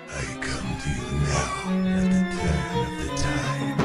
I come to you now at the turn of the tide.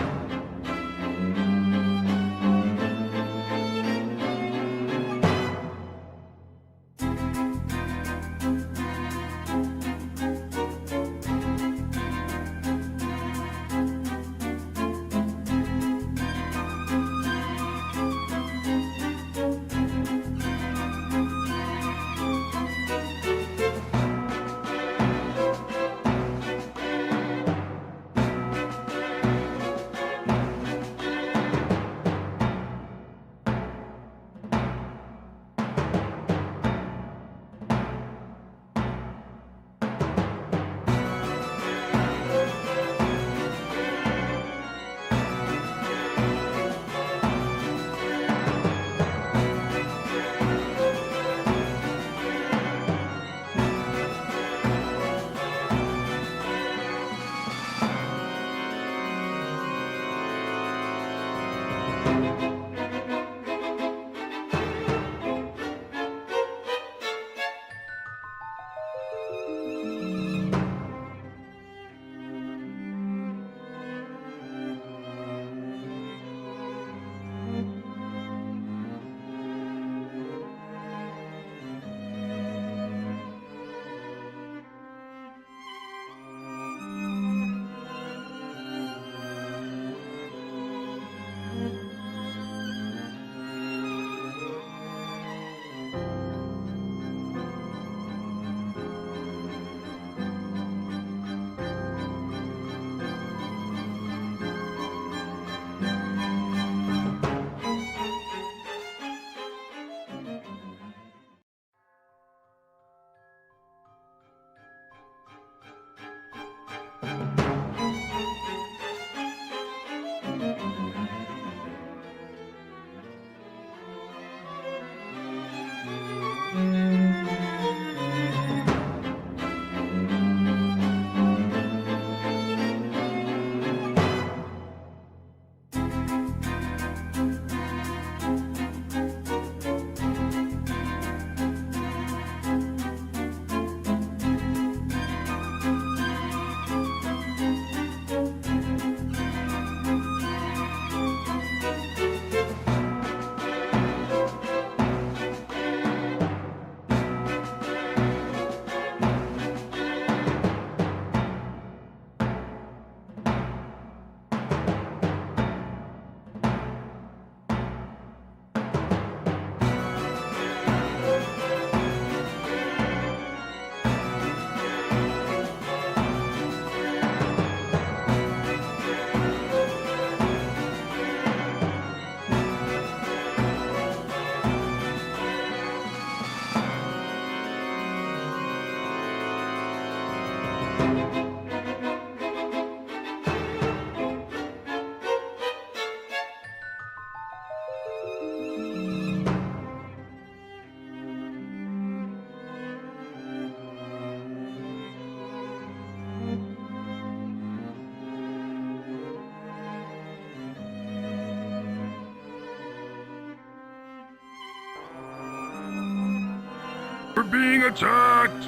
We're being attacked!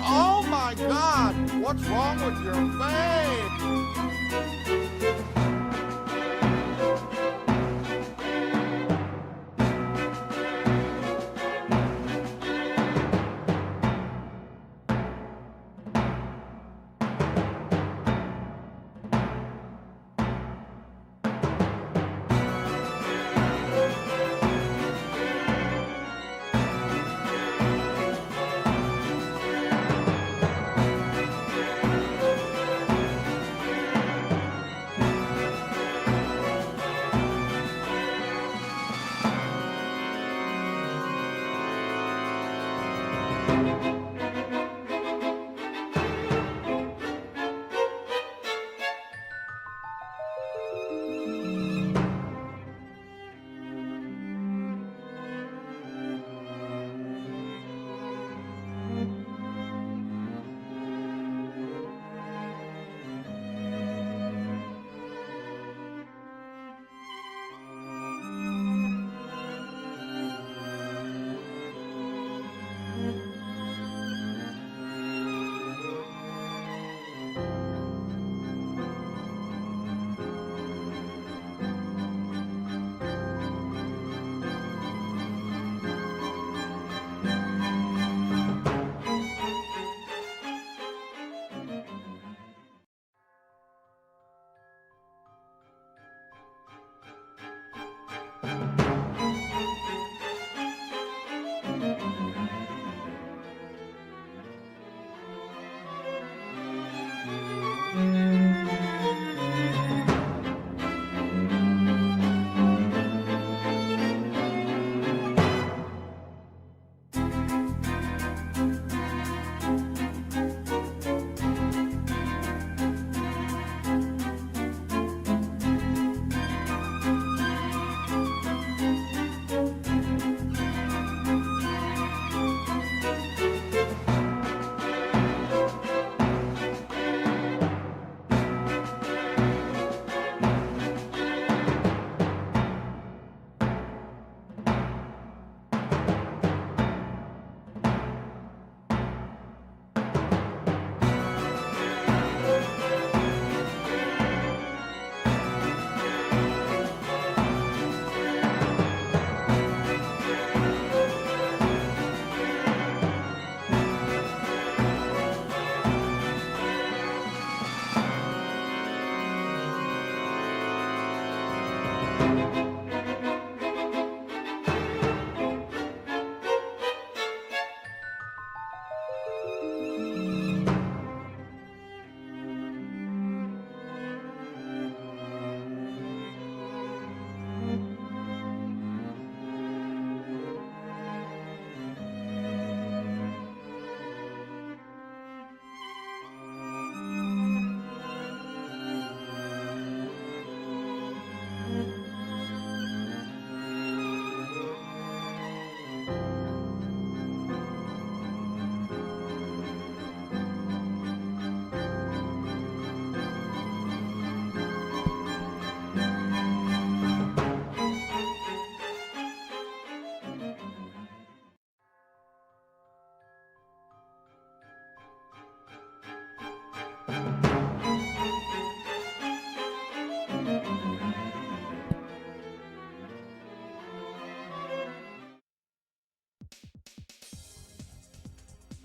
Oh my God! What's wrong with your face?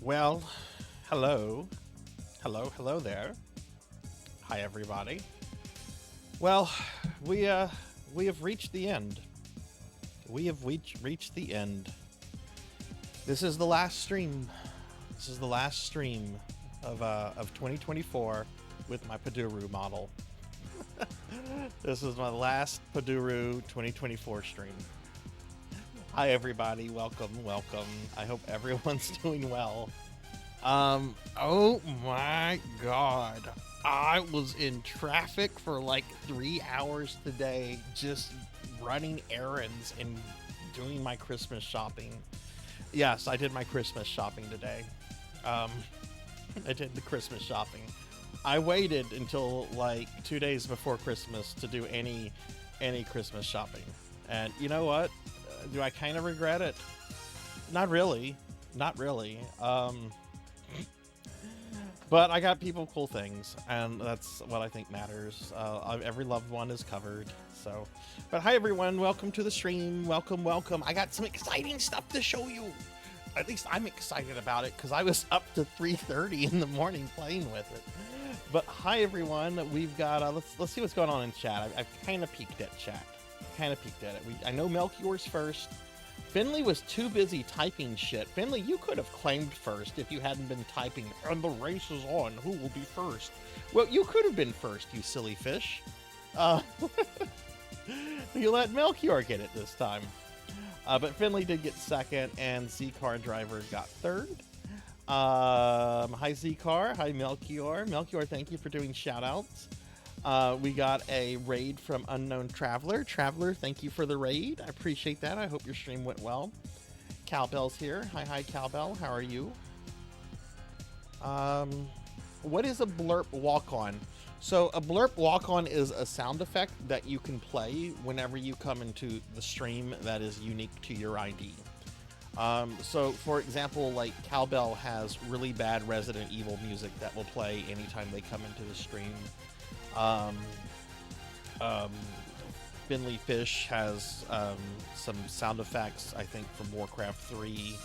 Well, hello. Hello there. Hi, everybody. Well, we have reached the end. We have reached the end. This is the last stream. This is the last stream of 2024 with my Paduru model. This is my last Paduru 2024 stream. Hi everybody, welcome. I hope everyone's doing well. Oh my god. I was in traffic for like 3 hours today, just running errands and doing my Christmas shopping. Yes, I did my Christmas shopping today. I did the Christmas shopping. I waited until like 2 days before Christmas to do any Christmas shopping. And you know what? Do I kind of regret it? Not really. But I got people cool things, and that's what I think matters. Every loved one is covered. So, but hi everyone, welcome to the stream. Welcome. I got some exciting stuff to show you. At least I'm excited about it because I was up to 3:30 in the morning playing with it. But hi everyone, we've got let's see what's going on in chat. I've kind of peeked at chat. I know Melchior's first. Finley was too busy typing shit. Finley, you could have claimed first if you hadn't been typing, and the race is on, who will be first? Well, you could have been first, you silly fish. You let Melchior get it this time. But Finley did get second, and Z-Car Driver got third. Hi Zcar, hi Melchior. Melchior, thank you for doing shoutouts. We got a raid from Unknown Traveler. Traveler, thank you for the raid. I appreciate that. I hope your stream went well. Cowbell's here. Hi Cowbell. How are you? What is a blurp walk-on? So a blurp walk-on is a sound effect that you can play whenever you come into the stream that is unique to your ID. So for example, like Cowbell has really bad Resident Evil music that will play anytime they come into the stream. Finley Fish has some sound effects, I think, from Warcraft 3.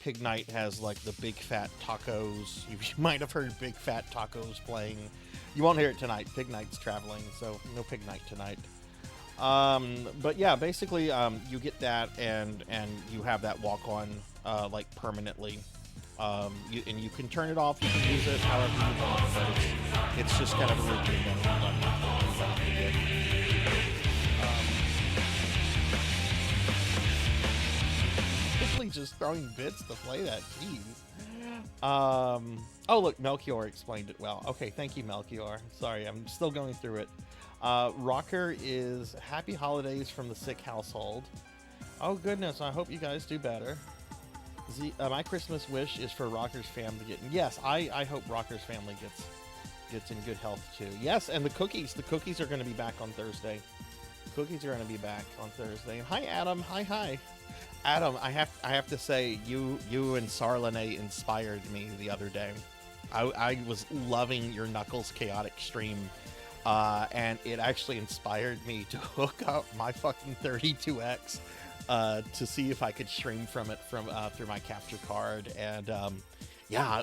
Pig Knight has like the big fat tacos. You might have heard big fat tacos playing. You won't hear it tonight. Pig Knight's traveling, so no Pig Knight tonight. But yeah, basically, you get that, and you have that walk on like permanently. And you can turn it off. You can use it however you want, but it's just kind of a routine that Simply just throwing bits to play that. Jeez. Oh look, Melchior explained it well. Okay, thank you, Melchior. Sorry, I'm still going through it. Rocker is happy holidays from the sick household. Oh goodness, I hope you guys do better. My Christmas wish is for Rocker's family to get. Yes, I hope Rocker's family gets in good health too. Yes, and the cookies are going to be back on Thursday. Cookies are going to be back on Thursday. And hi, Adam. Hi. Adam, I have to say, you and Sarlane inspired me the other day. I was loving your Knuckles Chaotic stream, and it actually inspired me to hook up my fucking 32X to see if I could stream from it through my capture card, and yeah,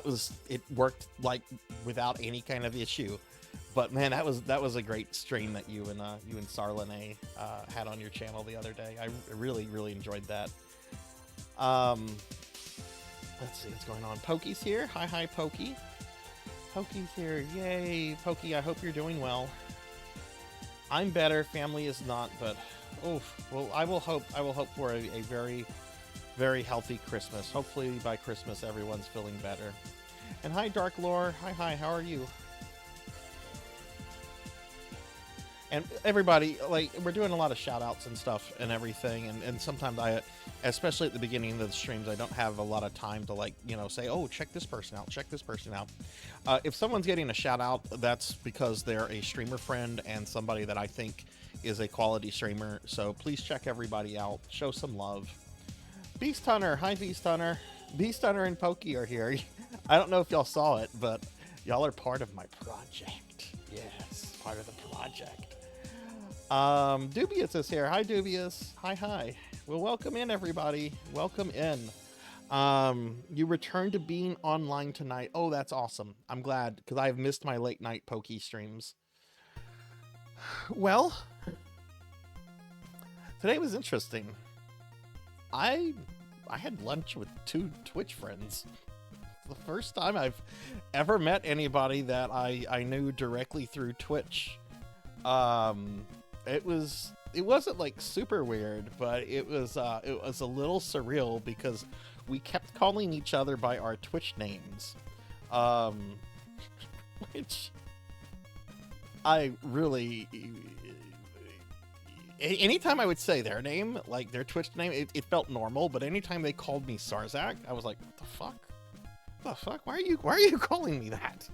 it worked like without any kind of issue. But man, that was a great stream that you and Sarlane had on your channel the other day. I really enjoyed that. Let's see what's going on. Pokey's here. Hi, Pokey. Pokey's here. Yay, Pokey. I hope you're doing well. I'm better. Family is not, but well, I will hope for a very, very healthy Christmas. Hopefully by Christmas everyone's feeling better. And hi, Dark Lore. Hi. How are you? And everybody, like, we're doing a lot of shout outs and stuff and everything, and sometimes especially at the beginning of the streams, I don't have a lot of time to, like, say, oh, check this person out. If someone's getting a shout out, that's because they're a streamer friend and somebody that I think is a quality streamer, so please check everybody out, show some love. Beast Hunter, hi Beast Hunter. Beast Hunter and Pokey are here. I don't know if y'all saw it, but y'all are part of my project. Yes, part of the project. Dubious is here. Hi, Dubious. Hi. Well, welcome in, everybody. Welcome in. You returned to being online tonight. Oh, that's awesome. I'm glad, because I've missed my late night Pokey streams. Well, today was interesting. I had lunch with 2 Twitch friends. The first time I've ever met anybody that I knew directly through Twitch. It wasn't like super weird, but it was a little surreal because we kept calling each other by our Twitch names, which I really, anytime I would say their name, like their Twitch name, it felt normal, but anytime they called me Sarzac, I was like, the fuck? Why are you calling me that?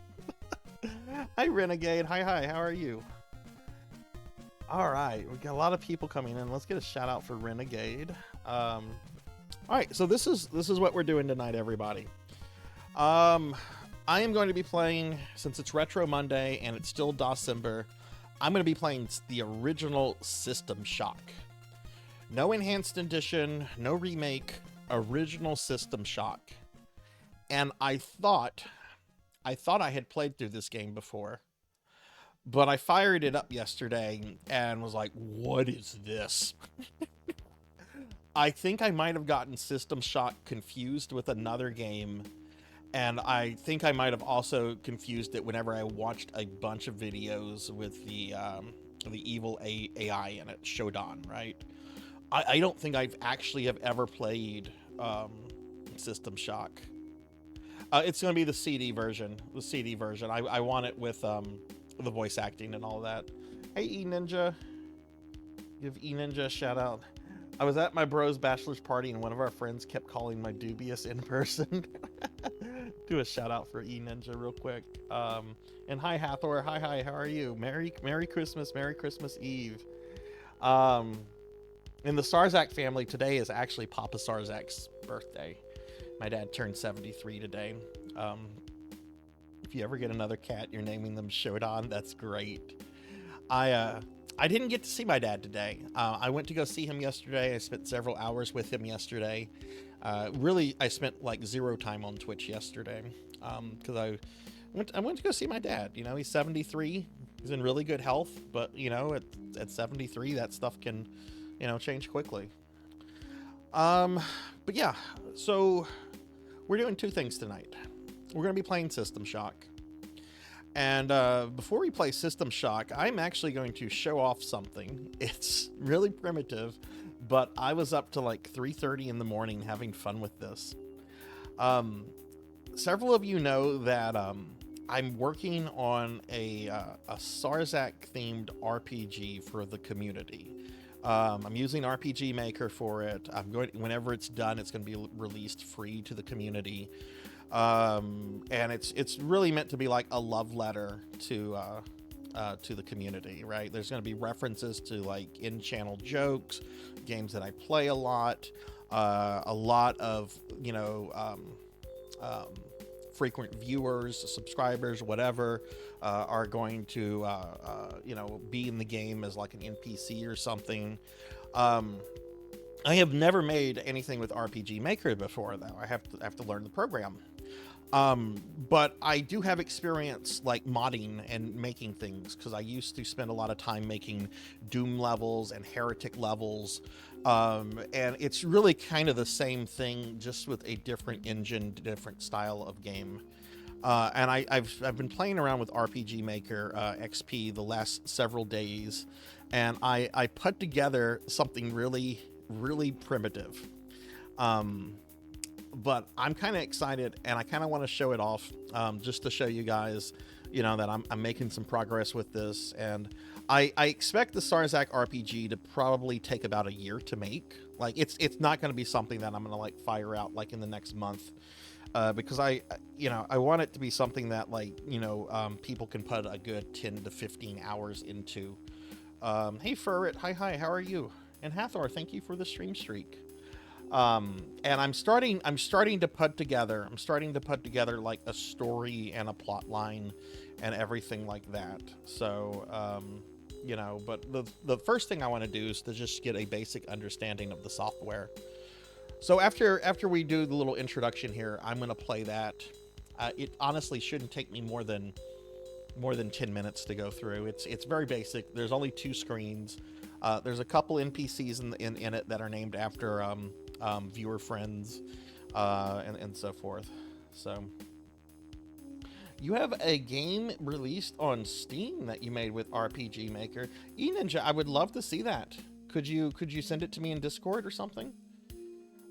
Hi, Renegade. Hi. How are you? All right, we got a lot of people coming in. Let's get a shout out for Renegade. All right, so this is what we're doing tonight, everybody. I am going to be playing, since it's Retro Monday and it's still December, I'm going to be playing the original System Shock. No enhanced edition, no remake, original System Shock. And I thought I had played through this game before. But I fired it up yesterday and was like, what is this? I think I might have gotten System Shock confused with another game. And I think I might have also confused it whenever I watched a bunch of videos with the evil AI in it, Shodan, right? I don't think I've actually have ever played System Shock. It's going to be the CD version. The CD version. I want it with the voice acting and all that. Hey, E Ninja. Give E Ninja a shout out. I was at my bro's bachelor's party and one of our friends kept calling my dubious in person. Do a shout out for E Ninja real quick. And hi Hathor. Hi. How are you? Merry Christmas. Merry Christmas Eve. In the Sarzac family, today is actually Papa Sarzac's birthday. My dad turned 73 today. If you ever get another cat, you're naming them Shodan. That's great. I didn't get to see my dad today. I went to go see him yesterday. I spent several hours with him yesterday. Really, I spent like 0 time on Twitch yesterday because I went to go see my dad. You know, he's 73. He's in really good health, but you know, at 73, that stuff can, you know, change quickly. But yeah, so we're doing 2 things tonight. We're going to be playing System Shock. And before we play System Shock, I'm actually going to show off something. It's really primitive, but I was up to like 3:30 in the morning having fun with this. Several of you know that I'm working on a Sarzac themed RPG for the community. I'm using RPG Maker for it. Whenever it's done, it's going to be released free to the community. And it's really meant to be like a love letter to the community, right? There's going to be references to like in-channel jokes, games that I play a lot of, you know, frequent viewers, subscribers, whatever, are going to, you know, be in the game as like an NPC or something. I have never made anything with RPG Maker before, though. I have to learn the program. But I do have experience like modding and making things because I used to spend a lot of time making Doom levels and Heretic levels. And it's really kind of the same thing, just with a different engine, different style of game. And I've been playing around with RPG Maker XP the last several days, and I put together something really primitive. But I'm kind of excited, and I kind of want to show it off, just to show you guys, you know, that I'm making some progress with this. And I expect the Sarzac RPG to probably take about a year to make. Like, it's not going to be something that I'm going to like fire out like in the next month, because I want it to be something that, like, you know, people can put a good 10 to 15 hours into. Hey Furret, hi, how are you? And Hathor, thank you for the stream streak. And I'm starting to put together like a story and a plot line and everything like that. So, you know, but the first thing I want to do is to just get a basic understanding of the software. So after we do the little introduction here, I'm going to play that. It honestly shouldn't take me more than 10 minutes to go through. It's very basic. There's only 2 screens. There's a couple NPCs in it that are named after viewer friends, and so forth. So you have a game released on Steam that you made with RPG Maker. eNinja, I would love to see that. Could you send it to me in Discord or something?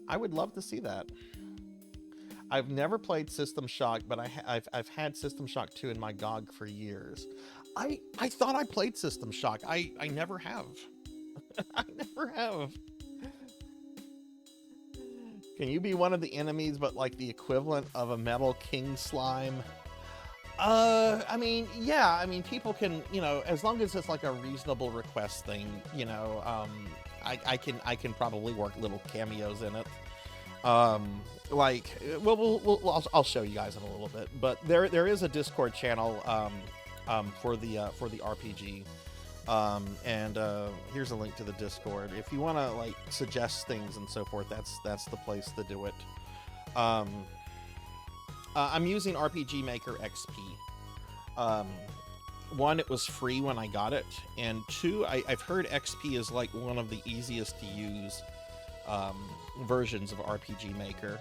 I would love to see that. I've never played System Shock, but I've had System Shock 2 in my GOG for years. I thought I played System Shock. I never have. I never have. Can you be one of the enemies, but like the equivalent of a Metal King slime? I mean, yeah. I mean, people can, you know, as long as it's like a reasonable request thing, you know. I can probably work little cameos in it. Like, I'll show you guys in a little bit. But there is a Discord channel for the RPG. And here's a link to the Discord if you want to like suggest things and so forth. That's the place to do it. I'm using RPG Maker XP. 1, it was free when I got it, and 2, I've heard XP is like one of the easiest to use versions of RPG Maker.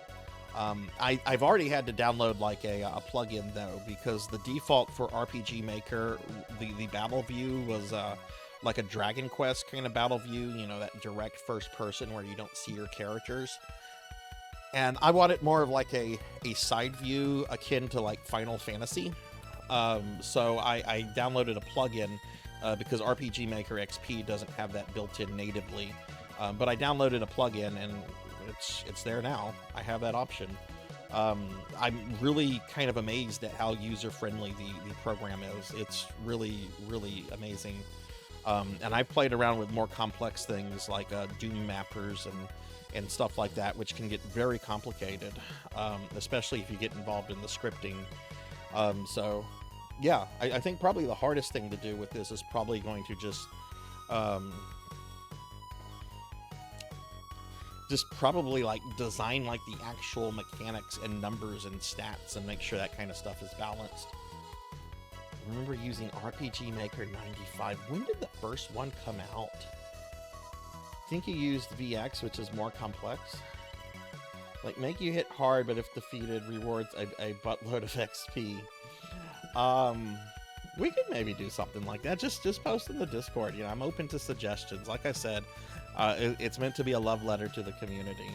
I've already had to download like a plugin though, because the default for RPG Maker, the battle view was like a Dragon Quest kind of battle view, you know, that direct first person where you don't see your characters. And I want it more of like a side view akin to like Final Fantasy. So I downloaded a plugin because RPG Maker XP doesn't have that built in natively. But I downloaded a plugin and it's there now. I have that option. I'm really kind of amazed at how user-friendly the program is. It's really, really amazing. And I've played around with more complex things like Doom mappers and stuff like that, which can get very complicated, especially if you get involved in the scripting. So, yeah, I think probably the hardest thing to do with this is probably going to just probably like design like the actual mechanics and numbers and stats and make sure that kind of stuff is balanced. I remember using RPG Maker 95. When did the first one come out? I think you used VX, which is more complex. Like, make you hit hard, but if defeated, rewards a buttload of XP. We could maybe do something like that. Just post in the Discord. You know, I'm open to suggestions. Like I said, it's meant to be a love letter to the community.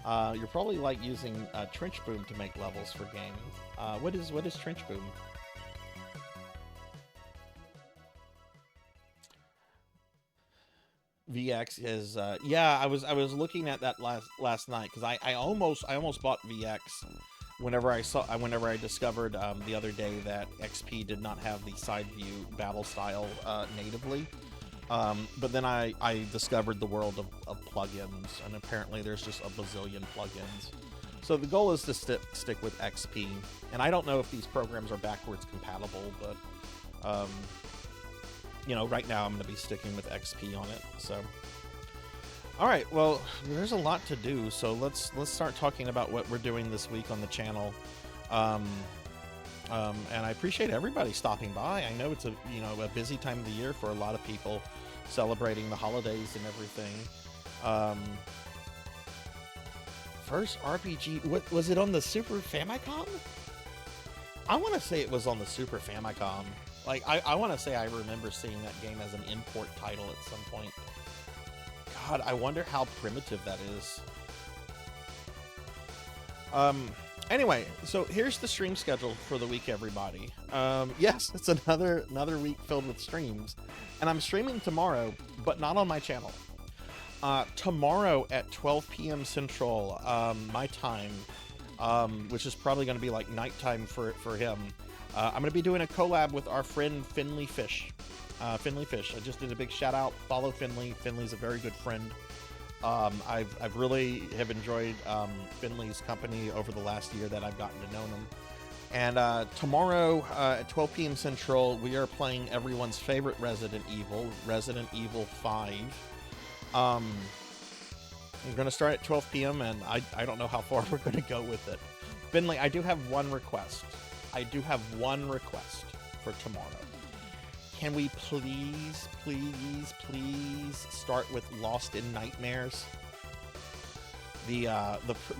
You're probably like using Trench Boom to make levels for games. What is Trench Boom? VX is yeah, I was looking at that last night because I almost bought VX whenever I discovered the other day that XP did not have the side view battle style natively. But then I discovered the world of plugins, and apparently there's just a bazillion plugins. So the goal is to stick with XP, and I don't know if these programs are backwards compatible, but you know, right now I'm going to be sticking with XP on it. So, all right, well, there's a lot to do, so let's start talking about what we're doing this week on the channel. And I appreciate everybody stopping by. I know it's a busy time of the year for a lot of people celebrating the holidays and everything. First RPG, what was it on the Super Famicom? I want to say it was on the Super Famicom. Like, I want to say I remember seeing that game as an import title at some point. God, I wonder how primitive that is. Anyway, so here's the stream schedule for the week, everybody. Yes, it's another week filled with streams. And I'm streaming tomorrow, but not on my channel. Tomorrow at 12 p.m. Central, my time, which is probably going to be like nighttime for him. I'm going to be doing a collab with our friend Finley Fish. Finley Fish. I just did a big shout out. Follow Finley. Finley's a very good friend. I've really have enjoyed Finley's company over the last year that I've gotten to know him. And tomorrow at 12 p.m. Central, we are playing everyone's favorite Resident Evil, Resident Evil 5. I'm going to start at 12 p.m. and I don't know how far we're going to go with it. Finley, I do have one request. For tomorrow. Can we please start with Lost in Nightmares? The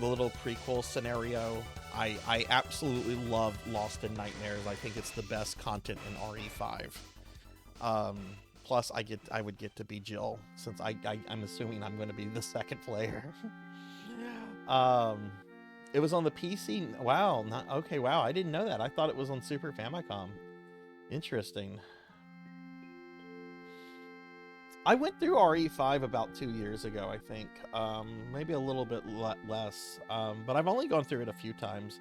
little prequel scenario. I absolutely love Lost in Nightmares. I think it's the best content in RE5. Plus, I would get to be Jill, since I'm assuming I'm going to be the second player. It was on the PC. Wow. Wow. I didn't know that. I thought it was on Super Famicom. Interesting. I went through RE5 about 2 years ago, I think. Maybe a little bit less. But I've only gone through it a few times.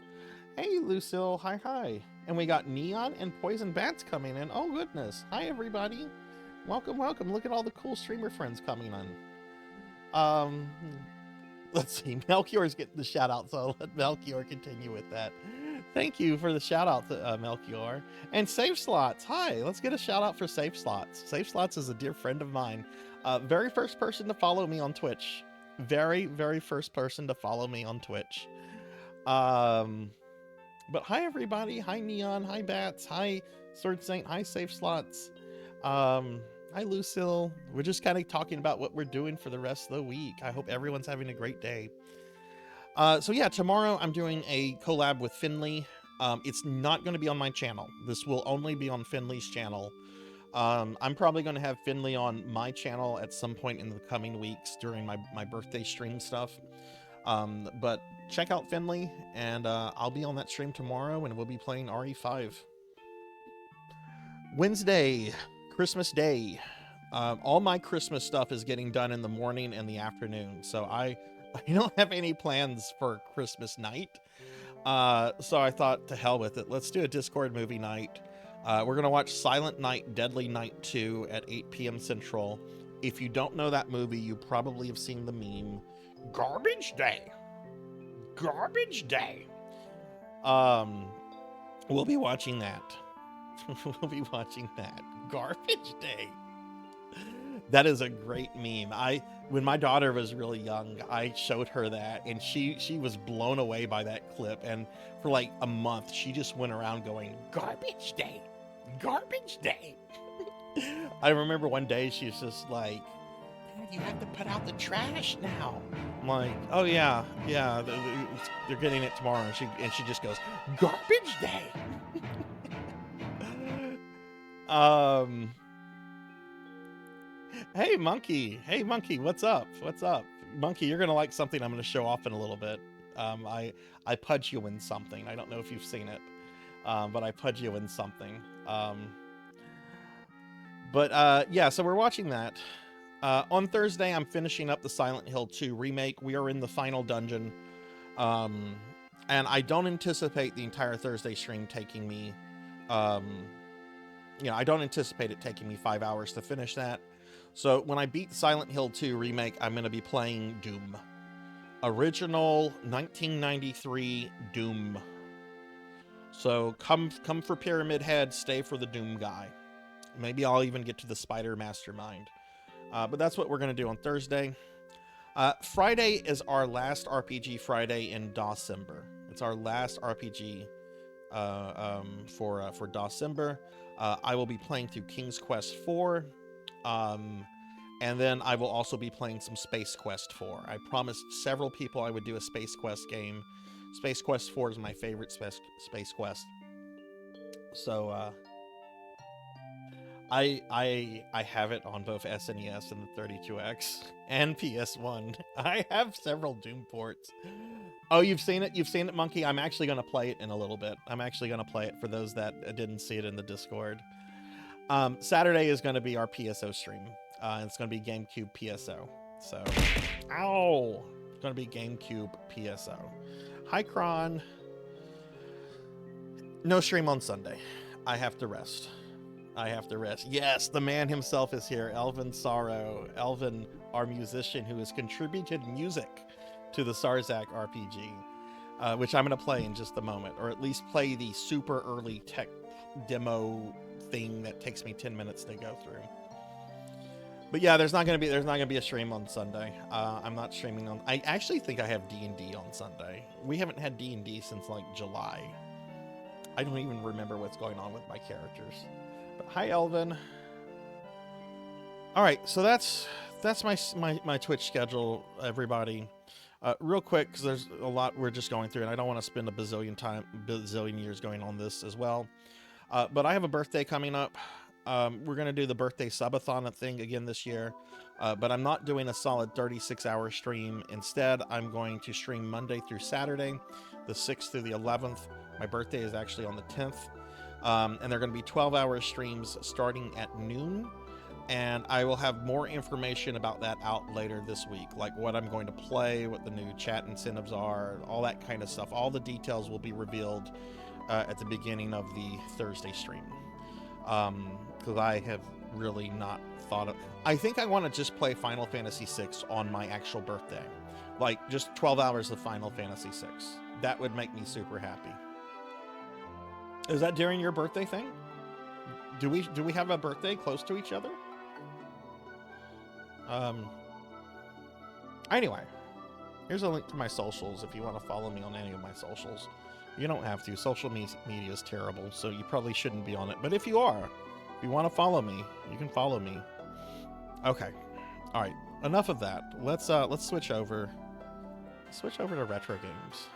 Hey, Lucille. Hi. And we got Neon and Poison Bats coming in. Oh, goodness. Hi, everybody. Welcome. Look at all the cool streamer friends coming in. Let's see. Melchior's getting the shout out, so I'll let Melchior continue with that. Thank you for the shout out to Melchior. And Safe Slots. Hi. Let's get a shout out for Safe Slots. Safe Slots is a dear friend of mine. Very first person to follow me on Twitch. Very first person to follow me on Twitch. But hi, everybody. Hi, Neon. Hi, Bats. Hi, Sword Saint. Hi, Safe Slots. Hi, Lucille. We're just kind of talking about what we're doing for the rest of the week. I hope everyone's having a great day. So yeah, tomorrow I'm doing a collab with Finley. It's not going to be on my channel. This will only be on Finley's channel. I'm probably going to have Finley on my channel at some point in the coming weeks during my birthday stream stuff. But check out Finley, and I'll be on that stream tomorrow, and we'll be playing RE5. Wednesday, Christmas Day. All my Christmas stuff is getting done in the morning and the afternoon, so I don't have any plans for Christmas night. So I thought, to hell with it. Let's do a Discord movie night. We're going to watch Silent Night, Deadly Night 2 at 8 p.m. Central. If you don't know that movie, you probably have seen the meme. Garbage Day. Garbage Day. We'll be watching that. We'll be watching that. Garbage Day. That is a great meme. When my daughter was really young, I showed her that, and she was blown away by that clip. And for like a month, she just went around going, "Garbage Day, Garbage Day." I remember one day she's just like, "Dad, you have to put out the trash now." I'm like, "Oh yeah, they're getting it tomorrow." And she just goes, "Garbage Day." Hey Monkey, what's up? Monkey, you're gonna like something I'm gonna show off in a little bit. I pudge you in something. I don't know if you've seen it, but I pudge you in something. Yeah, so we're watching that. On Thursday, I'm finishing up the Silent Hill 2 remake. We are in the final dungeon, and I don't anticipate the entire Thursday stream taking me. I don't anticipate it taking me 5 hours to finish that. So when I beat Silent Hill 2 remake, I'm going to be playing Doom. Original 1993 Doom. So come for Pyramid Head, stay for the Doom guy. Maybe I'll even get to the Spider Mastermind. But that's what we're going to do on Thursday. Friday is our last RPG Friday in December. It's our last RPG for December. I will be playing through King's Quest 4. And then I will also be playing some Space Quest 4. I promised several people I would do a Space Quest game. Space Quest 4 is my favorite Space Quest. So I have it on both SNES and the 32X and PS1. I have several Doom ports. Oh, you've seen it? You've seen it, Monkey? I'm actually going to play it in a little bit. I'm actually going to play it for those that didn't see it in the Discord. Saturday is going to be our PSO stream. It's going to be GameCube PSO. So, ow! It's going to be GameCube PSO. Hi, Kron. No stream on Sunday. I have to rest. Yes, the man himself is here. Elvin Sorrow. Elvin, our musician who has contributed music to the Sarzac RPG, which I'm going to play in just a moment, or at least play the super early tech demo thing that takes me 10 minutes to go through. But yeah, there's not going to be a stream on Sunday. I'm not streaming on. I actually think I have D&D on Sunday. We haven't had D&D since like July. I don't even remember what's going on with my characters. But hi, Elvin. All right, so that's my Twitch schedule, everybody. Real quick, because there's a lot we're just going through, and I don't want to spend a bazillion years going on this as well. But I have a birthday coming up. We're going to do the birthday subathon thing again this year, but I'm not doing a solid 36-hour stream. Instead, I'm going to stream Monday through Saturday, the 6th through the 11th. My birthday is actually on the 10th, and they're going to be 12-hour streams starting at noon, and I will have more information about that out later this week, like what I'm going to play, what the new chat incentives are, all that kind of stuff. All the details will be revealed at the beginning of the Thursday stream. Because I have really not thought of... I think I want to just play Final Fantasy VI on my actual birthday. Like, just 12 hours of Final Fantasy VI. That would make me super happy. Is that during your birthday thing? Do we have a birthday close to each other? Anyway, here's a link to my socials if you want to follow me on any of my socials. You don't have to. Social media is terrible, so you probably shouldn't be on it. But if you are, if you want to follow me, you can follow me. Okay. All right. Enough of that. Let's switch over. Switch over to retro games.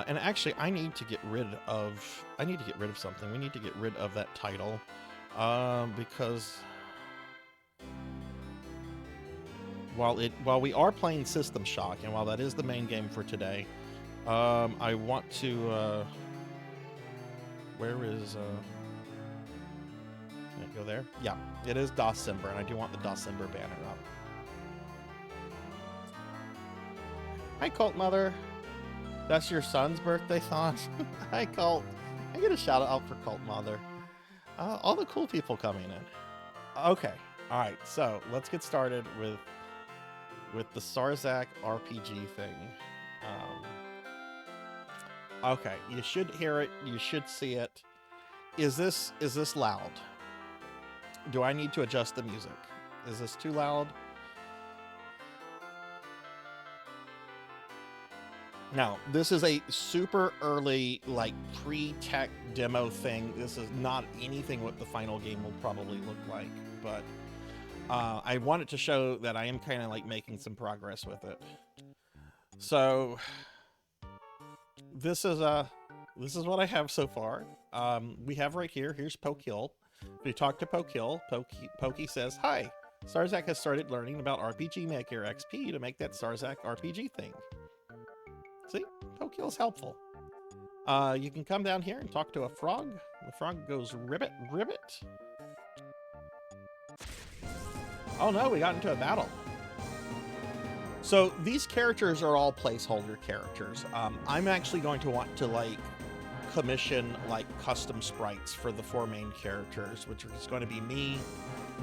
And actually, I need to get rid of something. We need to get rid of that title, because while we are playing System Shock, and while that is the main game for today, I want to. Where is? Can it go there? Yeah, it is December, and I do want the December banner up. Hi, Cult Mother. That's your son's birthday song? Hi, Cult. I get a shout out for Cult Mother. All the cool people coming in. Okay. All right. So let's get started with the Sarzac RPG thing. Okay. You should hear it. You should see it. Is this loud? Do I need to adjust the music? Is this too loud? Now, this is a super early, like, pre-tech demo thing. This is not anything what the final game will probably look like, but I wanted to show that I am kind of, like, making some progress with it. So, this is what I have so far. We have right here, here's Pokehill. If you talk to Pokehill, Pokey says, "Hi, Sarzac has started learning about RPG Maker XP to make that Sarzac RPG thing." See, Pokehill's helpful. You can come down here and talk to a frog. The frog goes, "Ribbit, ribbit." Oh no, we got into a battle. So these characters are all placeholder characters. I'm actually going to want to, like, commission, like, custom sprites for the 4 main characters, which is going to be me,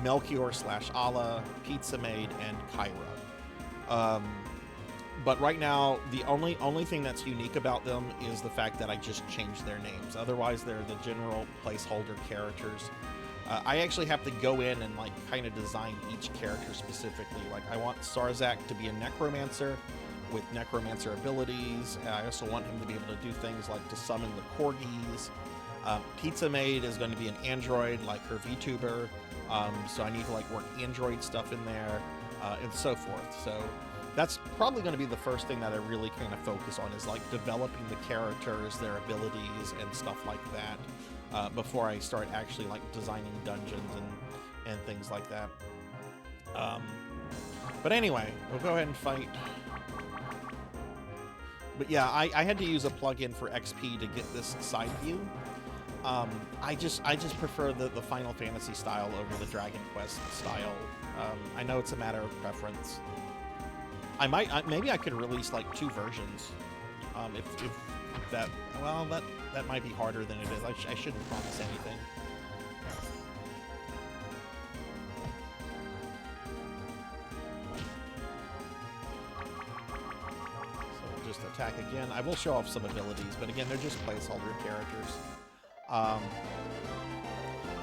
Melchior/Ala, Pizza Maid, and Kyra. But right now, the only thing that's unique about them is the fact that I just changed their names. Otherwise, they're the general placeholder characters. I actually have to go in and, like, kind of design each character specifically. Like, I want Sarzac to be a necromancer with necromancer abilities. I also want him to be able to do things like to summon the corgis. Pizza Maid is going to be an android, like her VTuber. So I need to, like, work android stuff in there, and so forth. So that's probably going to be the first thing that I really kind of focus on, is, like, developing the characters, their abilities, and stuff like that, before I start actually, like, designing dungeons and things like that. But anyway, we'll go ahead and fight. But yeah, I had to use a plugin for XP to get this side view. I just prefer the Final Fantasy style over the Dragon Quest style. I know it's a matter of preference. Maybe I could release, like, 2 versions. If that, well, that might be harder than it is. I shouldn't promise anything. So we'll just attack again. I will show off some abilities, but again, they're just placeholder characters.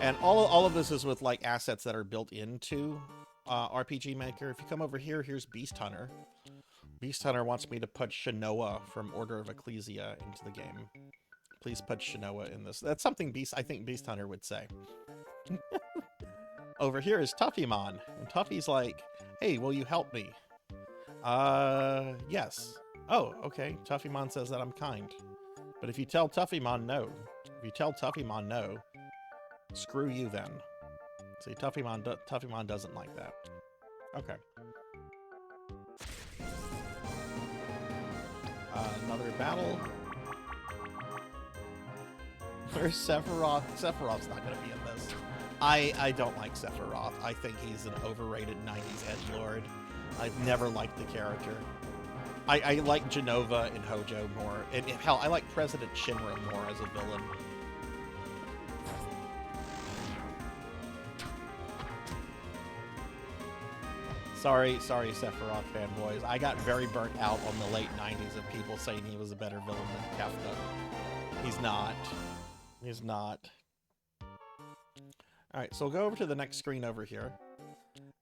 And all of this is with, like, assets that are built into RPG Maker. If you come over here, here's Beast Hunter. Beast Hunter wants me to put Shinoa from Order of Ecclesia into the game. Please put Shinoa in this. That's something I think Beast Hunter would say. Over here is Tuffymon, and Tuffy's like, "Hey, will you help me?" Yes. Oh, okay. Tuffymon says that I'm kind. But if you tell Tuffymon no, screw you then. See, Tuffymon doesn't like that. Okay. Another battle. Where's Sephiroth? Sephiroth's not going to be in this. I don't like Sephiroth. I think he's an overrated 90s edgelord. I've never liked the character. I like Genova and Hojo more. And hell, I like President Shinra more as a villain. Sorry, Sephiroth fanboys. I got very burnt out on the late 90s of people saying he was a better villain than Kefka. He's not. He's not. Alright, so we'll go over to the next screen over here.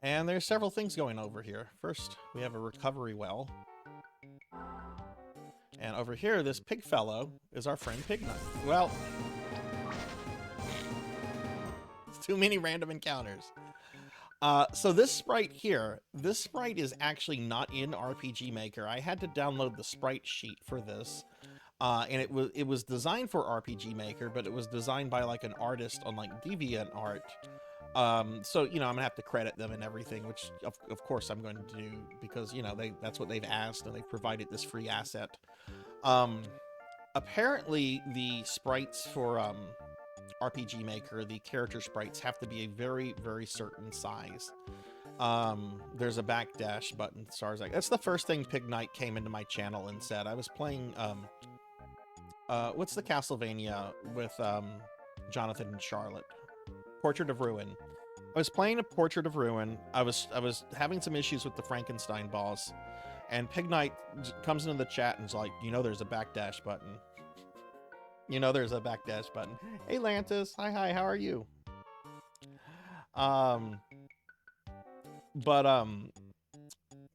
And there's several things going over here. First, we have a recovery well. And over here, this pig fellow is our friend Pignut. Well, it's too many random encounters. So this sprite here, this sprite is actually not in RPG Maker. I had to download the sprite sheet for this. And it was designed for RPG Maker, but it was designed by, like, an artist on, like, DeviantArt. So, you know, I'm gonna have to credit them and everything, which of course I'm going to do because, you know, that's what they've asked and they've provided this free asset. Apparently the sprites for RPG Maker, the character sprites have to be a very, very certain size. There's a backdash button, Sarzac. That's the first thing Pig Knight came into my channel and said. I was playing, what's the Castlevania with, Jonathan and Charlotte? Portrait of Ruin. I was playing a Portrait of Ruin. I was having some issues with the Frankenstein boss, and Pig Knight comes into the chat and is like, you know, there's a backdash button. You know, there's a backdash button. Hey, Lantis. Hi, how are you?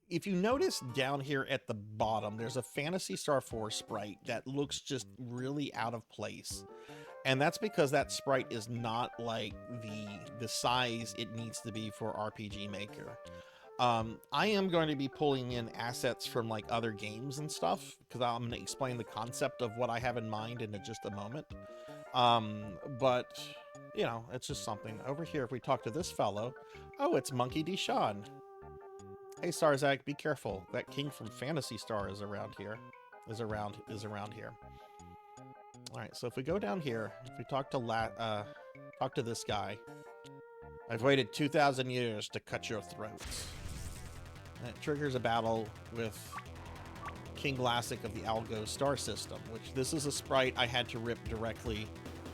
If you notice down here at the bottom, there's a Phantasy Star 4 sprite that looks just really out of place. And that's because that sprite is not like the size it needs to be for RPG Maker. I am going to be pulling in assets from like other games and stuff because I'm going to explain the concept of what I have in mind in just a moment. But you know, it's just something over here. If we talk to this fellow, oh, it's Monkey D. Sean. Hey, Sarzac, be careful. That king from Phantasy Star is around here. Is around here. All right, so if we go down here, if we talk to this guy, I've waited 2,000 years to cut your throats. And it triggers a battle with King Lassic of the Algo star system, which this is a sprite I had to rip directly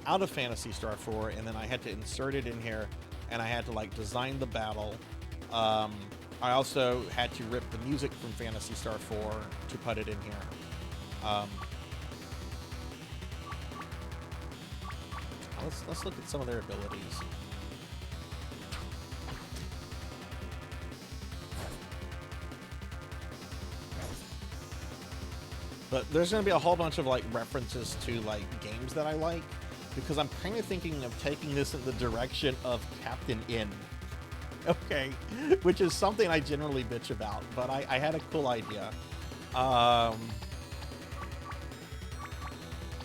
out of Phantasy Star 4, and then I had to insert it in here, and I had to like design the battle. I also had to rip the music from Phantasy Star 4 to put it in here. Let's look at some of their abilities. But there's going to be a whole bunch of like references to like games that I like, because I'm kind of thinking of taking this in the direction of Captain N. Okay, which is something I generally bitch about, but I had a cool idea.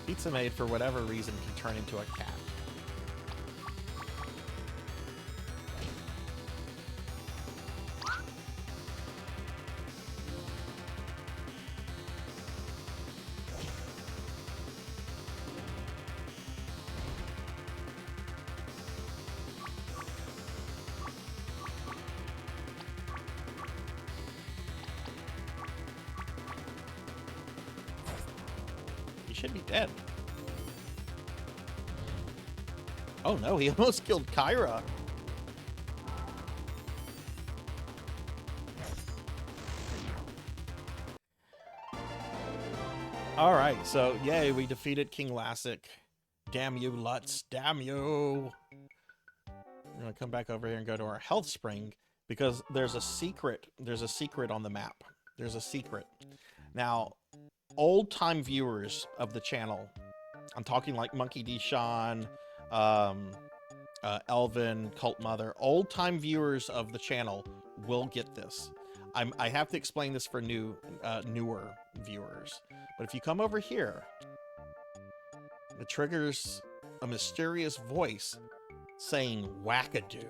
Pizza Maid, for whatever reason, can turn into a cat. Should be dead. Oh no, he almost killed Kyra. Alright, so yay, we defeated King Lassic. Damn you, Lutz. Damn you. We're gonna come back over here and go to our health spring because there's a secret. There's a secret on the map. There's a secret. Now, old-time viewers of the channel, I'm talking like Monkey D. Sean, Elvin, Cult Mother, old-time viewers of the channel will get this. I have to explain this for newer viewers. But if you come over here, it triggers a mysterious voice saying wackadoo.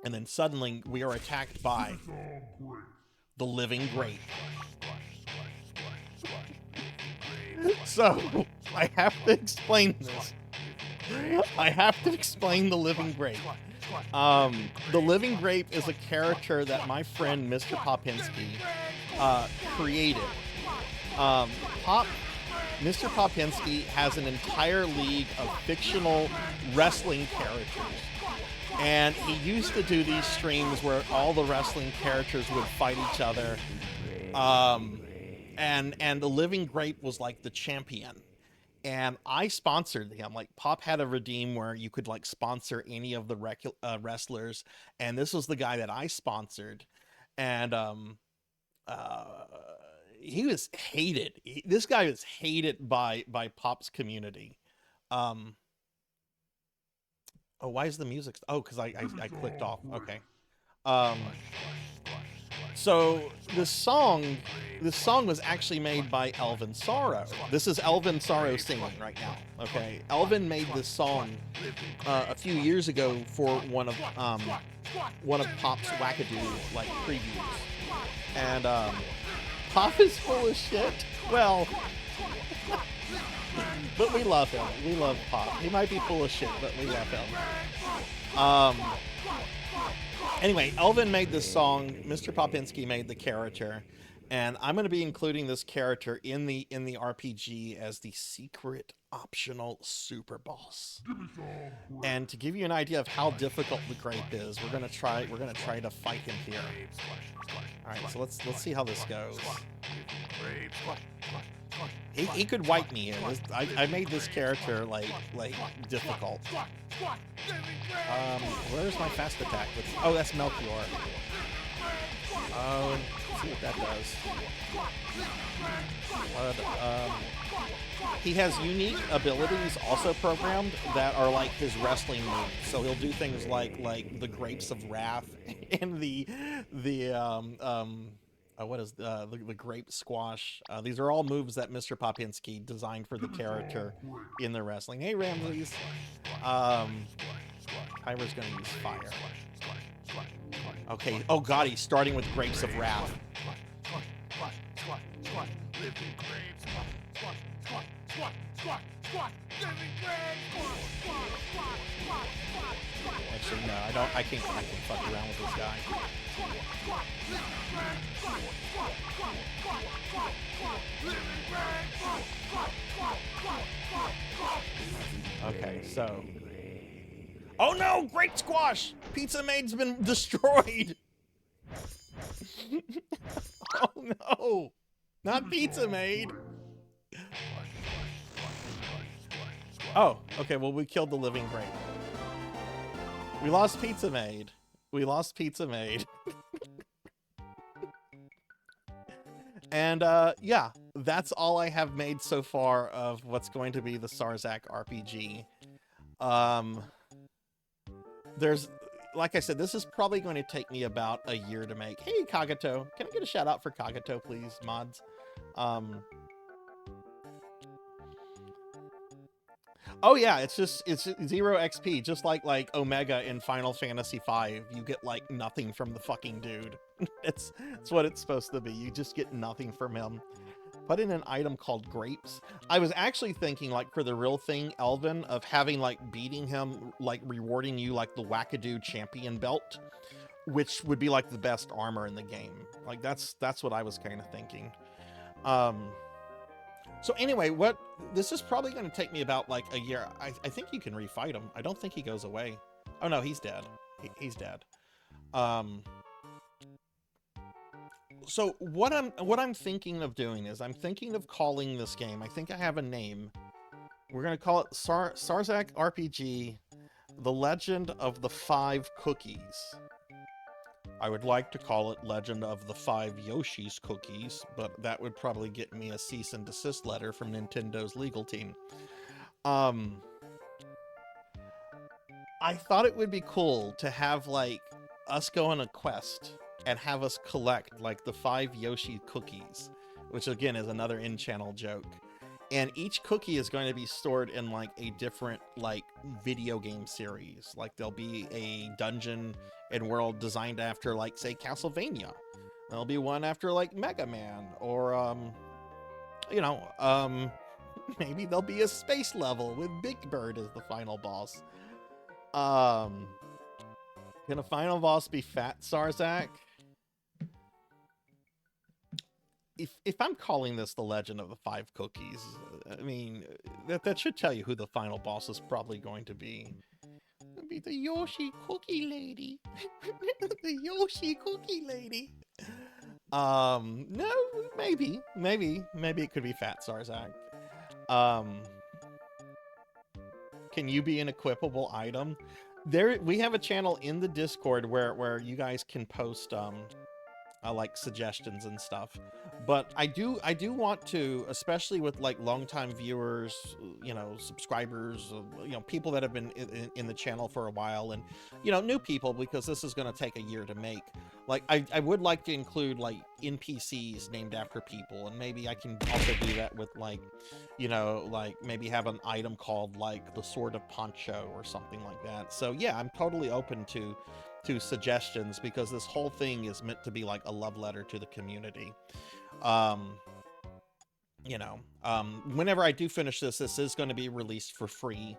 And then suddenly we are attacked by the living grape. So, I have to explain this. I have to explain the living grape. The living grape is a character that my friend Mr. Popinski created. Mr. Popinski has an entire league of fictional wrestling characters. And he used to do these streams where all the wrestling characters would fight each other. And the living grape was like the champion. And I sponsored him. Like, Pop had a redeem where you could like sponsor any of the wrestlers, and this was the guy that I sponsored. And he was hated. This guy was hated by Pop's community. Oh, why is the music? Oh, because I clicked off. Okay. So this song was actually made by Elvin Sorrow. This is Elvin Sorrow singing right now. Okay, Elvin made this song a few years ago for one of Pop's wackadoo like previews, and Pop is full of shit. Well, but we love him. We love Pop. He might be full of shit, but we love him. Anyway, Elvin made this song. Mr. Popinski made the character, and I'm going to be including this character in the RPG as the secret optional super boss. And to give you an idea of how difficult the Grape is, we're going to try to fight him here. All right, so let's see how this goes. He could wipe me here. I made this character like difficult. Where's my fast attack? Oh, that's Melchior. Oh, let's see what that does. He has unique abilities also programmed that are like his wrestling moves. So he'll do things like the Grapes of Wrath and the what is the Grape Squash. These are all moves that Mr. Popinski designed for the character in the wrestling. Hey, Ramses. Kyra's gonna use fire. Okay. Oh god, he's starting with Grapes of Wrath. Actually, no, I can't fuck around with this guy. Okay, so. Oh no! Great squash! Pizza Maid's been destroyed! Oh no! Not Pizza Maid! Oh, okay, well we killed the living grape. We lost Pizza Maid. We lost Pizza Maid. And yeah, that's all I have made so far of what's going to be the Sarzac RPG. There's, like I said, this is probably going to take me about a year to make. Hey, Kagato. Can I get a shout out for Kagato, please, mods? Oh yeah, it's 0 XP, just like Omega in Final Fantasy V. You get like nothing from the fucking dude. It's what it's supposed to be. You just get nothing from him. Put in an item called Grapes. I was actually thinking, like, for the real thing, Elvin, of having like beating him, like rewarding you like the Wackadoo champion belt, which would be like the best armor in the game. Like that's what I was kind of thinking. So anyway, this is probably going to take me about like a year. I think you can refight him. I don't think he goes away. Oh no, he's dead. He's dead. So what I'm thinking of doing is I'm thinking of calling this game. I think I have a name. We're going to call it Sarzac RPG: The Legend of the 5 Cookies. I would like to call it Legend of the 5 Yoshi's Cookies, but that would probably get me a cease and desist letter from Nintendo's legal team. I thought it would be cool to have like us go on a quest and have us collect like the 5 Yoshi cookies, which again is another in-channel joke. And each cookie is going to be stored in like a different like video game series. Like there'll be a dungeon and world designed after like, say, Castlevania. There'll be one after like Mega Man, or maybe there'll be a space level with Big Bird as the final boss. Can a final boss be Fat Sarzac? If I'm calling this The Legend of the 5 Cookies, I mean, that should tell you who the final boss is probably going to be. It'll be the Yoshi Cookie Lady. The Yoshi Cookie Lady. No, maybe it could be Fat Sarzac. Can you be an equipable item? We have a channel in the Discord where you guys can post like suggestions and stuff. But I do want to, especially with like longtime viewers, subscribers, people that have been in the channel for a while, and new people, because this is going to take a year to make. Like, I would like to include, like, NPCs named after people, and maybe I can also do that with, like, you know, like, maybe have an item called, like, the Sword of Poncho or something like that. So, yeah, I'm totally open to suggestions, because this whole thing is meant to be, like, a love letter to the community. You know, whenever I do finish this is going to be released for free.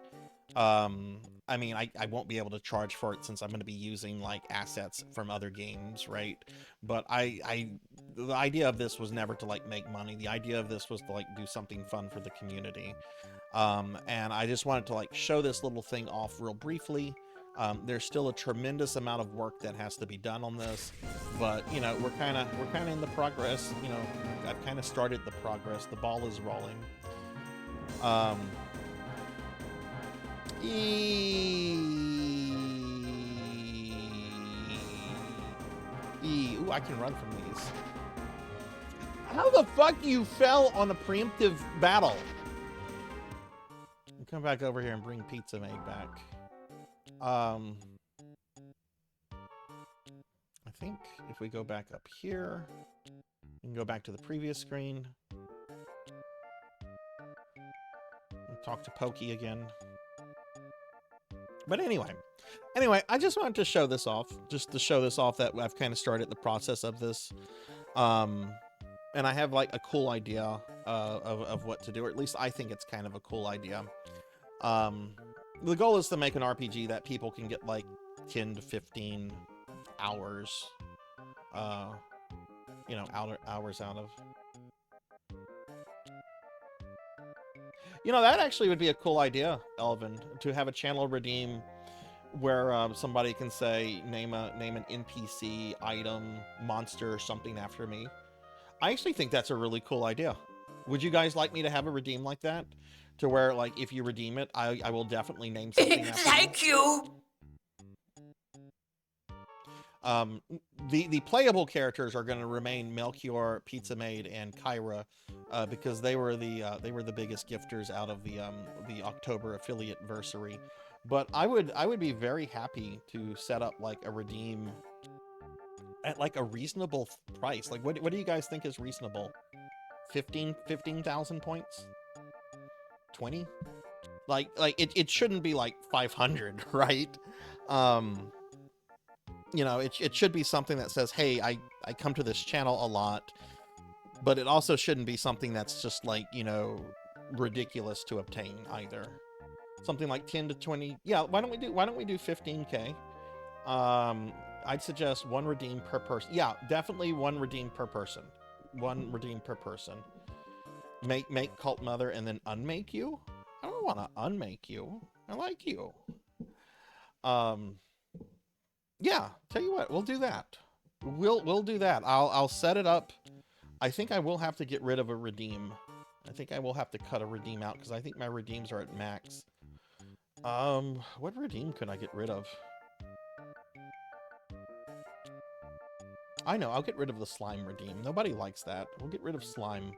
I mean, I won't be able to charge for it since I'm going to be using like assets from other games, right? But the idea of this was never to like make money. The idea of this was to like do something fun for the community. And I just wanted to like show this little thing off real briefly. There's still a tremendous amount of work that has to be done on this, but you know, we're kind of in the progress. You know, I've kind of started the progress. The ball is rolling. Ooh, I can run from these. How the fuck you fell on a preemptive battle? Come back over here and bring Pizza Maid back. I think if we go back up here, we can go back to the previous screen. We'll talk to Pokey again. But anyway, I just wanted to show this off, just to show this off that I've kind of started the process of this. And I have like a cool idea of what to do, or at least I think it's kind of a cool idea. The goal is to make an RPG that people can get like 10 to 15 hours, you know, hours out of. You know, that actually would be a cool idea, Elvin, to have a channel redeem where somebody can say, name an NPC, item, monster, or something after me. I actually think that's a really cool idea. Would you guys like me to have a redeem like that? To where, like, if you redeem it, I will definitely name something after Thank you! The playable characters are going to remain Melchior, Pizza Maid, and Kyra, because they were the biggest gifters out of the October affiliate versary. But I would be very happy to set up like a redeem at like a reasonable price. Like, what do you guys think is reasonable? 15,000 points? 20? Like it shouldn't be like 500, right? You know, it should be something that says, hey, I come to this channel a lot, but it also shouldn't be something that's just like, you know, ridiculous to obtain either. Something like 10 to 20. Yeah, why don't we do 15K? I'd suggest one redeem per person. Yeah, definitely one redeem per person. One redeem per person. Make Cult Mother and then unmake you? I don't want to unmake you. I like you. Yeah, tell you what, we'll do that. We'll do that. I'll set it up. I think I will have to get rid of a redeem. I think I will have to cut a redeem out because I think my redeems are at max. What redeem could I get rid of? I know, I'll get rid of the slime redeem. Nobody likes that. We'll get rid of slime.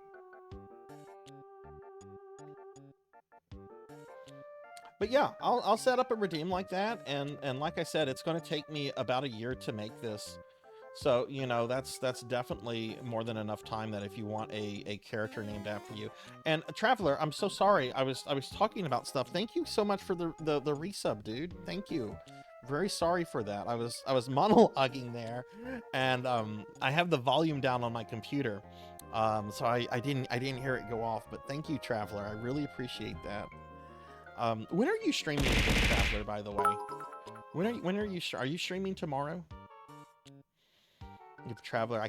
But yeah, I'll set up a redeem like that, and like I said, it's going to take me about a year to make this. So, you know, that's definitely more than enough time that if you want a character named after you. And Traveler, I'm so sorry. I was talking about stuff. Thank you so much for the resub, dude. Thank you. Very sorry for that. I was monologuing there, and I have the volume down on my computer. So I didn't hear it go off, but thank you, Traveler. I really appreciate that. When are you streaming again, Traveler, by the way? When are you streaming tomorrow? Give Traveler,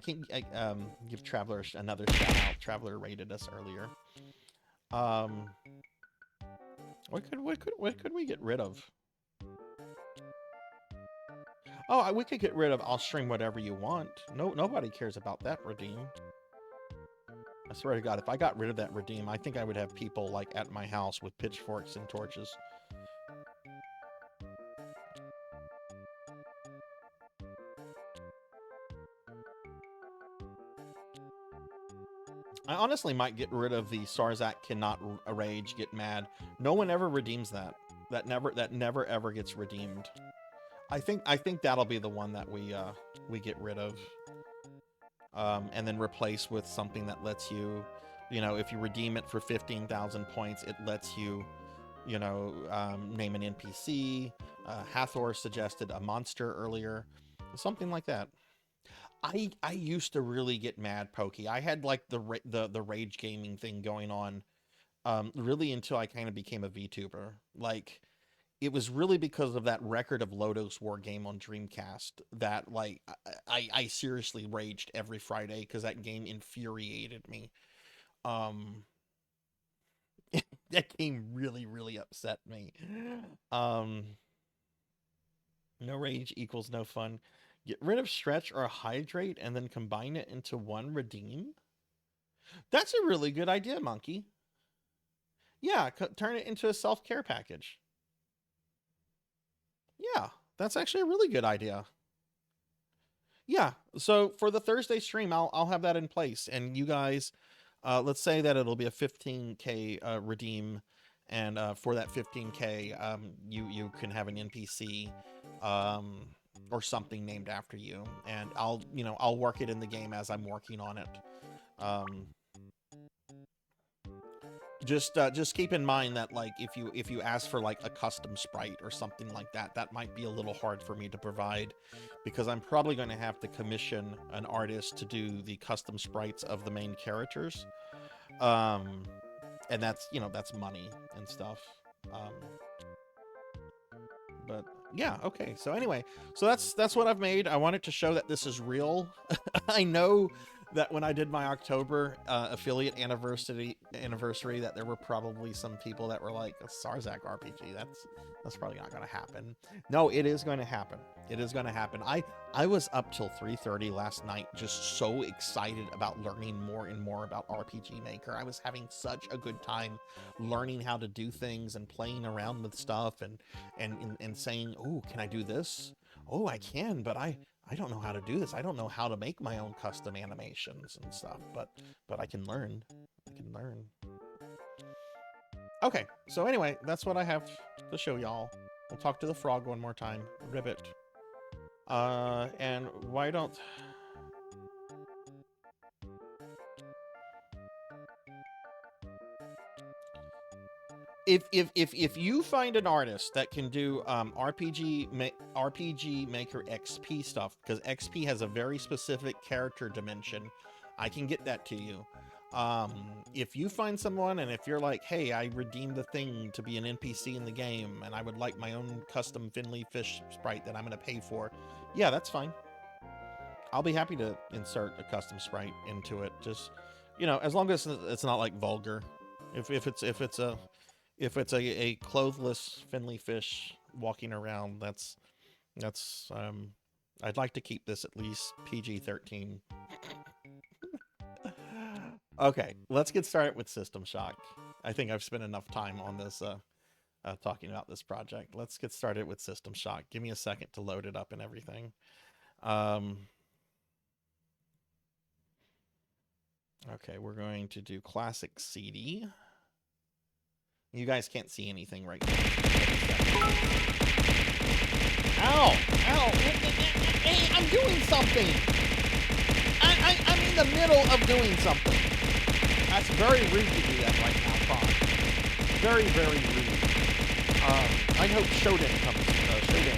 give Traveler another shout out. Traveler rated us earlier. What could we get rid of? Oh, we could get rid of I'll stream whatever you want. Nobody cares about that redeem. I swear to God, if I got rid of that redeem, I think I would have people like at my house with pitchforks and torches. I honestly might get rid of the Sarzac cannot rage, get mad. No one ever redeems that. That never ever gets redeemed. I think that'll be the one that we we get rid of. And then replace with something that lets you, if you redeem it for 15,000 points, it lets you, name an NPC. Hathor suggested a monster earlier, something like that. I used to really get mad, Pokey. I had like the rage gaming thing going on, really until I kind of became a VTuber. Like, it was really because of that Record of Lodoss War game on Dreamcast that, like, I seriously raged every Friday because that game infuriated me. That game really, really upset me. No rage equals no fun. Get rid of stretch or hydrate and then combine it into one redeem? That's a really good idea, Monkey. Yeah, turn it into a self-care package. Yeah, that's actually a really good idea. Yeah, so for the Thursday stream, I'll have that in place, and you guys, let's say that it'll be a 15K redeem, and for that 15K, you can have an NPC, or something named after you, and I'll work it in the game as I'm working on it. Just keep in mind that, like, if you ask for like a custom sprite or something like that, that might be a little hard for me to provide, because I'm probably going to have to commission an artist to do the custom sprites of the main characters, and that's that's money and stuff. But yeah, okay. So anyway, so that's what I've made. I wanted to show that this is real. I know that when I did my October affiliate anniversary, that there were probably some people that were like, a Sarzac RPG, that's probably not going to happen. No, it is going to happen. It is going to happen. I was up till 3:30 last night, just so excited about learning more and more about RPG Maker. I was having such a good time learning how to do things and playing around with stuff and saying, oh, can I do this? Oh, I can, but I don't know how to do this. I don't know how to make my own custom animations and stuff, but I can learn. I can learn. Okay, so anyway, that's what I have to show y'all. We'll talk to the frog one more time. Ribbit. And why don't... If you find an artist that can do RPG Maker XP stuff, because XP has a very specific character dimension, I can get that to you. If you find someone and if you're like, hey, I redeemed the thing to be an NPC in the game and I would like my own custom Finley fish sprite that I'm going to pay for, yeah, that's fine. I'll be happy to insert a custom sprite into it. Just, as long as it's not like vulgar. If it's a clothless Finley fish walking around, that's I'd like to keep this at least PG-13. Okay, let's get started with System Shock. I think I've spent enough time on this talking about this project. Let's get started with System Shock. Give me a second to load it up and everything. Okay, we're going to do classic CD. You guys can't see anything right now. Ow! Ow! Hey, I'm doing something! I'm in the middle of doing something. That's very rude to do that right now, Prawn. Very, very rude. I hope Shodan comes for you.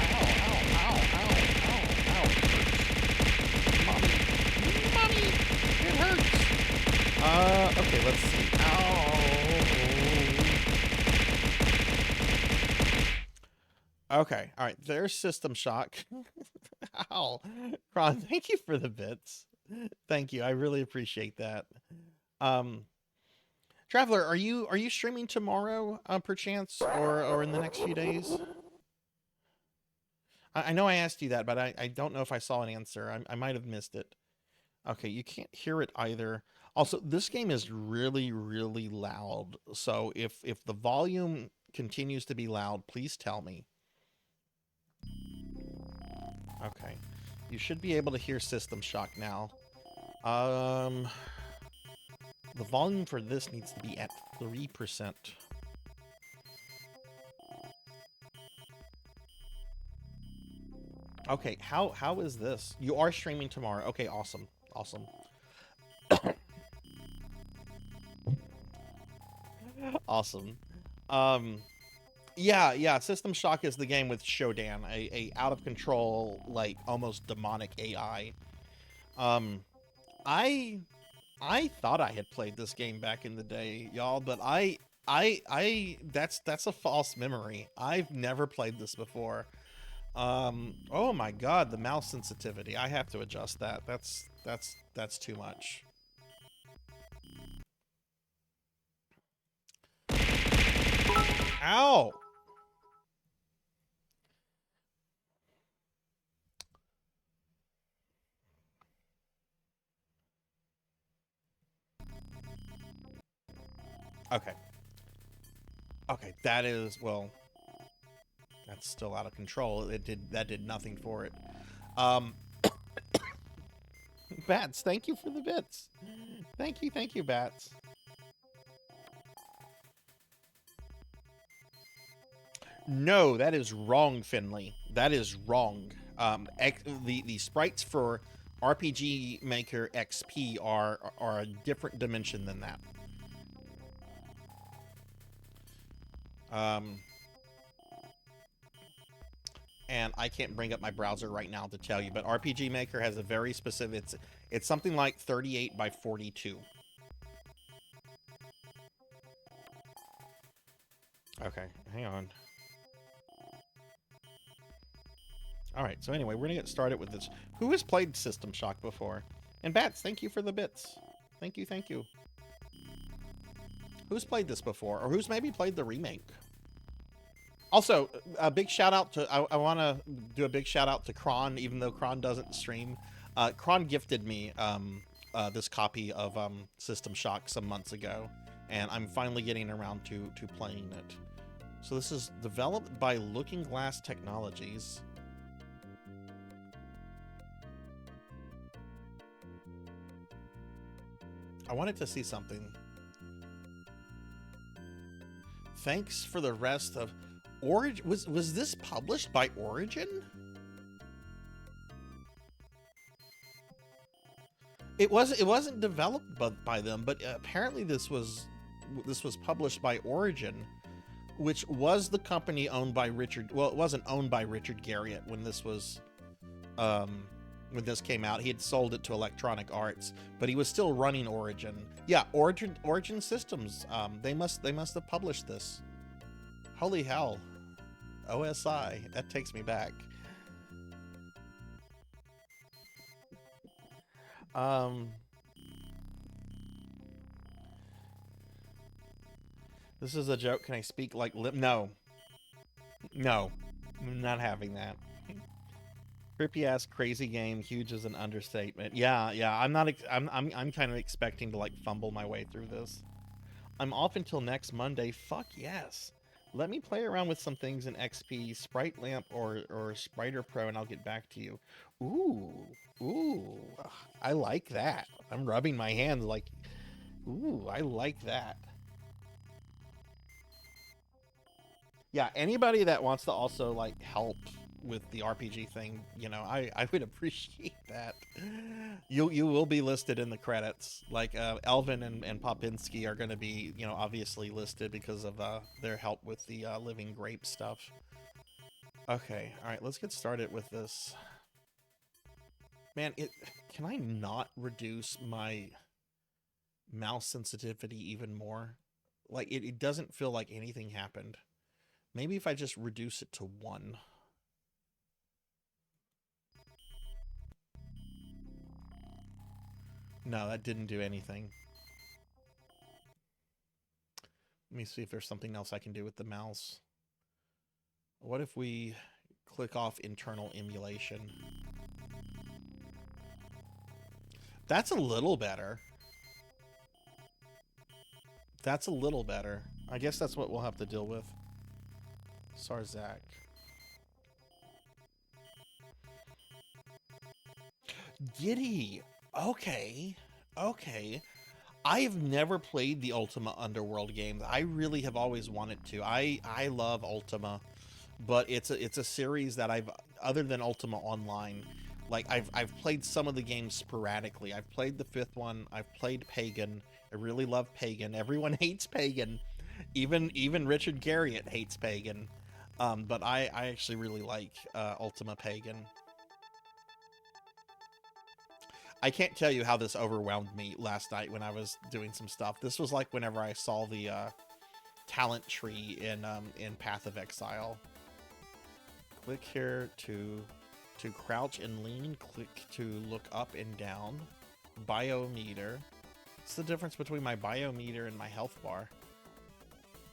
Ow, ow, ow, ow, ow. Mommy, it hurts. Okay, let's see. Ow. Okay, all right, there's System Shock. Ow. Ron, thank you for the bits. Thank you, I really appreciate that. Traveler, are you streaming tomorrow, perchance, or in the next few days? I know I asked you that, but I don't know if I saw an answer. I might have missed it. Okay, you can't hear it either. Also, this game is really, really loud. So if the volume continues to be loud, please tell me. Okay. You should be able to hear System Shock now. The volume for this needs to be at 3%. Okay, how is this? You are streaming tomorrow. Okay, awesome. Awesome. Awesome. Yeah, System Shock is the game with Shodan, a out of control, like almost demonic AI. I thought I had played this game back in the day, y'all, but that's a false memory. I've never played this before. Oh my god, the mouse sensitivity. I have to adjust that. That's too much. Ow! Okay. Okay, that is, well, that's still out of control. That did nothing for it. Bats, thank you for the bits. Thank you, Bats. No, that is wrong, Finley. That is wrong. The sprites for RPG Maker XP are a different dimension than that. And I can't bring up my browser right now to tell you, but RPG Maker has a very specific, it's something like 38 by 42. Okay, hang on. All right, so anyway, we're gonna get started with this. Who has played System Shock before? And Bats, thank you for the bits. Thank you. Who's played this before, or who's maybe played the remake? Also, a big shout out to, I want to do a big shout out to Kron, even though Kron doesn't stream. Kron gifted me this copy of System Shock some months ago, and I'm finally getting around to playing it. So this is developed by Looking Glass Technologies. I wanted to see something. Thanks for the rest of Origin. Was this published by Origin? It wasn't developed by them, but apparently this was published by Origin, which was the company owned by Richard. Well, it wasn't owned by Richard Garriott when this was when this came out. He had sold it to Electronic Arts, but he was still running Origin. Yeah, Origin Systems. They must have published this. Holy hell. OSI. That takes me back. This is a joke. Can I speak like lip? No. No. I'm not having that. Creepy ass crazy game. Huge is an understatement. Yeah. I'm kind of expecting to like fumble my way through this. I'm off until next Monday. Fuck yes. Let me play around with some things in XP, Sprite Lamp or Spriter Pro, and I'll get back to you. Ooh, I like that. I'm rubbing my hands like, ooh, I like that. Yeah, anybody that wants to also like help with the RPG thing, you know, I would appreciate that. You will be listed in the credits. Like Elvin and Popinski are going to be, you know, obviously listed because of their help with the Living Grape stuff. Okay, all right, let's get started with this. Man, can I not reduce my mouse sensitivity even more? Like it doesn't feel like anything happened. Maybe if I just reduce it to 1. No, that didn't do anything. Let me see if there's something else I can do with the mouse. What if we click off internal emulation? That's a little better. That's a little better. I guess that's what we'll have to deal with. Sarzac. Giddy. Okay. I have never played the Ultima Underworld games. I really have always wanted to. I love Ultima, but it's a series that other than Ultima Online, like I've played some of the games sporadically. I've played the 5th one. I've played Pagan. I really love Pagan. Everyone hates Pagan. Even Richard Garriott hates Pagan. But I actually really like Ultima Pagan. I can't tell you how this overwhelmed me last night when I was doing some stuff. This was like whenever I saw the talent tree in Path of Exile. Click here to crouch and lean. Click to look up and down. Biometer. What's the difference between my biometer and my health bar?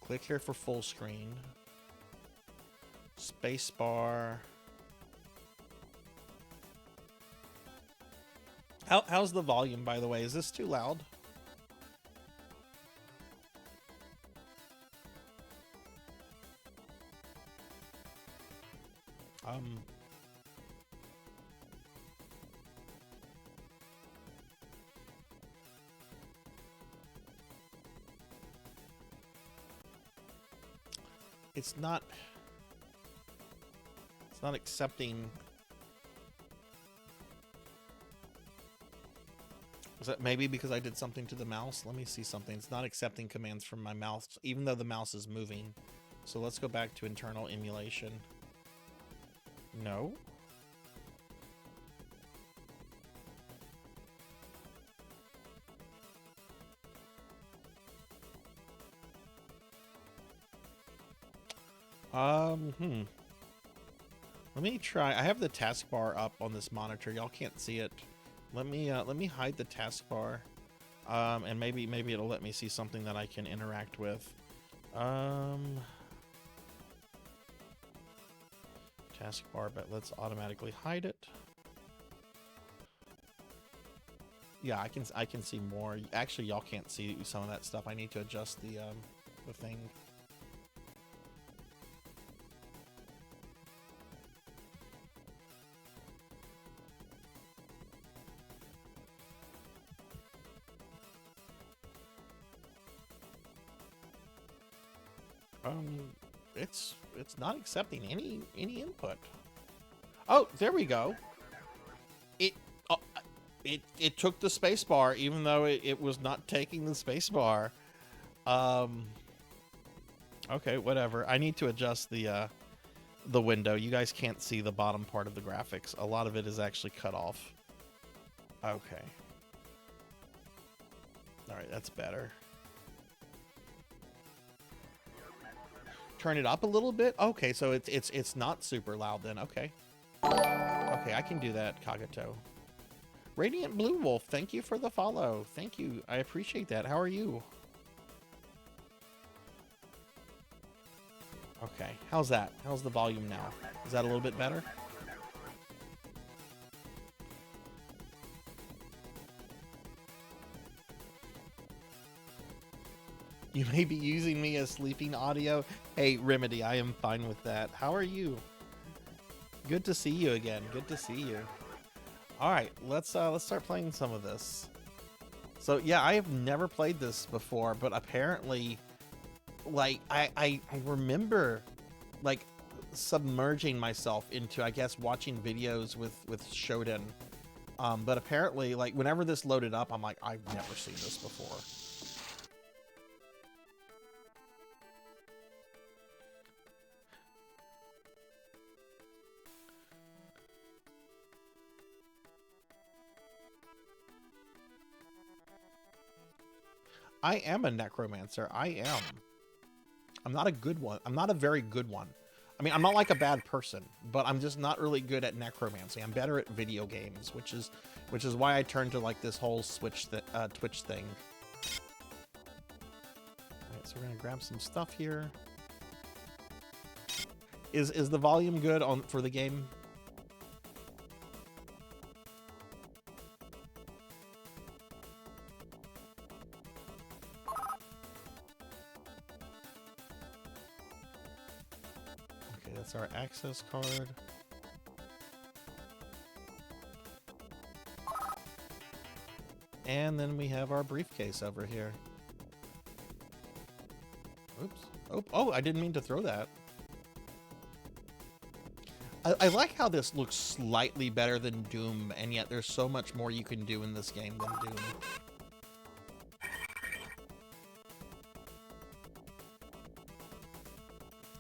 Click here for full screen. Space bar. How's the volume, by the way? Is this too loud? It's not accepting. Is that maybe because I did something to the mouse? Let me see something. It's not accepting commands from my mouse, even though the mouse is moving. So let's go back to internal emulation. No. Let me try. I have the taskbar up on this monitor. Y'all can't see it. Let me hide the taskbar, and maybe it'll let me see something that I can interact with. Taskbar, but let's automatically hide it. Yeah, I can see more. Actually, y'all can't see some of that stuff. I need to adjust the thing. It's not accepting any input. Oh, there we go. It took the space bar, even though it was not taking the space bar. Okay, whatever. I need to adjust the window. You guys can't see the bottom part of the graphics. A lot of it is actually cut off. Okay. All right, that's better. Turn it up a little bit. Okay, so it's not super loud then. Okay. Okay, I can do that, Kagato. Radiant Blue Wolf, thank you for the follow. Thank you. I appreciate that. How are you? Okay. How's that? How's the volume now? Is that a little bit better? You may be using me as sleeping audio. Hey, Remedy, I am fine with that. How are you? Good to see you again. Good to see you. All right, let's start playing some of this. So yeah, I have never played this before, but apparently, like I remember, like submerging myself into, I guess, watching videos with Shodan. But apparently, like whenever this loaded up, I'm like, I've never seen this before. I am a necromancer. I am. I'm not a good one. I'm not a very good one. I mean, I'm not like a bad person, but I'm just not really good at necromancy. I'm better at video games, which is why I turned to like this whole Twitch thing. All right, so we're gonna grab some stuff here. Is the volume good for the game? That's our access card. And then we have our briefcase over here. Oops. Oh, I didn't mean to throw that. I like how this looks slightly better than Doom, and yet there's so much more you can do in this game than Doom.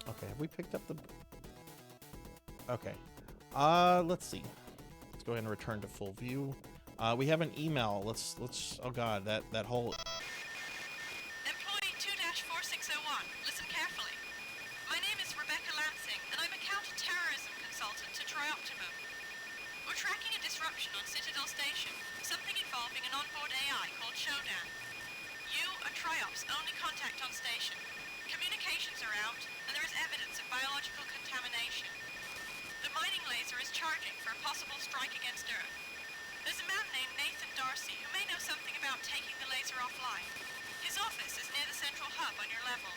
Okay, have we picked up the... Okay. Let's see. Let's go ahead and return to full view. We have an email. Let's oh god, that whole... Employee 2-4601, listen carefully. My name is Rebecca Lansing, and I'm a counter-terrorism consultant to ENVTuber. We're tracking a disruption on Citadel Station, something involving an onboard AI called Shodan. You are TRIOP's only contact on station. Communications are out, and there is evidence of biological contamination. The mining laser is charging for a possible strike against Earth. There's a man named Nathan Darcy who may know something about taking the laser offline. His office is near the central hub on your level.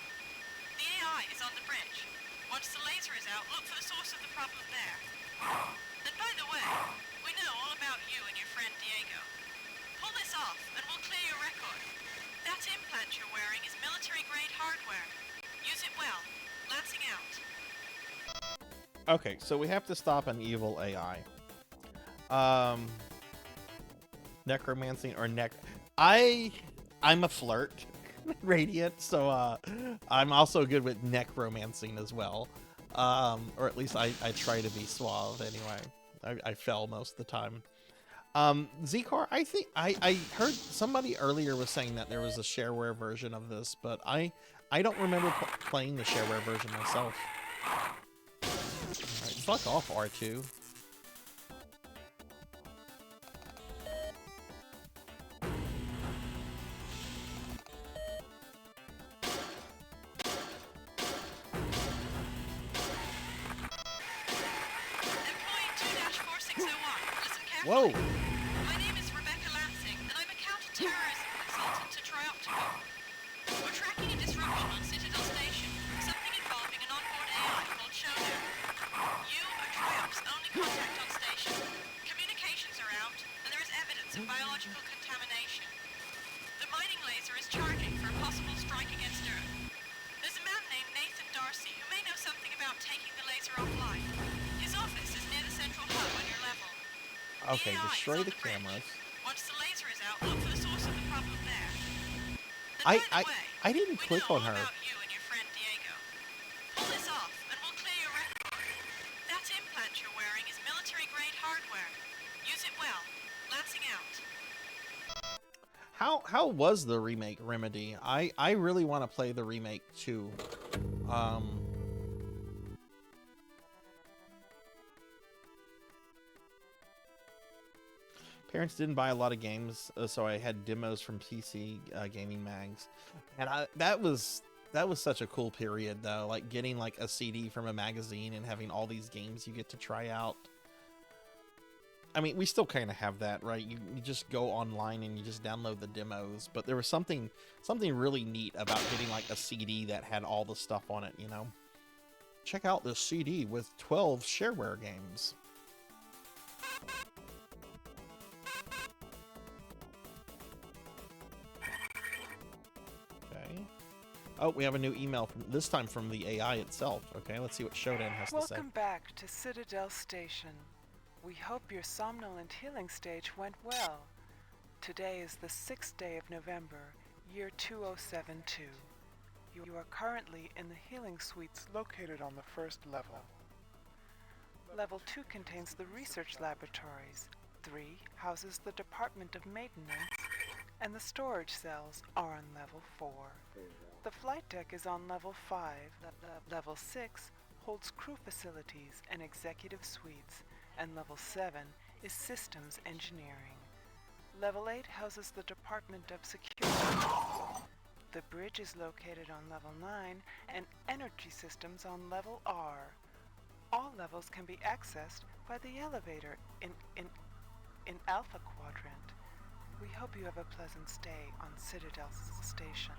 The AI is on the bridge. Once the laser is out, look for the source of the problem there. And by the way, we know all about you and your friend Diego. Pull this off, and we'll clear your record. That implant you're wearing is military-grade hardware. Use it well. Lansing out. Okay, so we have to stop an evil AI. Necromancy or I'm a flirt, Radiant, so I'm also good with necromancing as well. Or at least I try to be suave anyway. I fail most of the time. Zcar, I think I heard somebody earlier was saying that there was a shareware version of this, but I don't remember playing the shareware version myself. Alright, fuck off, R2. Whoa! My name is Rebecca Lansing, and I'm a counter-terrorism consultant to ENVTuber. We're tracking a disruption on Citadel Station, something involving an onboard AI called Shodan. You are TRIOP's only contact on station. Communications are out, and there is evidence of biological contamination. The mining laser is charging for a possible strike against Earth. There's a man named Nathan Darcy who may know something about taking the laser offline. His office is near the central hub on your level. Okay, destroy the cameras. Once the laser is out, look for the source of the problem there. I didn't click on her. About you and your friend Diego. Pull this off, and we'll clear your record. That implant you're wearing is military-grade hardware. Use it well. Lansing out. How was the remake, Remedy? I really want to play the remake too. Parents didn't buy a lot of games, so I had demos from PC gaming mags, and that was such a cool period though. Like getting like a CD from a magazine and having all these games you get to try out. I mean, we still kind of have that, right? You just go online and you just download the demos, but there was something really neat about getting like a CD that had all the stuff on it, you know? Check out this CD with 12 shareware games. Okay. Oh, we have a new email, this time from the AI itself. Okay, let's see what Shodan has to say. Welcome back to Citadel Station. We hope your somnolent healing stage went well. Today is the 6th day of November, year 2072. You are currently in the healing suites located on the first level. Level 2 contains the research laboratories. 3 houses the Department of Maintenance, and the storage cells are on level 4. The flight deck is on level 5. Level 6 holds crew facilities and executive suites, and level 7 is systems engineering. Level 8 houses the Department of Security. The bridge is located on level 9, and energy systems on level R. All levels can be accessed by the elevator in Alpha Quadrant. We hope you have a pleasant stay on Citadel Station.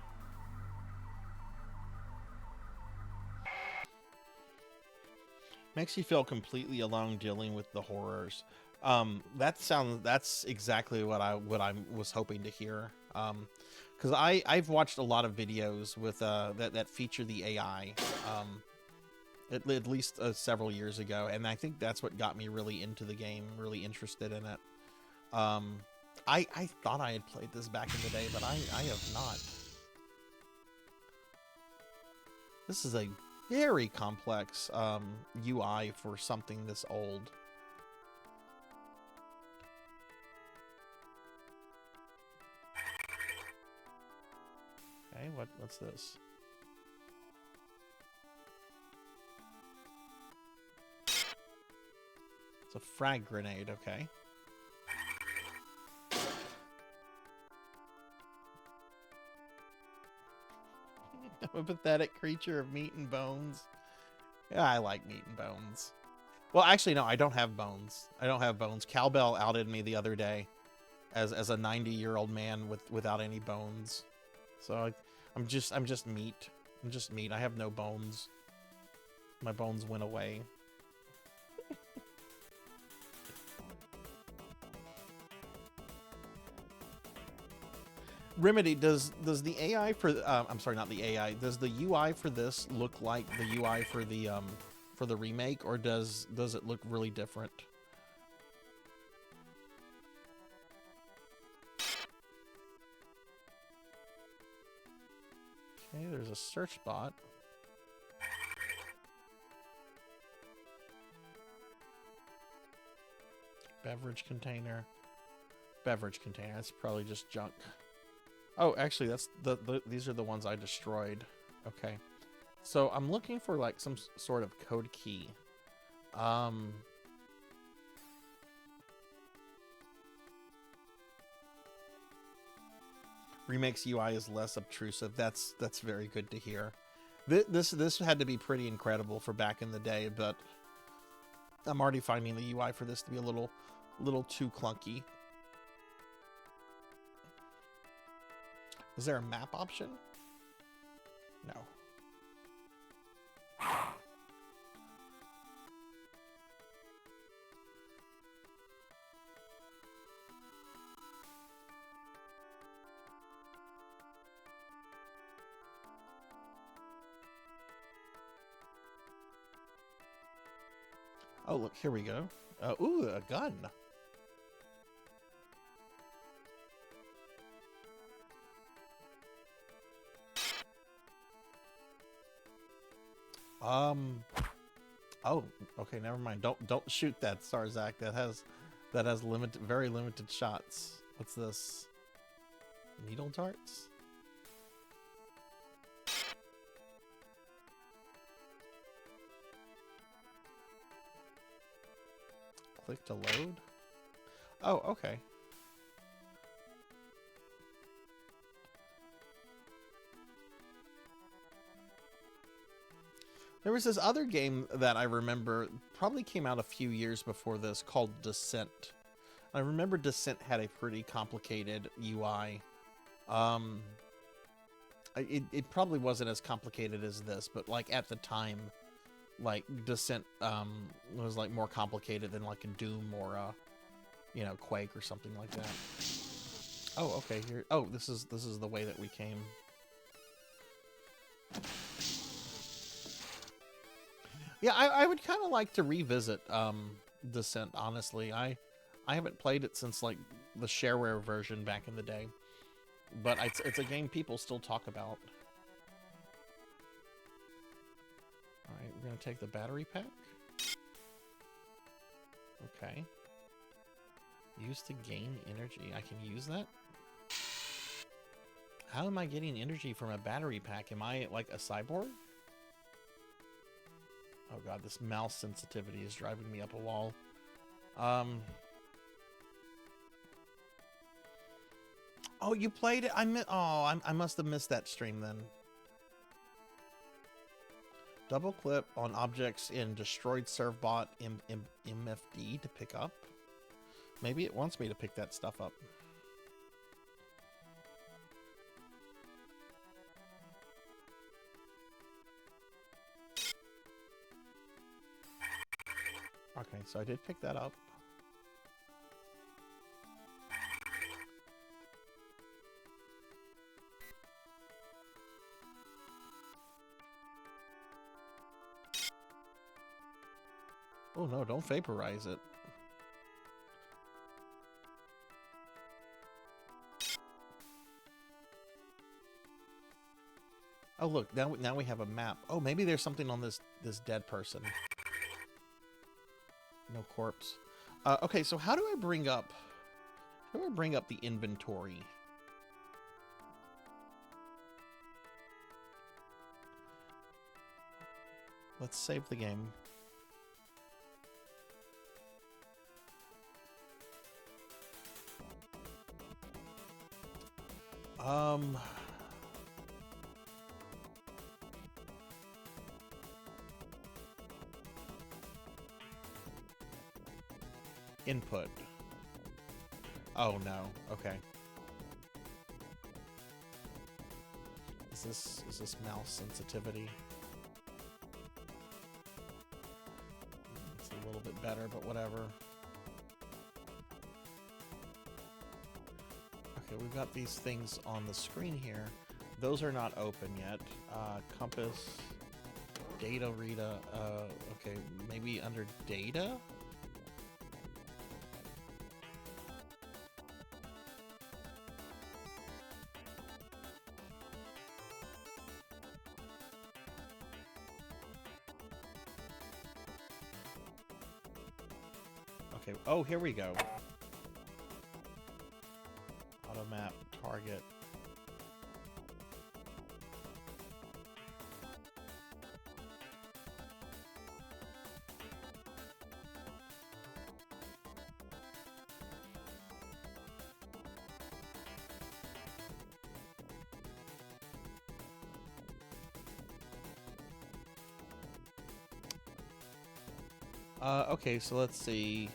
Makes you feel completely alone dealing with the horrors. That's exactly what I was hoping to hear. Because I've watched a lot of videos with that feature the AI, at least several years ago, and I think that's what got me really into the game, really interested in it. I thought I had played this back in the day, but I have not. This is a very complex UI for something this old. Okay, what's this? It's a frag grenade, okay. I'm a pathetic creature of meat and bones. Yeah, I like meat and bones. Well, actually, no, I don't have bones. I don't have bones. Cowbell outed me the other day as a 90-year-old man without any bones. So I'm just meat. I'm just meat. I have no bones. My bones went away. Remedy, does the AI for I'm sorry, not the AI. Does the UI for this look like the UI for the remake, or does it look really different? Okay, there's a search bot. Beverage container. Beverage container. That's probably just junk. Oh, actually, that's these are the ones I destroyed. Okay. So I'm looking for like some sort of code key. Remake's UI is less obtrusive. That's very good to hear. This had to be pretty incredible for back in the day, but I'm already finding the UI for this to be a little too clunky. Is there a map option? No. Oh, look, here we go. Ooh, a gun. Oh, okay, never mind. Don't shoot that, Sarzac. That has very limited shots. What's this? Needle darts? Click to load. Oh, okay. There was this other game that I remember probably came out a few years before this called Descent. I remember Descent had a pretty complicated UI. It probably wasn't as complicated as this, but like at the time, like Descent was like more complicated than like a Doom or a, you know, Quake or something like that. Oh, okay. Here. Oh, this is the way that we came. Yeah, I would kind of like to revisit Descent, honestly. I haven't played it since like the shareware version back in the day, but it's a game people still talk about. All right, we're gonna take the battery pack. Okay. Use to gain energy. I can use that? How am I getting energy from a battery pack? Am I like a cyborg? Oh god, this mouse sensitivity is driving me up a wall. Oh, you played it? I must have missed that stream then. Double click on objects in destroyed servbot MFD to pick up. Maybe it wants me to pick that stuff up. Okay, so I did pick that up. Oh no, don't vaporize it. Oh look, now we have a map. Oh, maybe there's something on this dead person. No corpse. Okay, so how do I bring up the inventory? Let's save the game. Input. Oh no. Okay. Is this mouse sensitivity? It's a little bit better, but whatever. Okay, we've got these things on the screen here. Those are not open yet. Compass, data reader. Okay, maybe under data? Okay, oh, here we go. Auto map, target. Okay, so let's see.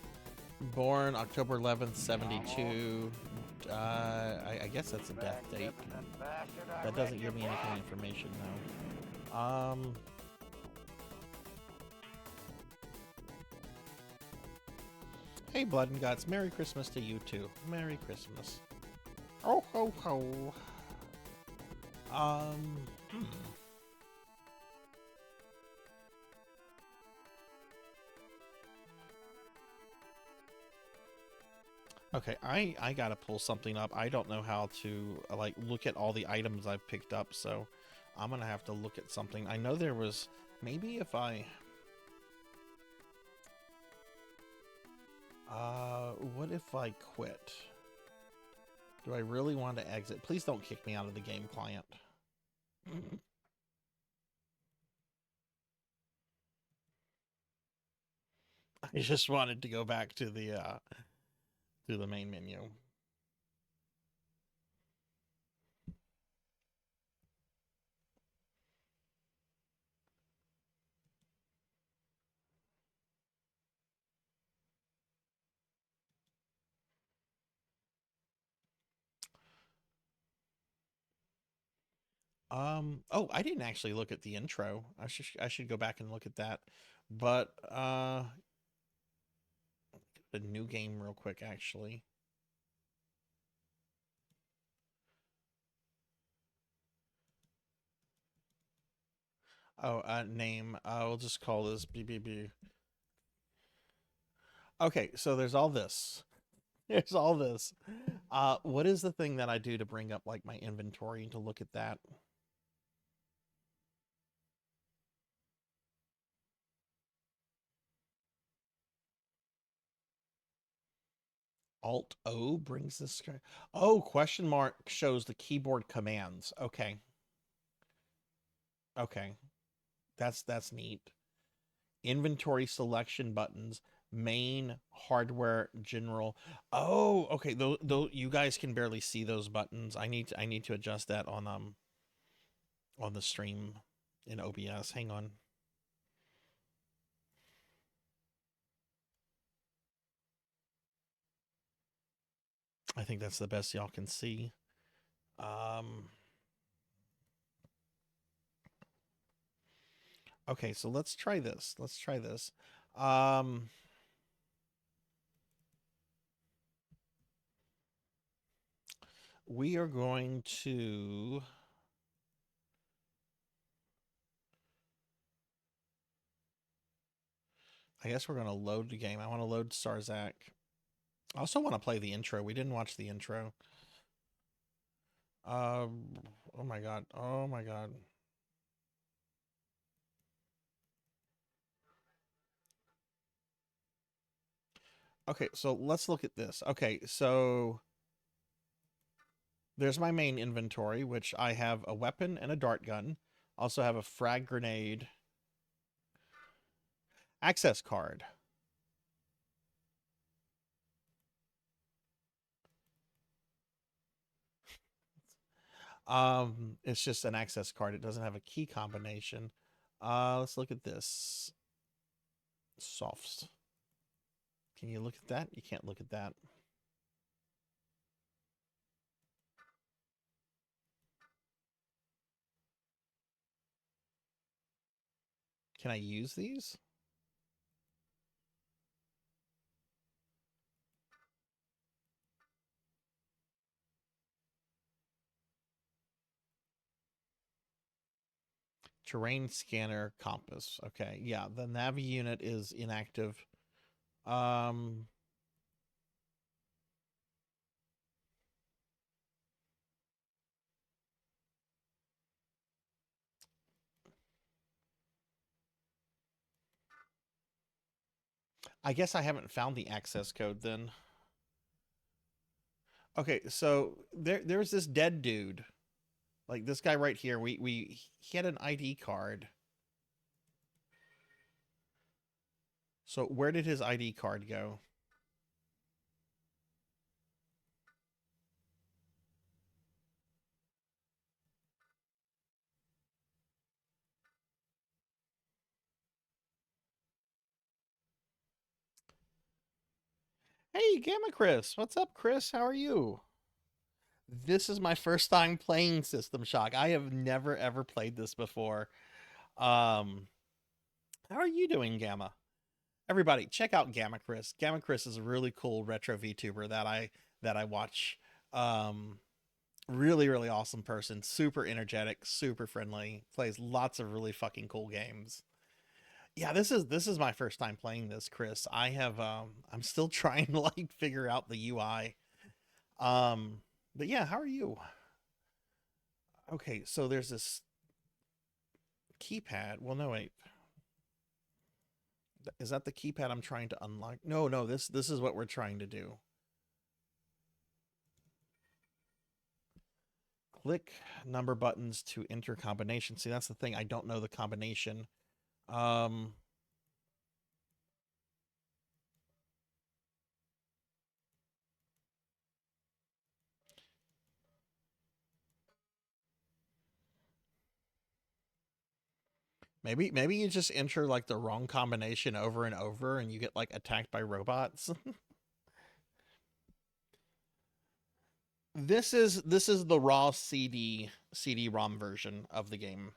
Born October 11th, 72. I guess that's a death date. That doesn't give me any kind of information, though. Hey, Blood and Guts. Merry Christmas to you, too. Merry Christmas. Oh, ho, ho. Okay, I gotta pull something up. I don't know how to, like, look at all the items I've picked up, so I'm gonna have to look at something. I know there was, maybe if I... what if I quit? Do I really want to exit? Please don't kick me out of the game client. I just wanted to go back to the main menu. Oh, I didn't actually look at the intro. I should go back and look at that. But the new game real quick actually. Oh, name. We'll just call this BBB. Okay, so there's all this. There's all this. What is the thing that I do to bring up like my inventory and to look at that? Alt O brings this. Oh, question mark shows the keyboard commands. Okay. Okay. That's neat. Inventory selection buttons, main, hardware, general. Oh, okay. Though you guys can barely see those buttons. I need to adjust that on the stream in OBS. Hang on. I think that's the best y'all can see. Okay, so let's try this. Let's try this. We are going to... guess we're gonna load the game. I want to load Sarzac. I also want to play the intro. We didn't watch the intro. Oh my god. Oh my god. Okay, so let's look at this. Okay, so there's my main inventory, which I have a weapon and a dart gun. Also have a frag grenade. Access card. It's just an access card. It doesn't have a key combination. Let's look at this. Softs. Can you look at that? You can't look at that. Can I use these? Terrain scanner compass. Okay, yeah, the Navi unit is inactive. I guess I haven't found the access code then. Okay, so there's this dead dude. Like this guy right here. He had an ID card. So where did his ID card go? Hey, Gamma Chris. What's up, Chris? How are you? This is my first time playing System Shock. I have never ever played this before. Um, how are you doing, Gamma? Everybody, check out Gamma Chris. Gamma Chris is a really cool retro VTuber that I watch. Um, really awesome person. Super energetic, super friendly. Plays lots of really fucking cool games. Yeah, this is my first time playing this, Chris. I'm still trying to like figure out the UI. But yeah, how are you? Okay, so there's this keypad. Well, no, wait. Is that the keypad I'm trying to unlock? No, this is what we're trying to do. Click number buttons to enter combination. See, that's the thing. I don't know the combination. Um maybe you just enter like the wrong combination over and over and you get like attacked by robots. This is the raw CD-ROM version of the game.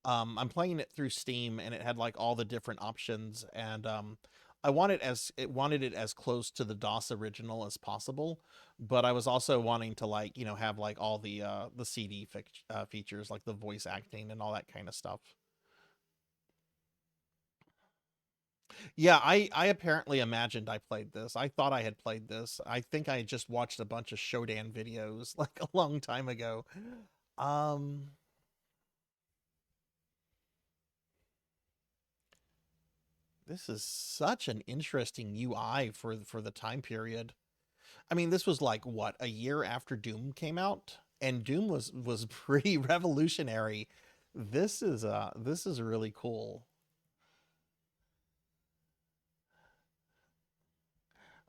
I'm playing it through Steam and it had like all the different options and I wanted it as close to the DOS original as possible, but I was also wanting to like, have like all the CD features like the voice acting and all that kind of stuff. Yeah, I apparently imagined I played this. I thought I had played this. I think I just watched a bunch of Shodan videos like a long time ago. Um this is such an interesting UI for the time period. I mean, this was like what, a year after Doom came out, and Doom was pretty revolutionary. This is really cool.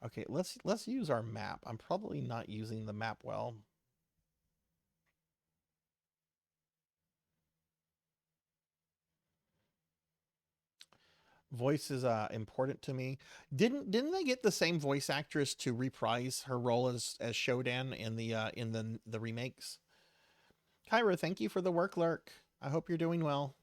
Okay, let's use our map. I'm probably not using the map well. Voice is important to me. Didn't they get the same voice actress to reprise her role as Shodan in the remakes? Kyra, thank you for the work lurk. I hope you're doing well.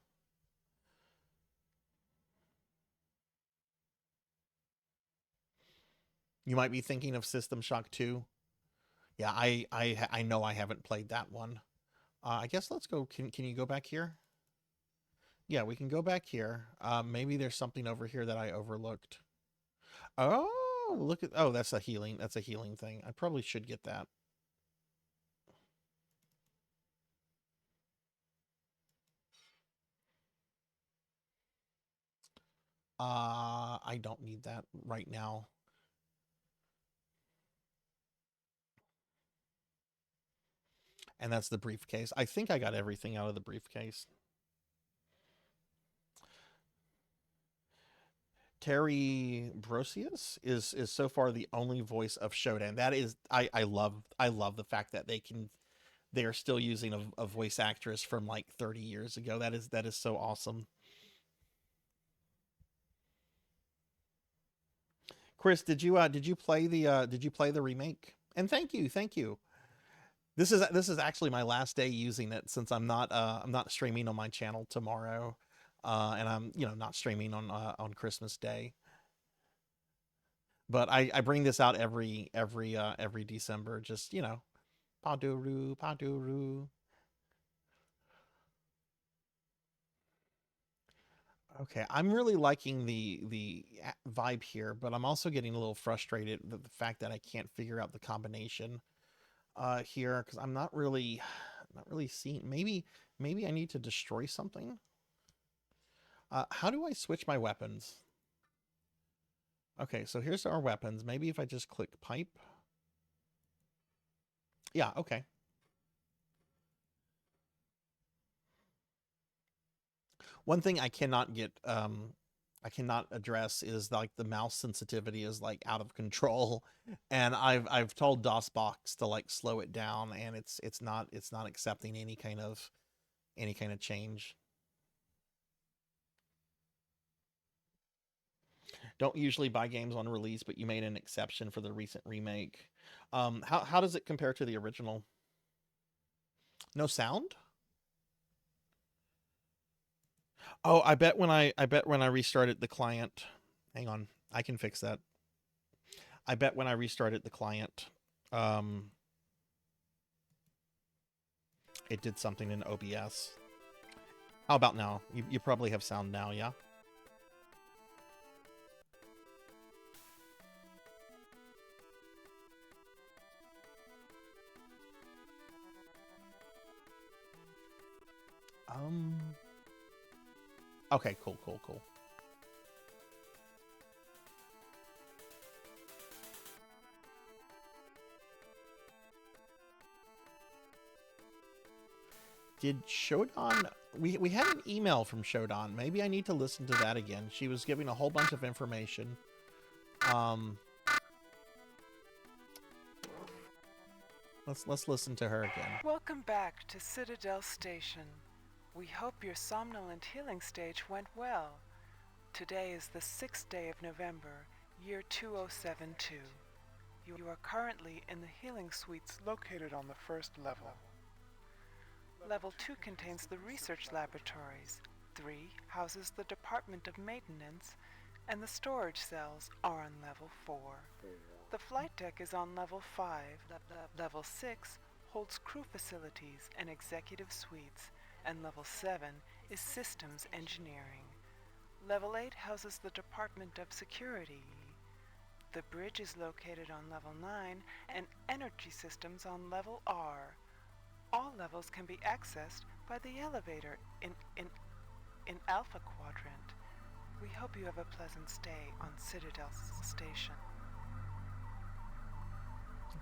You might be thinking of System Shock 2. Yeah, I know I haven't played that one. I guess let's go. Can you go back here? Yeah, we can go back here. Maybe there's something over here that I overlooked. Oh, look at, oh, that's a healing. That's a healing thing. I probably should get that. I don't need that right now. And that's the briefcase. I think I got everything out of the briefcase. Terry Brosius is so far the only voice of Shodan. That is, I love the fact that they are still using a voice actress from like 30 years ago. That is so awesome. Chris, did you play the remake? And thank you. This is actually my last day using it since I'm not streaming on my channel tomorrow, and I'm not streaming on Christmas Day. But I bring this out every December, just Paduru Paduru. Okay, I'm really liking the vibe here, but I'm also getting a little frustrated with the fact that I can't figure out the combination here because I'm not really seeing. Maybe I need to destroy something. How do I switch my weapons? Okay, so here's our weapons. Maybe if I just click pipe. Yeah, okay. One thing I cannot get I cannot address is like the mouse sensitivity is like out of control, and I've told DOSBox to like slow it down, and it's not accepting any kind of change. Don't usually buy games on release, but you made an exception for the recent remake. How does it compare to the original? No sound? Oh, I bet when I restarted the client, hang on, I can fix that. I bet when I restarted the client, it did something in OBS. How about now? You probably have sound now, yeah? Okay, cool. Did Shodan... We had an email from Shodan. Maybe I need to listen to that again. She was giving a whole bunch of information. Let's listen to her again. Welcome back to Citadel Station. We hope your somnolent healing stage went well. Today is the 6th day of November, year 2072. You are currently in the healing suites located on the first level. Level 2 contains the research laboratories. 3 houses the Department of Maintenance, and the storage cells are on level 4. The flight deck is on level 5. Level 6 holds crew facilities and executive suites, and level 7 is systems engineering. Level 8 houses the Department of Security. The bridge is located on level 9, and energy systems on level R. All levels can be accessed by the elevator in Alpha Quadrant. We hope you have a pleasant stay on Citadel Station.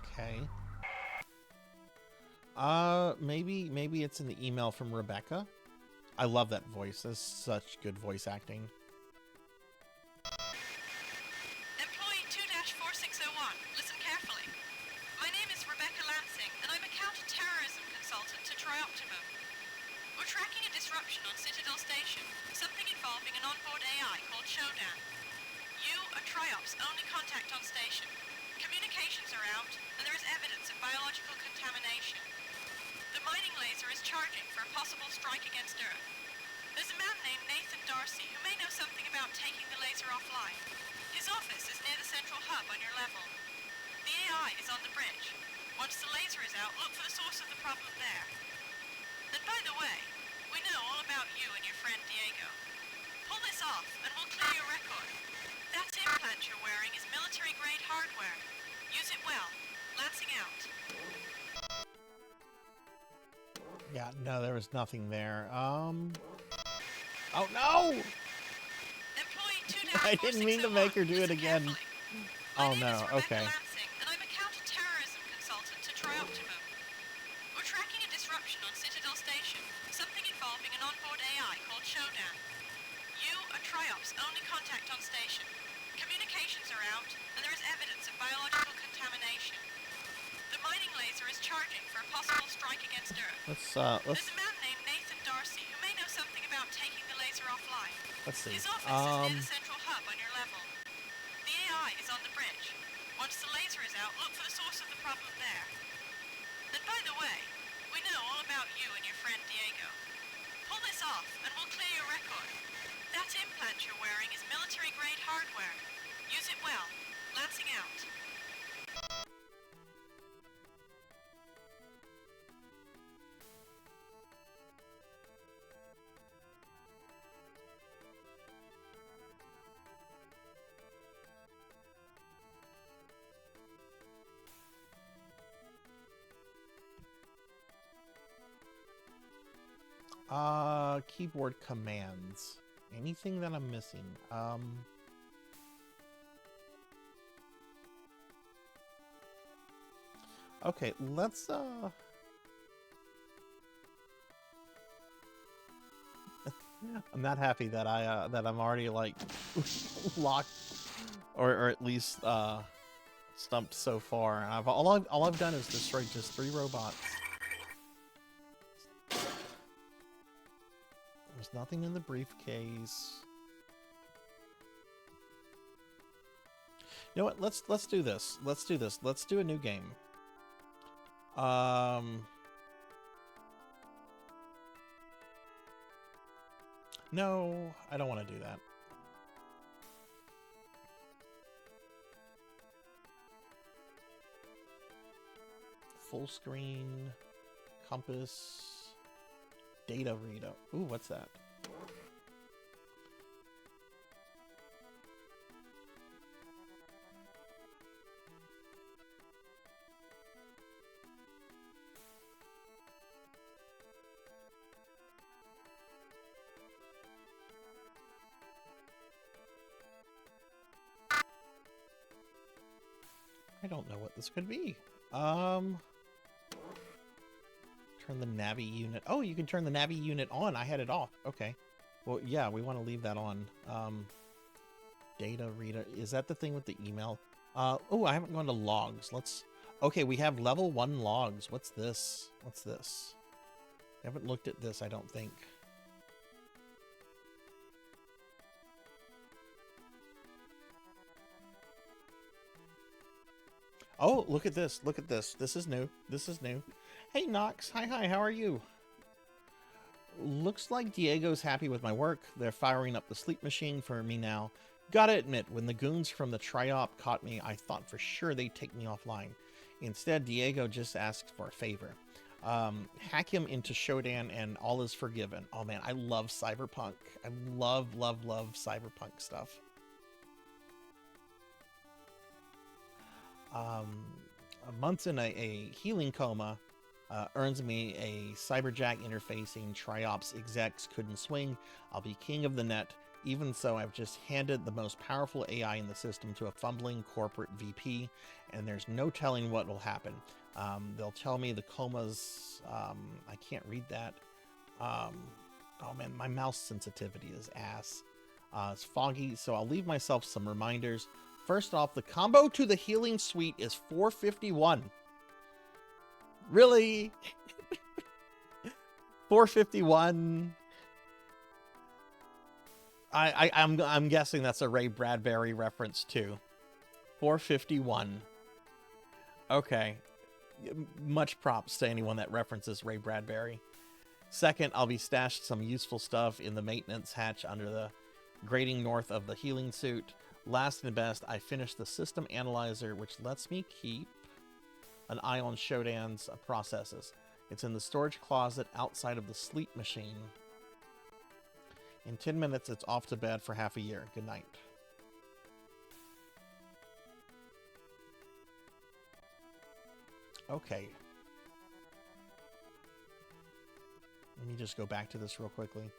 Okay. Maybe it's in the email from Rebecca. I love that voice. That's such good voice acting. Employee 2-4601, listen carefully. My name is Rebecca Lansing, and I'm a counter-terrorism consultant to Trioptimum. We're tracking a disruption on Citadel Station, something involving an onboard AI called Shodan. You are Triop's only contact on station. Communications are out, and there is evidence of biological contamination. The mining laser is charging for a possible strike against Earth. There's a man named Nathan Darcy who may know something about taking the laser offline. His office is near the central hub on your level. The AI is on the bridge. Once the laser is out, look for the source of the problem there. And by the way, We know all about you and your friend Diego. Pull this off, and we'll clear your record. That implant you're wearing is military-grade hardware. Use it well. Lancing out. Yeah, no, there was nothing there. Oh no! Employee 2 I didn't mean to make her do it again. Oh no, okay. Lansing, and I'm a counter-terrorism consultant to Trioptimum. We're tracking a disruption on Citadel Station, something involving an onboard AI called Showdown. You are Triop's only contact on station. Communications are out, and there is evidence of biological contamination. The mining laser is charging for a possible strike against Earth. Let's There's a man named Nathan Darcy who may know something about taking the laser offline. let's see. His office is near the central hub on your level. The AI is on the bridge. Once the laser is out, look for the source of the problem there. And by the way, we know all about you and your friend Diego. Pull this off, and we'll clear your record. That implant you're wearing is military-grade hardware. Use it well. Lancing out. Keyboard commands. Anything that I'm missing? Okay, let's I'm not happy that that I'm already like locked or at least stumped so far. All I've done is destroyed just 3 robots. There's nothing in the briefcase. You know what? Let's do this. Let's do this. Let's do a new game. No, I don't want to do that. Full screen, compass, data readout. Ooh, what's that? I don't know what this could be. Turn the Navi unit. Oh, you can turn the Navi unit on. I had it off. Okay. Well, yeah, we want to leave that on. Data reader. Is that the thing with the email? Oh, I haven't gone to logs. Okay, we have level 1 logs. What's this? What's this? I haven't looked at this, I don't think. Oh, look at this. Look at this. This is new. This is new. Hey, Nox. Hi. How are you? Looks like Diego's happy with my work. They're firing up the sleep machine for me now. Gotta admit, when the goons from the Triop caught me, I thought for sure they'd take me offline. Instead, Diego just asked for a favor. Hack him into Shodan and all is forgiven. Oh man, I love cyberpunk. I love cyberpunk stuff. Months in a healing coma earns me a cyberjack interfacing Triops execs couldn't swing. I'll be king of the net. Even so, I've just handed the most powerful AI in the system to a fumbling corporate VP, and there's no telling what will happen. They'll tell me the comas, I can't read that. Oh man, my mouse sensitivity is ass. It's foggy, so I'll leave myself some reminders. First off, the combo to the healing suite is 451. Really? 451. I'm guessing that's a Ray Bradbury reference too. 451. Okay. Much props to anyone that references Ray Bradbury. Second, I'll be stashed some useful stuff in the maintenance hatch under the grating north of the healing suit. Last and best, I finished the system analyzer, which lets me keep an eye on Shodan's processes. It's in the storage closet outside of the sleep machine. In 10 minutes, it's off to bed for half a year. Good night. Okay. Let me just go back to this real quickly.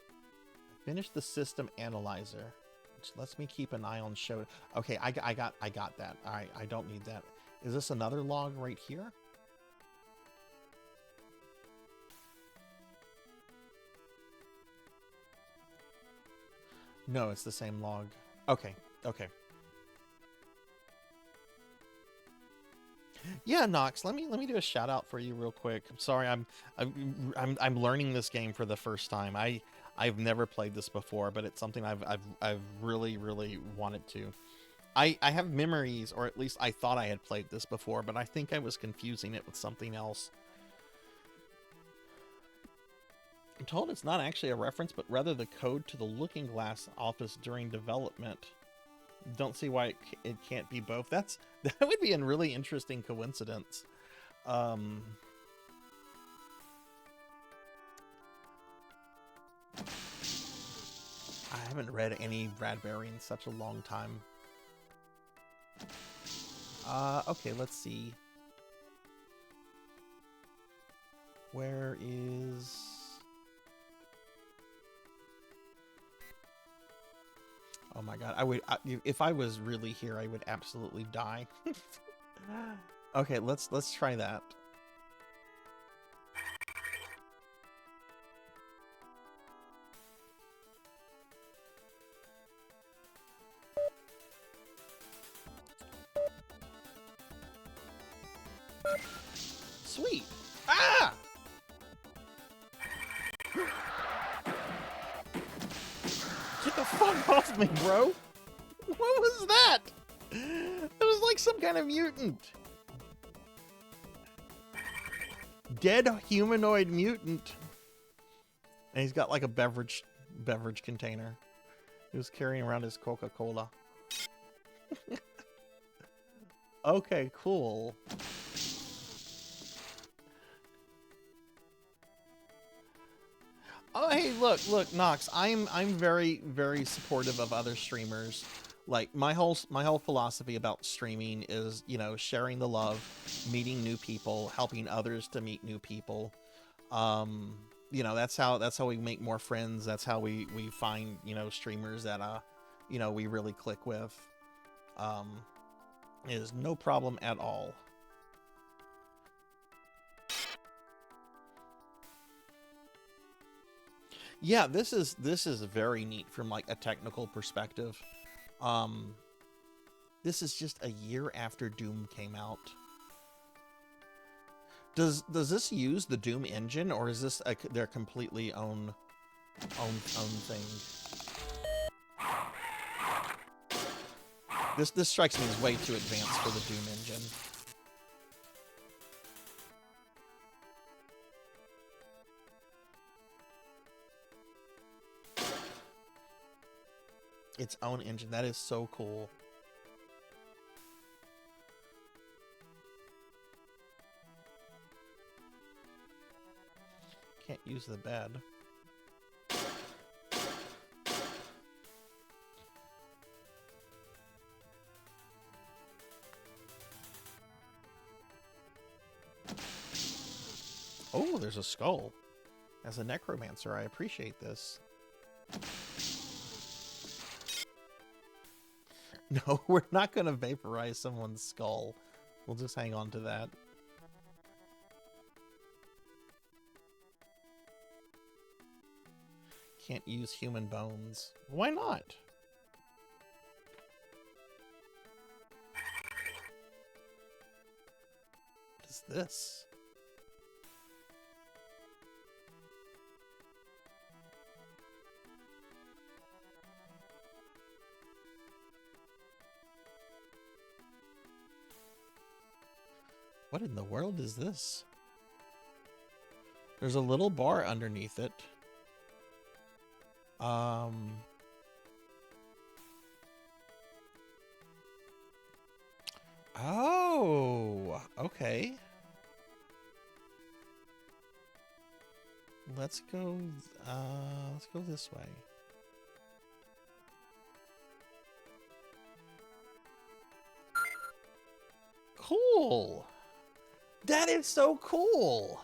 Finish the system analyzer, which lets me keep an eye on show. Okay, I got that. All right, I don't need that. Is this another log right here? No, it's the same log. Okay, okay. Yeah, Nox, let me do a shout out for you real quick. I'm sorry, I'm learning this game for the first time. I've never played this before, but it's something I've really wanted to. I have memories, or at least I thought I had played this before, but I think I was confusing it with something else. I'm told it's not actually a reference, but rather the code to the Looking Glass office during development. Don't see why it can't be both. That would be a really interesting coincidence. I haven't read any Bradbury in such a long time. Okay, let's see. Where is... Oh my god, if I was really here, I would absolutely die. Okay, let's try that. Sweet. Ah! Get the fuck off me, bro! What was that? It was like some kind of mutant. Dead humanoid mutant. And he's got like a beverage container. He was carrying around his Coca-Cola. Okay, cool. Oh, hey, look, Nox. I'm very supportive of other streamers. Like my whole philosophy about streaming is, you know, sharing the love, meeting new people, helping others to meet new people. You know, that's how we make more friends. That's how we find, you know, streamers that you know, we really click with. It is no problem at all. Yeah, this is very neat from like a technical perspective. This is just a year after Doom came out. Does this use the Doom engine, or is this their completely own thing? This strikes me as way too advanced for the Doom engine. Its own engine. That is so cool. Can't use the bed. Oh, there's a skull. As a necromancer, I appreciate this. No, we're not going to vaporize someone's skull. We'll just hang on to that. Can't use human bones. Why not? What is this? What in the world is this? There's a little bar underneath it. Oh, okay. Let's go this way. cool. That is so cool.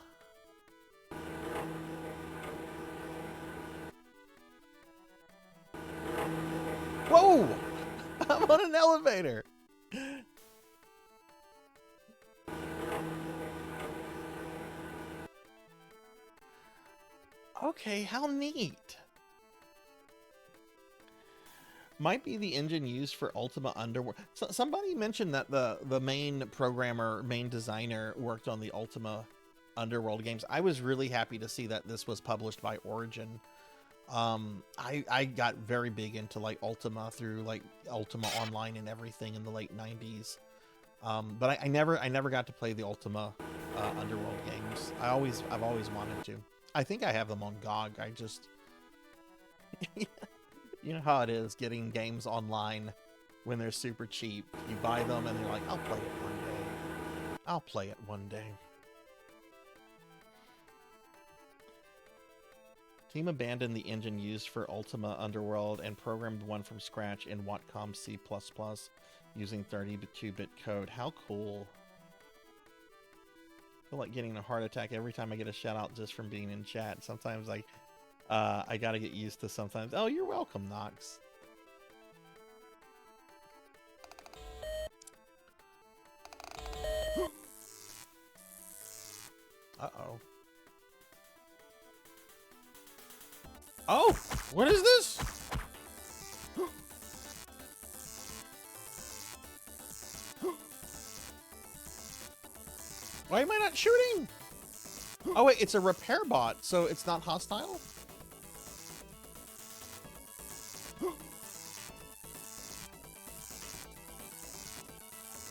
Whoa! I'm on an elevator. Okay, how neat. Might be the engine used for Ultima Underworld. So, somebody mentioned that the main programmer, main designer worked on the Ultima Underworld games. I was really happy to see that this was published by Origin. I got very big into like Ultima through like Ultima Online and everything in the late 90s. But I never got to play the Ultima Underworld games. I've always wanted to. I think I have them on GOG. I just you know how it is getting games online when they're super cheap. You buy them and you're like, I'll play it one day. I'll play it one day. Team abandoned the engine used for Ultima Underworld and programmed one from scratch in Whatcom C++ using 32-bit code. How cool. I feel like getting a heart attack every time I get a shout out just from being in chat. Sometimes I gotta get used to sometimes. Oh, you're welcome, Nox. Uh-oh. Oh, what is this? Why am I not shooting? Oh wait, it's a repair bot, so it's not hostile?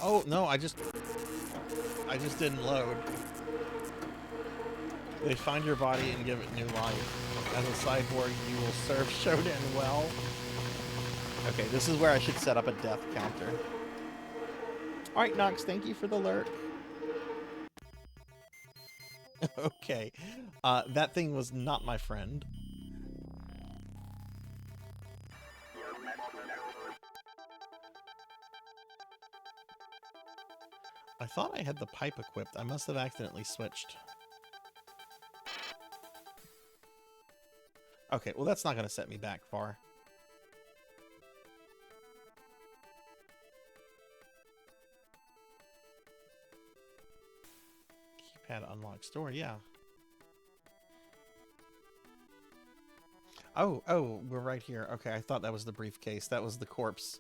Oh no, I just didn't load. They find your body and give it new life. As a cyborg, you will serve Shodan well. Okay, this is where I should set up a death counter. Alright, Nox, thank you for the lurk. Okay, that thing was not my friend. I thought I had the pipe equipped. I must have accidentally switched. Okay, well that's not going to set me back far. Keypad unlock store, yeah. Oh, we're right here. Okay, I thought that was the briefcase. That was the corpse.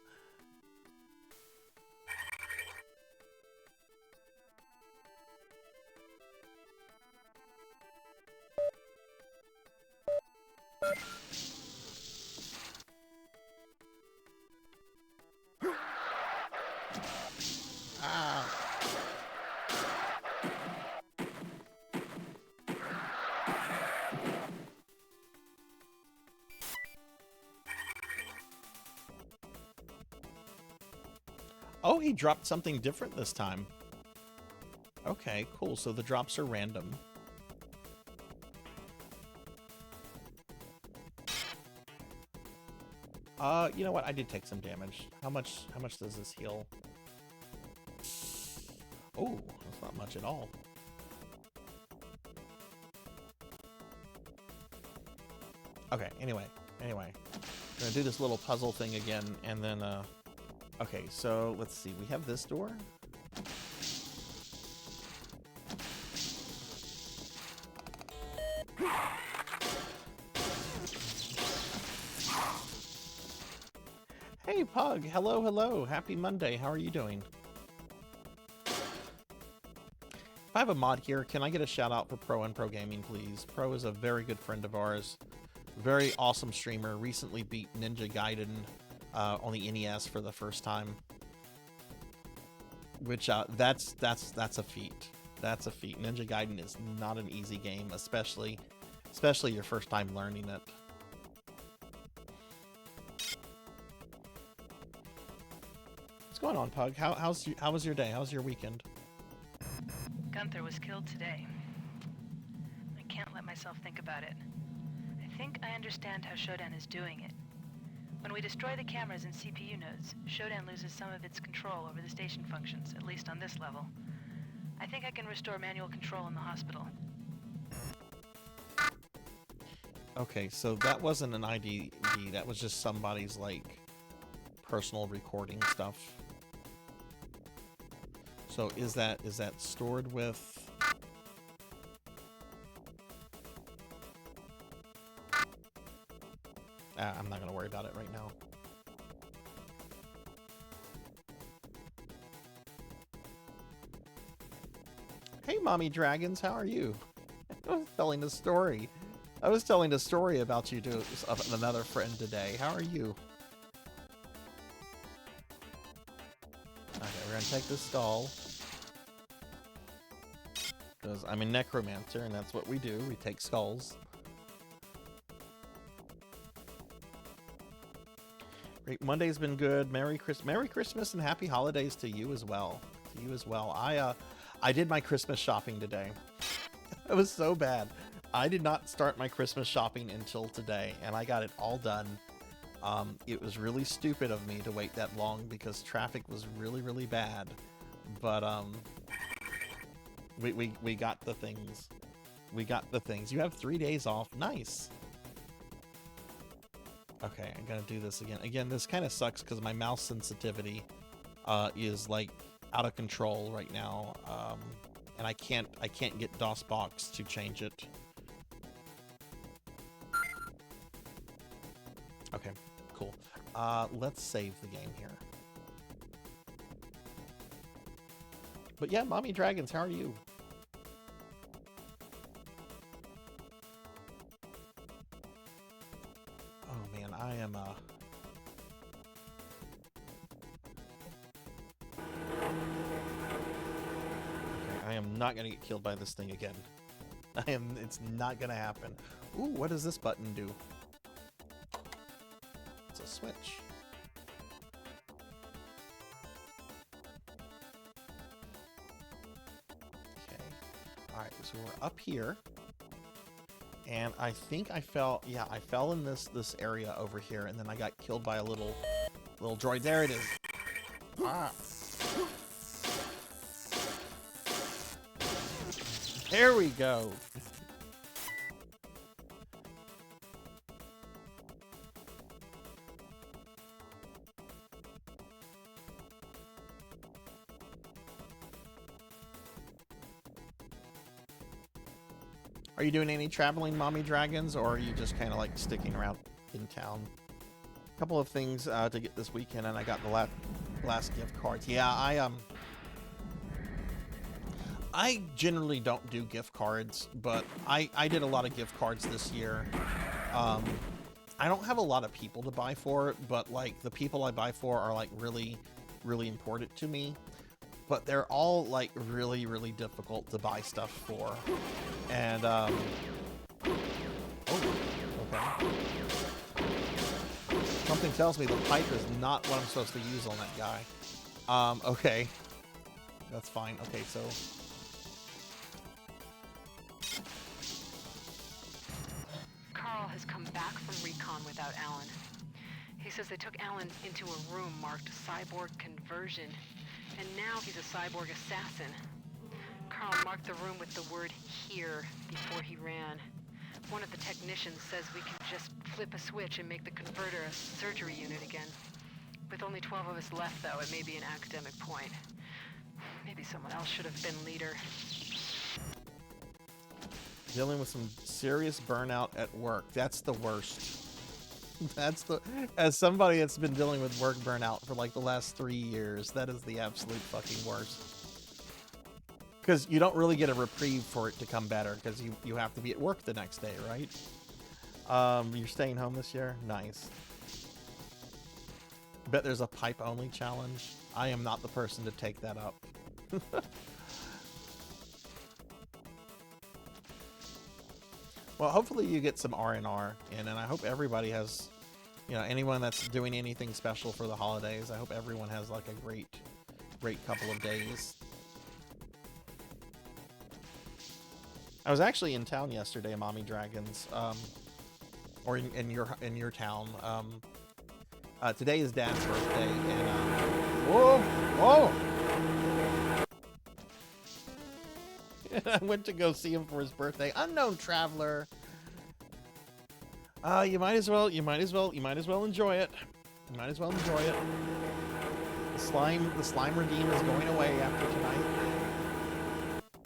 Oh, he dropped something different this time. Okay, cool. So the drops are random. You know what? I did take some damage. How much does this heal? Oh, that's not much at all. Okay, anyway. I'm gonna do this little puzzle thing again, and then, okay, so let's see. We have this door. Hey, Pug. Hello. Happy Monday. How are you doing? If I have a mod here, can I get a shout out for Pro and Pro Gaming, please? Pro is a very good friend of ours. Very awesome streamer. Recently beat Ninja Gaiden on the NES for the first time. Which, that's a feat. That's a feat. Ninja Gaiden is not an easy game, especially your first time learning it. What's going on, Pug? How was your day? How's your weekend? Gunther was killed today. I can't let myself think about it. I think I understand how Shodan is doing it. When we destroy the cameras and CPU nodes, Shodan loses some of its control over the station functions, at least on this level. I think I can restore manual control in the hospital. Okay, so that wasn't an IDD. That was just somebody's, like, personal recording stuff. So is that stored with... I'm not going to worry about it right now. Hey, Mommy Dragons, how are you? I was telling a story. I was telling a story about you to another friend today. How are you? Okay, we're going to take this skull. Because I'm a necromancer, and that's what we do. We take skulls. Great. Monday's been good. Merry Christmas and happy holidays to you as well. To you as well. I did my Christmas shopping today. It was so bad. I did not start my Christmas shopping until today, and I got it all done. It was really stupid of me to wait that long because traffic was really, really bad. But we got the things. We got the things. You have 3 days off. Nice. Okay, I'm gonna do this again. Again, this kind of sucks because my mouse sensitivity is like out of control right now, and I can't get DOSBox to change it. Okay, cool. Let's save the game here. But yeah, Mommy Dragons, how are you? Oh man, I am I am not gonna get killed by this thing again. It's not gonna happen. Ooh, what does this button do? It's a switch. Okay. Alright, so we're up here. And I think I fell, yeah, I fell in this area over here, and then I got killed by a little droid. There it is. Ah. There we go. Are you doing any traveling, Mommy Dragons, or are you just kind of like sticking around in town? A couple of things to get this weekend, and I got the last gift cards. Yeah, I generally don't do gift cards, but I did a lot of gift cards this year. I don't have a lot of people to buy for, but like the people I buy for are like really, really important to me. But they're all like really, really difficult to buy stuff for. And oh, okay. Something tells me the pipe is not what I'm supposed to use on that guy. Okay. That's fine. Okay, so Carl has come back from recon without Alan. He says they took Alan into a room marked cyborg conversion, and now he's a cyborg assassin. Carl marked the room with the word "here" before he ran. One of the technicians says we can just flip a switch and make the converter a surgery unit again. With only 12 of us left, though, it may be an academic point. Maybe someone else should have been leader. dealing with some serious burnout at work. That's the worst. As somebody that's been dealing with work burnout for like the last 3 years, that is the absolute fucking worst. Because you don't really get a reprieve for it to come better, because you have to be at work the next day, right? You're staying home this year? Nice. Bet there's a pipe-only challenge. I am not the person to take that up. Well, hopefully you get some R&R in, and I hope everybody has, you know, anyone that's doing anything special for the holidays, I hope everyone has like a great couple of days. I was actually in town yesterday, Mommy Dragons, or in your town. Today is Dad's birthday, and whoa! I went to go see him for his birthday. Unknown traveler. You might as well enjoy it. You might as well enjoy it. The slime redeem is going away after tonight.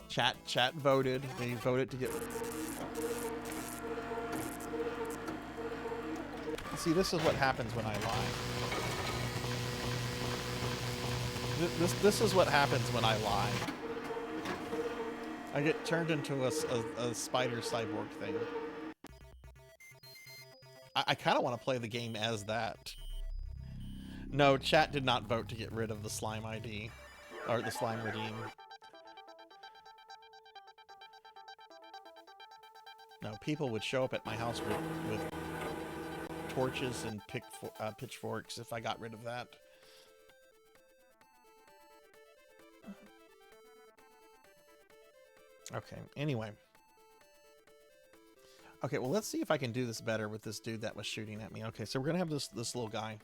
Chat voted. They voted to get. See, this is what happens when I lie. This is what happens when I lie. I get turned into a spider cyborg thing. I kind of want to play the game as that. No, chat did not vote to get rid of the slime ID. Or the slime redeem. No, people would show up at my house with torches and pitchforks if I got rid of that. Okay, anyway. Okay, well, let's see if I can do this better with this dude that was shooting at me. Okay, so we're gonna have this little guy.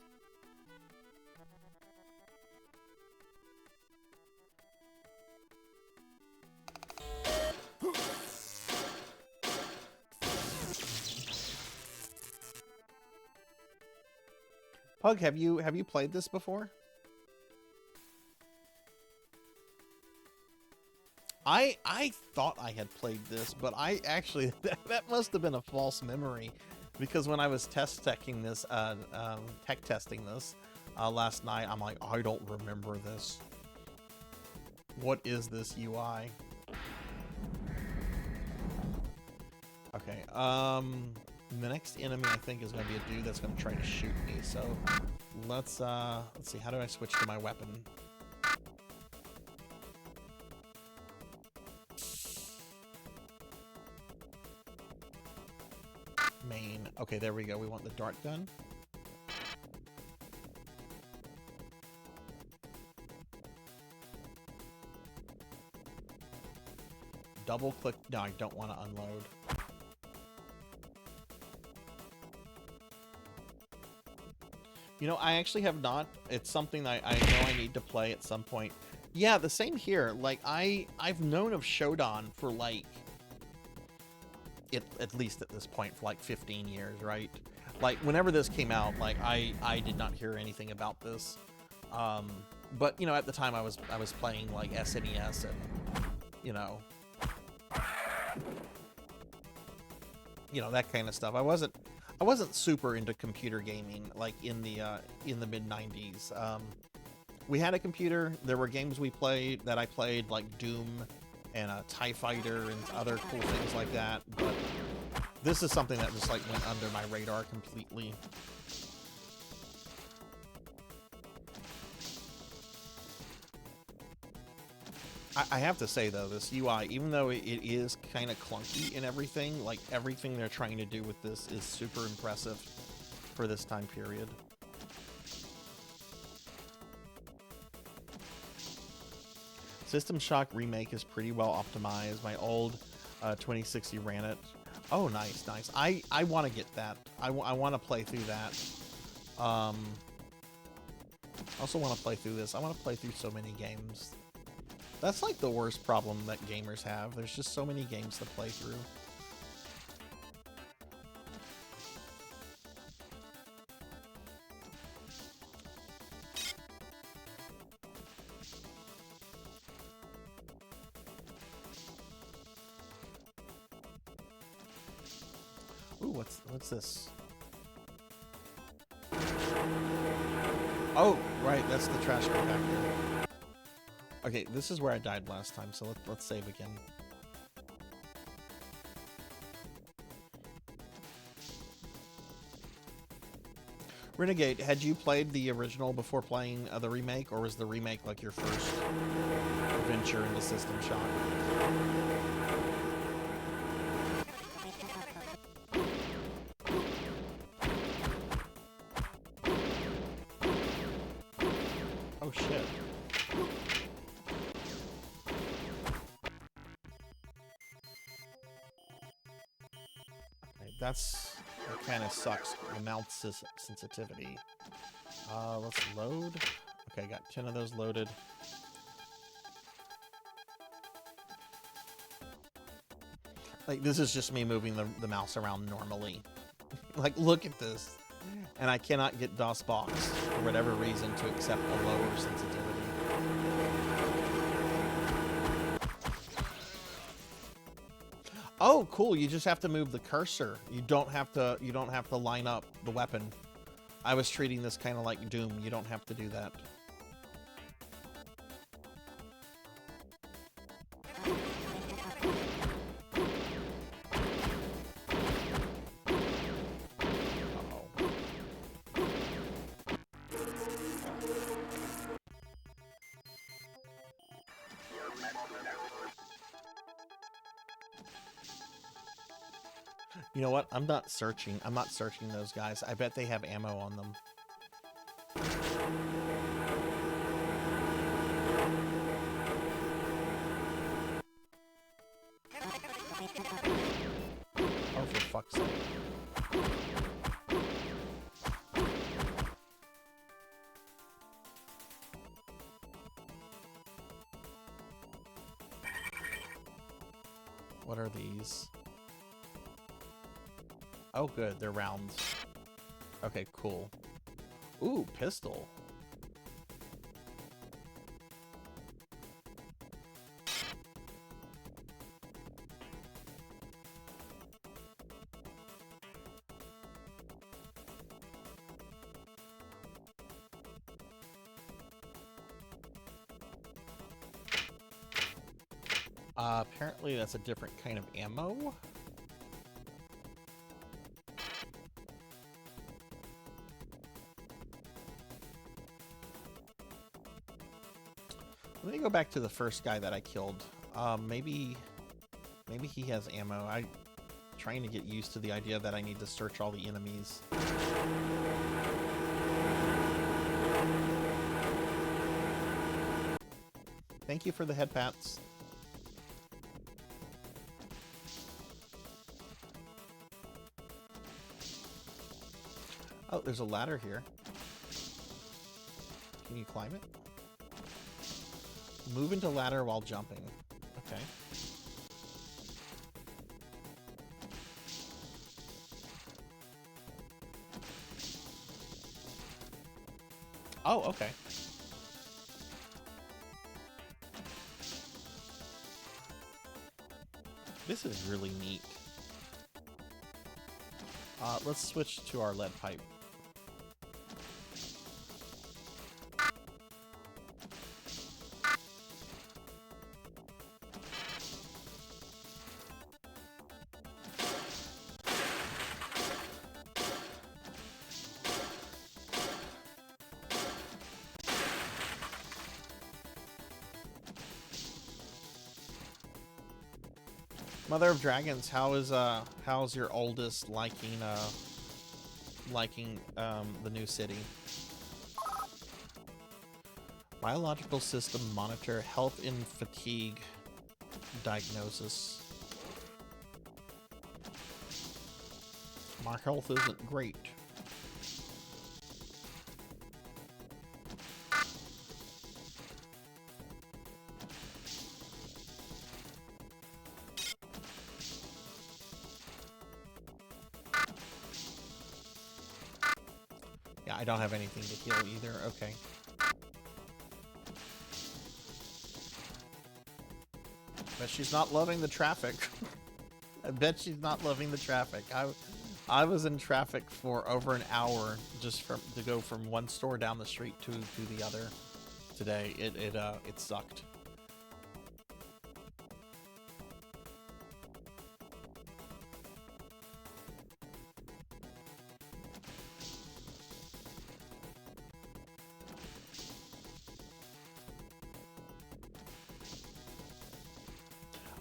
Pug, have you played this before? I thought I had played this, but I actually that must have been a false memory, because when I was tech testing this last night, I'm like, I don't remember this. What is this UI? Okay, the next enemy I think is going to be a dude that's going to try to shoot me. So let's see, how do I switch to my weapon? Main. Okay, there we go. We want the dart gun. Double click. No, I don't want to unload. You know, I actually have not. It's something that I know I need to play at some point. Yeah, the same here. Like, I've known of Shodan for, like, at least at this point, for like 15 years, right? Like, whenever this came out, like, I did not hear anything about this. But, you know, at the time I was playing, like, SNES and, you know, that kind of stuff. I wasn't super into computer gaming, like, in the mid-90s. We had a computer. There were games that I played, like Doom and TIE Fighter and other cool things like that. But this is something that just, like, went under my radar completely. I have to say, though, this UI, even though it is kind of clunky and everything, like, everything they're trying to do with this is super impressive for this time period. System Shock Remake is pretty well optimized. My old 2060 ran it. Oh, nice, nice. I want to get that. I want to play through that. I also want to play through this. I want to play through so many games. That's like the worst problem that gamers have. There's just so many games to play through. Ooh, what's this? Oh, right, that's the trash compactor. Okay, this is where I died last time, so let's save again. Renegade, had you played the original before playing the remake, or was the remake like your first venture into System Shock? Oh shit. That kind of sucks. The mouth sensitivity. Let's load. Okay, got 10 of those loaded. Like, this is just me moving the mouse around normally. Like, look at this. And I cannot get DOSBox, for whatever reason, to accept a lower sensitivity. Oh, cool. You just have to move the cursor. You don't have to line up the weapon. I was treating this kind of like Doom. You don't have to do that. You know what? I'm not searching those guys. I bet they have ammo on them. Oh, for fuck's sake. What are these? Oh, good. They're rounds. Okay, cool. Ooh, pistol. Apparently that's a different kind of ammo. Let me go back to the first guy that I killed. Maybe he has ammo. I'm trying to get used to the idea that I need to search all the enemies. Thank you for the head pats. Oh, there's a ladder here. Can you climb it? Move into ladder while jumping. Okay. Oh, okay. This is really neat. Let's switch to our lead pipe. Mother of Dragons, how's your oldest liking the new city? Biological system monitor health and fatigue diagnosis. My health isn't great. Yeah, I don't have anything to heal either. Okay. But she's not loving the traffic. I bet she's not loving the traffic. I was in traffic for over an hour just to go from one store down the street to the other today. It sucked.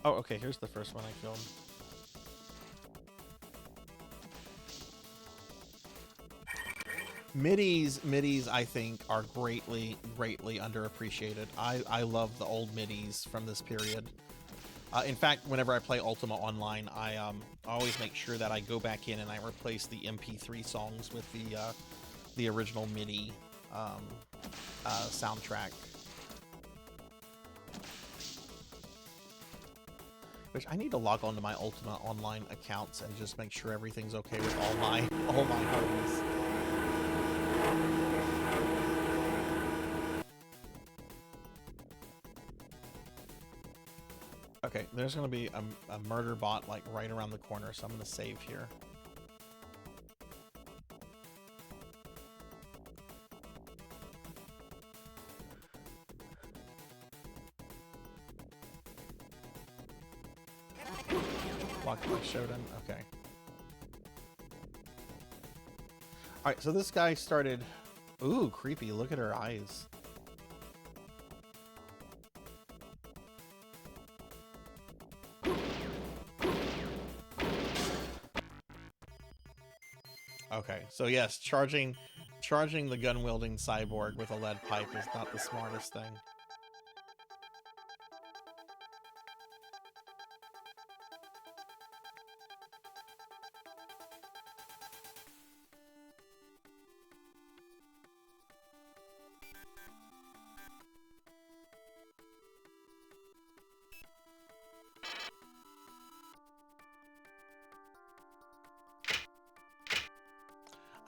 Oh, okay, here's the first one I killed. Midis, I think, are greatly underappreciated. I love the old midis from this period. In fact, whenever I play Ultima Online, I always make sure that I go back in and I replace the MP3 songs with the original MIDI soundtrack. Which I need to log on to my Ultima Online accounts and just make sure everything's okay with all my homes. Okay, there's gonna be a murder bot like right around the corner, so I'm gonna save here. Blocked by Shodan. Okay. Alright, so this guy started... Ooh, creepy. Look at her eyes. Okay, so yes, charging the gun-wielding cyborg with a lead pipe is not the smartest thing.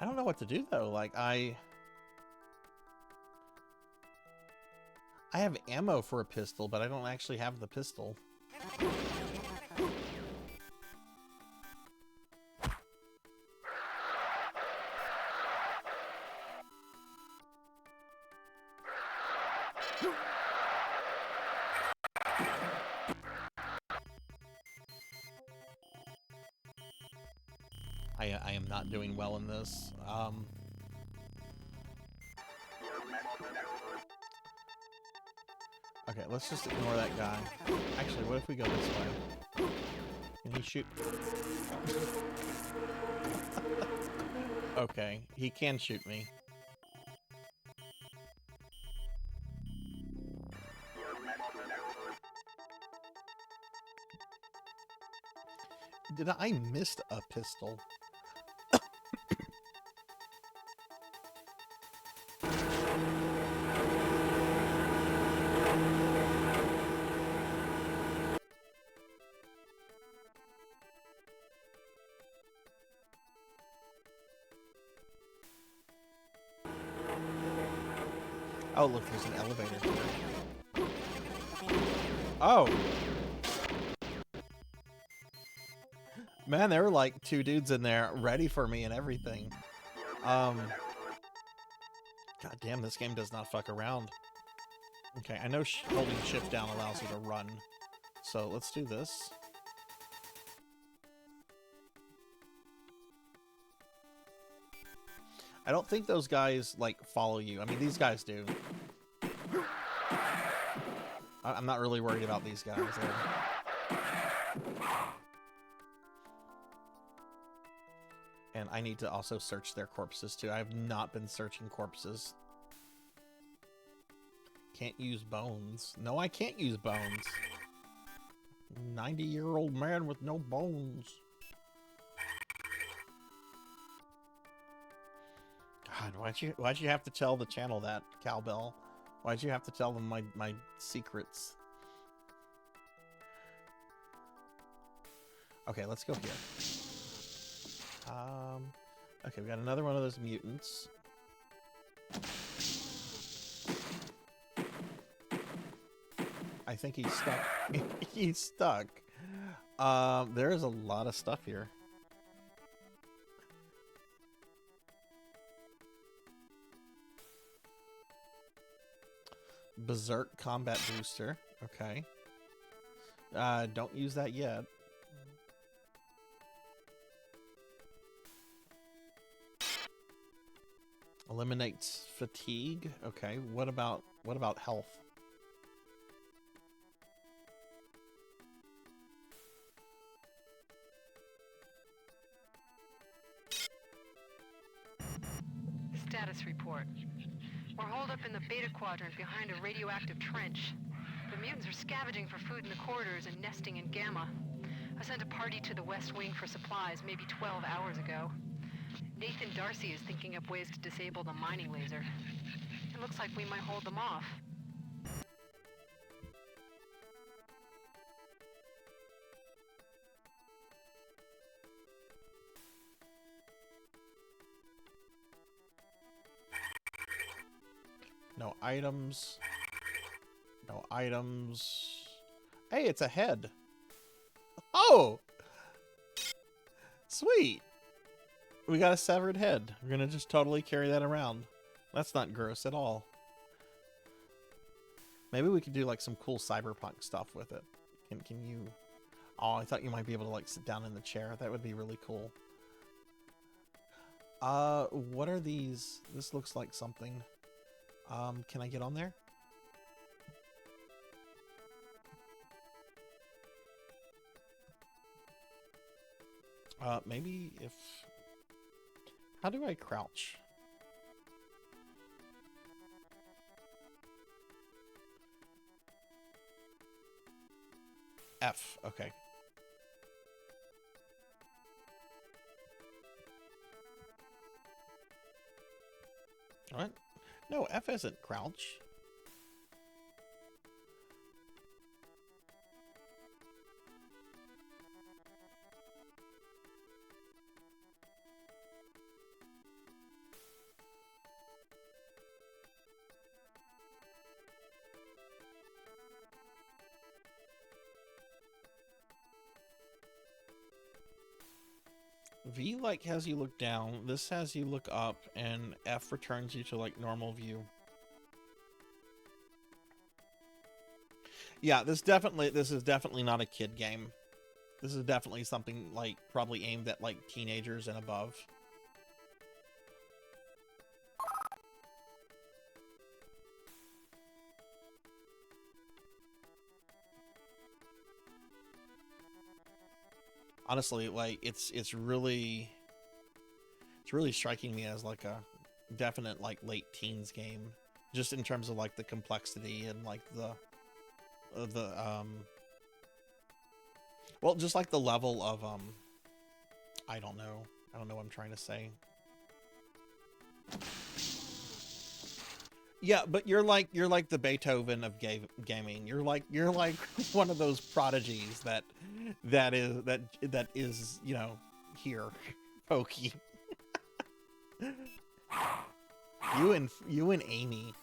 I don't know what to do though. Like I have ammo for a pistol, but I don't actually have the pistol. I am not doing well in this. Okay, let's just ignore that guy. Actually, what if we go this way? Can he shoot? Okay, he can shoot me. Did I miss a pistol? Oh, look, there's an elevator here. Oh! Man, there were like two dudes in there ready for me and everything. God damn, this game does not fuck around. Okay, I know holding shift down allows you to run. So let's do this. I don't think those guys, like, follow you. I mean, these guys do. I'm not really worried about these guys. And I need to also search their corpses, too. I have not been searching corpses. Can't use bones. No, I can't use bones. 90-year-old man with no bones. God, why'd you have to tell the channel that, Cowbell? Why'd you have to tell them my secrets? Okay, let's go here. Okay, we got another one of those mutants. I think he's stuck. He's stuck. There's a lot of stuff here. Berserk combat booster. Okay. Don't use that yet. Eliminates fatigue. Okay. What about health? Status report. We're holed up in the Beta Quadrant behind a radioactive trench. The mutants are scavenging for food in the corridors and nesting in Gamma. I sent a party to the West Wing for supplies maybe 12 hours ago. Nathan Darcy is thinking up ways to disable the mining laser. It looks like we might hold them off. No items. No items. Hey, it's a head. Oh! Sweet! We got a severed head. We're gonna just totally carry that around. That's not gross at all. Maybe we could do like some cool cyberpunk stuff with it. Can you... Oh, I thought you might be able to like sit down in the chair. That would be really cool. What are these? This looks like something. Can I get on there? Maybe if... How do I crouch? F, okay. What? No, F isn't crouch. V like has you look down, this has you look up, and F returns you to like normal view. Yeah, this is definitely not a kid game. This is definitely something like probably aimed at like teenagers and above. Honestly, like it's really striking me as like a definite like late teens game, just in terms of like the complexity and like the well, just like the level of I don't know what I'm trying to say. Yeah, but you're like the Beethoven of gaming. You're like one of those prodigies that is, you know, here, Pokey. you and Amy.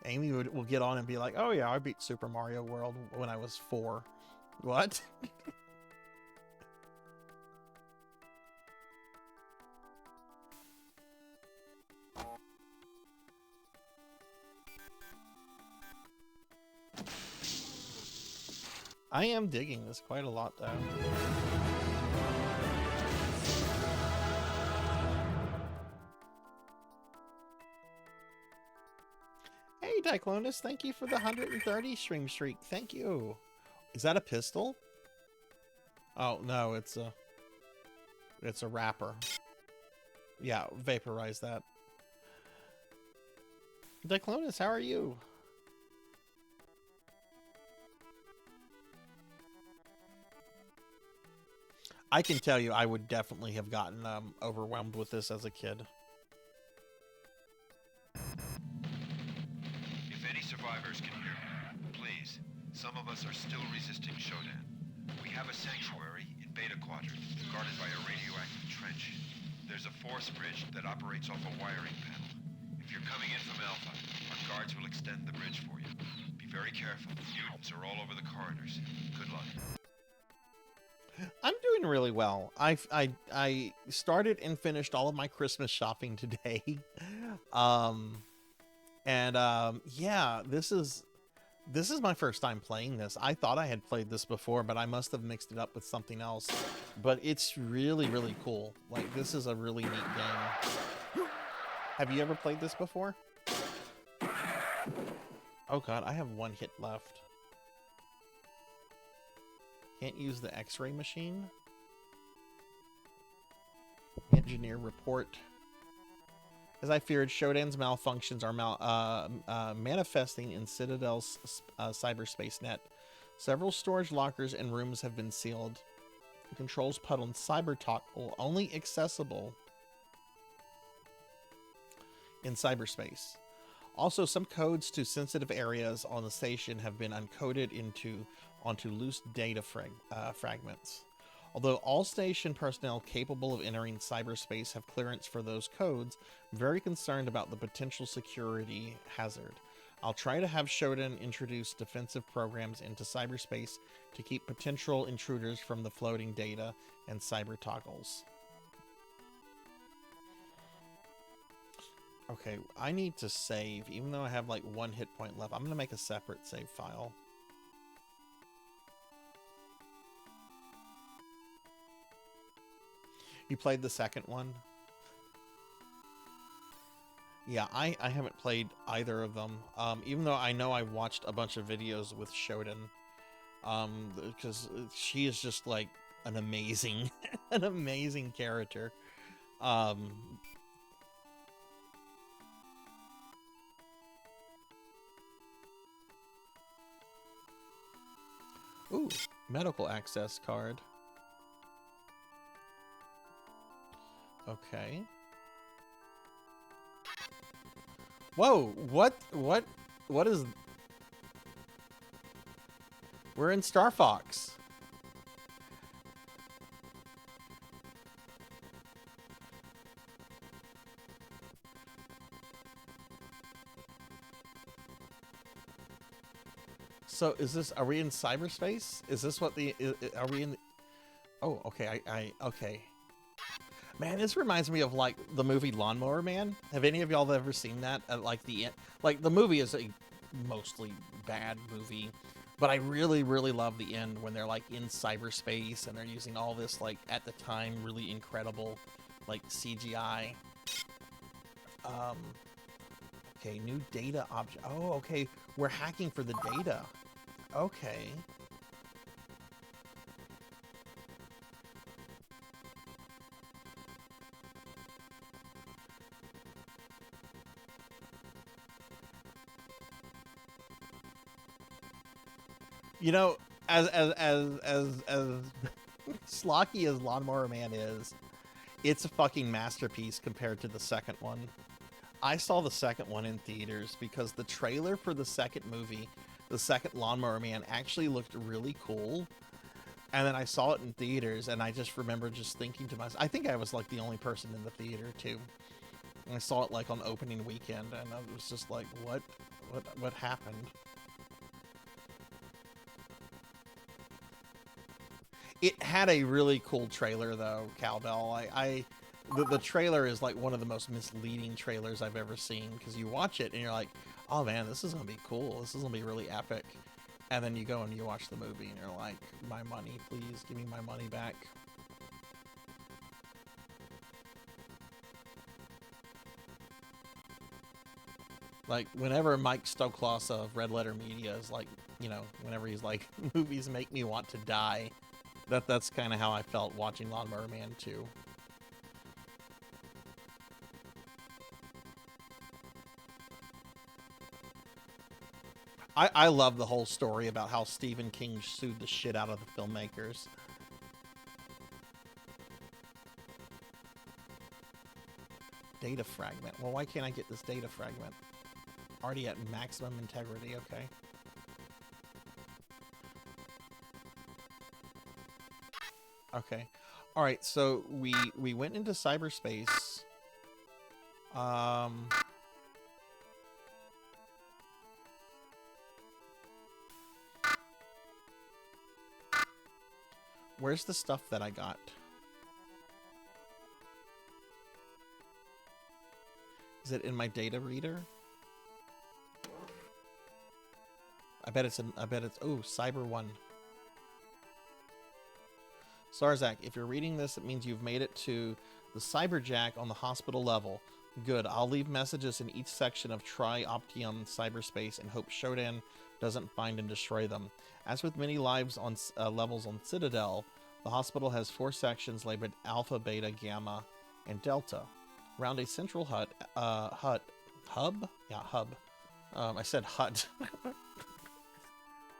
Amy will get on and be like, "Oh yeah, I beat Super Mario World when I was 4." What? I am digging this quite a lot, though. Hey, Diclonus, thank you for the 130 stream streak. Thank you. Is that a pistol? Oh, no, it's a wrapper. Yeah, vaporize that. Diclonus, how are you? I can tell you I would definitely have gotten overwhelmed with this as a kid. If any survivors can hear me, please. Some of us are still resisting Shodan. We have a sanctuary in Beta Quadrant, guarded by a radioactive trench. There's a force bridge that operates off a wiring panel. If you're coming in from Alpha, our guards will extend the bridge for you. Be very careful. Mutants are all over the corridors. Good luck. I'm doing really well. I started and finished all of my Christmas shopping today. Yeah, this is my first time playing this. I thought I had played this before, but I must have mixed it up with something else. But it's really, really cool. Like, this is a really neat game. Have you ever played this before? Oh god, I have 1 hit left. Can't use the X-ray machine. Engineer report. As I feared, Shodan's malfunctions are manifesting in Citadel's cyberspace net. Several storage lockers and rooms have been sealed. The controls put on CyberTalk will only accessible in cyberspace. Also, some codes to sensitive areas on the station have been encoded onto loose data fragments. Although all station personnel capable of entering cyberspace have clearance for those codes, I'm very concerned about the potential security hazard. I'll try to have Shodan introduce defensive programs into cyberspace to keep potential intruders from the floating data and cyber toggles. Okay, I need to save, even though I have like 1 hit point left. I'm going to make a separate save file. You played the second one? Yeah, I haven't played either of them. Even though I know I watched a bunch of videos with Shodan. Because she is just like an amazing, an amazing character. Ooh, medical access card. Okay. Whoa, what is... We're in Star Fox. So is this, are we in cyberspace? Is this what the, are we in, oh, okay, okay. Man, this reminds me of like the movie Lawnmower Man. Have any of y'all ever seen that? Like the end, like the movie is a mostly bad movie, but I really, really love the end when they're like in cyberspace and they're using all this like at the time really incredible like CGI. Okay, new data object. Oh, okay, we're hacking for the data. Okay. You know, as schlocky as Lawnmower Man is, it's a fucking masterpiece compared to the second one. I saw the second one in theaters because the trailer for the second movie, the second Lawnmower Man, actually looked really cool. And then I saw it in theaters, and I just remember just thinking to myself, I think I was like the only person in the theater too. And I saw it like on opening weekend, and I was just like, what happened? It had a really cool trailer though, Cowbell. The trailer is like one of the most misleading trailers I've ever seen, because you watch it and you're like, oh man, this is gonna be cool. This is gonna be really epic. And then you go and you watch the movie and you're like, my money, please give me my money back. Like whenever Mike Stoklos of Red Letter Media is like, you know, whenever he's like, movies make me want to die. That's kind of how I felt watching Lawnmower Man 2. I love the whole story about how Stephen King sued the shit out of the filmmakers. Data fragment. Well, why can't I get this data fragment? Already at maximum integrity, okay. Okay. Alright, so we went into cyberspace. Where's the stuff that I got? Is it in my data reader? I bet it's, oh, Cyber 1. Sarzac, if you're reading this, it means you've made it to the Cyberjack on the hospital level. Good, I'll leave messages in each section of Tri-Optium cyberspace and hope Shodan doesn't find and destroy them. As with many lives on levels on Citadel, the hospital has 4 sections labeled Alpha, Beta, Gamma, and Delta. Around a central hub? Yeah, hub. I said hut.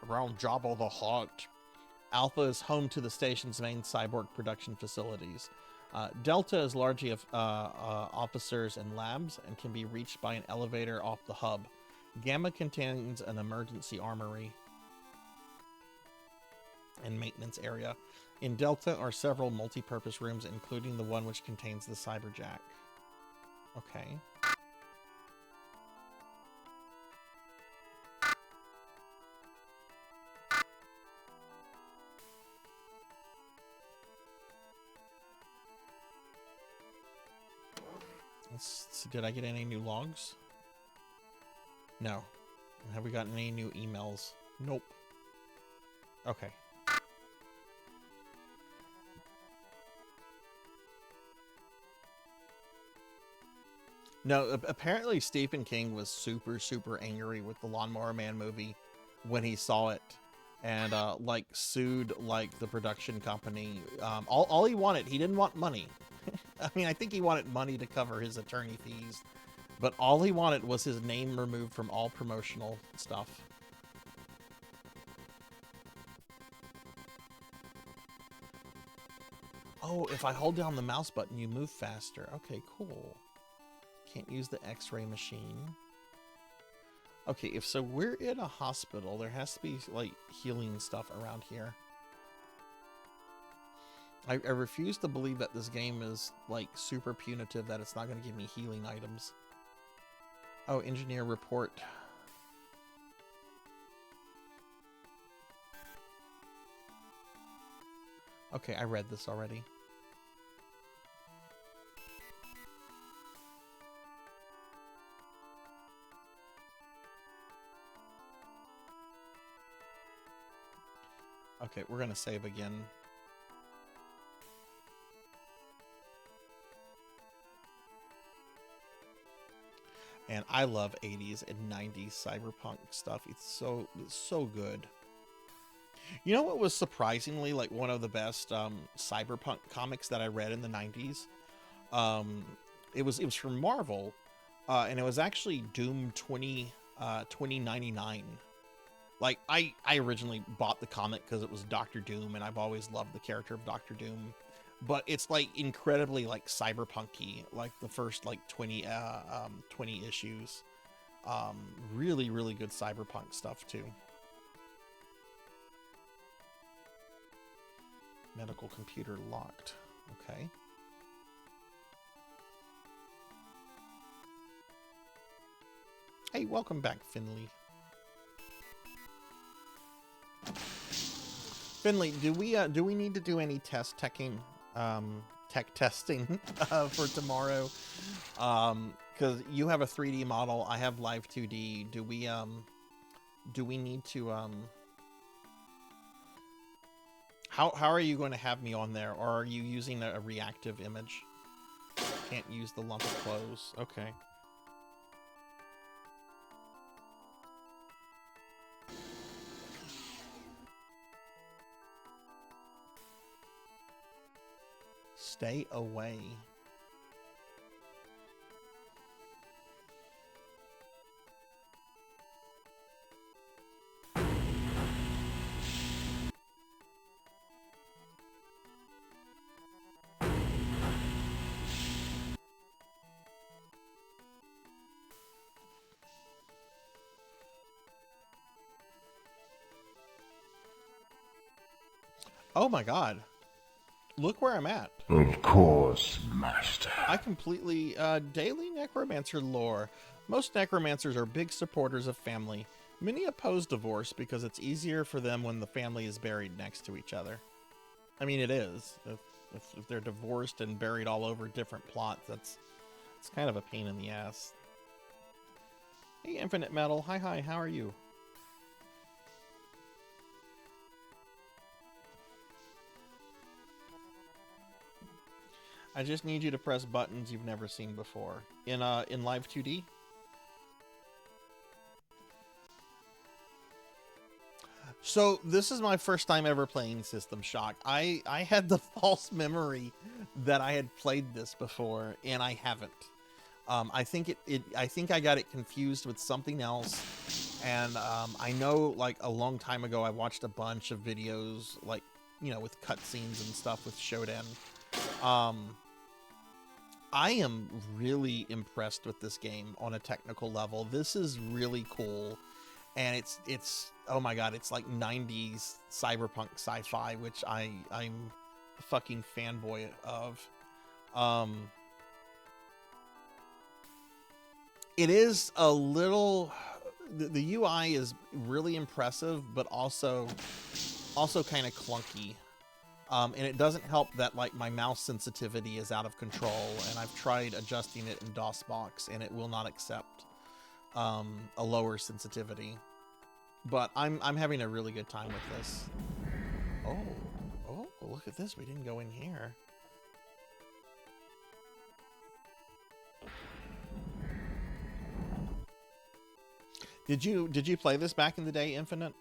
Around Jabba the Hutt. Alpha is home to the station's main cyborg production facilities. Delta is largely of officers and labs and can be reached by an elevator off the hub. Gamma contains an emergency armory and maintenance area. In Delta are several multi-purpose rooms, including the one which contains the Cyberjack. Okay. Did I get any new logs? No. Have we gotten any new emails? Nope. Okay. No, apparently Stephen King was super angry with the Lawnmower Man movie when he saw it, and like sued like the production company. All he wanted, he didn't want money. I mean, I think he wanted money to cover his attorney fees, but all he wanted was his name removed from all promotional stuff. Oh, if I hold down the mouse button, you move faster. Okay, cool. Can't use the X-ray machine. Okay, if so we're in a hospital, there has to be like healing stuff around here. I refuse to believe that this game is like super punitive, that it's not going to give me healing items. Oh, engineer report. Okay, I read this already. Okay, we're gonna save again. And I love 80s and 90s cyberpunk stuff. It's so good. You know what was surprisingly like one of the best cyberpunk comics that I read in the 90s? It was from Marvel, and it was actually Doom 2099. Like, I originally bought the comic because it was Doctor Doom, and I've always loved the character of Doctor Doom. But it's, like, incredibly, like, cyberpunk-y, like, the first, like, 20 issues. Really, really good cyberpunk stuff, too. Medical computer locked. Okay. Hey, welcome back, Finley. Finley, do we need to do any tech testing for tomorrow? Because you have a 3D model, I have live 2D. Do we need to how are you going to have me on there, or are you using a reactive image? Can't use the lump of clothes. Okay. Stay away. Oh my god. Look where I'm at. Of course, Master. I completely, daily necromancer lore. Most necromancers are big supporters of family. Many oppose divorce because it's easier for them when the family is buried next to each other. I mean, it is. If they're divorced and buried all over different plots, it's kind of a pain in the ass. Hey, Infinite Metal. Hi, how are you? I just need you to press buttons you've never seen before. In Live 2D? So, this is my first time ever playing System Shock. I had the false memory that I had played this before, and I haven't. I think I think I got it confused with something else. And I know, like, a long time ago, I watched a bunch of videos, like, you know, with cutscenes and stuff with Shodan. I am really impressed with this game on a technical level. This is really cool, and it's oh my god, it's like 90s cyberpunk sci-fi, which I'm a fucking fanboy of. It is a little, the UI is really impressive, but also kind of clunky. And it doesn't help that like my mouse sensitivity is out of control, and I've tried adjusting it in DOSBox, and it will not accept a lower sensitivity. But I'm having a really good time with this. Oh, look at this. We didn't go in here. Did you play this back in the day, Infinite?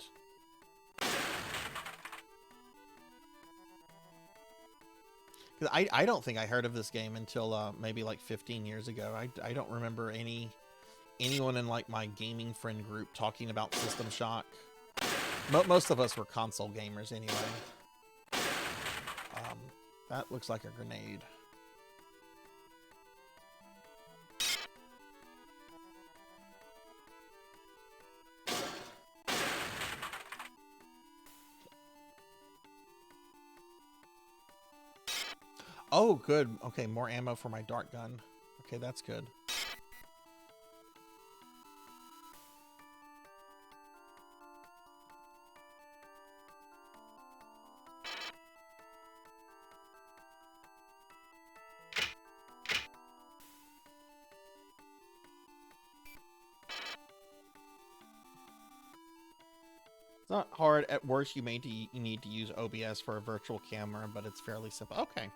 Because I don't think I heard of this game until maybe like 15 years ago. I don't remember anyone in like my gaming friend group talking about System Shock. Most of us were console gamers anyway. That looks like a grenade. Oh, good. Okay, more ammo for my dart gun. Okay, that's good. It's not hard. At worst, you need to use OBS for a virtual camera, but it's fairly simple. Okay.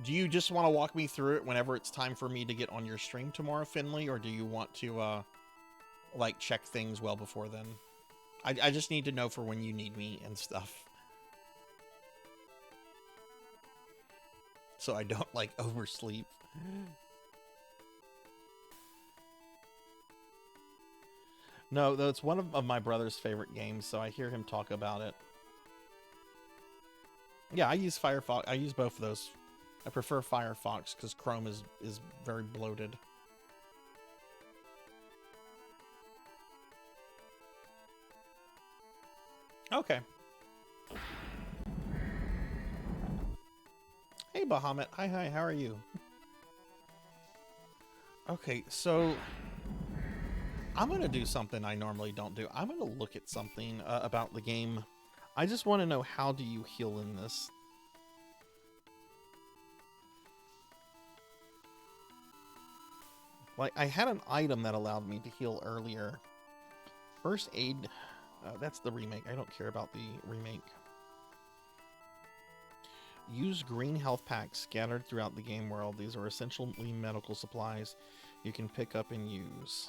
Do you just want to walk me through it whenever it's time for me to get on your stream tomorrow, Finley, or do you want to, like, check things well before then? I just need to know for when you need me and stuff. So I don't, like, oversleep. No, though it's one of my brother's favorite games, so I hear him talk about it. Yeah, I use Firefox. I use both of those. I prefer Firefox because Chrome is very bloated. Okay. Hey, Bahamut. Hi, how are you? Okay, so I'm going to do something I normally don't do. I'm going to look at something about the game. I just want to know, how do you heal in this? Like, I had an item that allowed me to heal earlier. First aid, that's the remake. I don't care about the remake. Use green health packs scattered throughout the game world. These are essentially medical supplies you can pick up and use.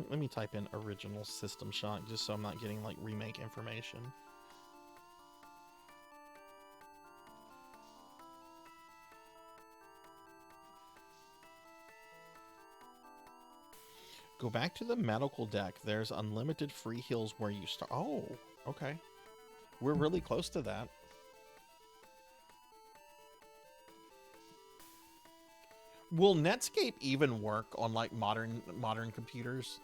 Let me type in original System Shock just so I'm not getting like remake information. Go back to the medical deck. There's unlimited free heals where you start. Oh, okay. We're really close to that. Will Netscape even work on like modern computers?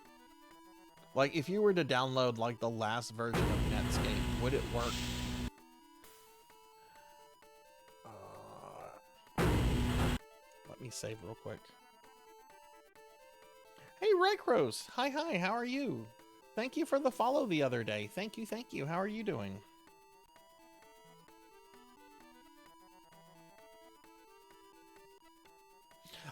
Like if you were to download like the last version of Netscape, would it work? Let me save real quick. Hey, Rycros! Hi, how are you? Thank you for the follow the other day. Thank you. How are you doing?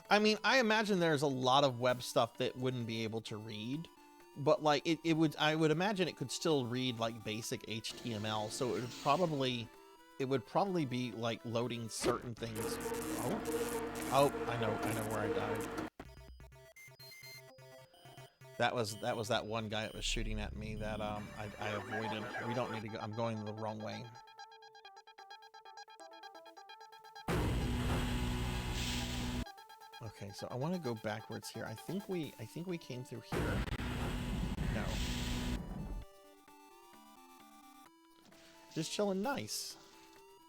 I mean, I imagine there's a lot of web stuff that wouldn't be able to read, but like I would imagine it could still read like basic HTML, so it would probably be like loading certain things. Oh, I know where I died. That was that one guy that was shooting at me that I avoided. We don't need to go. I'm going the wrong way. Okay, so I want to go backwards here. I think we came through here. No. Just chilling nice.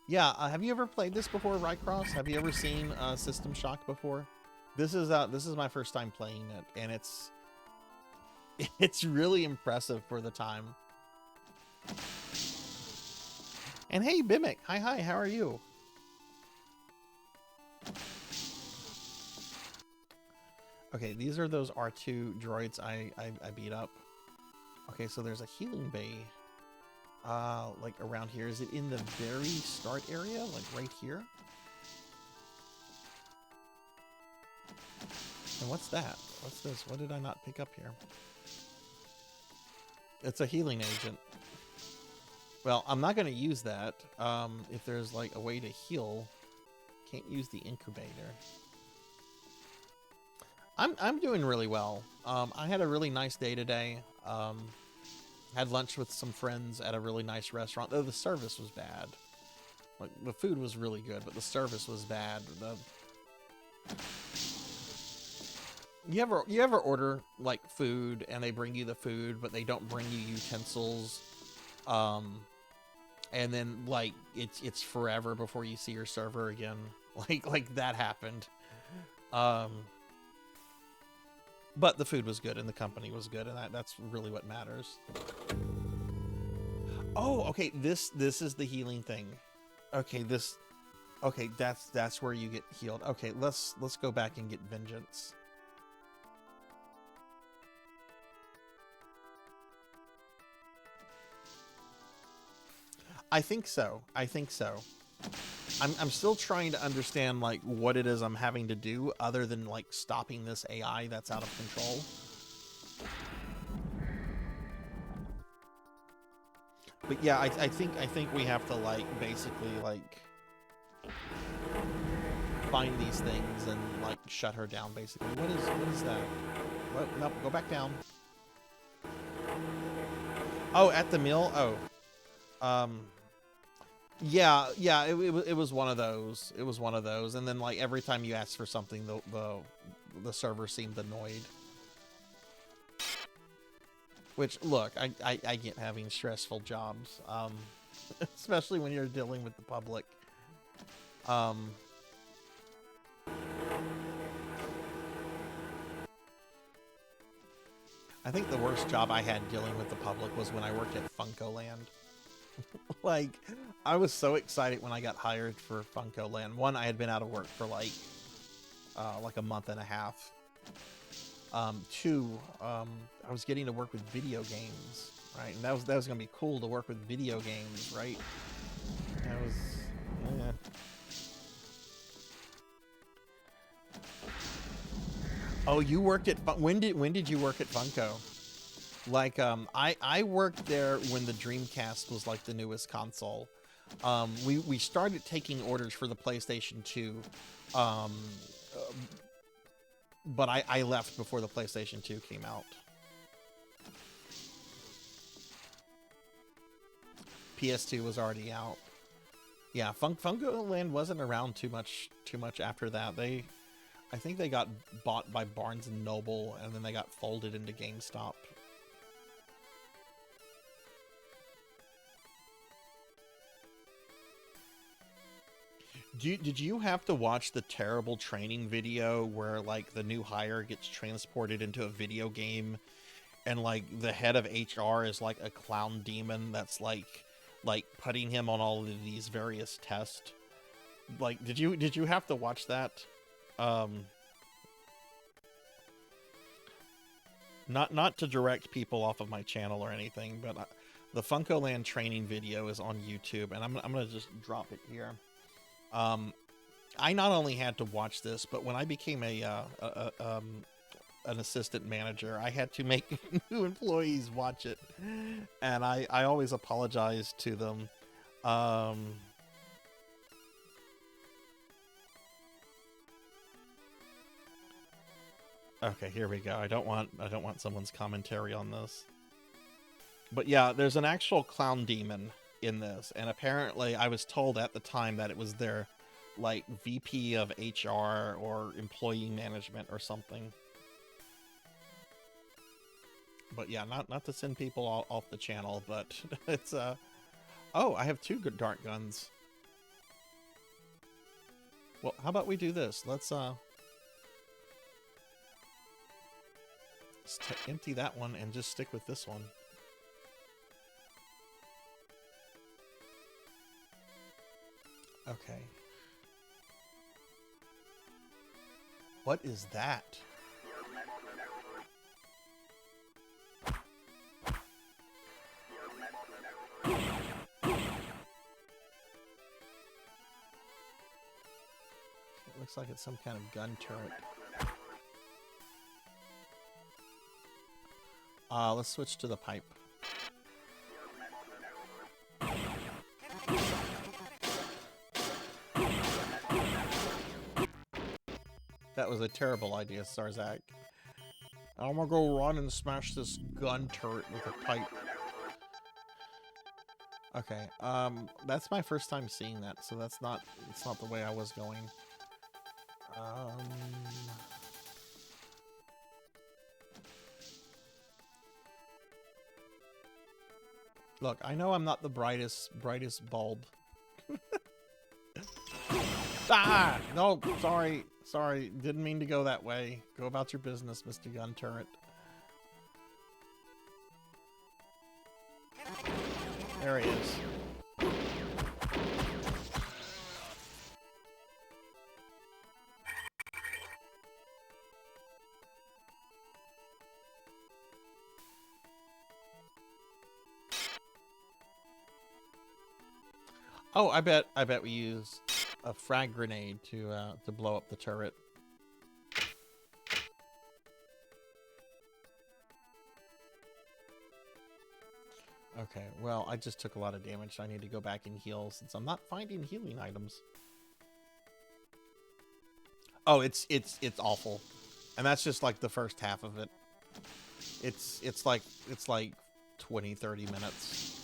Yeah, have you ever played this before, Rycross? Have you ever seen System Shock before? This is my first time playing it, and it's really impressive for the time. And hey, Bimic. Hi, how are you? Okay, these are those R2 droids I beat up. Okay, so there's a healing bay like around here. Is it in the very start area? Like right here? And what's that? What's this? What did I not pick up here? It's a healing agent. Well, I'm not going to use that. If there's like a way to heal, can't use the incubator. I'm doing really well. I had a really nice day today. Had lunch with some friends at a really nice restaurant. Though the service was bad. Like the food was really good, but the service was bad. You ever order like food and they bring you the food, but they don't bring you utensils, and then like it's forever before you see your server again. Like that happened. But the food was good and the company was good, and that's really what matters. Oh, okay. This is the healing thing. Okay, okay, that's where you get healed. Okay, let's go back and get vengeance. I think so. I think so. I'm still trying to understand like what it is I'm having to do other than like stopping this AI that's out of control. But yeah, I think we have to like basically like find these things and like shut her down basically. What is that? What? Nope, go back down. Oh, at the mill? Oh. Yeah, it was one of those. It was one of those, and then like every time you asked for something, the server seemed annoyed. Which, look, I get having stressful jobs, especially when you're dealing with the public. I think the worst job I had dealing with the public was when I worked at FuncoLand. Like, I was so excited when I got hired for FuncoLand. One, I had been out of work for like a month and a half. Two, I was getting to work with video games, right? And that was gonna be cool to work with video games, right? That was, yeah. Oh, you worked at when did you work at Funko? Like, I worked there when the Dreamcast was like the newest console. We started taking orders for the PlayStation 2, but I left before the PlayStation 2 came out. PS2 was already out. Yeah, FuncoLand wasn't around too much after that. I think they got bought by Barnes & Noble, and then they got folded into GameStop. Did you have to watch the terrible training video where like the new hire gets transported into a video game and like the head of HR is like a clown demon that's like putting him on all of these various tests? Like, did you have to watch that? Not to direct people off of my channel or anything, but the FuncoLand training video is on YouTube, and I'm gonna just drop it here. I not only had to watch this, but when I became an assistant manager, I had to make new employees watch it, and I always apologize to them. Okay, here we go. I don't want someone's commentary on this. But yeah, there's an actual clown demon in this, and apparently I was told at the time that it was their like VP of HR or employee management or something. But yeah, not to send people off the channel, but it's oh, I have two good dart guns. Well, how about we do this? Let's empty that one and just stick with this one. Okay. What is that? Looks like it's some kind of gun turret. Let's switch to the pipe. That was a terrible idea, Sarzac. I'm gonna go run and smash this gun turret with a pipe. Okay, that's my first time seeing that, so it's not the way I was going. Look, I know I'm not the brightest bulb. Ah! No, sorry, didn't mean to go that way. Go about your business, Mr. Gun Turret. There he is. Oh, I bet we use a frag grenade to blow up the turret. Okay, well, I just took a lot of damage. So I need to go back and heal since I'm not finding healing items. Oh, it's awful, and that's just like the first half of it. It's like 20-30 minutes.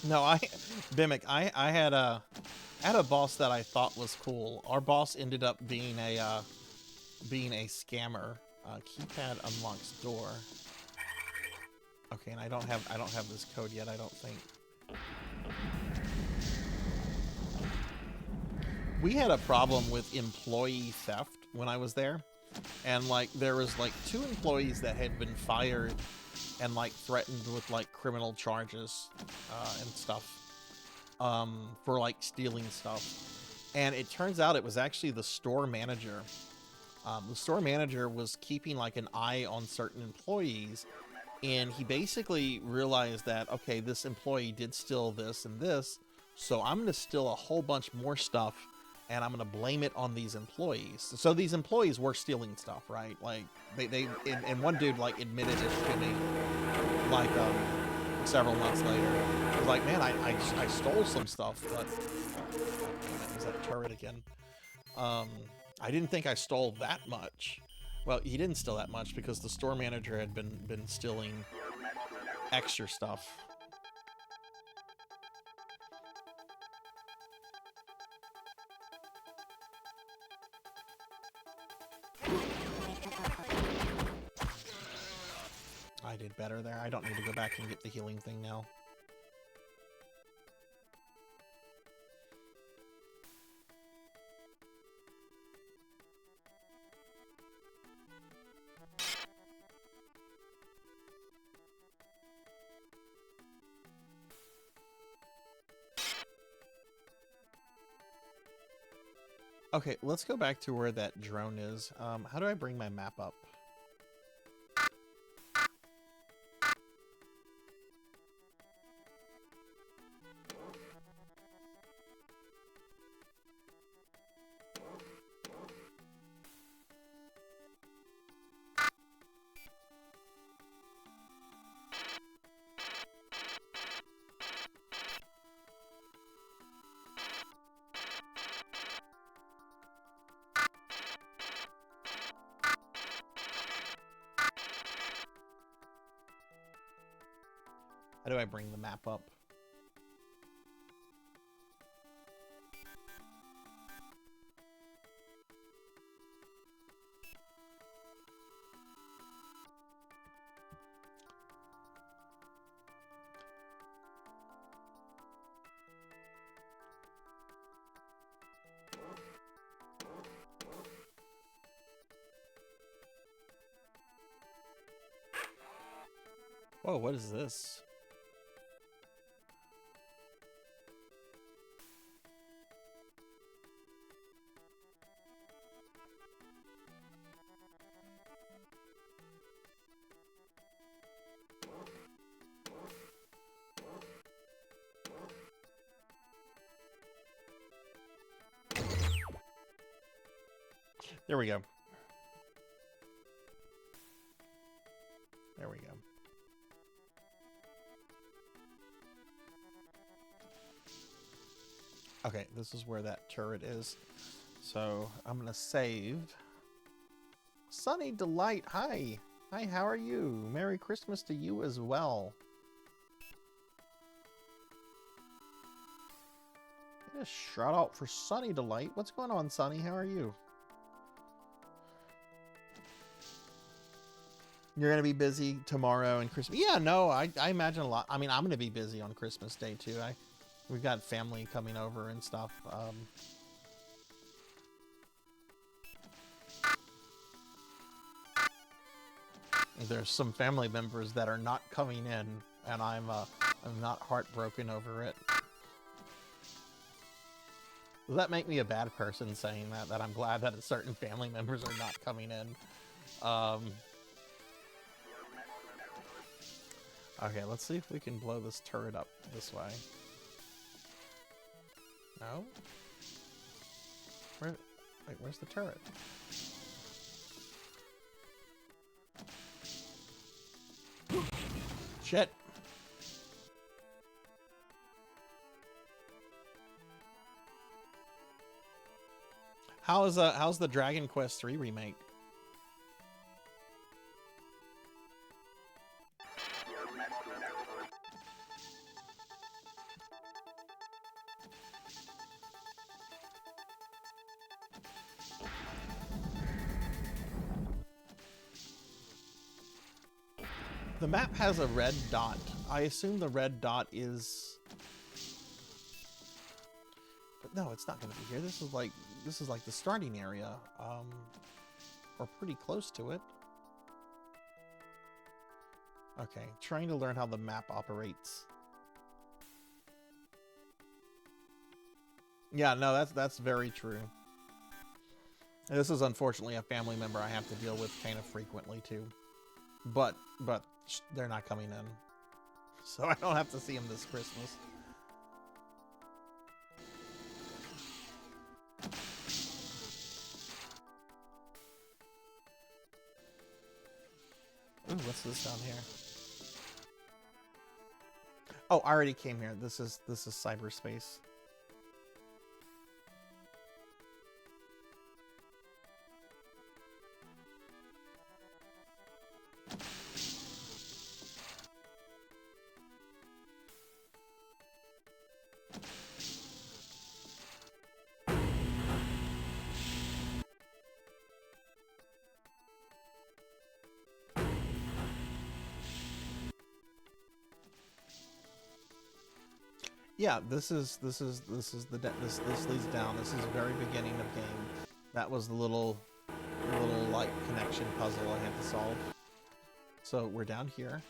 No, Bimic, I had a boss that I thought was cool. Our boss ended up being a scammer. Keypad unlocks door. Okay, and I don't have this code yet, I don't think. We had a problem with employee theft when I was there, and like there was like 2 employees that had been fired and like threatened with like criminal charges and stuff for like stealing stuff. And it turns out it was actually the store manager. The store manager was keeping like an eye on certain employees, and he basically realized that, okay, this employee did steal this and this, so I'm going to steal a whole bunch more stuff and I'm going to blame it on these employees. So these employees were stealing stuff, right? Like and one dude like admitted it to me like several months later. He was like, man, I stole some stuff, but is that turret again? I didn't think I stole that much. Well, he didn't steal that much because the store manager had been stealing extra stuff. I did better there. I don't need to go back and get the healing thing now. Okay, let's go back to where that drone is. How do I bring my map up? How do I bring the map up? Whoa, what is this? There we go. There we go. Okay, this is where that turret is. So I'm gonna save. Sunny Delight, hi. Hi, how are you? Merry Christmas to you as well. Just shout out for Sunny Delight. What's going on, Sunny? How are you? You're gonna be busy tomorrow and Christmas. Yeah, no, I imagine a lot. I mean, I'm gonna be busy on Christmas Day too. We've got family coming over and stuff. There's some family members that are not coming in, and I'm not heartbroken over it. Does that make me a bad person saying that? That I'm glad that certain family members are not coming in. Okay, let's see if we can blow this turret up this way. No? Wait, where's the turret? Shit! How's the Dragon Quest III remake? The map has a red dot. I assume the red dot is... But no, it's not going to be here. This is like the starting area. Or pretty close to it. Okay, trying to learn how the map operates. Yeah, no, that's very true. And this is unfortunately a family member I have to deal with kind of frequently too. But they're not coming in. So I don't have to see them this Christmas. Ooh, what's this down here? Oh, I already came here. This is cyberspace. Yeah, this leads down. This is the very beginning of game. That was the little like connection puzzle I had to solve. So we're down here.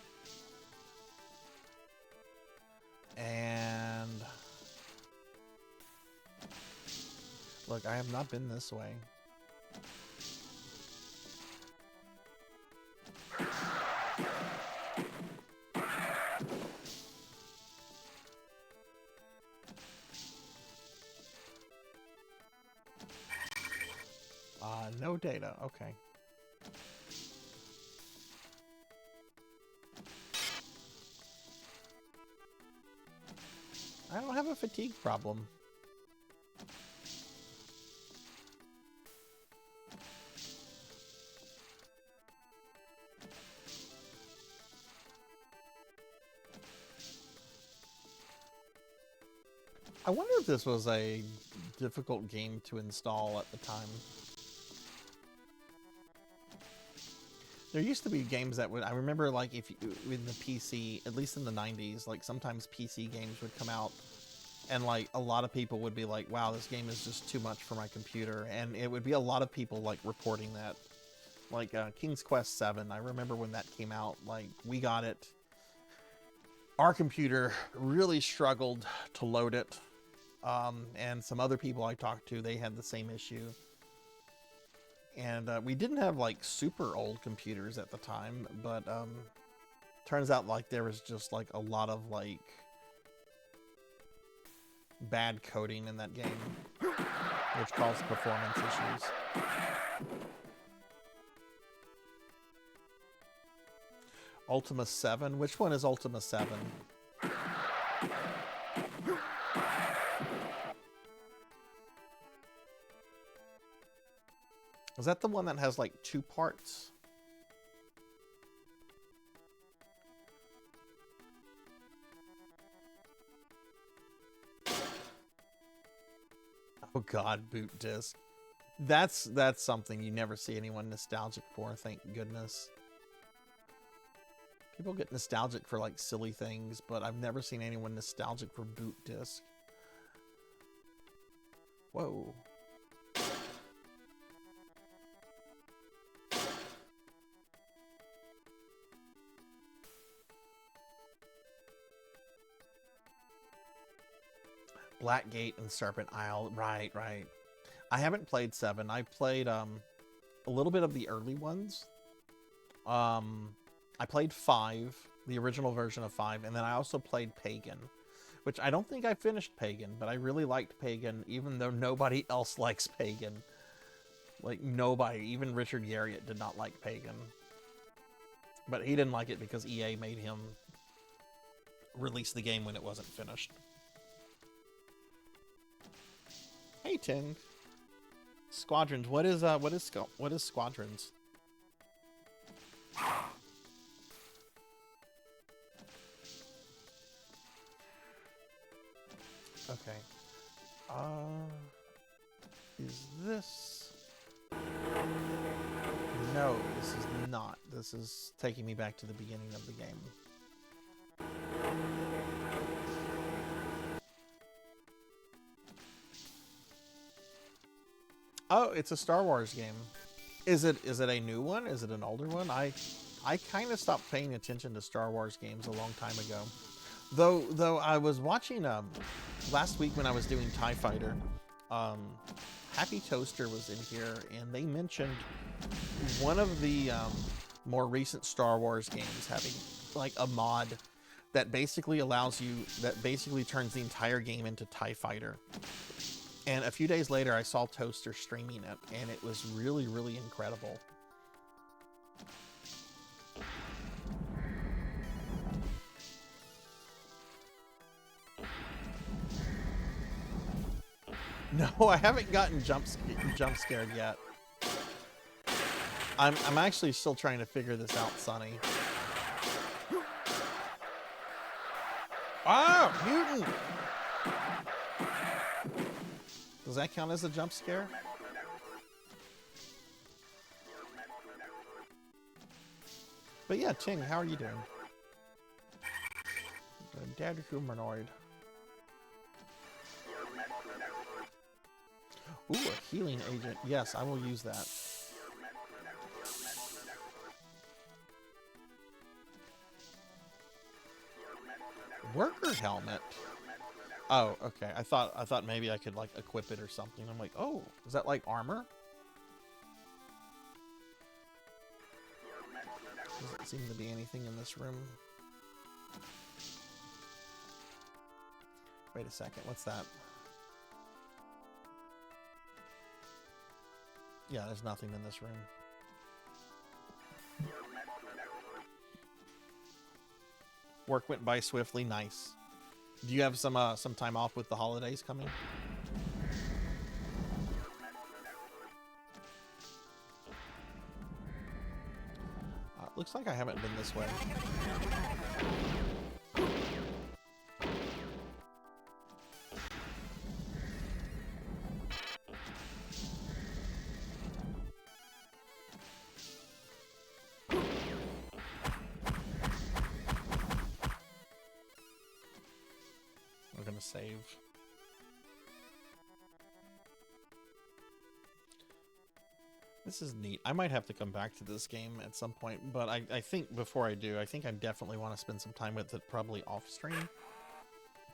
And look, I have not been this way. No data, okay. I don't have a fatigue problem. I wonder if this was a difficult game to install at the time. There used to be games that would, I remember like if you, in the PC, at least in the 90s, like sometimes PC games would come out and like a lot of people would be like, wow, this game is just too much for my computer. And it would be a lot of people like reporting that. Like King's Quest VII, I remember when that came out, like we got it. Our computer really struggled to load it. And some other people I talked to, they had the same issue. And we didn't have like super old computers at the time, but turns out like there was just like a lot of like bad coding in that game, which caused performance issues. Ultima 7? Which one is Ultima 7? Is that the one that has like 2 parts? Oh god, boot disc. That's something you never see anyone nostalgic for, thank goodness. People get nostalgic for like silly things, but I've never seen anyone nostalgic for boot disc. Whoa. Blackgate and Serpent Isle. Right, right. I haven't played 7. I played a little bit of the early ones. I played 5, the original version of 5, and then I also played Pagan, which I don't think I finished Pagan, but I really liked Pagan, even though nobody else likes Pagan. Like, nobody, even Richard Garriott did not like Pagan. But he didn't like it because EA made him release the game when it wasn't finished. Hey, Ting. Squadrons. What is Squadrons? Okay. Is this? No, this is not. This is taking me back to the beginning of the game. Oh, it's a Star Wars game. Is it a new one? Is it an older one? I kind of stopped paying attention to Star Wars games a long time ago. Though I was watching last week when I was doing TIE Fighter, Happy Toaster was in here and they mentioned one of the more recent Star Wars games having like a mod that basically turns the entire game into TIE Fighter. And a few days later, I saw Toaster streaming it, and it was really, really incredible. No, I haven't gotten jump scared yet. I'm actually still trying to figure this out, Sonny. Ah, mutant! Does that count as a jump scare? But yeah, Ting, how are you doing? The dead humanoid. Ooh, a healing agent. Yes, I will use that. Worker helmet. Oh, okay. I thought maybe I could like equip it or something. I'm like, oh, is that like armor? Doesn't seem to be anything in this room. Wait a second, what's that? Yeah, there's nothing in this room. Work went by swiftly, nice. Do you have some time off with the holidays coming? Looks like I haven't been this way. We're gonna save. This is neat. I might have to come back to this game at some point, but I think before I do, I think I definitely want to spend some time with it, probably off stream.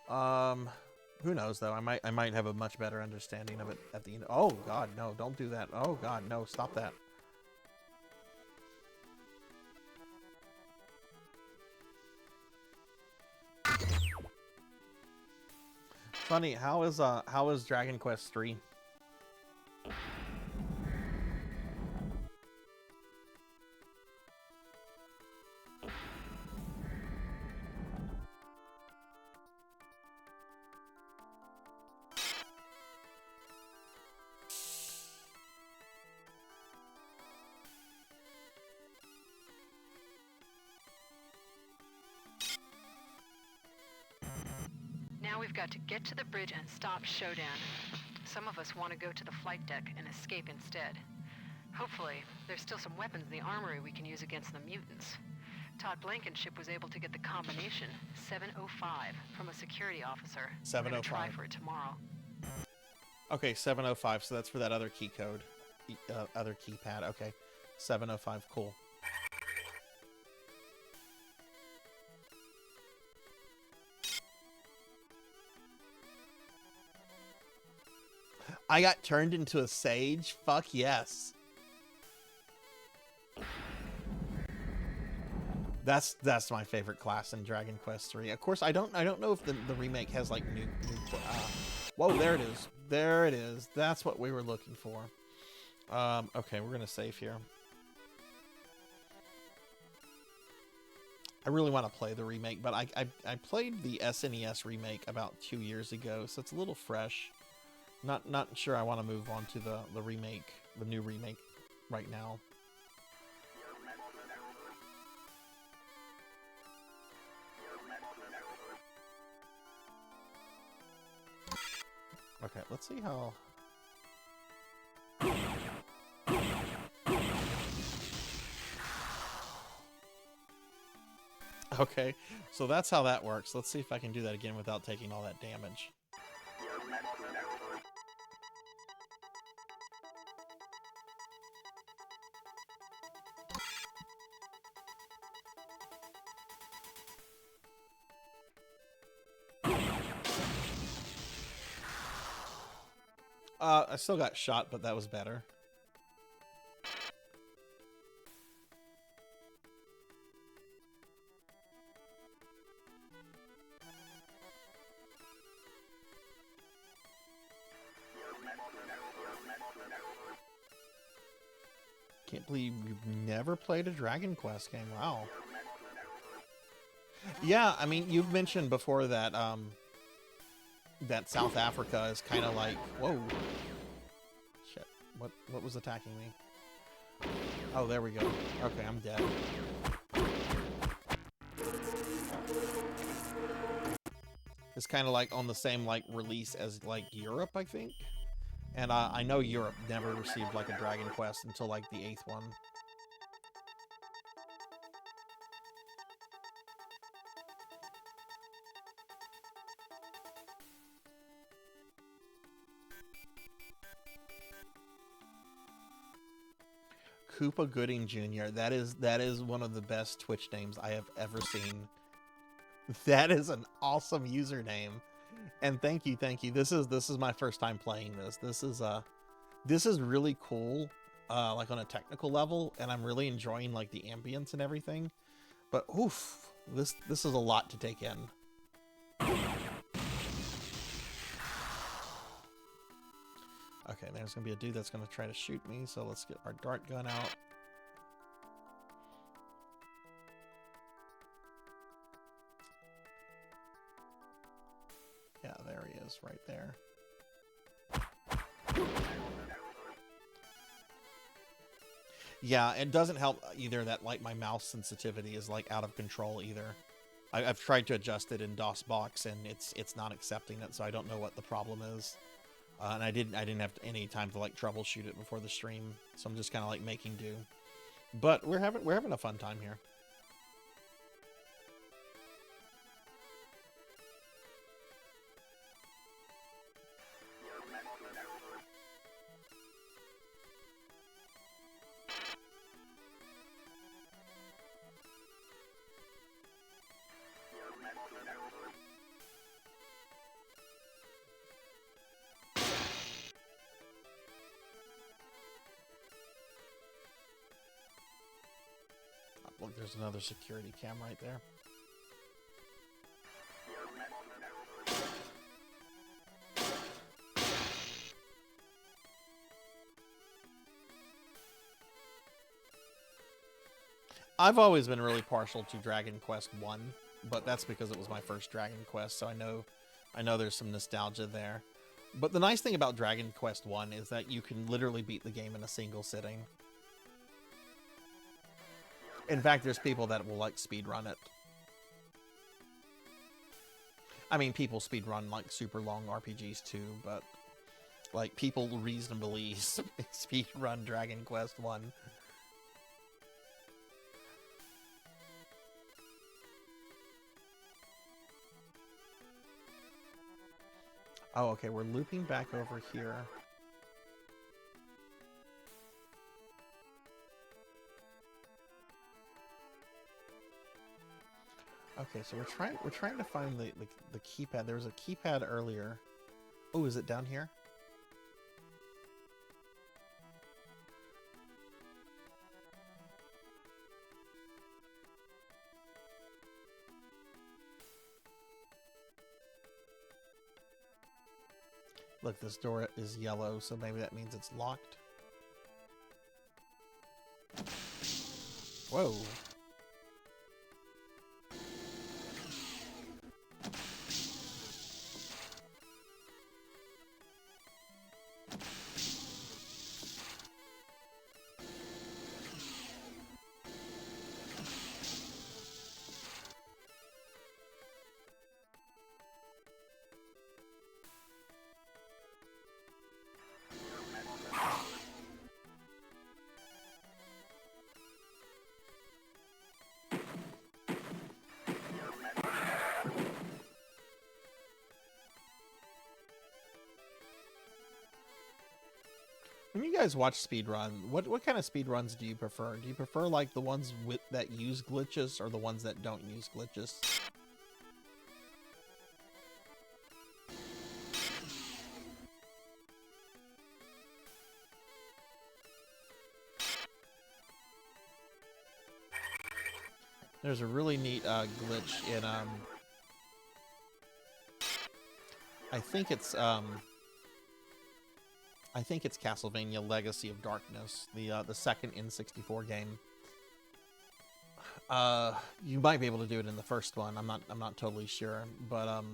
Who knows though? I might have a much better understanding of it at the end. Oh God, no! Don't do that. Oh God, no! Stop that. Funny, how is Dragon Quest 3? we've got to get to the bridge and stop Shodan. Some of us want to go to the flight deck and escape instead. Hopefully, there's still some weapons in the armory we can use against the mutants. Todd Blankenship was able to get the combination 705 from a security officer. 705. We're gonna try for it tomorrow. Okay, 705. So that's for that other key code, other keypad. Okay, 705. Cool. I got turned into a sage. Fuck yes. That's my favorite class in Dragon Quest III. Of course, I don't know if the remake has like new whoa, there it is. There it is. That's what we were looking for. Okay, we're gonna save here. I really want to play the remake, but I played the SNES remake about 2 years ago, so it's a little fresh. Not sure I want to move on to the remake, the new remake, right now. Okay, let's see how... Okay, so that's how that works. Let's see if I can do that again without taking all that damage. I still got shot, but that was better. Can't believe you've never played a Dragon Quest game. Wow. Yeah, I mean, you've mentioned before that that South Africa is kind of like, whoa. Shit. What was attacking me? Oh, there we go. Okay, I'm dead. It's kind of like on the same like release as like Europe, I think. And I know Europe never received like a Dragon Quest until like the 8th one. Koopa Gooding Jr. That is one of the best Twitch names I have ever seen. That is an awesome username. And thank you. This is my first time playing this. This is really cool, like on a technical level, and I'm really enjoying like the ambience and everything. But oof, this is a lot to take in. Okay, there's gonna be a dude that's gonna try to shoot me, so let's get our dart gun out. Yeah, there he is, right there. Yeah, it doesn't help either that like my mouse sensitivity is like out of control either. I've tried to adjust it in DOSBox and it's not accepting it, so I don't know what the problem is. And I didn't have any time to like troubleshoot it before the stream, so I'm just kind of like making do. But we're having a fun time here. Look, there's another security cam right there. I've always been really partial to Dragon Quest 1, but that's because it was my first Dragon Quest, so I know there's some nostalgia there. But the nice thing about Dragon Quest 1 is that you can literally beat the game in a single sitting. In fact, there's people that will like speedrun it. I mean, people speedrun like super long RPGs too, but like people reasonably speedrun Dragon Quest 1. Oh, okay, we're looping back over here. Okay, so we're trying to find the keypad. There was a keypad earlier. Oh, is it down here? Look, this door is yellow, so maybe that means it's locked. Whoa. When you guys watch speedrun, what kind of speedruns do you prefer? Do you prefer like the ones that use glitches or the ones that don't use glitches? There's a really neat glitch in I think it's Castlevania Legacy of Darkness, the second N64 game. You might be able to do it in the first one. I'm not totally sure, but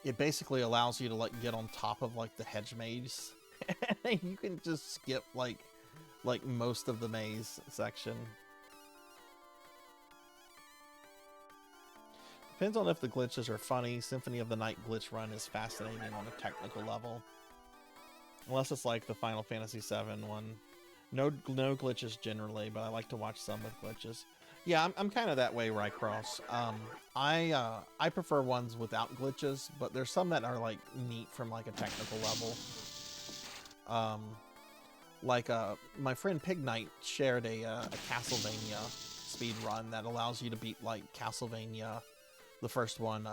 it basically allows you to like get on top of like the hedge maze. You can just skip like most of the maze section. Depends on if the glitches are funny. Symphony of the Night glitch run is fascinating on a technical level. Unless it's like the Final Fantasy VII one. No glitches generally, but I like to watch some with glitches. Yeah, I'm kind of that way where I cross. I prefer ones without glitches, but there's some that are like neat from like a technical level. My friend Pig Knight shared a Castlevania speed run that allows you to beat like Castlevania, the first one,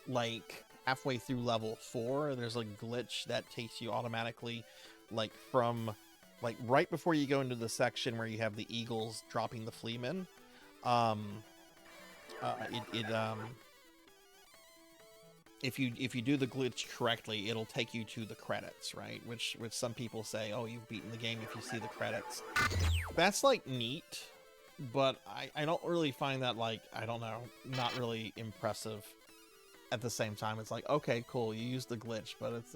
like halfway through level 4. There's a glitch that takes you automatically like from like right before you go into the section where you have the eagles dropping the fleamen. If you do the glitch correctly, it'll take you to the credits, right? Which some people say, oh, you've beaten the game if you see the credits. That's like neat, but I don't really find that, like, I don't know, not really impressive. At the same time, it's like, okay, cool, you used the glitch, but it's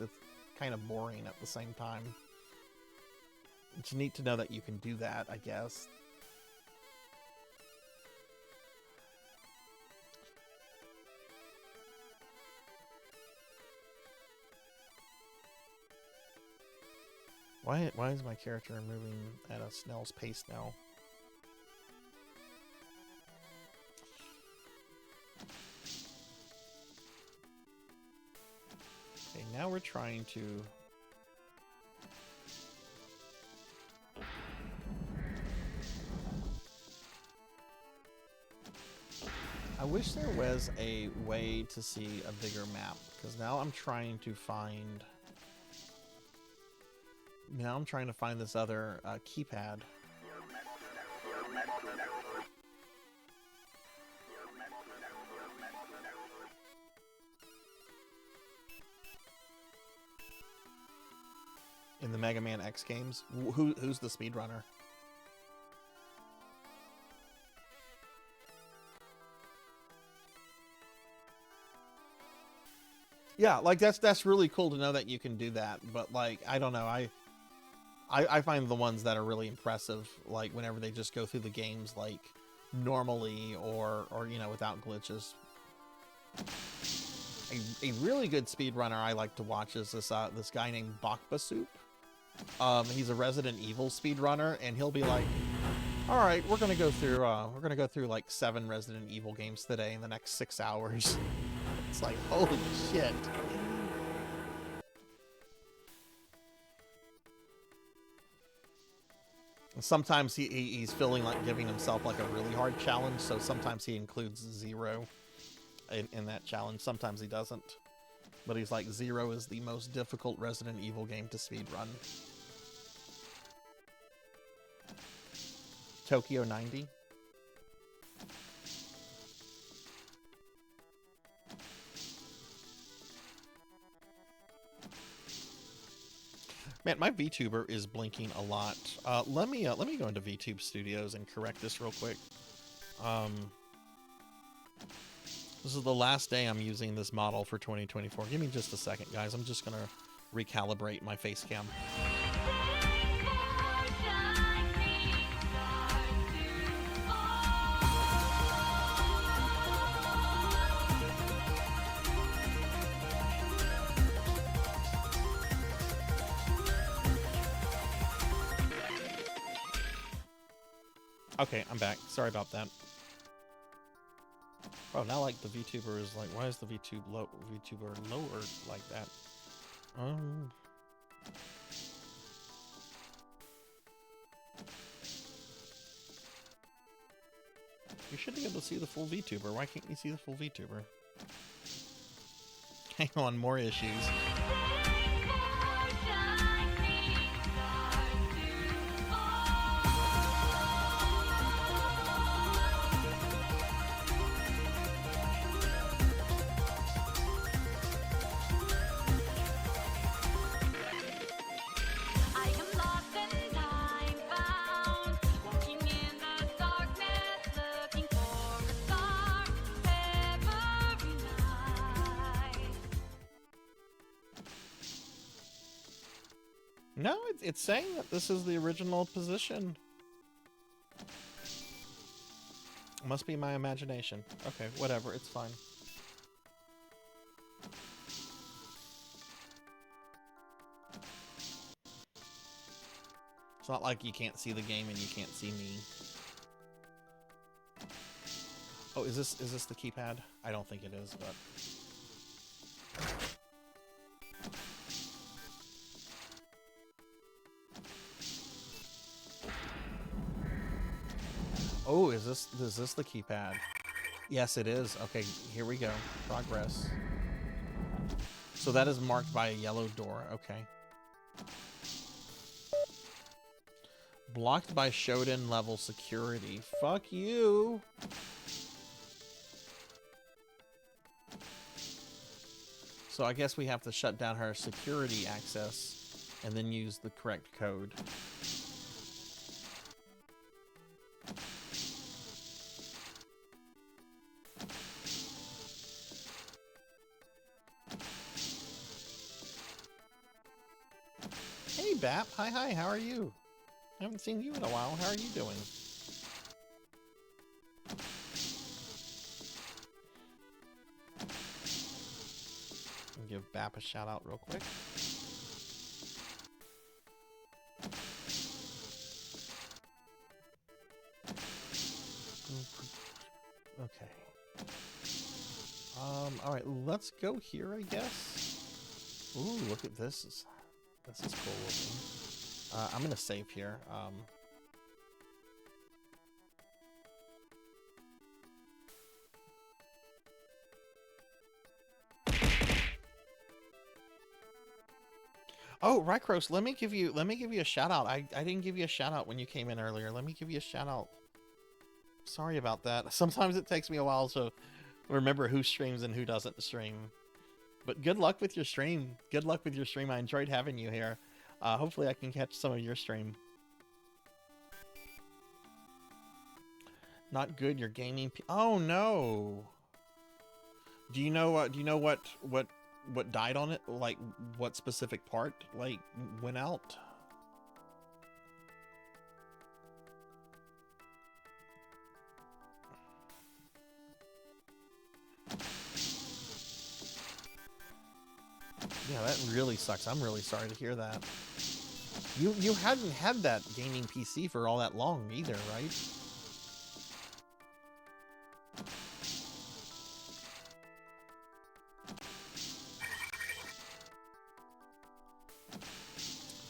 kind of boring at the same time. It's neat to know that you can do that, I guess. Why is my character moving at a snail's pace now? Okay, now we're trying to... I wish there was a way to see a bigger map, because now I'm trying to find... Now I'm trying to find this other keypad. In the Mega Man X games, who's the speedrunner? Yeah, like that's really cool to know that you can do that, but like I don't know, I find the ones that are really impressive, like whenever they just go through the games like normally or you know, without glitches. A really good speedrunner I like to watch is this this guy named Bakba Soup. He's a Resident Evil speedrunner, and he'll be like, "All right, we're gonna go through like 7 Resident Evil games today in the next 6 hours." It's like, holy shit. And sometimes he's feeling like giving himself like a really hard challenge, so sometimes he includes 0 in that challenge. Sometimes he doesn't. But he's like, 0 is the most difficult Resident Evil game to speedrun. Tokyo 90. Man, my VTuber is blinking a lot. Let me go into VTube Studios and correct this real quick. This is the last day I'm using this model for 2024. Give me just a second, guys. I'm just gonna recalibrate my face cam. Okay, I'm back. Sorry about that. Oh, now like the VTuber is like, why is the VTuber lower like that? You should be able to see the full VTuber. Why can't you see the full VTuber? Hang on, more issues. No, it's saying that this is the original position. Must be my imagination. Okay, whatever, it's fine. It's not like you can't see the game and you can't see me. Oh, is this the keypad? I don't think it is, but... Oh, is this the keypad? Yes, it is. Okay, here we go. Progress. So that is marked by a yellow door. Okay. Blocked by Shodan level security. Fuck you. So I guess we have to shut down her security access and then use the correct code. Hey Bap, hi, how are you? I haven't seen you in a while. How are you doing? I'll give Bap a shout out real quick. Okay. All right, let's go here, I guess. Ooh, look at this. This is cool looking. I'm gonna save here. Oh, Rycros, let me give you a shout out. I didn't give you a shout out when you came in earlier. Let me give you a shout out. Sorry about that. Sometimes it takes me a while to remember who streams and who doesn't stream. But good luck with your stream. Good luck with your stream. I enjoyed having you here. Hopefully I can catch some of your stream. Not good. Your gaming. Oh no. Do you know what died on it? Like what specific part like went out? Yeah, that really sucks. I'm really sorry to hear that. You hadn't had that gaming PC for all that long either, right?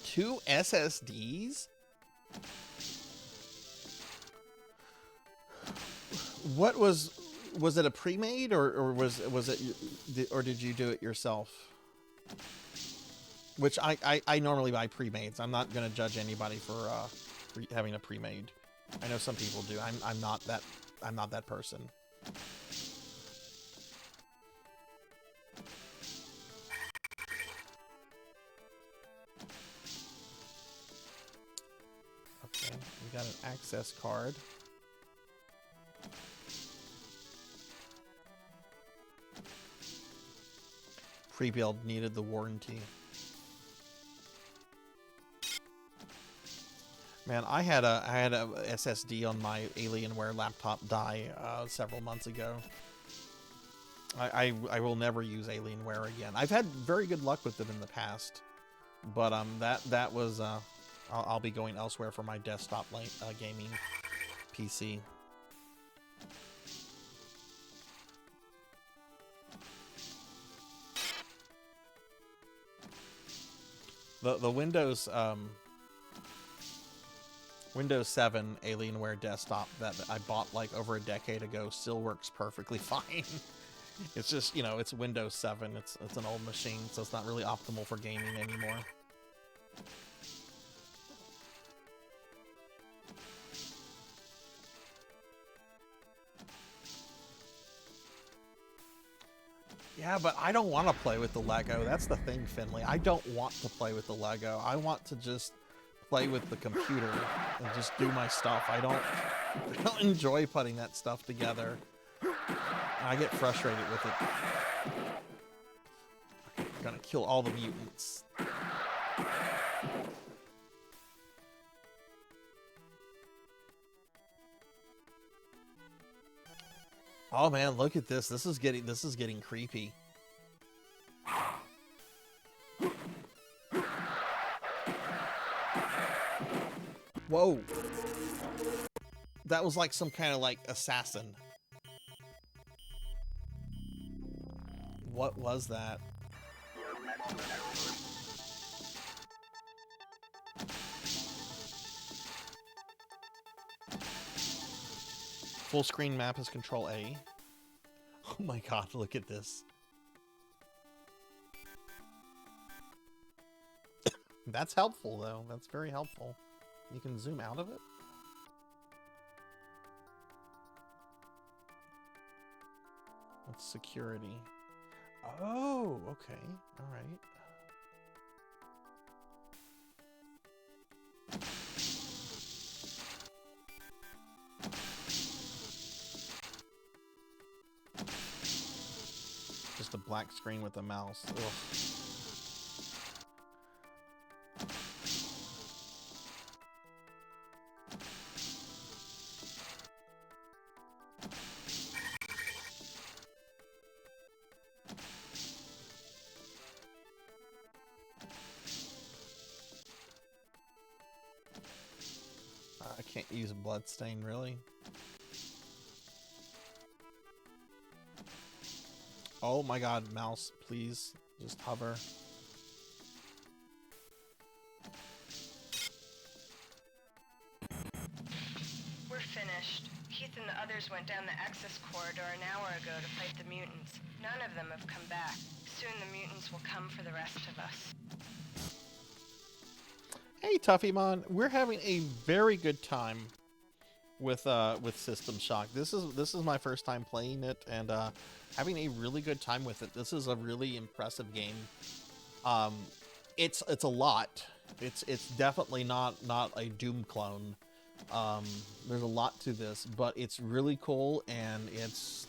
Two SSDs? What was it a pre-made or was it or did you do it yourself? Which I normally buy pre-mades. I'm not gonna judge anybody for having a pre-made. I know some people do. I'm not that person. Okay, we got an access card. Pre-build needed the warranty. Man, I had a SSD on my Alienware laptop die several months ago. I will never use Alienware again. I've had very good luck with them in the past, but that was I'll be going elsewhere for my desktop gaming PC. The Windows Windows 7 Alienware desktop that I bought like over a decade ago still works perfectly fine. It's just, you know, it's Windows 7. It's an old machine, so it's not really optimal for gaming anymore. Yeah, but I don't want to play with the Lego. That's the thing, Finley. I don't want to play with the Lego. I want to just play with the computer and just do my stuff. I don't enjoy putting that stuff together. I get frustrated with it. I'm gonna kill all the mutants. Oh man, look at this. This is getting creepy. Whoa. That was like some kind of like assassin. What was that? Full screen map is Control A. Oh my god, look at this. That's helpful though. That's very helpful. You can zoom out of it. That's security. Oh, okay. All right. Just a black screen with a mouse. Ugh. I can't use a bloodstain, really. Oh my god, mouse, please. Just hover. We're finished. Keith and the others went down the access corridor an hour ago to fight the mutants. None of them have come back. Soon the mutants will come for the rest of us. Hey, Tuffymon, we're having a very good time with System Shock. This is my first time playing it, and having a really good time with it. This is a really impressive game. It's a lot. It's definitely not a Doom clone. There's a lot to this, but it's really cool, and it's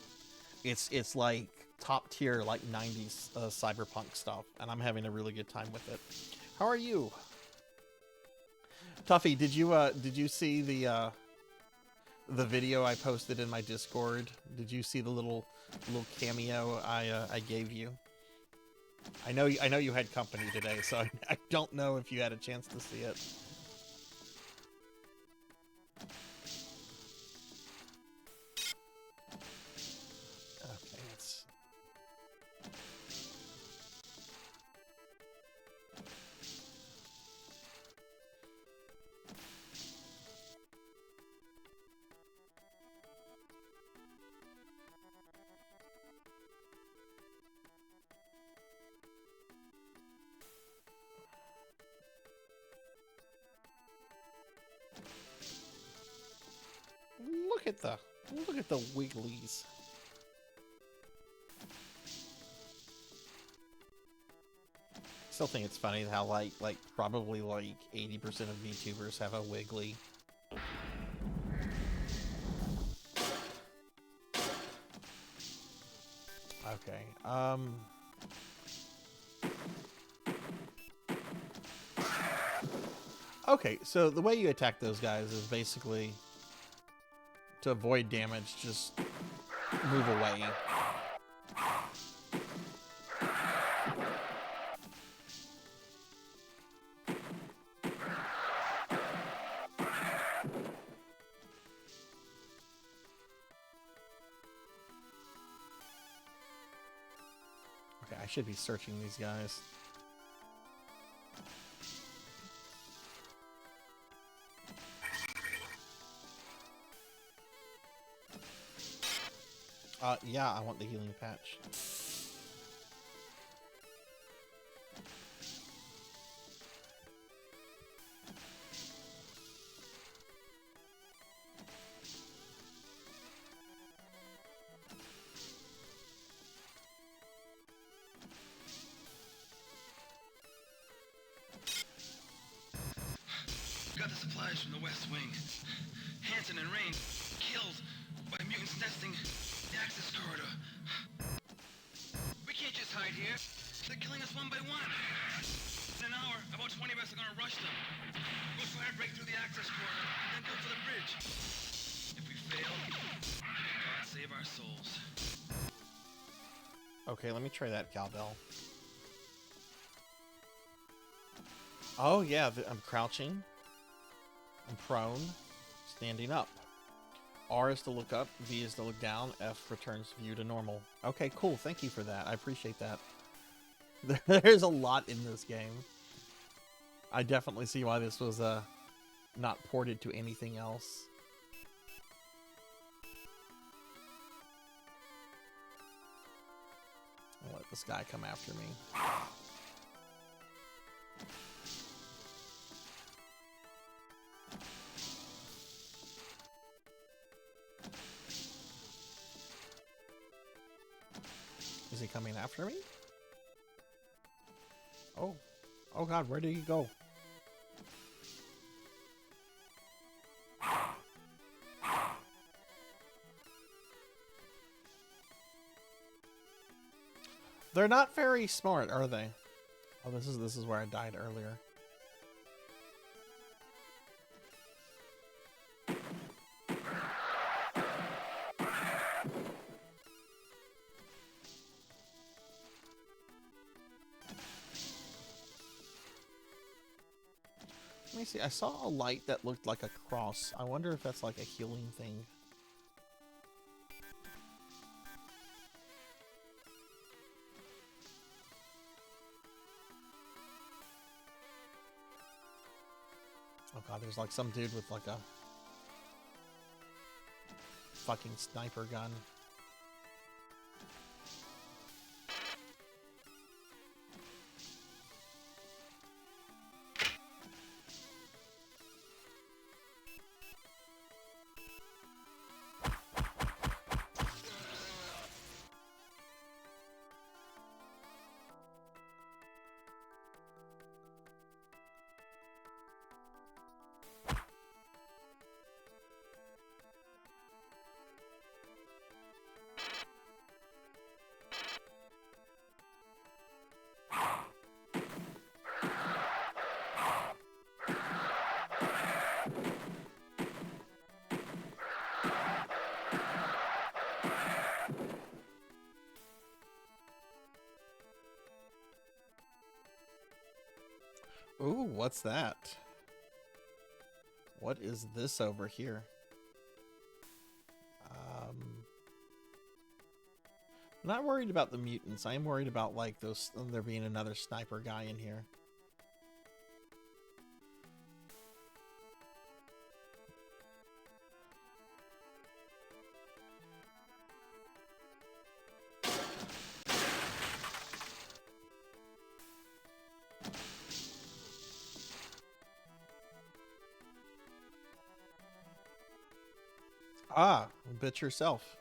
like top tier, like 90s cyberpunk stuff, and I'm having a really good time with it. How are you? Tuffy, did you see the video I posted in my Discord? Did you see the little cameo I gave you? I know you had company today, so I don't know if you had a chance to see it. Okay, it's... Look at the wigglies. Still think it's funny how like probably like 80% of VTubers have a wiggly. Okay. Okay, so the way you attack those guys is basically to avoid damage, just move away. Okay, I should be searching these guys. Yeah, I want the healing patch. Got the supplies from the West Wing. Hanson and Rain killed by mutants nesting the access corridor. We can't just hide here. They're killing us one by one. In an hour, about 20 of us are gonna rush them. We'll try to break through the access corridor and then go for the bridge. If we fail, God save our souls. Okay, let me try that cowbell. Oh yeah, I'm crouching. I'm prone, standing up. R is to look up, V is to look down, F returns view to normal. Okay, cool. Thank you for that. I appreciate that. There's a lot in this game. I definitely see why this was not ported to anything else. I'll let this guy come after me. Is he coming after me? Oh. Oh god, where did he go? They're not very smart, are they? Oh, this is where I died earlier. Let me see. I saw a light that looked like a cross. I wonder if that's like a healing thing. Oh god, there's like some dude with like a fucking sniper gun. Ooh, what's that? What is this over here? I'm not worried about the mutants. I am worried about like there being another sniper guy in here. Ah, bitch yourself.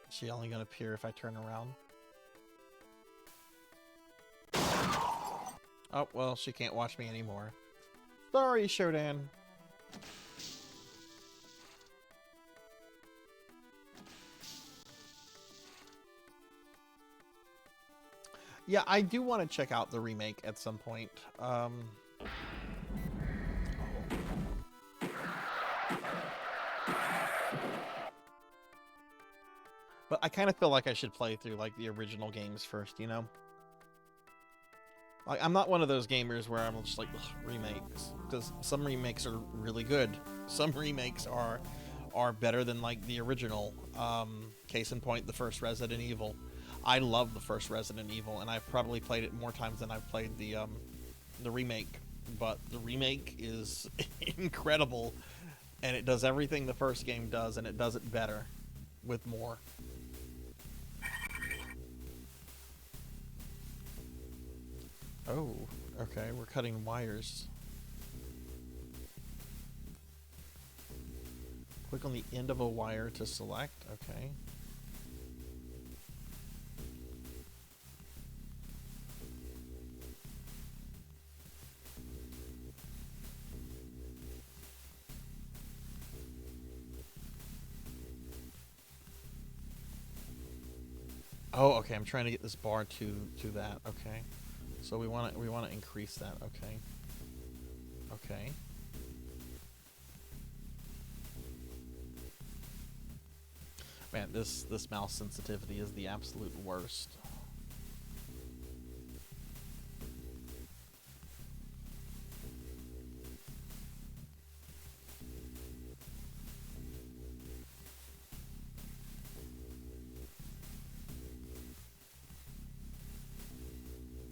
Is she only gonna appear if I turn around? Oh, well, she can't watch me anymore. Sorry, Shodan. Yeah, I do want to check out the remake at some point. But I kind of feel like I should play through like the original games first, you know? Like, I'm not one of those gamers where I'm just like, remakes. Because some remakes are really good. Some remakes are better than like the original. Case in point, the first Resident Evil. I love the first Resident Evil, and I've probably played it more times than I've played the remake. But the remake is incredible, and it does everything the first game does, and it does it better with more. Oh, okay, we're cutting wires. Click on the end of a wire to select, okay. Oh, okay, I'm trying to get this bar to that, okay. So we want to increase that, okay. Okay. Man, this mouse sensitivity is the absolute worst.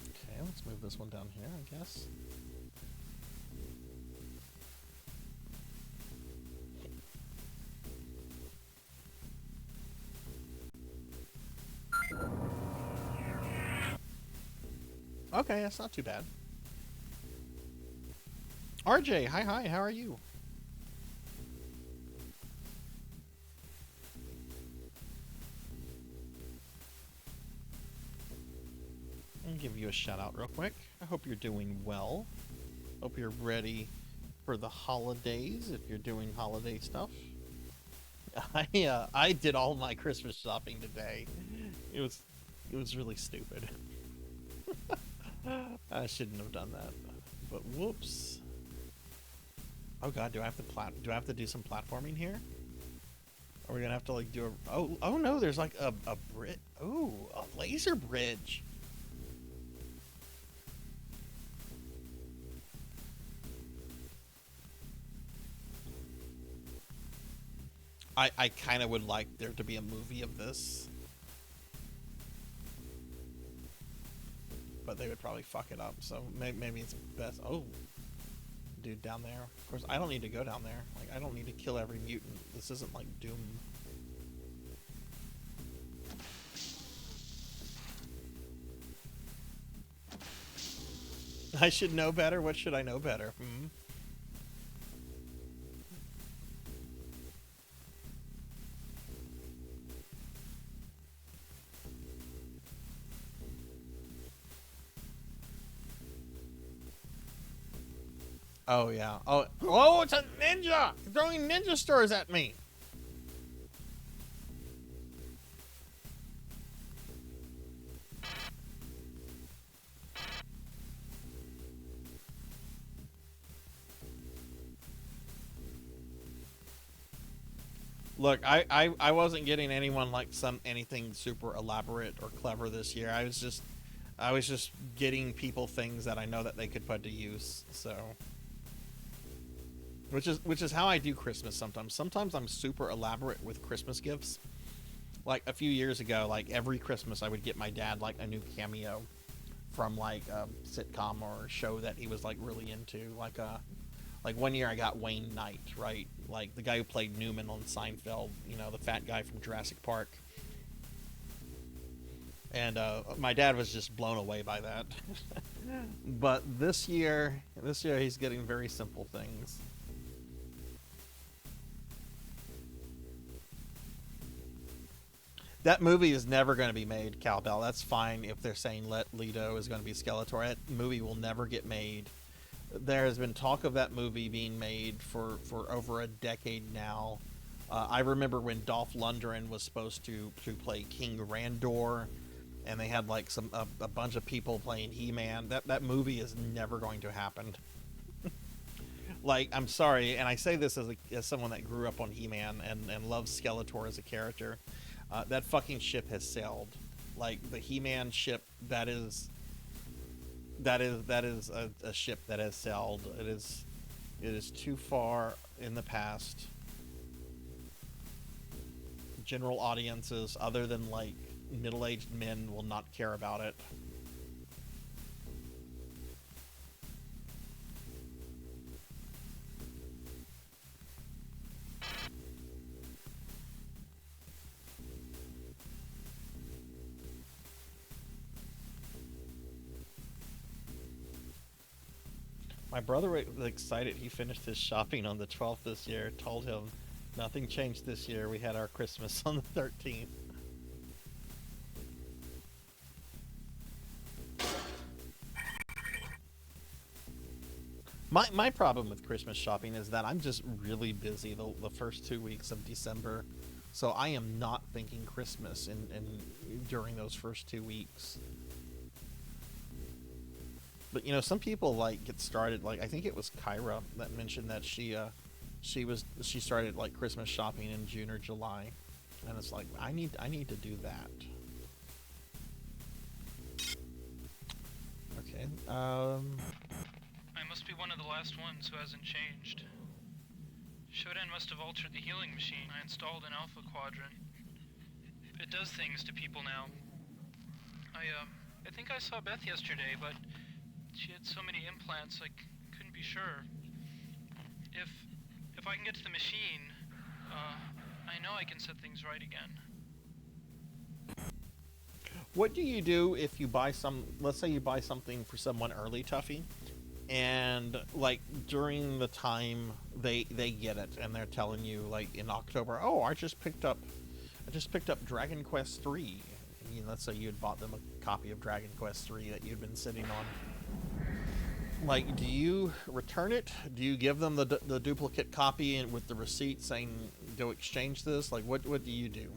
Okay, let's move this one down here, I guess. Okay, that's not too bad. RJ, hi, how are you? I'll give you a shout out real quick. I hope you're doing well. Hope you're ready for the holidays if you're doing holiday stuff. I did all my Christmas shopping today. It was really stupid. I shouldn't have done that. But whoops. Oh god, do I have to do some platforming here? Are we gonna have to like do a oh no, there's like a bridge. Ooh, a laser bridge. I kind of would like there to be a movie of this. But they would probably fuck it up, so maybe it's best. Oh, dude, down there. Of course, I don't need to go down there. Like, I don't need to kill every mutant. This isn't like Doom. I should know better? What should I know better? Hmm? Oh, yeah. Oh, it's a ninja! Throwing ninja stars at me! Look, I wasn't getting anyone like anything super elaborate or clever this year. I was just getting people things that I know that they could put to use. So, which is how I do Christmas sometimes. Sometimes I'm super elaborate with Christmas gifts. Like a few years ago, like every Christmas I would get my dad like a new cameo from like a sitcom or a show that he was like really into. Like one year I got Wayne Knight, right? Like the guy who played Newman on Seinfeld, you know, the fat guy from Jurassic Park. And my dad was just blown away by that. But this year he's getting very simple things. That movie is never going to be made, Cowbell. That's fine if they're saying Let Leto is going to be Skeletor. That movie will never get made. There has been talk of that movie being made for over a decade now. I remember when Dolph Lundgren was supposed to play King Randor, and they had like a bunch of people playing He-Man. That movie is never going to happen. Like, I'm sorry, and I say this as someone that grew up on He-Man and loves Skeletor as a character. That fucking ship has sailed. Like the He-Man ship, that is a ship that has sailed. It is too far in the past. General audiences, other than like middle-aged men, will not care about it. My brother was excited. He finished his shopping on the 12th this year. Told him nothing changed this year. We had our Christmas on the 13th. My problem with Christmas shopping is that I'm just really busy the first 2 weeks of December. So I am not thinking Christmas in during those first 2 weeks. But you know, some people like get started. Like I think it was Kyra that mentioned that she started like Christmas shopping in June or July, and it's like I need to do that. Okay. I must be one of the last ones who hasn't changed. Shodan must have altered the healing machine I installed in Alpha Quadrant. It does things to people now. I think I saw Beth yesterday, but she had so many implants I couldn't be sure. If I can get to the machine, I know I can set things right again. What do you do if you buy let's say you buy something for someone early, Tuffy, and like during the time they get it and they're telling you like in October, oh, I just picked up Dragon Quest 3. You know, let's say you had bought them a copy of Dragon Quest 3 that you'd been sitting on. Like, do you return it? Do you give them the duplicate copy and with the receipt saying go exchange this? Like, what do you do?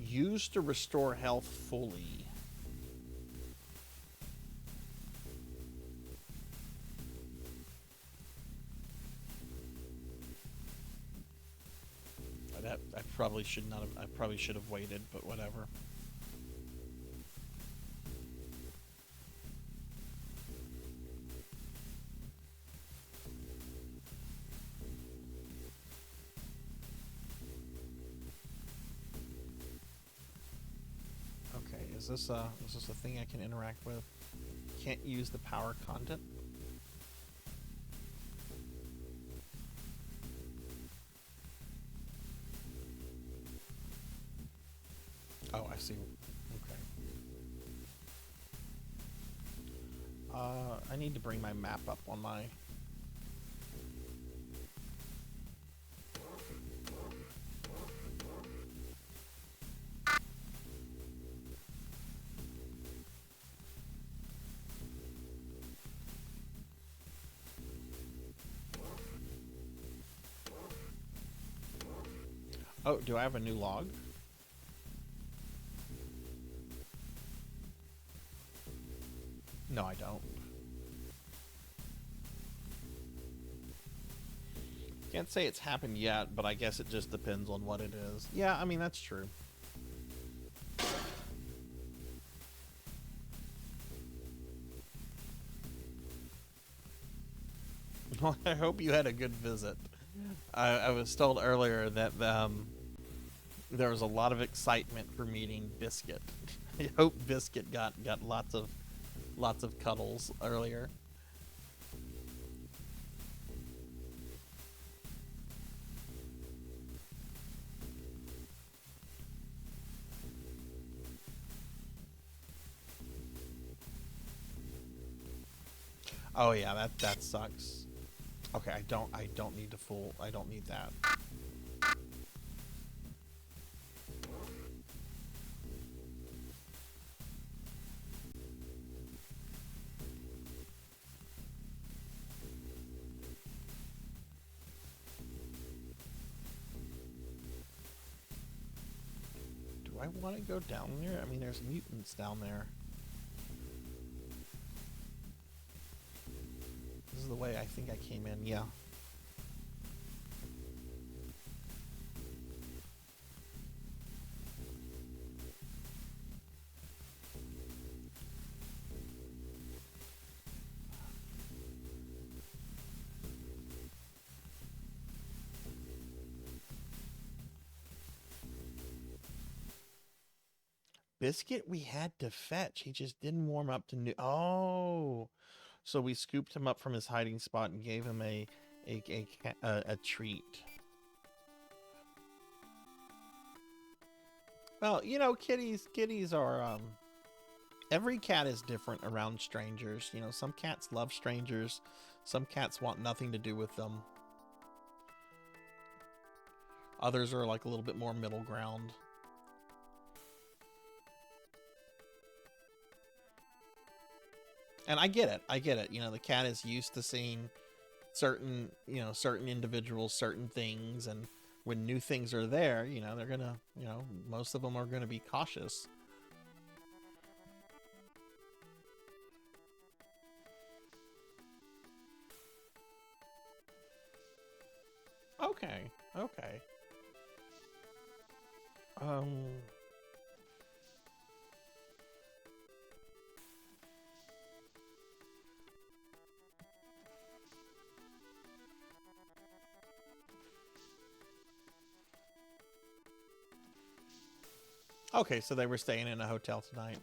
Use to restore health fully. I probably should not have. I probably should have waited, but whatever. Okay, is this a thing I can interact with? Can't use the power content. Oh, I see. Okay. I need to bring my map up on my... Oh, do I have a new log? No, I don't. Can't say it's happened yet, but I guess it just depends on what it is. Yeah, I mean, that's true. Well, I hope you had a good visit. I was told earlier that there was a lot of excitement for meeting Biscuit. I hope Biscuit got lots of cuddles earlier. Oh yeah, that sucks. Okay, I don't need to fool. I don't need that. Do I want to go down there? I mean, there's mutants down there. This is the way I think I came in, yeah. Biscuit we had to fetch. He just didn't warm up to new. Oh, so we scooped him up from his hiding spot and gave him a treat. Well, you know, kitties are every cat is different around strangers. You know, some cats love strangers, some cats want nothing to do with them. Others are like a little bit more middle ground. And I get it. You know, the cat is used to seeing certain individuals, certain things, and when new things are there, you know, they're gonna, you know, most of them are gonna be cautious. Okay. Okay, so they were staying in a hotel tonight.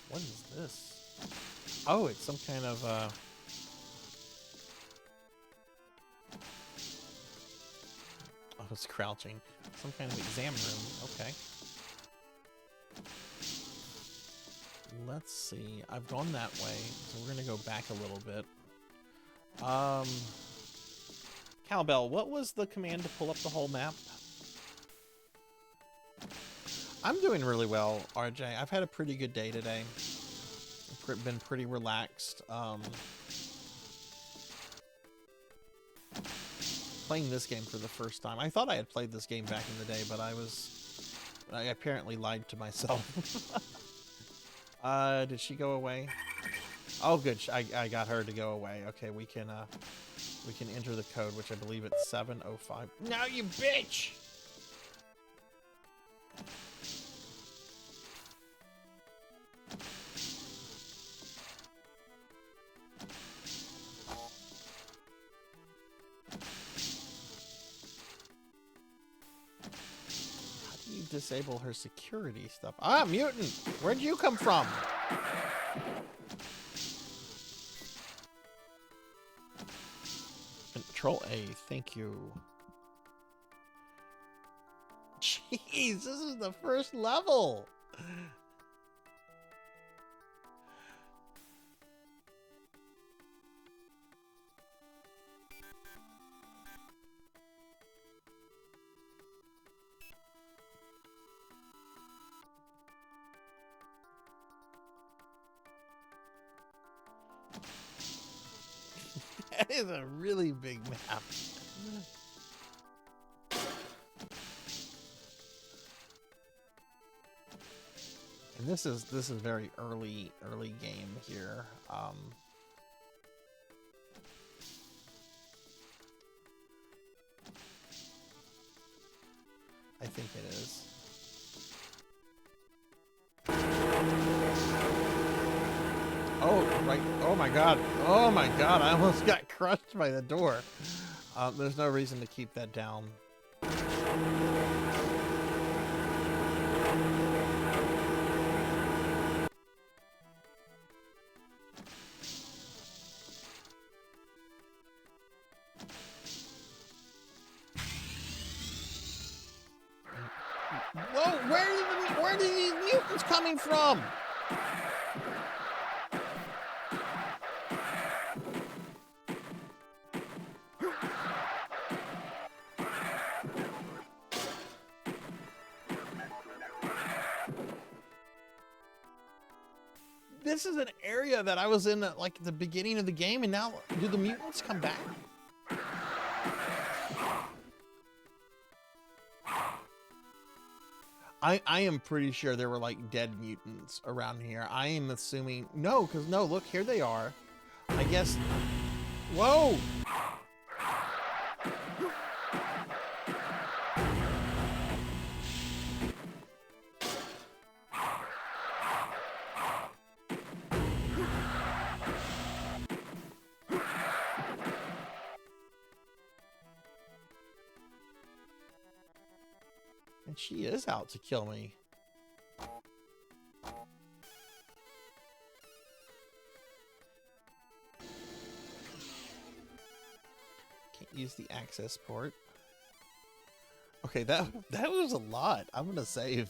What is this? Oh, it's some kind of oh, it's crouching. Some kind of exam room. Okay. Let's see. I've gone that way, so we're gonna go back a little bit. Cowbell, what was the command to pull up the whole map? I'm doing really well, RJ. I've had a pretty good day today. I've been pretty relaxed. Playing this game for the first time. I thought I had played this game back in the day, but I apparently lied to myself. Did she go away? Oh, good. I got her to go away. Okay, we can enter the code, which I believe it's 705. Now you bitch! Disable her security stuff. Ah, mutant! Where'd you come from? Control A, thank you. Jeez, this is the first level! That is a really big map. And this is very early game here. I think it is. Oh, right. Oh my god. Oh my god. I almost got crushed by the door. There's no reason to keep that down. Whoa, where are these mutants coming from? This is an area that I was in at, like, the beginning of the game, and now do the mutants come back? I am pretty sure there were, like, dead mutants around here. I am assuming... No, because, no, look, here they are. I guess... Whoa! And she is out to kill me. Can't use the access port. Okay, that was a lot. I'm gonna save.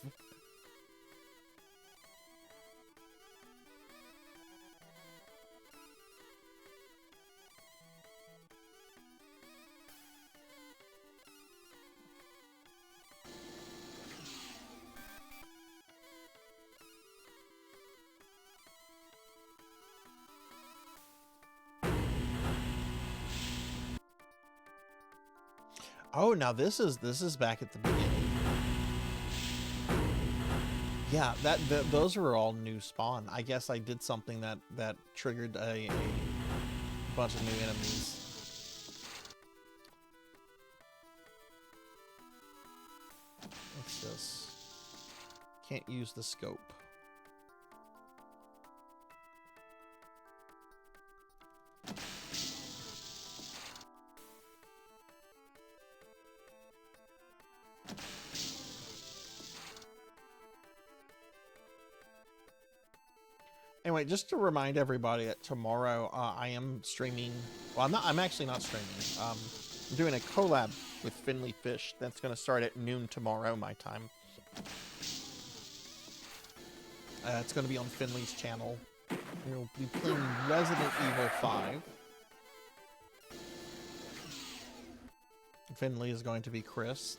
Oh, now this is back at the beginning. Yeah, those were all new spawn. I guess I did something that triggered a bunch of new enemies. What's this? Can't use the scope. Anyway, just to remind everybody that tomorrow I am streaming. Well, I'm actually not streaming. I'm doing a collab with Finley Fish. That's going to start at noon tomorrow, my time. It's going to be on Finley's channel. We'll be playing Resident Evil 5. Finley is going to be Chris.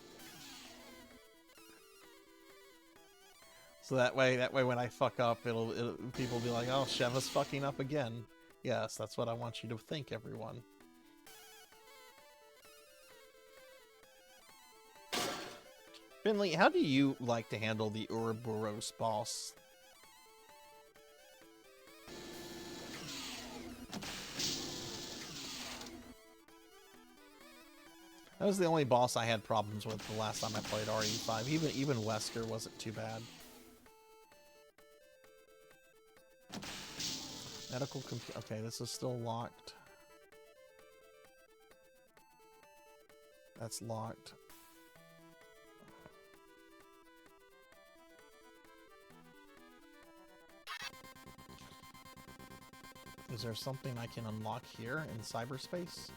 So that way when I fuck up, people will be like, oh, Sheva's fucking up again. Yes, that's what I want you to think, everyone. Finley, how do you like to handle the Ouroboros boss? That was the only boss I had problems with the last time I played RE5. Even Wesker wasn't too bad. Medical computer. Okay, this is still locked. That's locked. Is there something I can unlock here in cyberspace?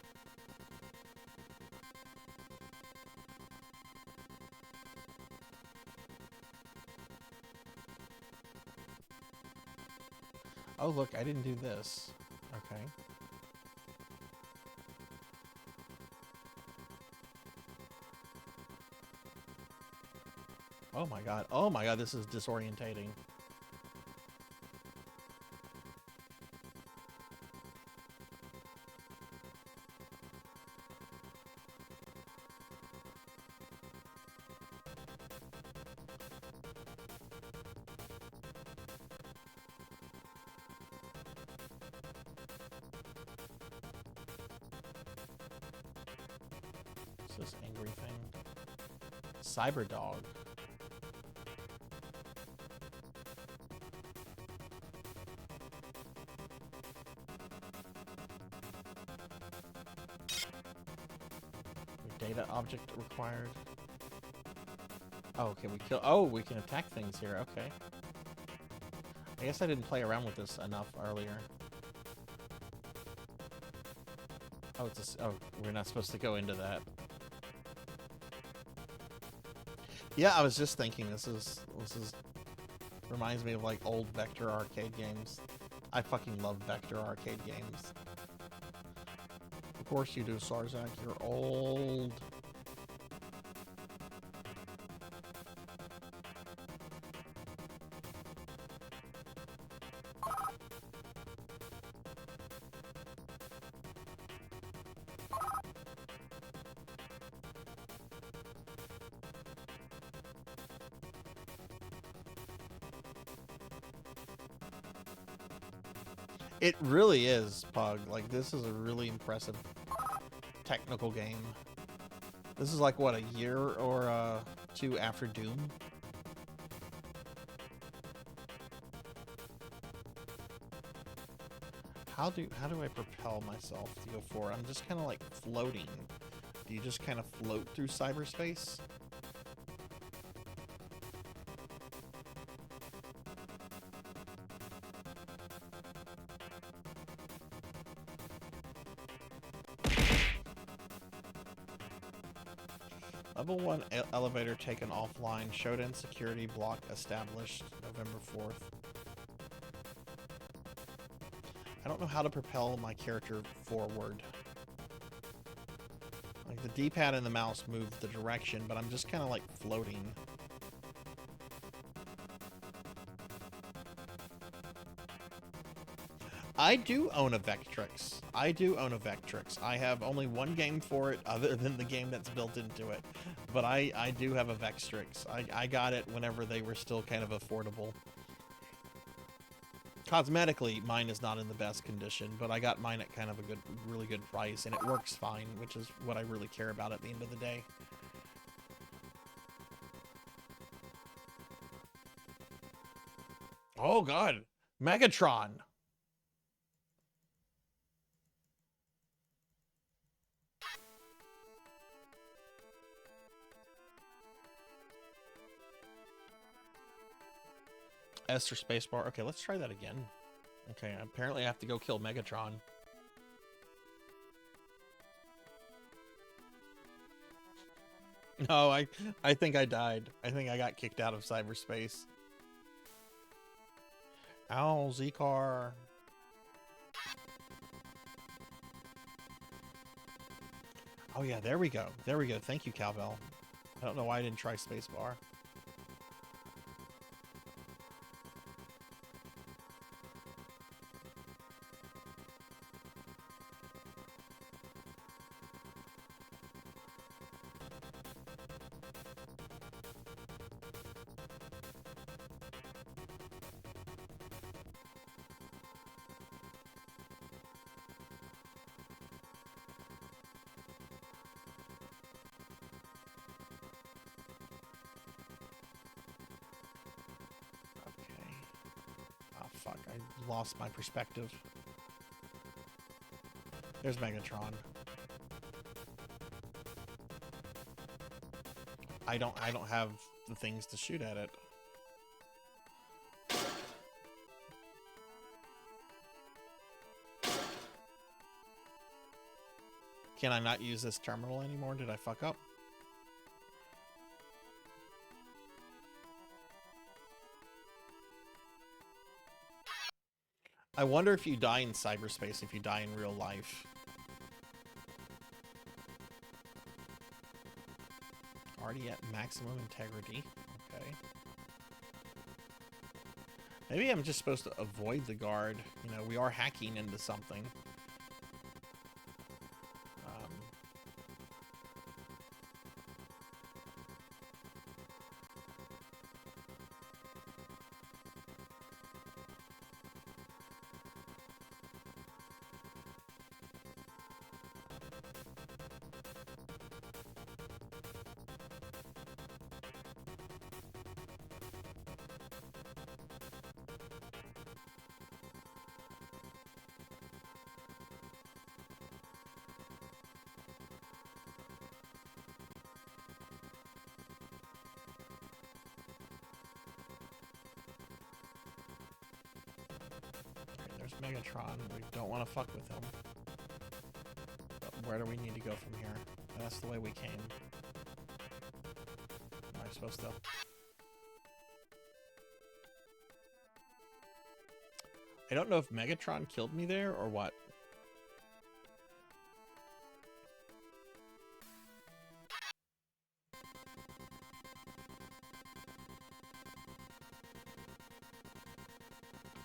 Oh, look, I didn't do this. Okay. Oh my god. Oh my god, this is disorientating. What's this angry thing? Cyber dog. Data object required. Oh, okay, we kill. Oh, we can attack things here. Okay. I guess I didn't play around with this enough earlier. Oh, it's a, oh, we're not supposed to go into that. Yeah, I was just thinking this is reminds me of like old Vector arcade games. I fucking love Vector arcade games. Of course you do, Sarzac. You're old. It really is, Pug. Like, this is a really impressive technical game. This is like, what, a year or two after Doom? How do I propel myself to go forward? I'm just kind of like floating. Do you just kind of float through cyberspace? Level 1 elevator taken offline. Shodan security block established November 4th. I don't know how to propel my character forward. Like, the D-pad and the mouse move the direction, but I'm just kind of like floating. I do own a Vectrix. I do own a Vectrix. I have only one game for it other than the game that's built into it. But I do have a Vectrix. I got it whenever they were still kind of affordable. Cosmetically, mine is not in the best condition, but I got mine at kind of a really good price, and it works fine, which is what I really care about at the end of the day. Oh god, Megatron! S or spacebar. Okay, let's try that again. Okay, apparently I have to go kill Megatron. No, I think I died. I think I got kicked out of cyberspace. Ow, Z-Car. Oh yeah, there we go. There we go. Thank you, Cowbell. I don't know why I didn't try spacebar. Fuck, I lost my perspective. There's Megatron. I don't have the things to shoot at it. Can I not use this terminal anymore? Did I fuck up? I wonder if you die in cyberspace, if you die in real life. Already at maximum integrity. Okay. Maybe I'm just supposed to avoid the guard. You know, we are hacking into something. Megatron. We don't want to fuck with him. But where do we need to go from here? That's the way we came. Am I supposed to... I don't know if Megatron killed me there or what.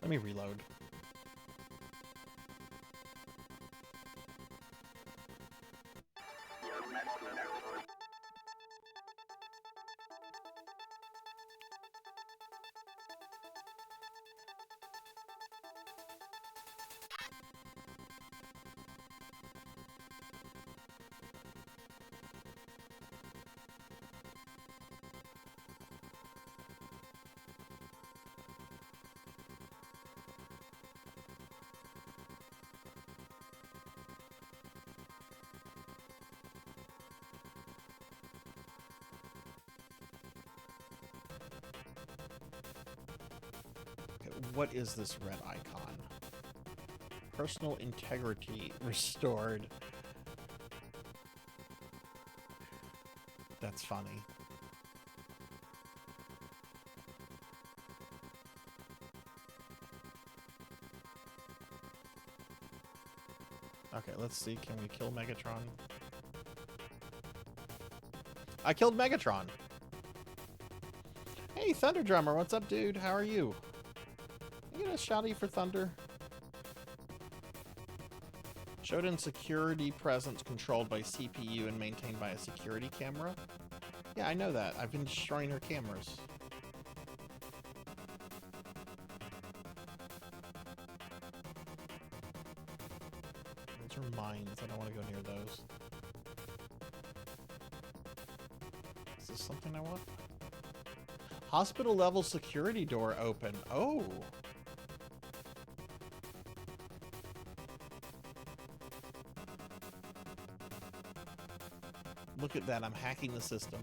Let me reload. What is this red icon? Personal integrity restored. That's funny. Okay, let's see. Can we kill Megatron? I killed Megatron! Hey, Thunder Drummer, what's up, dude? How are you? You get a shouty for Thunder? Shodan security presence controlled by CPU and maintained by a security camera? Yeah, I know that. I've been destroying her cameras. Those are mines. I don't want to go near those. Is this something I want? Hospital level security door open. Oh! Look at that, I'm hacking the system.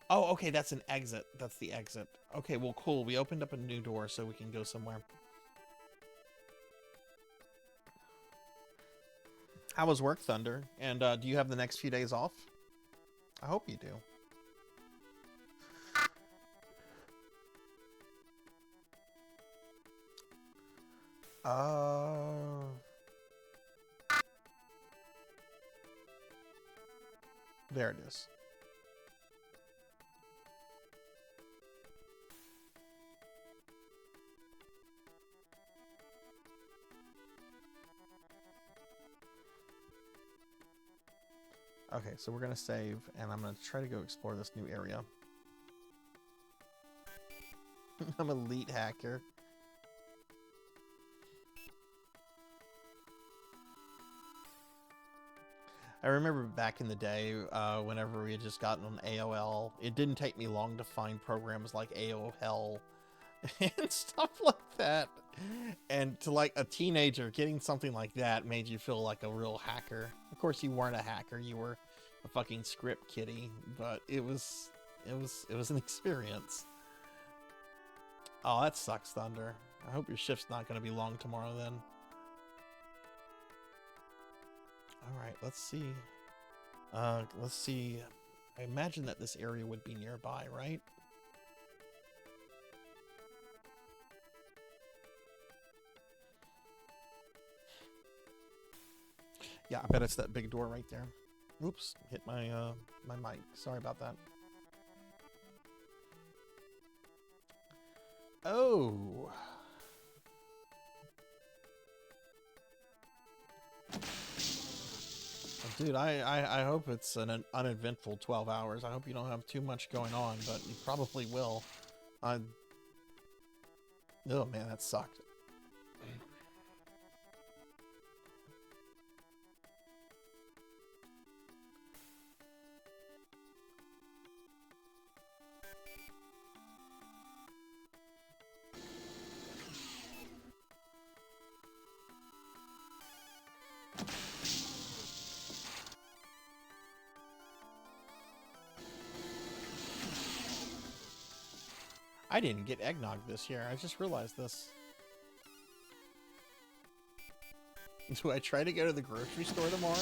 Oh, okay, that's an exit. That's the exit. Okay, well, cool. We opened up a new door so we can go somewhere. How was work, Thunder? And do you have the next few days off? I hope you do. There it is. Okay, so we're gonna save, and I'm gonna try to go explore this new area. I'm an elite hacker. I remember back in the day, whenever we had just gotten on AOL, it didn't take me long to find programs like AOL and stuff like that. And to like a teenager, getting something like that made you feel like a real hacker. Of course, you weren't a hacker; you were a fucking script kiddie. But it was an experience. Oh, that sucks, Thunder. I hope your shift's not going to be long tomorrow then. Alright, let's see. Let's see. I imagine that this area would be nearby, right? Yeah, I bet it's that big door right there. Oops, hit my my mic. Sorry about that. Oh. Dude, I hope it's an uneventful 12 hours. I hope you don't have too much going on, but you probably will. Oh man, that sucked. I didn't get eggnog this year. I just realized this. Do I try to go to the grocery store tomorrow?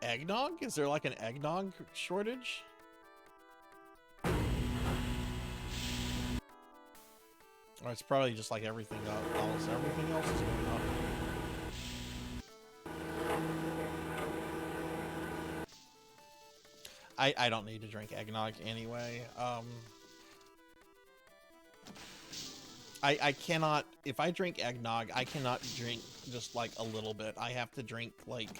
Eggnog? Is there like an eggnog shortage? Or it's probably just like everything else. Everything else is going up. I don't need to drink eggnog anyway. I cannot, if I drink eggnog, I cannot drink just like a little bit. I have to drink like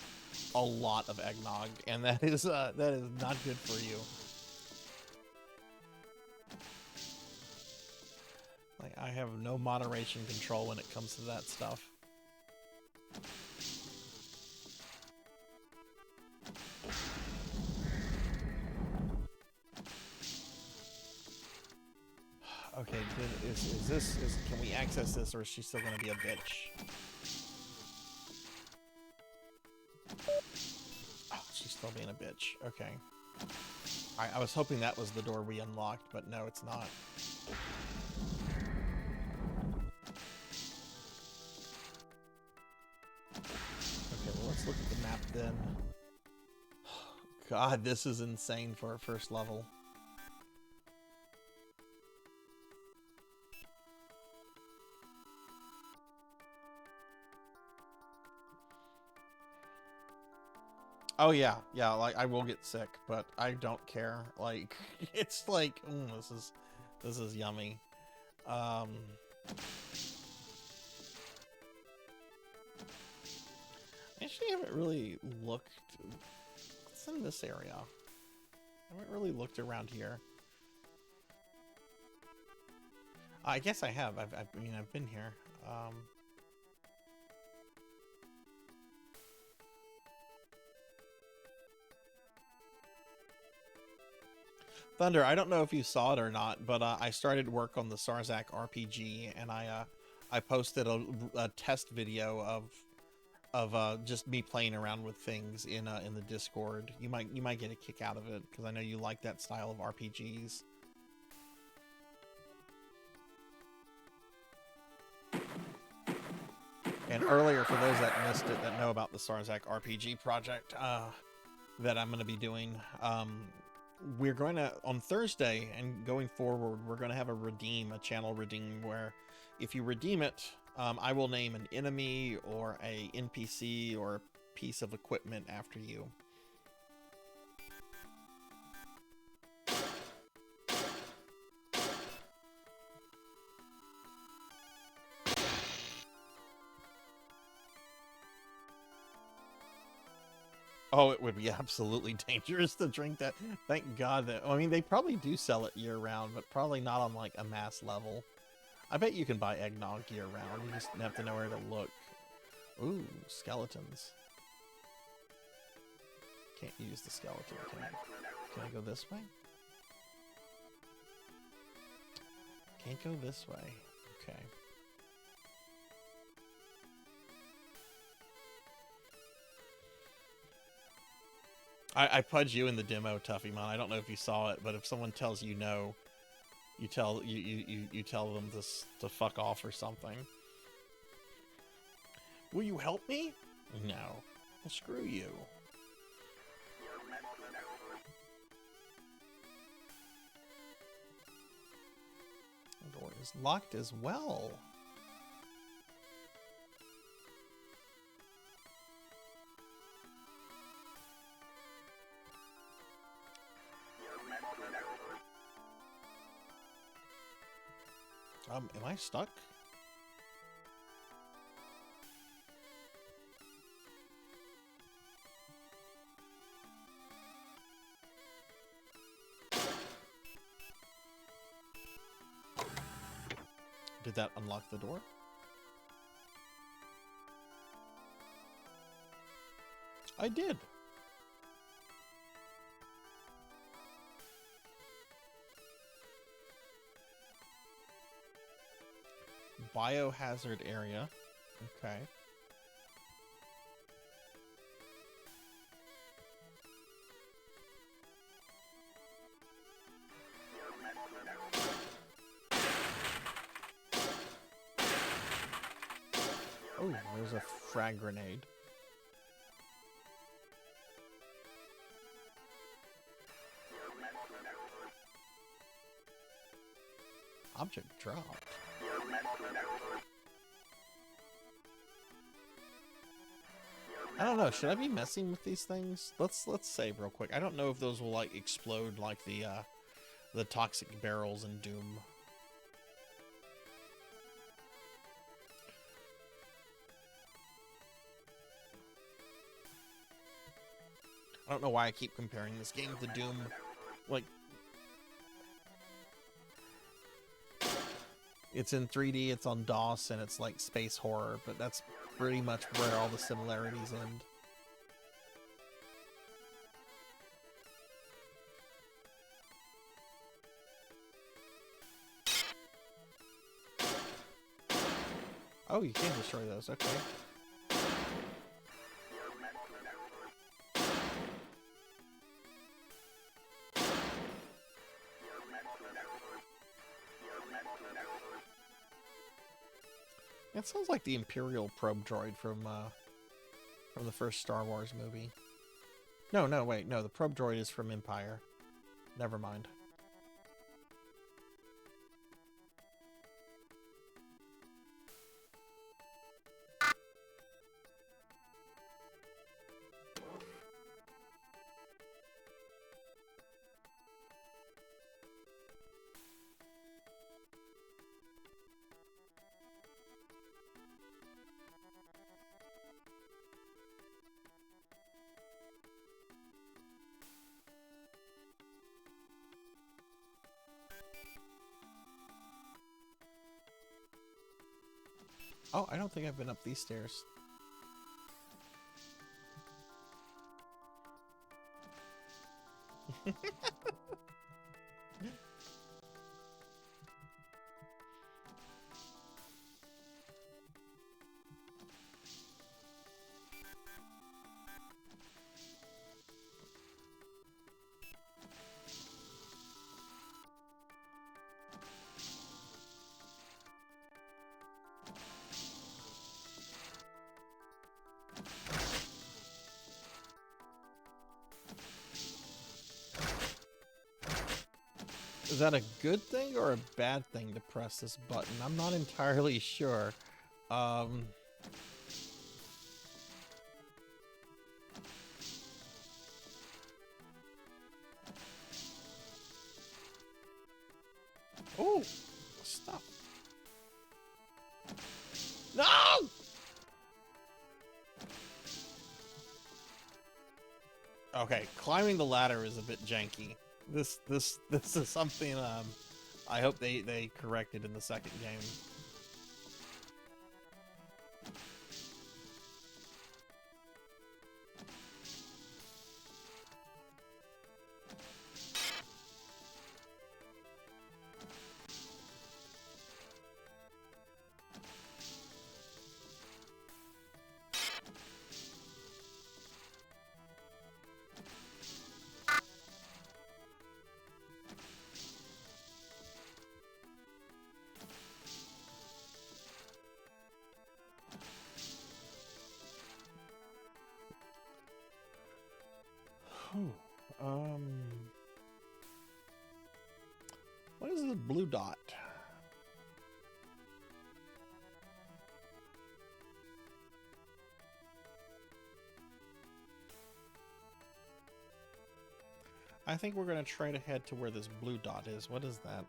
a lot of eggnog, and that is not good for you. Like, I have no moderation control when it comes to that stuff. Okay, can we access this, or is she still gonna be a bitch? Oh, she's still being a bitch. Okay. I was hoping that was the door we unlocked, but no, it's not. Okay, well, let's look at the map then. God, this is insane for our first level. Oh yeah, like I will get sick, but I don't care. Like, it's like, this is yummy. I actually haven't really looked. What's in this area? I haven't really looked around here. I guess I have. I mean, I've been here. Thunder, I don't know if you saw it or not, but I started work on the Sarzac RPG, and I posted a test video of just me playing around with things in the Discord. You might get a kick out of it, because I know you like that style of RPGs. And earlier, for those that missed it, that know about the Sarzac RPG project that I'm going to be doing, we're going to, on Thursday and going forward, we're going to have a channel redeem, where if you redeem it, I will name an enemy or a NPC or a piece of equipment after you. Oh, it would be absolutely dangerous to drink that. Thank God that, I mean, they probably do sell it year-round, but probably not on, like, a mass level. I bet you can buy eggnog year-round. You just have to know where to look. Ooh, skeletons. Can't use the skeleton, can I? Can I go this way? Can't go this way. Okay. I pudge you in the demo, Tuffymon. I don't know if you saw it, but if someone tells you no, you tell them to fuck off or something. Will you help me? No. Well, screw you. The door is locked as well. Am I stuck? Did that unlock the door? I did. Biohazard area. Okay. Oh, there's a frag grenade. Object dropped. I don't know. Should I be messing with these things? Let's save real quick. I don't know if those will like explode like the toxic barrels in Doom. I don't know why I keep comparing this game to Doom. Like, it's in 3D, it's on DOS, and it's like space horror, but that's pretty much where all the similarities end. Oh, you can destroy those, okay. It sounds like the Imperial probe droid from the first Star Wars movie. No, wait, no, the probe droid is from Empire. Never mind. Oh, I don't think I've been up these stairs. Is that a good thing or a bad thing to press this button? I'm not entirely sure. Oh, stop. No! Okay, climbing the ladder is a bit janky. This is something I hope they corrected in the second game. What is this blue dot? I think we're going to try to head to where this blue dot is. What is that?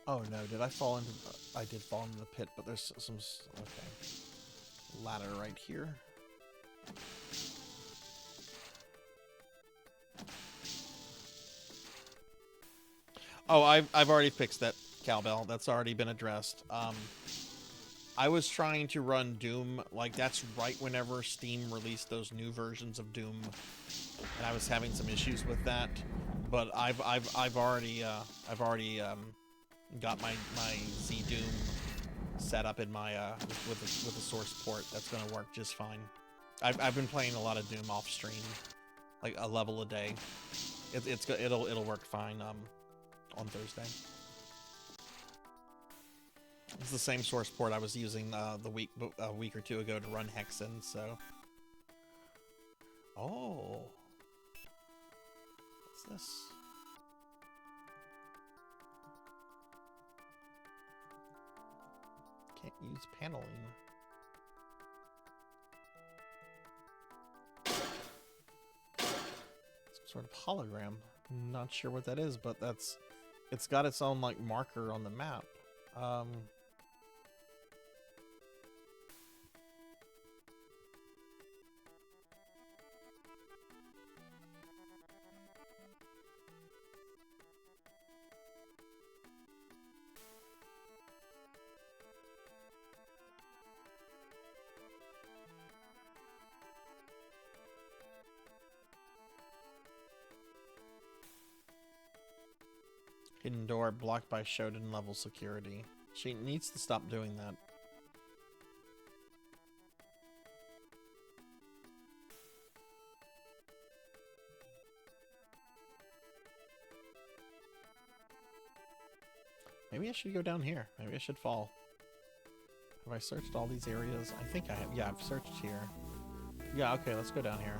Oh no, did I fall into... I did fall into the pit, but there's some... Okay. Ladder right here. Oh, I've already fixed that, Cowbell. That's already been addressed. I was trying to run Doom, like that's right whenever Steam released those new versions of Doom, and I was having some issues with that. But I've already got my Z Doom set up in my with a source port that's gonna work just fine. I've been playing a lot of Doom off stream, like a level a day. It'll work fine on Thursday. It's the same source port I was using a week or two ago to run Hexen. So, oh, what's this? Can't use paneling. Some sort of hologram. Not sure what that is, but it's got its own like marker on the map. Hidden door blocked by Shodan level security. She needs to stop doing that. Maybe I should go down here. Maybe I should fall. Have I searched all these areas? I think I have. Yeah, I've searched here. Yeah, okay, let's go down here.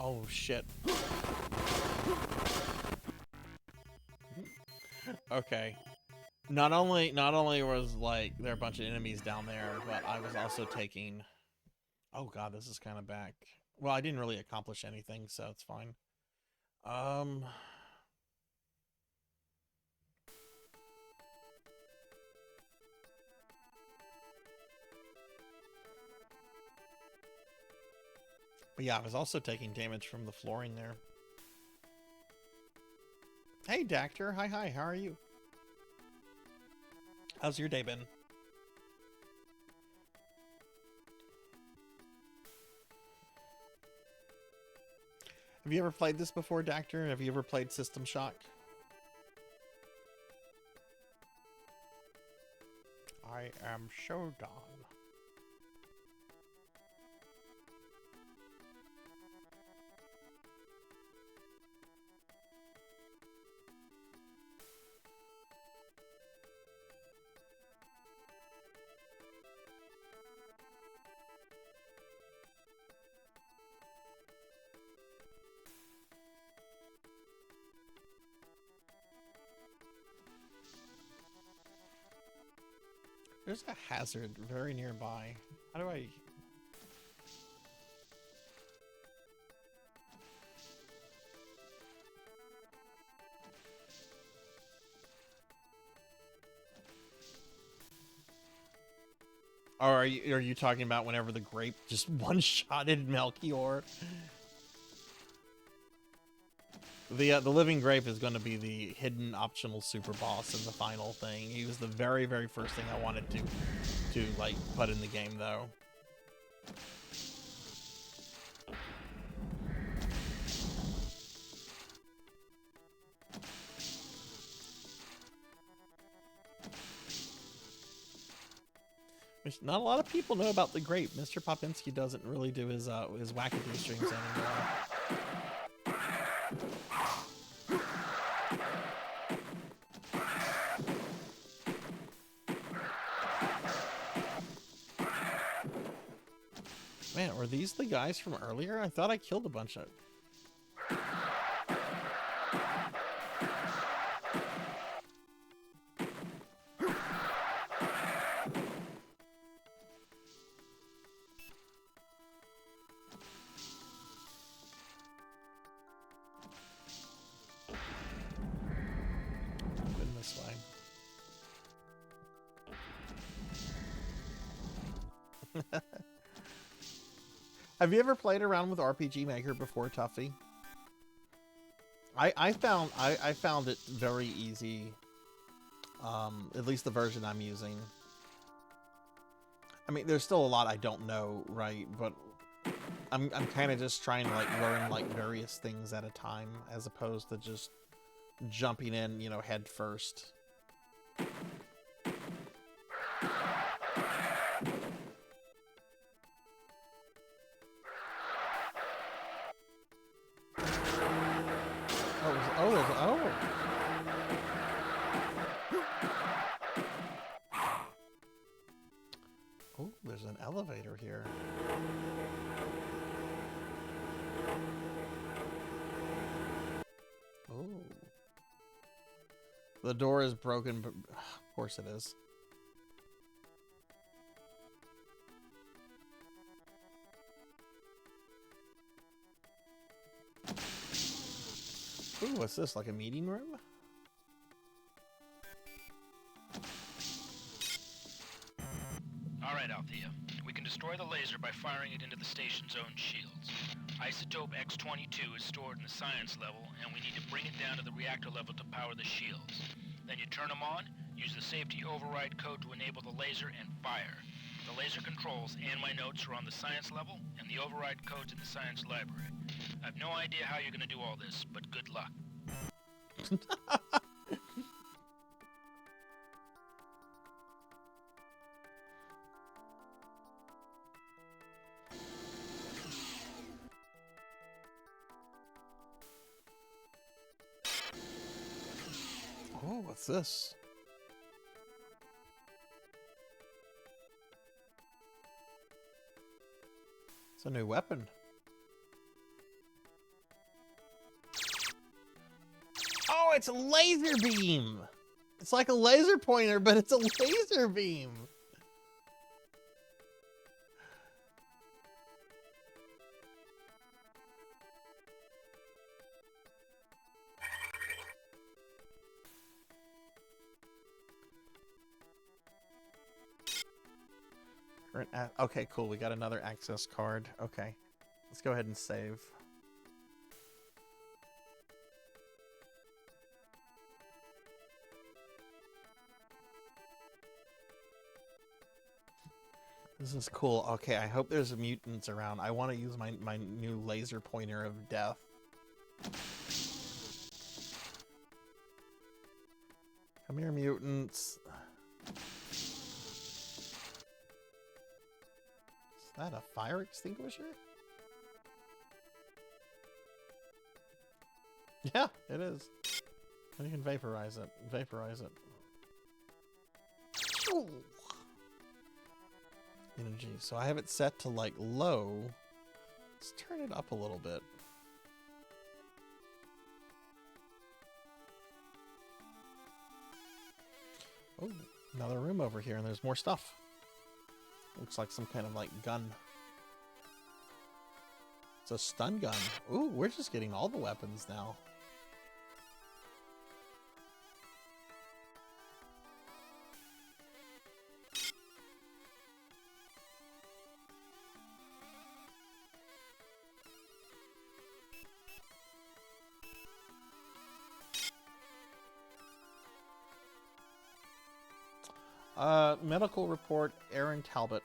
Oh shit. Okay. Not only was like there a bunch of enemies down there, but I was also taking. Oh god, this is kind of back. Well, I didn't really accomplish anything, so it's fine. But yeah, I was also taking damage from the flooring there. Hey, Dactor. Hi, how are you? How's your day been? Have you ever played this before, Dactor? Have you ever played System Shock? I am Shodan. There's a hazard very nearby. How do I... Or are you talking about whenever the grape just one-shotted Melchior? The living grape is going to be the hidden optional super boss in the final thing. He was the very first thing I wanted to like put in the game though. Which not a lot of people know about the grape. Mr. Popinski doesn't really do his wackadoo streams anymore. Man, are these the guys from earlier? I thought I killed a bunch of... Been this way. Have you ever played around with RPG Maker before, Tuffy? I found it very easy. At least the version I'm using. I mean, there's still a lot I don't know, right? But I'm kind of just trying to like learn like various things at a time, as opposed to just jumping in, you know, head first. Oh, there's an elevator here. Oh. The door is broken, but of course it is. Ooh, what's this? Like a meeting room? Alright, Althea. We can destroy the laser by firing it into the station's own shields. Isotope X-22 is stored in the science level, and we need to bring it down to the reactor level to power the shields. Then you turn them on, use the safety override code to enable the laser, and fire. The laser controls and my notes are on the science level, and the override code's in the science library. I have no idea how you're gonna do all this, but good luck. Oh, what's this? It's a new weapon. Oh, it's a laser beam! It's like a laser pointer, but it's a laser beam! Okay, cool. We got another access card. Okay. Let's go ahead and save. This is cool. Okay, I hope there's mutants around. I want to use my new laser pointer of death. Come here, mutants. Is that a fire extinguisher? Yeah, it is. And you can vaporize it. Vaporize it. Ooh. Energy. So I have it set to like low. Let's turn it up a little bit. Oh, another room over here, and there's more stuff. Looks like some kind of like gun. It's a stun gun. Ooh, we're just getting all the weapons now. Medical report, Aaron Talbot.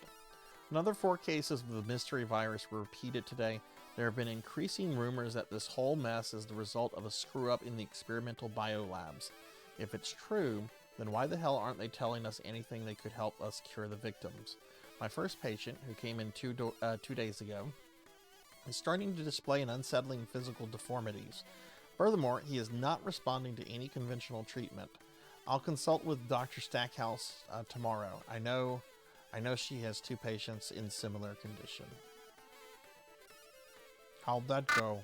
Another 4 cases of the mystery virus were repeated today. There have been increasing rumors that this whole mess is the result of a screw-up in the experimental biolabs. If it's true, then why the hell aren't they telling us anything that could help us cure the victims? My first patient, who came in 2 days ago, is starting to display an unsettling physical deformities. Furthermore, he is not responding to any conventional treatment. I'll consult with Dr. Stackhouse tomorrow. I know she has 2 patients in similar condition. How'd that go?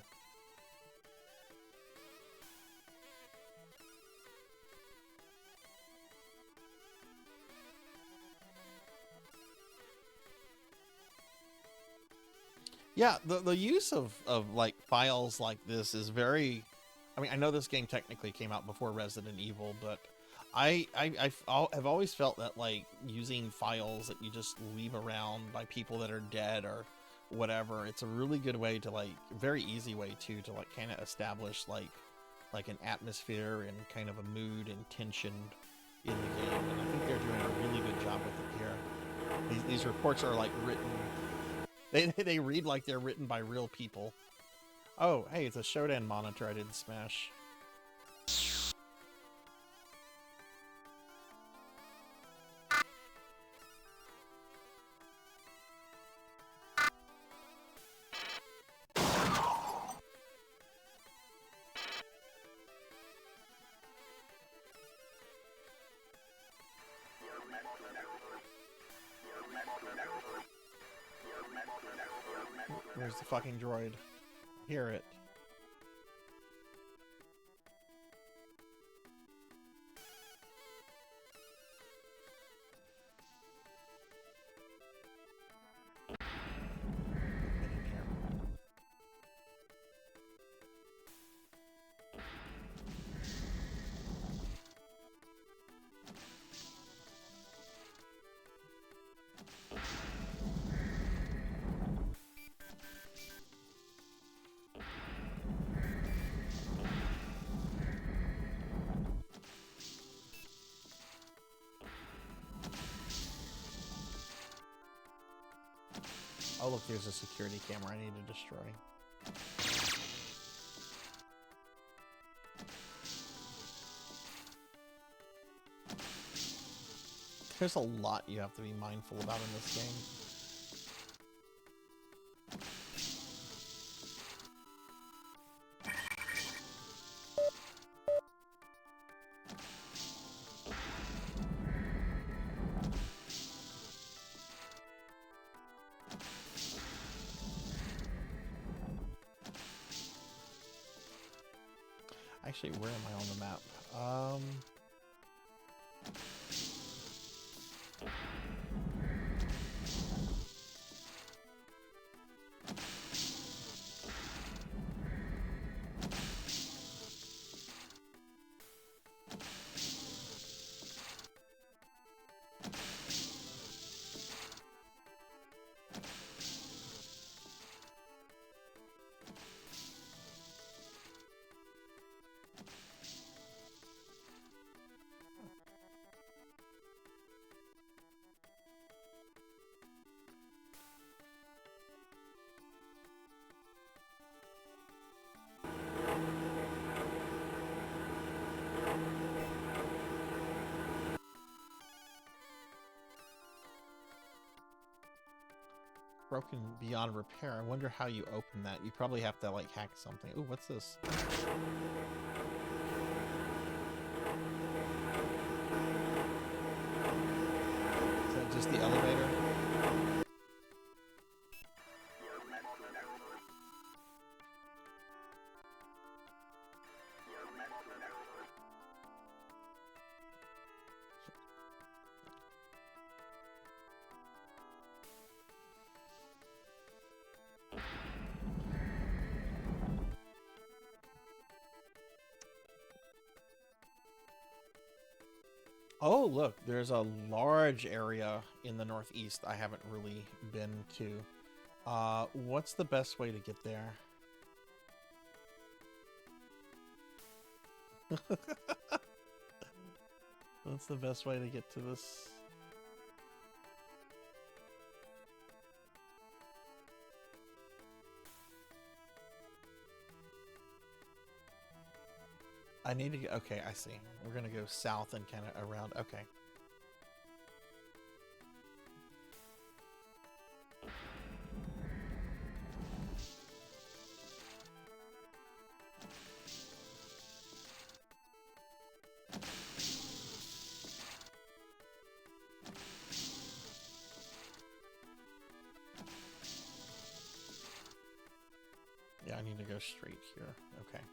Yeah, the use of like files like this is very... I mean, I know this game technically came out before Resident Evil, but I've always felt that like using files that you just leave around by people that are dead or whatever, it's a really good way to like, very easy way to like kind of establish like an atmosphere and kind of a mood and tension in the game. And I think they're doing a really good job with it here. These reports are like written They read like they're written by real people. Oh, hey, it's a Shodan monitor I didn't smash. Where's the fucking droid? Hear it. Get in here. Oh look, there's a security camera I need to destroy. There's a lot you have to be mindful about in this game. Actually, where am I on the map? Broken beyond repair. I wonder how you open that. You probably have to, like, hack something. Ooh, what's this? Is that just the elevator? Oh, look, there's a large area in the northeast I haven't really been to. What's the best way to get there? What's the best way to get to this? I need to go. Okay, I see. We're gonna go south and kind of around. Okay. Yeah, I need to go straight here. Okay.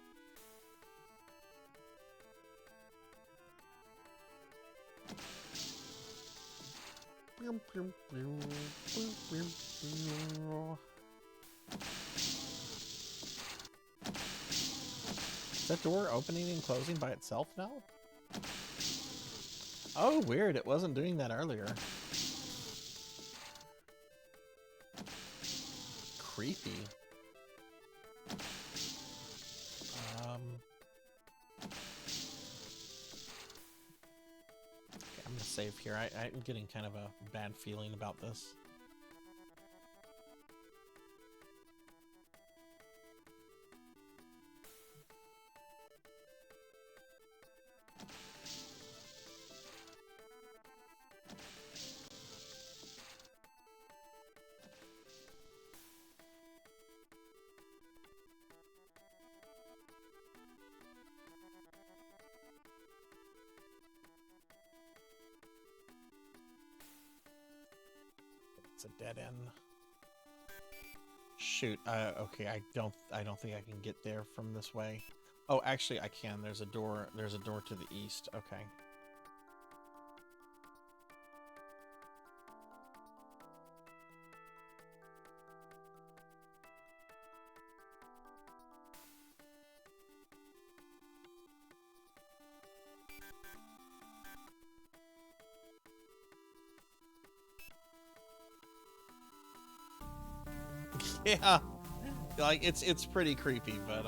Is that door opening and closing by itself now? Oh, weird. It wasn't doing that earlier. Creepy. I'm gonna save here. I'm getting kind of a bad feeling about this. It's a dead end. Shoot. Okay. I don't think I can get there from this way. Oh, actually, I can. There's a door. There's a door to the east. Okay. Yeah, like it's pretty creepy, but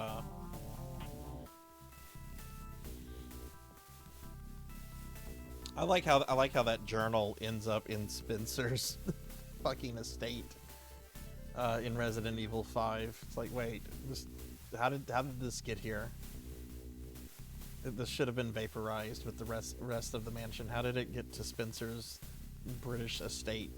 I like how that journal ends up in Spencer's fucking estate in Resident Evil 5. It's like, wait, how did this get here? This should have been vaporized with the rest of the mansion. How did it get to Spencer's British estate?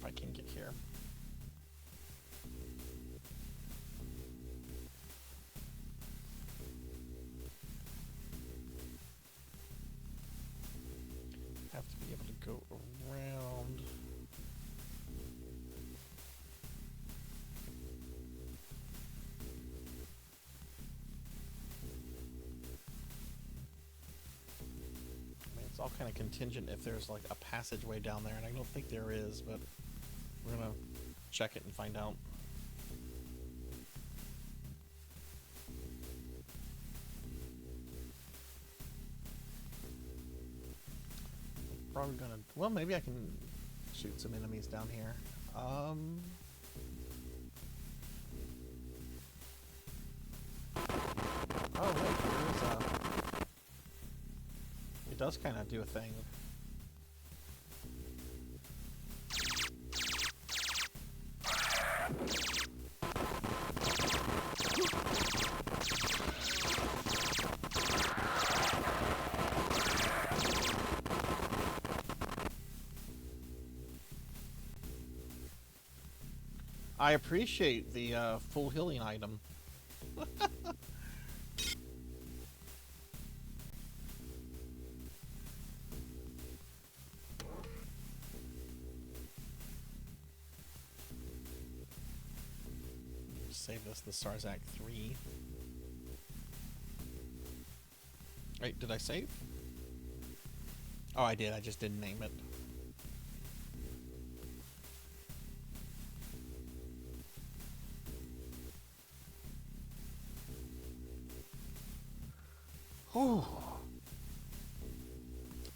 I can get here. Have to be able to go around. I mean, it's all kind of contingent if there's like a passageway down there, and I don't think there is, but we're gonna check it and find out. Probably gonna, well, maybe I can shoot some enemies down here. Oh wait, there is a, it does kind of do a thing. I appreciate the full healing item. Save this, the Sarzac 3. Wait, did I save? Oh, I did, I just didn't name it. Whew.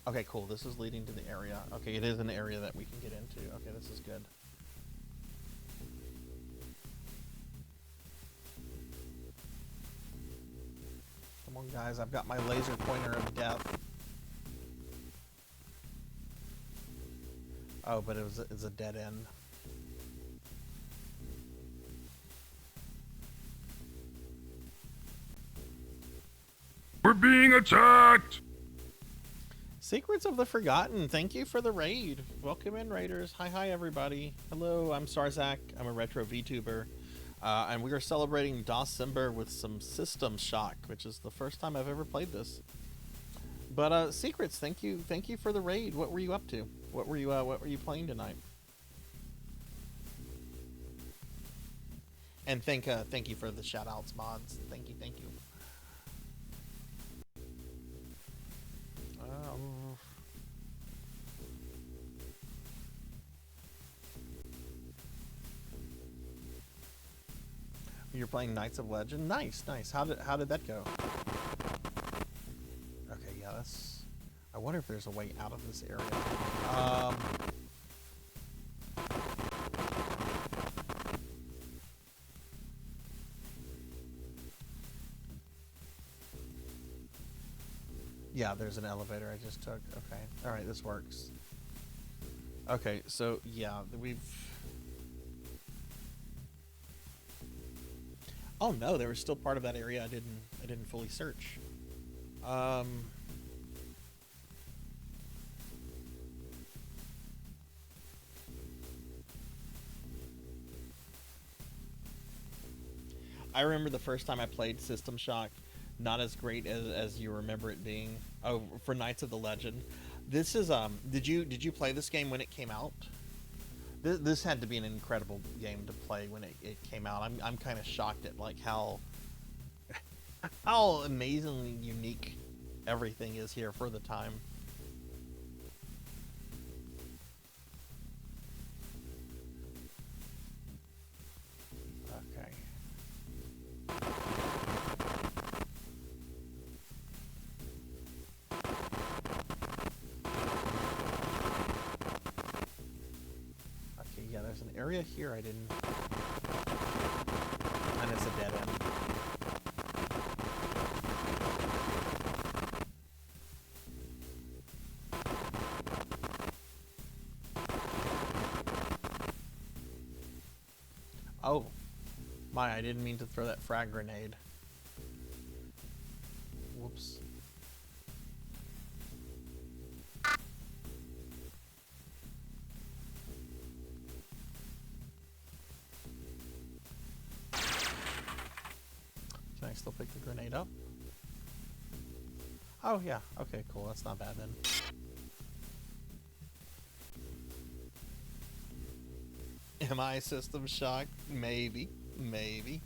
Okay, cool. This is leading to the area. Okay, it is an area that we can get into. Okay, this is good. Come on, guys. I've got my laser pointer of death. Oh, but it's a dead end. We're being attacked! Secrets of the Forgotten, thank you for the raid. Welcome in, raiders. Hi, everybody. Hello, I'm Sarzac. I'm a retro VTuber. And we are celebrating Dawcember with some System Shock, which is the first time I've ever played this. But Secrets, thank you for the raid. What were you up to? What were you playing tonight? And thank you for the shoutouts, mods. Thank you. You're playing Knights of Legend? Nice. How did that go? Okay, yeah, that's... I wonder if there's a way out of this area. Yeah, there's an elevator I just took. Okay. Alright, this works. Okay, so, yeah, we've... Oh no, there was still part of that area I didn't fully search. I remember the first time I played System Shock, not as great as you remember it being. Oh, for Knights of the Legend. This is did you play this game when it came out? This had to be an incredible game to play when it came out. I'm kind of shocked at like how amazingly unique everything is here for the time. Okay. Okay, yeah, there's an area here I didn't... And it's a dead end. Oh, my, I didn't mean to throw that frag grenade. Whoops. Can I still pick the grenade up? Oh, yeah. Okay, cool. That's not bad then. Am I System Shock? Maybe. Maybe.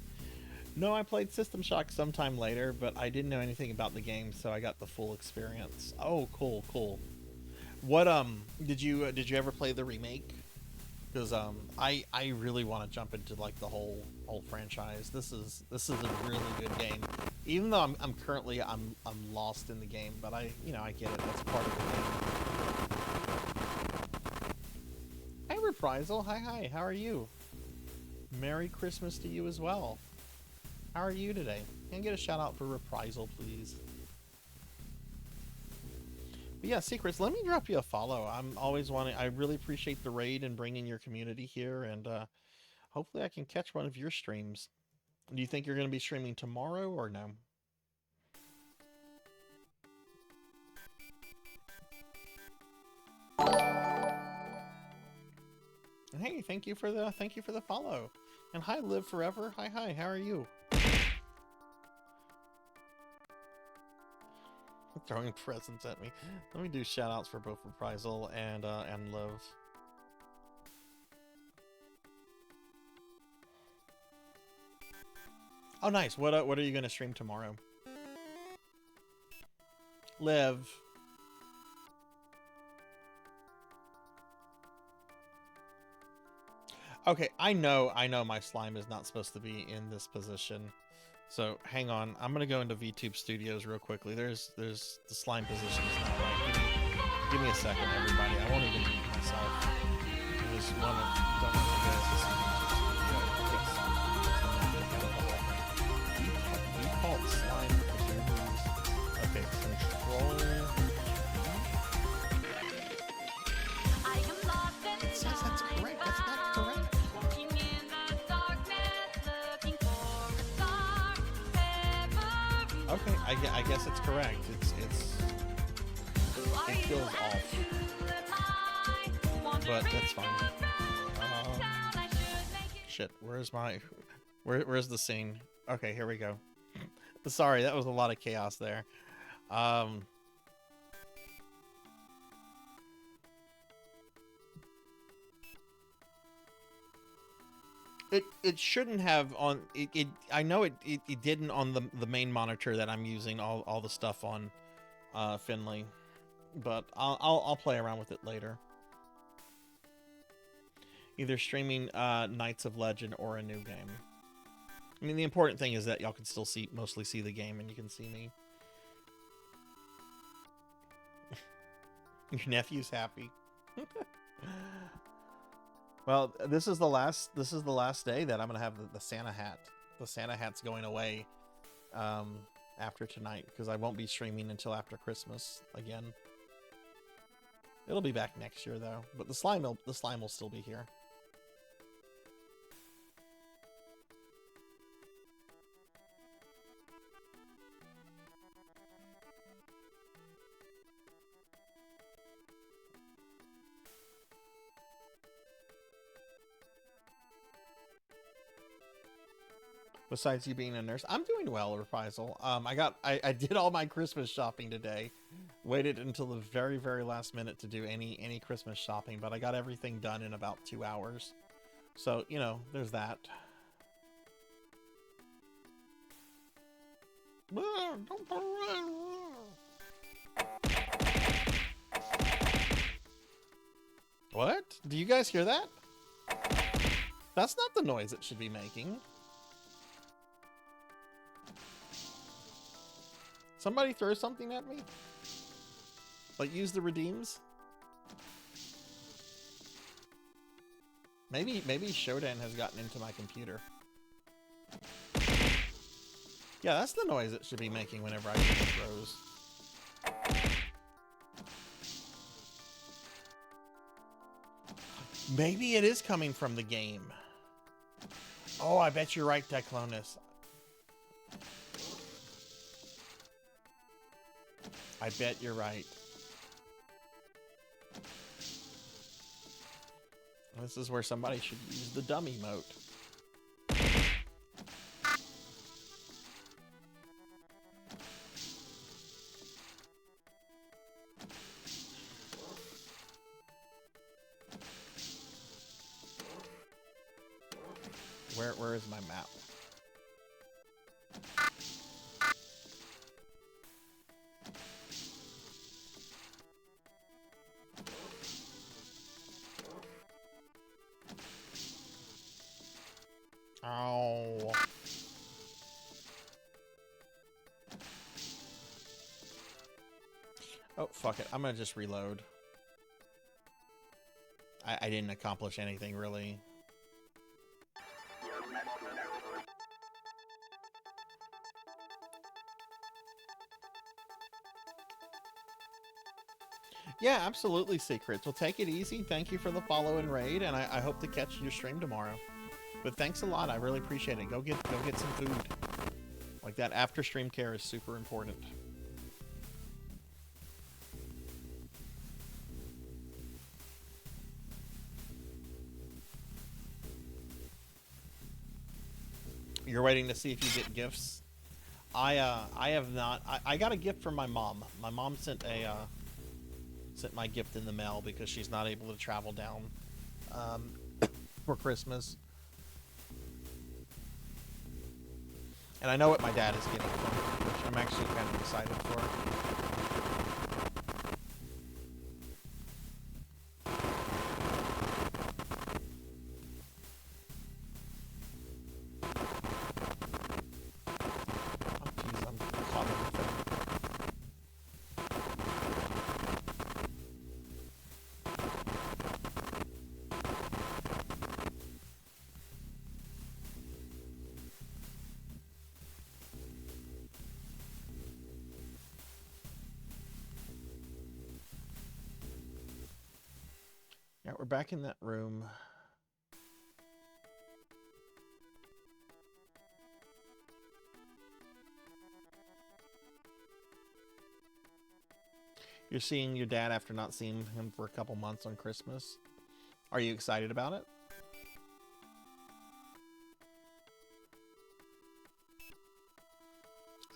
No, I played System Shock sometime later, but I didn't know anything about the game, so I got the full experience. Oh, cool, cool. What, did you ever play the remake? Because, I really want to jump into, like, the whole franchise. This is a really good game. Even though I'm currently lost in the game, but I get it. That's part of the game. Hey, Reprisal. Hi. How are you? Merry Christmas to you as well. How are you today? Can I get a shout out for Reprisal, please? But yeah, Secrets, let me drop you a follow. I'm always wanting... I really appreciate the raid and bringing your community here, and hopefully I can catch one of your streams. Do you think you're going to be streaming tomorrow or no? And hey, thank you for the follow. And hi, Live Forever. Hi. How are you? Throwing presents at me. Let me do shout outs for both Reprisal and Live. Oh, nice. What are you gonna stream tomorrow? Live. Okay, I know my slime is not supposed to be in this position. So hang on, I'm gonna go into VTube Studios real quickly. There's the slime position is not right. Give me a second, everybody. I won't even mute myself. I just don't want you guys to see default slime preservers. Okay, control. It says that's correct. That's not correct. Okay, I guess it's correct. It feels off, but that's fine. Shit, where's the scene? Okay, here we go. Sorry, that was a lot of chaos there. It shouldn't have on it. I know it didn't on the main monitor that I'm using all the stuff on, Finley, but I'll play around with it later. Either streaming Knights of Legend or a new game. I mean, the important thing is that y'all can still mostly see the game and you can see me. Your nephew's happy. Well, this is the last day that I'm gonna have the Santa hat. The Santa hat's going away after tonight because I won't be streaming until after Christmas again. It'll be back next year though, but the slime will still be here. Besides you being a nurse, I'm doing well, Reprisal. I did all my Christmas shopping today. Waited until the very, very last minute to do any Christmas shopping, but I got everything done in about 2 hours. So, you know, there's that. What? Do you guys hear that? That's not the noise it should be making. Somebody throw something at me? Like, use the redeems? Maybe Shodan has gotten into my computer. Yeah, that's the noise it should be making whenever I do the throws. Maybe it is coming from the game. Oh, I bet you're right, Declonus. I bet you're right. This is where somebody should use the dummy mote. Where is my map? Oh. Oh, fuck it. I'm gonna just reload. I didn't accomplish anything, really. Yeah, absolutely, Secrets. Well, take it easy. Thank you for the follow and raid, and I hope to catch your stream tomorrow. But thanks a lot. I really appreciate it. Go get some food. Like, that after stream care is super important. You're waiting to see if you get gifts. I have not. I got a gift from my mom. My mom sent my gift in the mail because she's not able to travel down for Christmas. And I know what my dad is getting from her, which I'm actually kind of excited for. Yeah, we're back in that room. You're seeing your dad after not seeing him for a couple months on Christmas. Are you excited about it?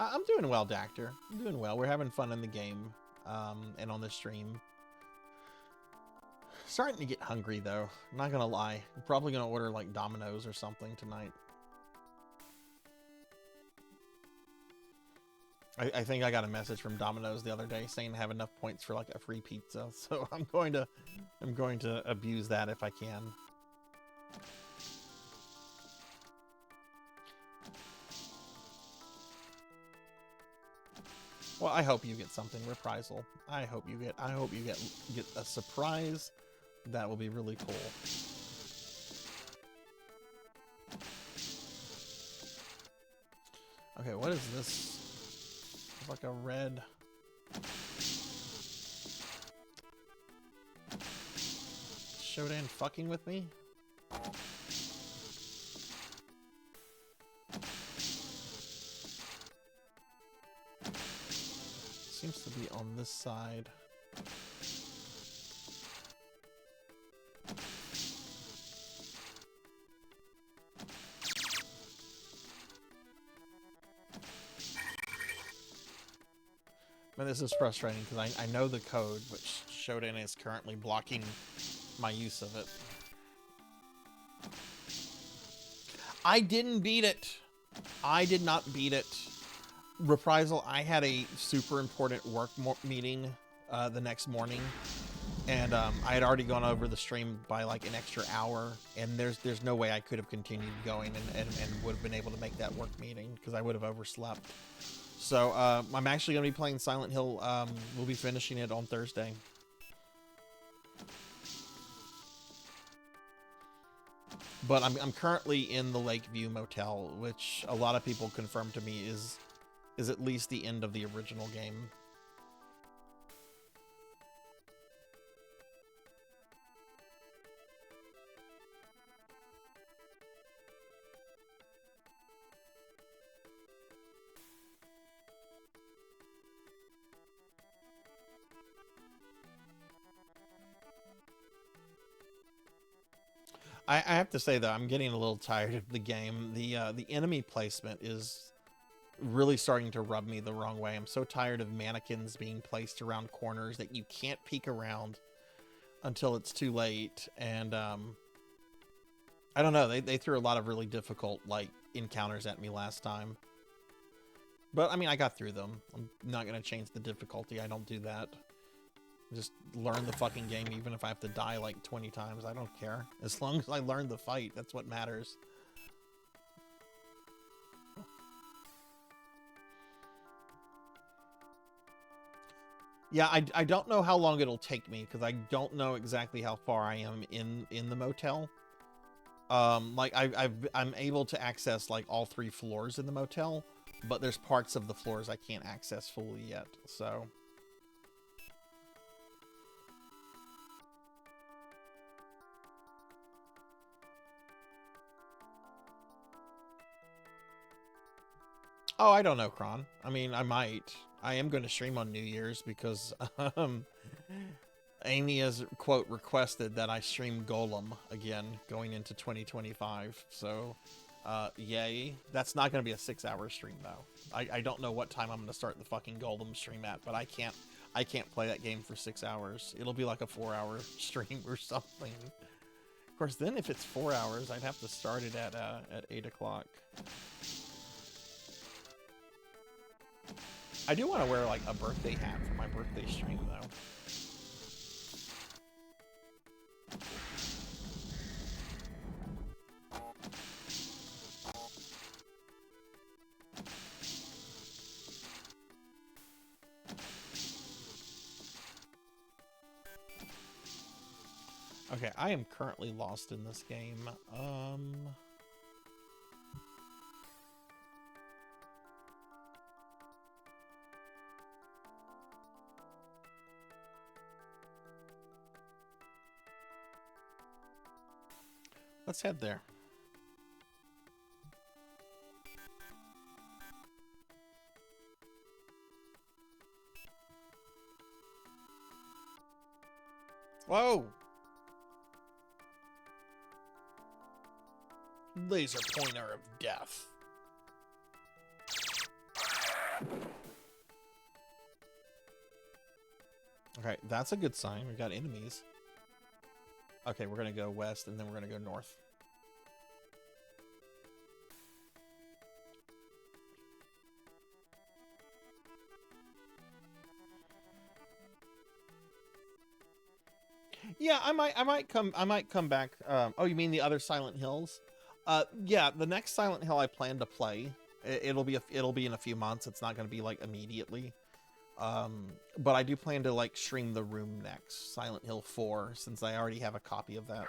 I'm doing well, Dactor. I'm doing well. We're having fun in the game and on the stream. Starting to get hungry, though. I'm not gonna lie. I'm probably gonna order, like, Domino's or something tonight. I think I got a message from Domino's the other day saying I have enough points for, like, a free pizza. So I'm going to abuse that if I can. Well, I hope you get something, Reprisal. I hope you get a surprise. That will be really cool. Okay, what is this? It's like a red. Shodan fucking with me? Seems to be on this side. And this is frustrating because I know the code, but Shodan is currently blocking my use of it. I didn't beat it. I did not beat it. Reprisal, I had a super important work meeting the next morning, and I had already gone over the stream by like an extra hour, and there's no way I could have continued going and would have been able to make that work meeting because I would have overslept. So I'm actually going to be playing Silent Hill. We'll be finishing it on Thursday. But I'm currently in the Lakeview Motel, which a lot of people confirmed to me is at least the end of the original game. I have to say, though, I'm getting a little tired of the game. The enemy placement is really starting to rub me the wrong way. I'm so tired of mannequins being placed around corners that you can't peek around until it's too late. And I don't know, they threw a lot of really difficult like encounters at me last time. But I mean, I got through them. I'm not going to change the difficulty. I don't do that. Just learn the fucking game, even if I have to die like 20 times. I don't care. As long as I learn the fight, that's what matters. Yeah, I don't know how long it'll take me, because I don't know exactly how far I am in the motel. Like I'm able to access like all 3 floors in the motel, but there's parts of the floors I can't access fully yet, so... Oh, I don't know, Kron. I mean, I might. I am going to stream on New Year's because Amy has, quote, requested that I stream Golem again going into 2025. So, yay. That's not going to be a 6-hour stream, though. I don't know what time I'm going to start the fucking Golem stream at, but I can't play that game for 6 hours. It'll be like a 4-hour stream or something. Of course, then if it's 4 hours, I'd have to start it at 8 o'clock. I do want to wear, like, a birthday hat for my birthday stream, though. Okay, I am currently lost in this game. Let's head there. Whoa! Laser pointer of death. Okay, that's a good sign. We got enemies. Okay, we're gonna go west and then we're gonna go north. Yeah, I might come back. Oh, you mean the other Silent Hills? Yeah, the next Silent Hill I plan to play, it'll be in a few months. It's not going to be like immediately. But I do plan to like stream The Room next, Silent Hill 4, since I already have a copy of that.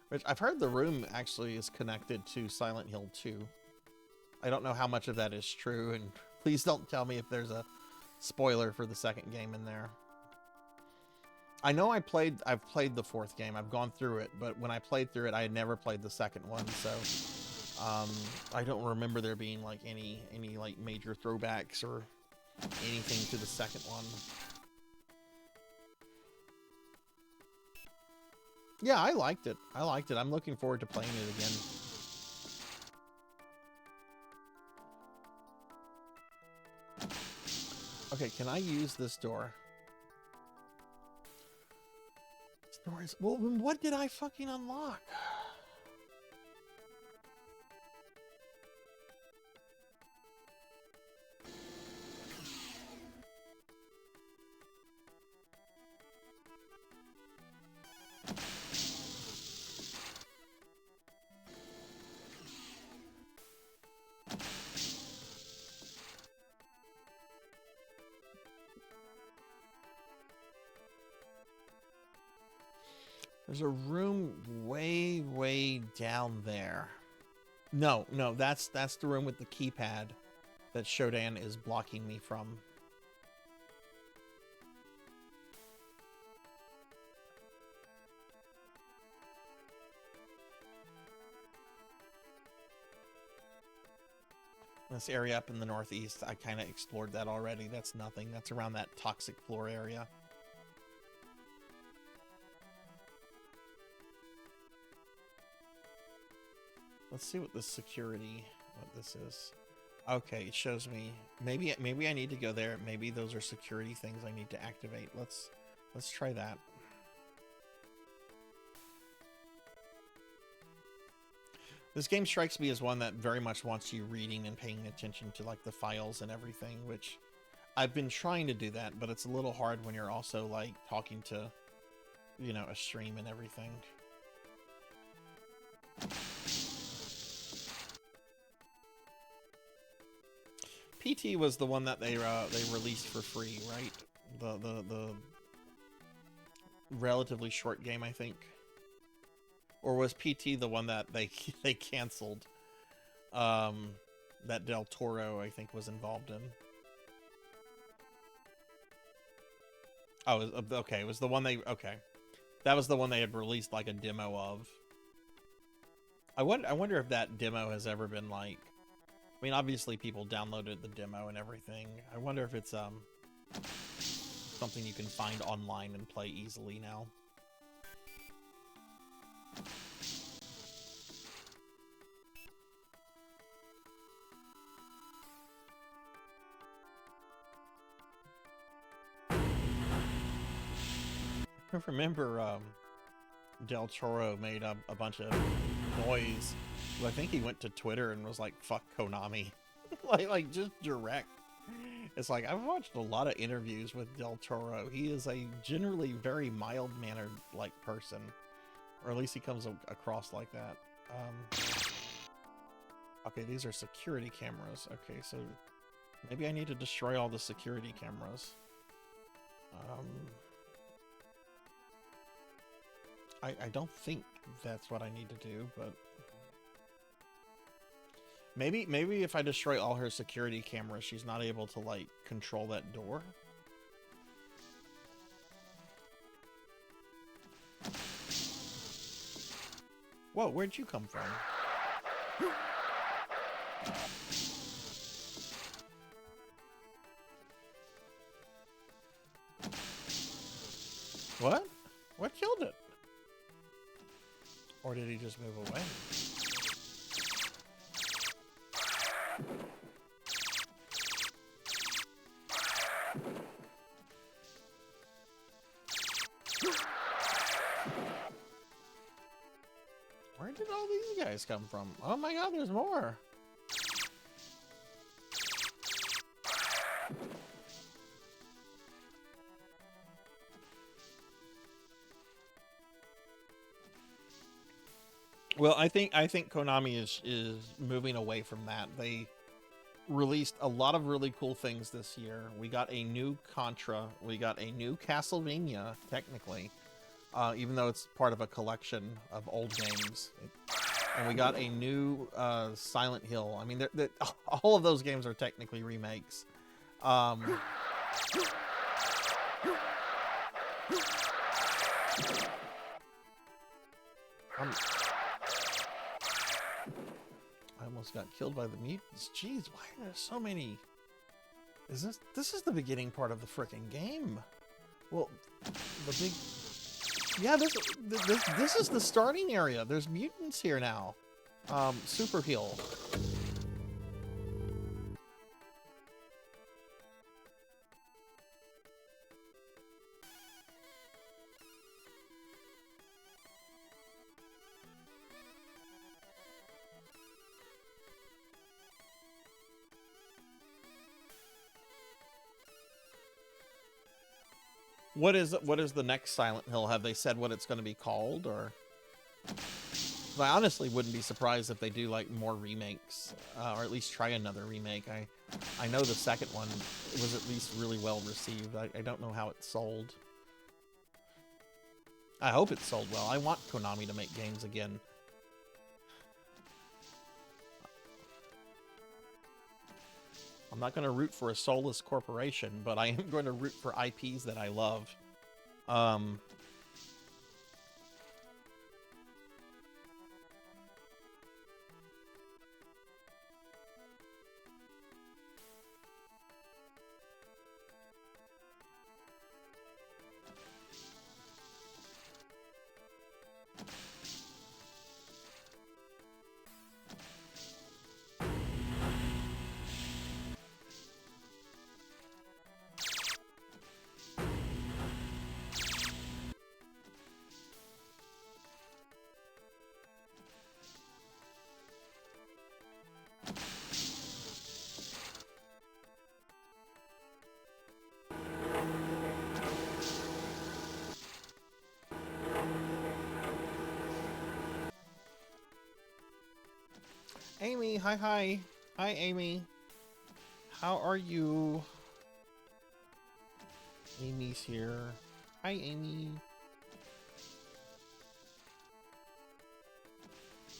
Which I've heard The Room actually is connected to Silent Hill 2. I don't know how much of that is true, and please don't tell me if there's a spoiler for the second game in there. I know I've played the 4th game. I've gone through it, but when I played through it, I had never played the second one, so I don't remember there being like any like major throwbacks or anything to the second one. Yeah, I liked it. I liked it. I'm looking forward to playing it again. Okay, can I use this door? This door is... Well, what did I fucking unlock? There's a room way, way down there. No, that's the room with the keypad that Shodan is blocking me from. This area up in the northeast, I kind of explored that already. That's nothing. That's around that toxic floor area. Let's see what this security, what this is. Okay, it shows me. Maybe I need to go there. Maybe those are security things I need to activate. Let's try that. This game strikes me as one that very much wants you reading and paying attention to like the files and everything, which I've been trying to do that, but it's a little hard when you're also like talking to, you know, a stream and everything. PT was the one that they released for free, right? The relatively short game, I think. Or was PT the one that they canceled? That Del Toro, I think, was involved in. Oh, okay. It was the one they... Okay. That was the one they had released, like, a demo of. I wonder if that demo has ever been, like... I mean, obviously people downloaded the demo and everything. I wonder if it's, something you can find online and play easily now. I remember Del Toro made a bunch of noise. I think he went to Twitter and was like, "Fuck Konami," like just direct. It's like I've watched a lot of interviews with Del Toro. He is a generally very mild-mannered like person, or at least he comes across like that. Okay, these are security cameras. Okay, so maybe I need to destroy all the security cameras. I don't think that's what I need to do, but maybe if I destroy all her security cameras, she's not able to like control that door. Whoa, where'd you come from? What? What killed it? Or did he just move away? Where did all these guys come from? Oh my god, there's more! Well, I think Konami is moving away from that. They released a lot of really cool things this year. We got a new Contra. We got a new Castlevania, technically, even though it's part of a collection of old games. And we got a new Silent Hill. I mean, all of those games are technically remakes. I almost got killed by the mutants. Jeez, why are there so many? This is the beginning part of the frickin' game. Well, the big... Yeah, this is the starting area. There's mutants here now. Super heal. What is the next Silent Hill? Have they said what it's going to be called, or? I honestly wouldn't be surprised if they do like more remakes, or at least try another remake. I know the second one was at least really well received. I don't know how it sold. I hope it sold well. I want Konami to make games again. I'm not going to root for a soulless corporation, but I am going to root for IPs that I love. Amy, hi. Hi, Amy. How are you? Amy's here. Hi, Amy.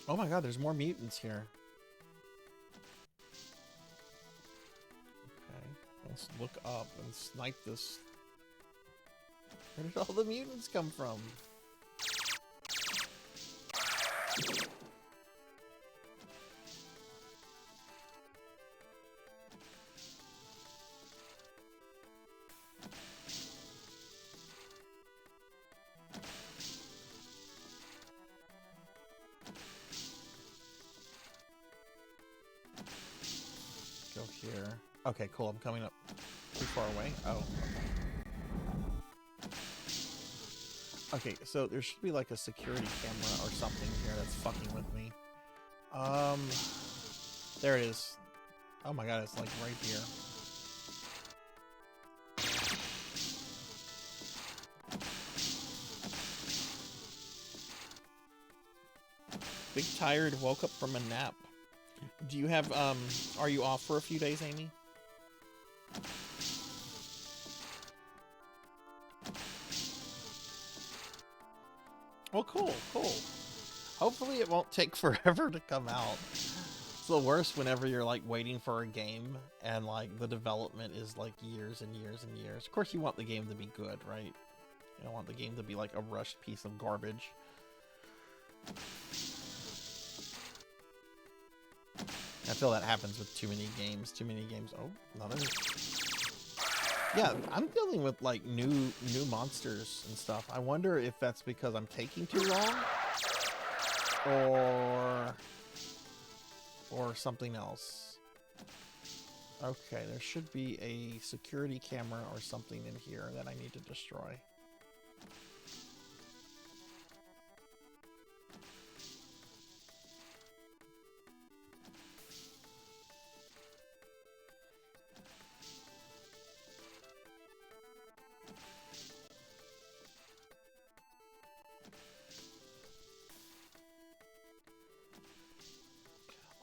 Oh my god, there's more mutants here. Okay, let's look up and snipe this. Where did all the mutants come from? Go here. Okay, cool. I'm coming up too far away. Oh. Okay, so there should be like a security camera or something here that's fucking with me. There it is. Oh my god, it's like right here. Big tired, woke up from a nap. Do you have, are you off for a few days, Amy? Well, cool. Hopefully it won't take forever to come out. It's the worst whenever you're, like, waiting for a game, and, like, the development is, like, years and years and years. Of course you want the game to be good, right? You don't want the game to be, like, a rushed piece of garbage. I feel that happens with too many games. Oh, another. Yeah, I'm dealing with like new monsters and stuff. I wonder if that's because I'm taking too long, or something else. Okay, there should be a security camera or something in here that I need to destroy.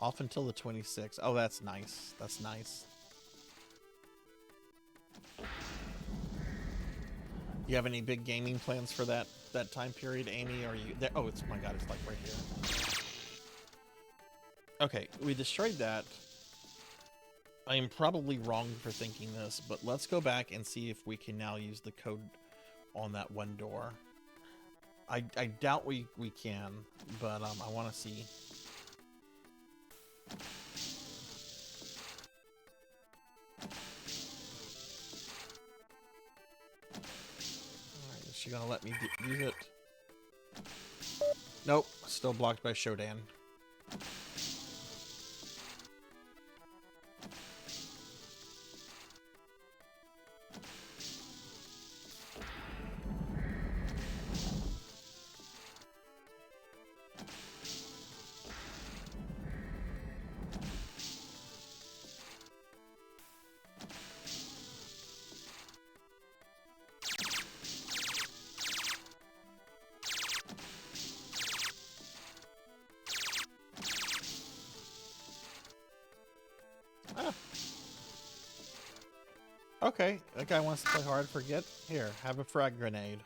Off until the 26th. Oh, that's nice. That's nice. You have any big gaming plans for that time period, Amy? Are you there? Oh, it's, my god, it's like right here. Okay, we destroyed that. I am probably wrong for thinking this, but let's go back and see if we can now use the code on that one door. I doubt we can, but I want to see. Alright, is she gonna let me use it? Nope, still blocked by Shodan. Okay, that guy wants to play hard. Forget. Here, have a frag grenade.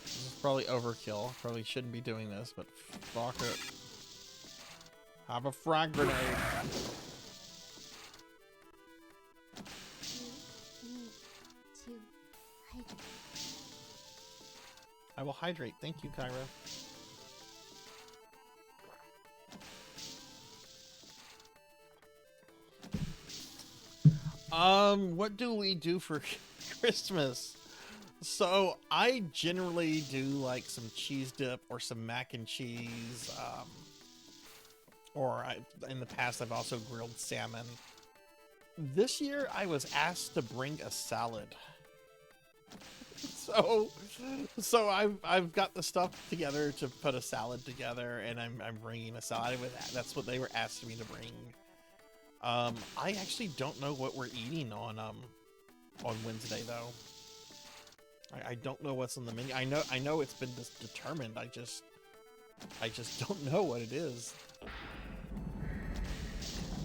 This is probably overkill. Probably shouldn't be doing this, but fuck it. Have a frag grenade. I will hydrate. Thank you, Kyra. What do we do for Christmas? So I generally do like some cheese dip or some mac and cheese. In the past I've also grilled salmon. This year I was asked to bring a salad. So I've got the stuff together to put a salad together, and I'm bringing a salad with that. That's what they were asking me to bring. I actually don't know what we're eating on Wednesday though. I don't know what's on the menu. I know it's been determined. I just don't know what it is.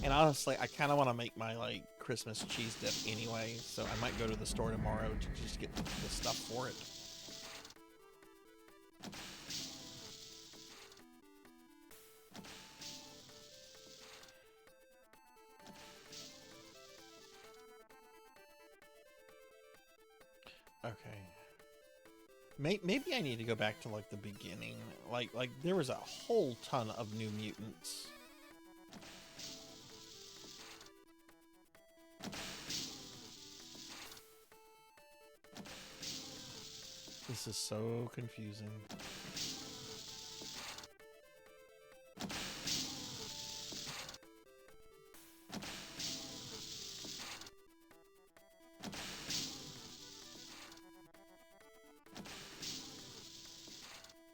And honestly, I kind of want to make my like Christmas cheese dip anyway, so I might go to the store tomorrow to just get the stuff for it. Okay. Maybe I need to go back to like the beginning. Like there was a whole ton of New Mutants. This is so confusing.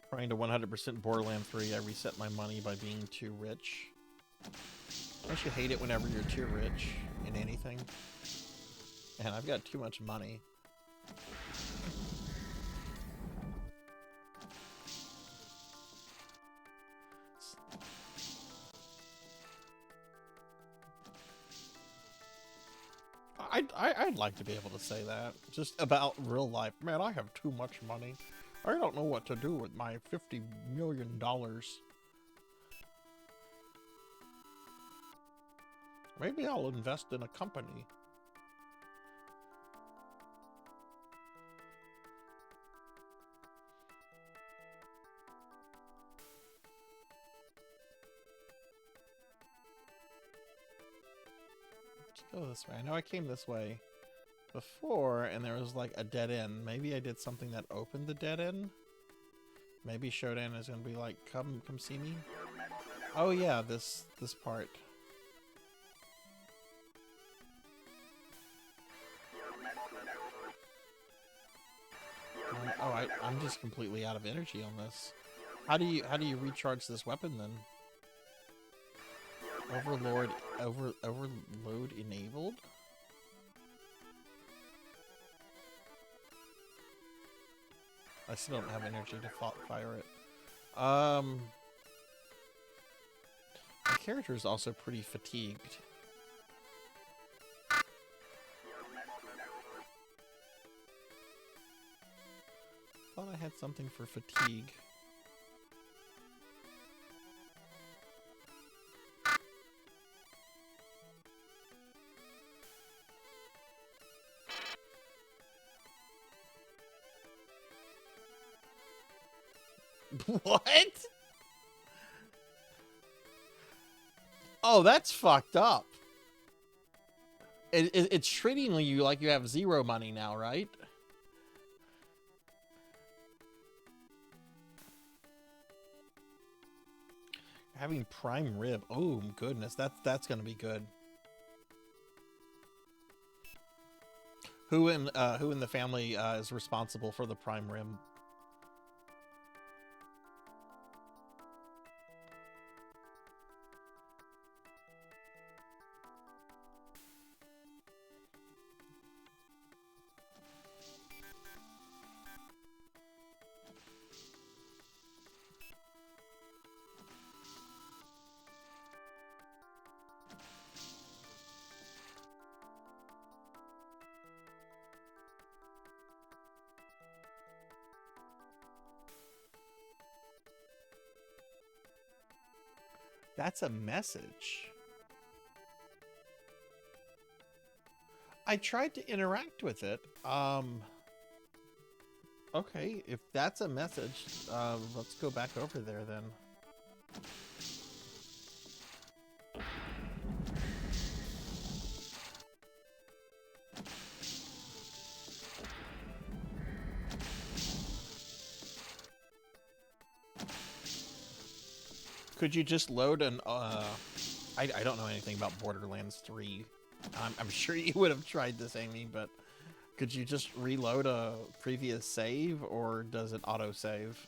Trying to 100% Borderlands 3, I reset my money by being too rich. Don't you hate it whenever you're too rich in anything? And I've got too much money. I'd like to be able to say that. Just about real life. Man, I have too much money. I don't know what to do with my $50 million. Maybe I'll invest in a company. Let's go this way. I know I came this way before, and there was like a dead end. Maybe I did something that opened the dead end. Maybe Shodan is gonna be like, come see me. Oh yeah, this part. I'm just completely out of energy on this. How do you recharge this weapon then? Overload enabled? I still don't have energy to fire it. My character is also pretty fatigued. Thought I had something for fatigue. What? Oh, that's fucked up. It's treating you like you have zero money now, right? Having prime rib. Oh goodness, that's gonna be good. Who in the family is responsible for the prime rib? That's a message. I tried to interact with it. Okay, if that's a message, let's go back over there then. Could you just load an, I don't know anything about Borderlands 3. I'm sure you would have tried this, Amy, but could you just reload a previous save, or does it auto-save?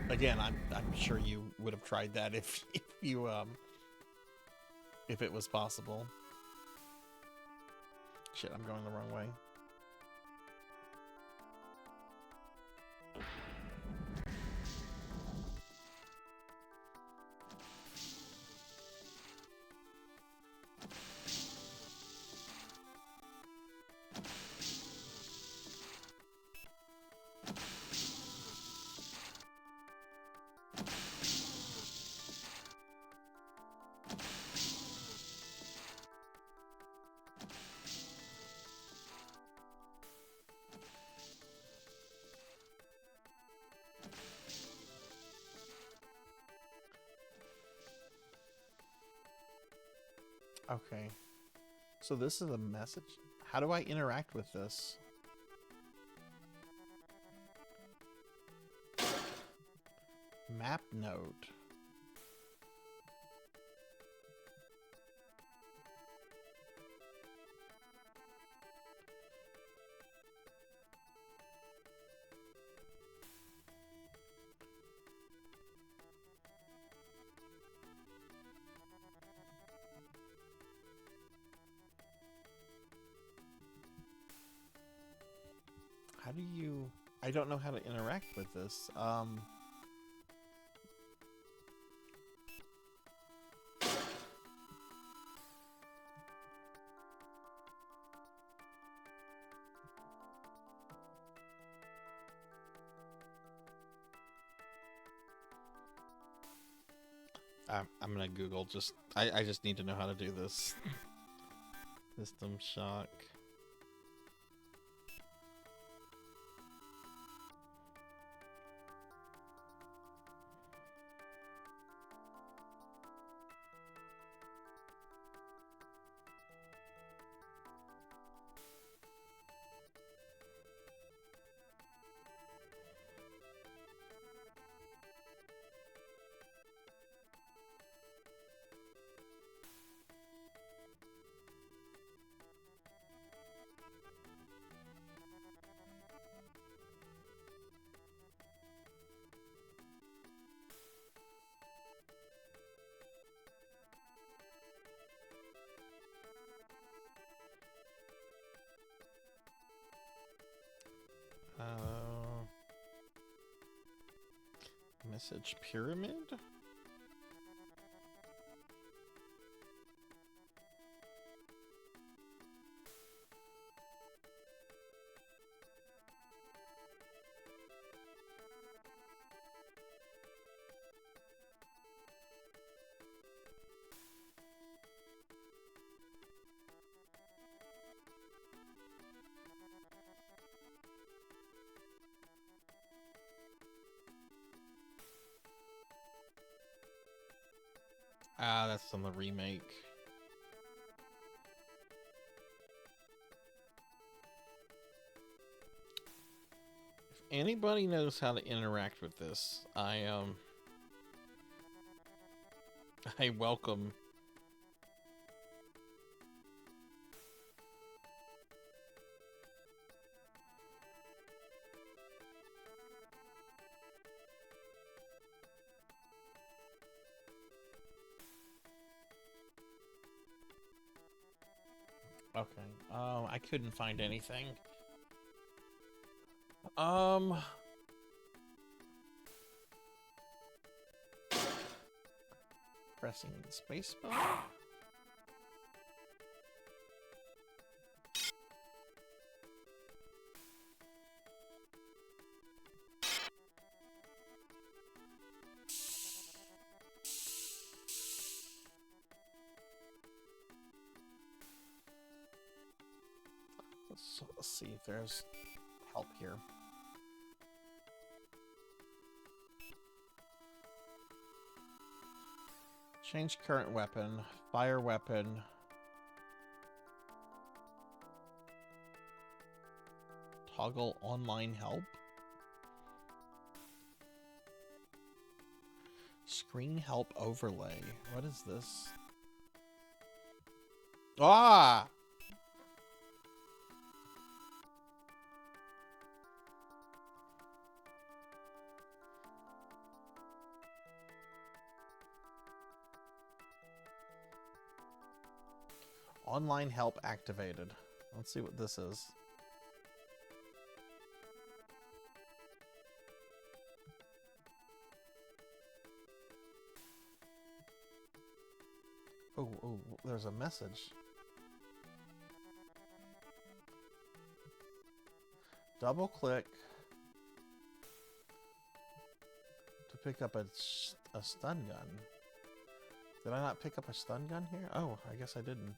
Again, I'm sure you would have tried that if it was possible. Shit, I'm going the wrong way. Okay, so this is a message. How do I interact with this? Map node. How do you... I don't know how to interact with this. I'm gonna Google, I just need to know how to do this. System shock. Message pyramid? Ah, that's on the remake. If anybody knows how to interact with this, I welcome. Okay. I couldn't find anything. Pressing the space bar. Let's see if there's help here. Change current weapon, fire weapon. Toggle online help. Screen help overlay. What is this? Ah! Online help activated. Let's see what this is. Oh, there's a message. Double click to pick up a stun gun. Did I not pick up a stun gun here? Oh, I guess I didn't.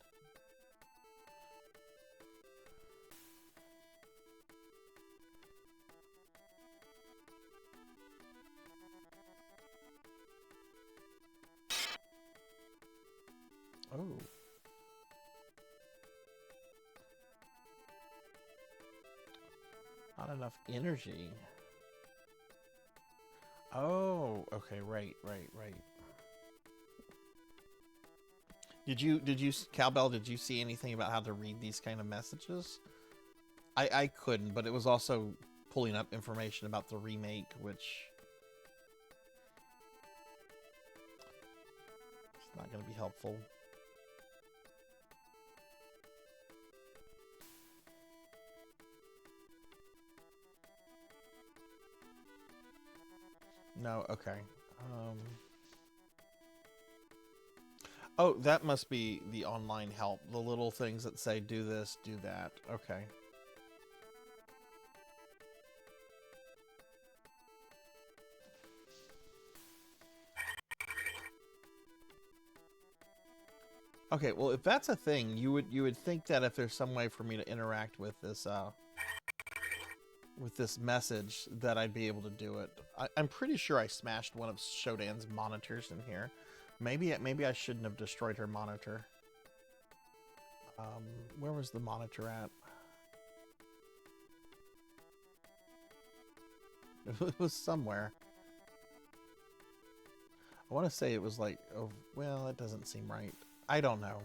Oh. Not enough energy. Oh, okay, right. Did you, Cowbell, did you see anything about how to read these kind of messages? I couldn't, but it was also pulling up information about the remake, which it's not going to be helpful. No, okay. Oh, that must be the online help. The little things that say do this, do that. Okay. Okay, well, if that's a thing, you would think that if there's some way for me to interact with this message, that I'd be able to do it. I'm pretty sure I smashed one of Shodan's monitors in here. Maybe I shouldn't have destroyed her monitor. Where was the monitor at? It was somewhere. I want to say it was like, oh, well, that doesn't seem right. I don't know.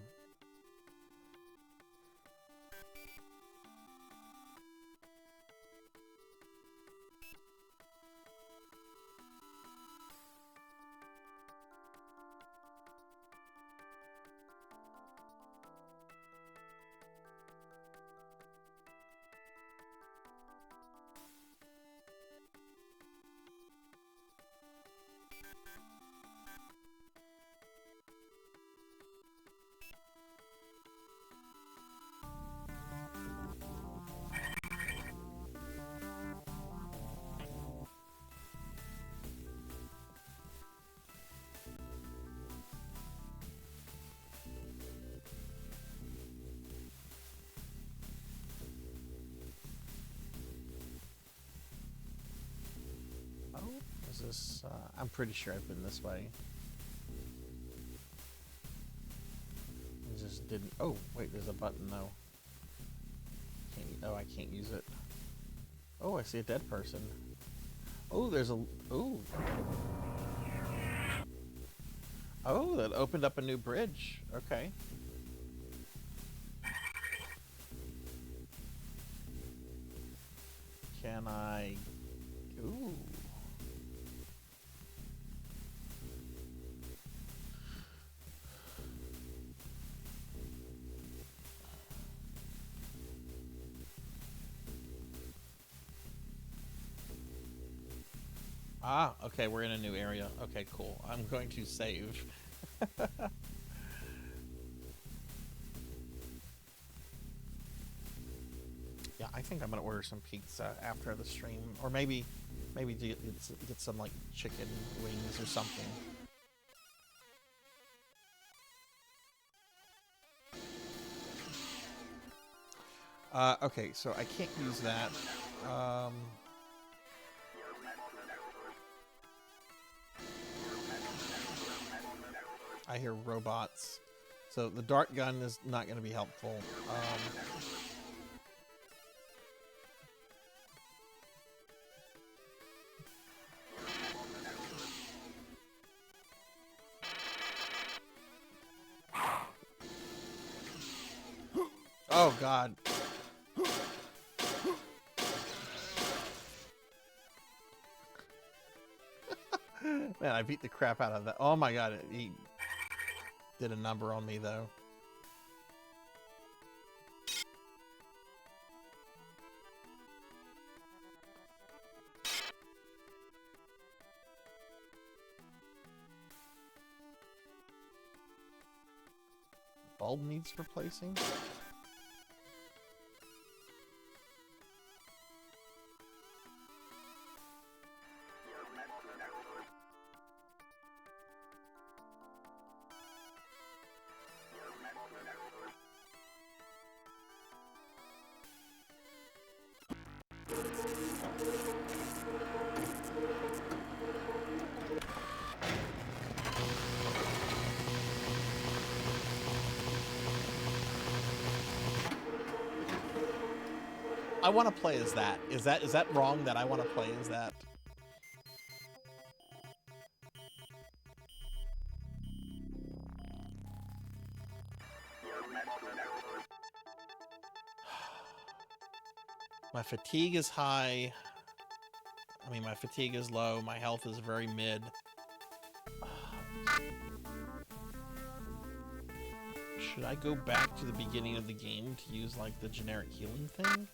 Is this, I'm pretty sure I've been this way. I just didn't, oh, wait, there's a button though. Oh, I can't use it. Oh, I see a dead person. Oh, there's a... Ooh. Oh, that opened up a new bridge. Okay. Can I... Ooh. Ah, okay, we're in a new area. Okay, cool. I'm going to save. Yeah, I think I'm gonna order some pizza after the stream, or maybe get some like chicken wings or something. Okay, so I can't use that. I hear robots, so the dart gun is not going to be helpful. Oh God. Man, I beat the crap out of that. Oh my God, he did a number on me though. Bulb needs replacing? I want to play as that. Is that wrong that I want to play as that? My fatigue is high. I mean, my fatigue is low. My health is very mid. Should I go back to the beginning of the game to use, like, the generic healing thing?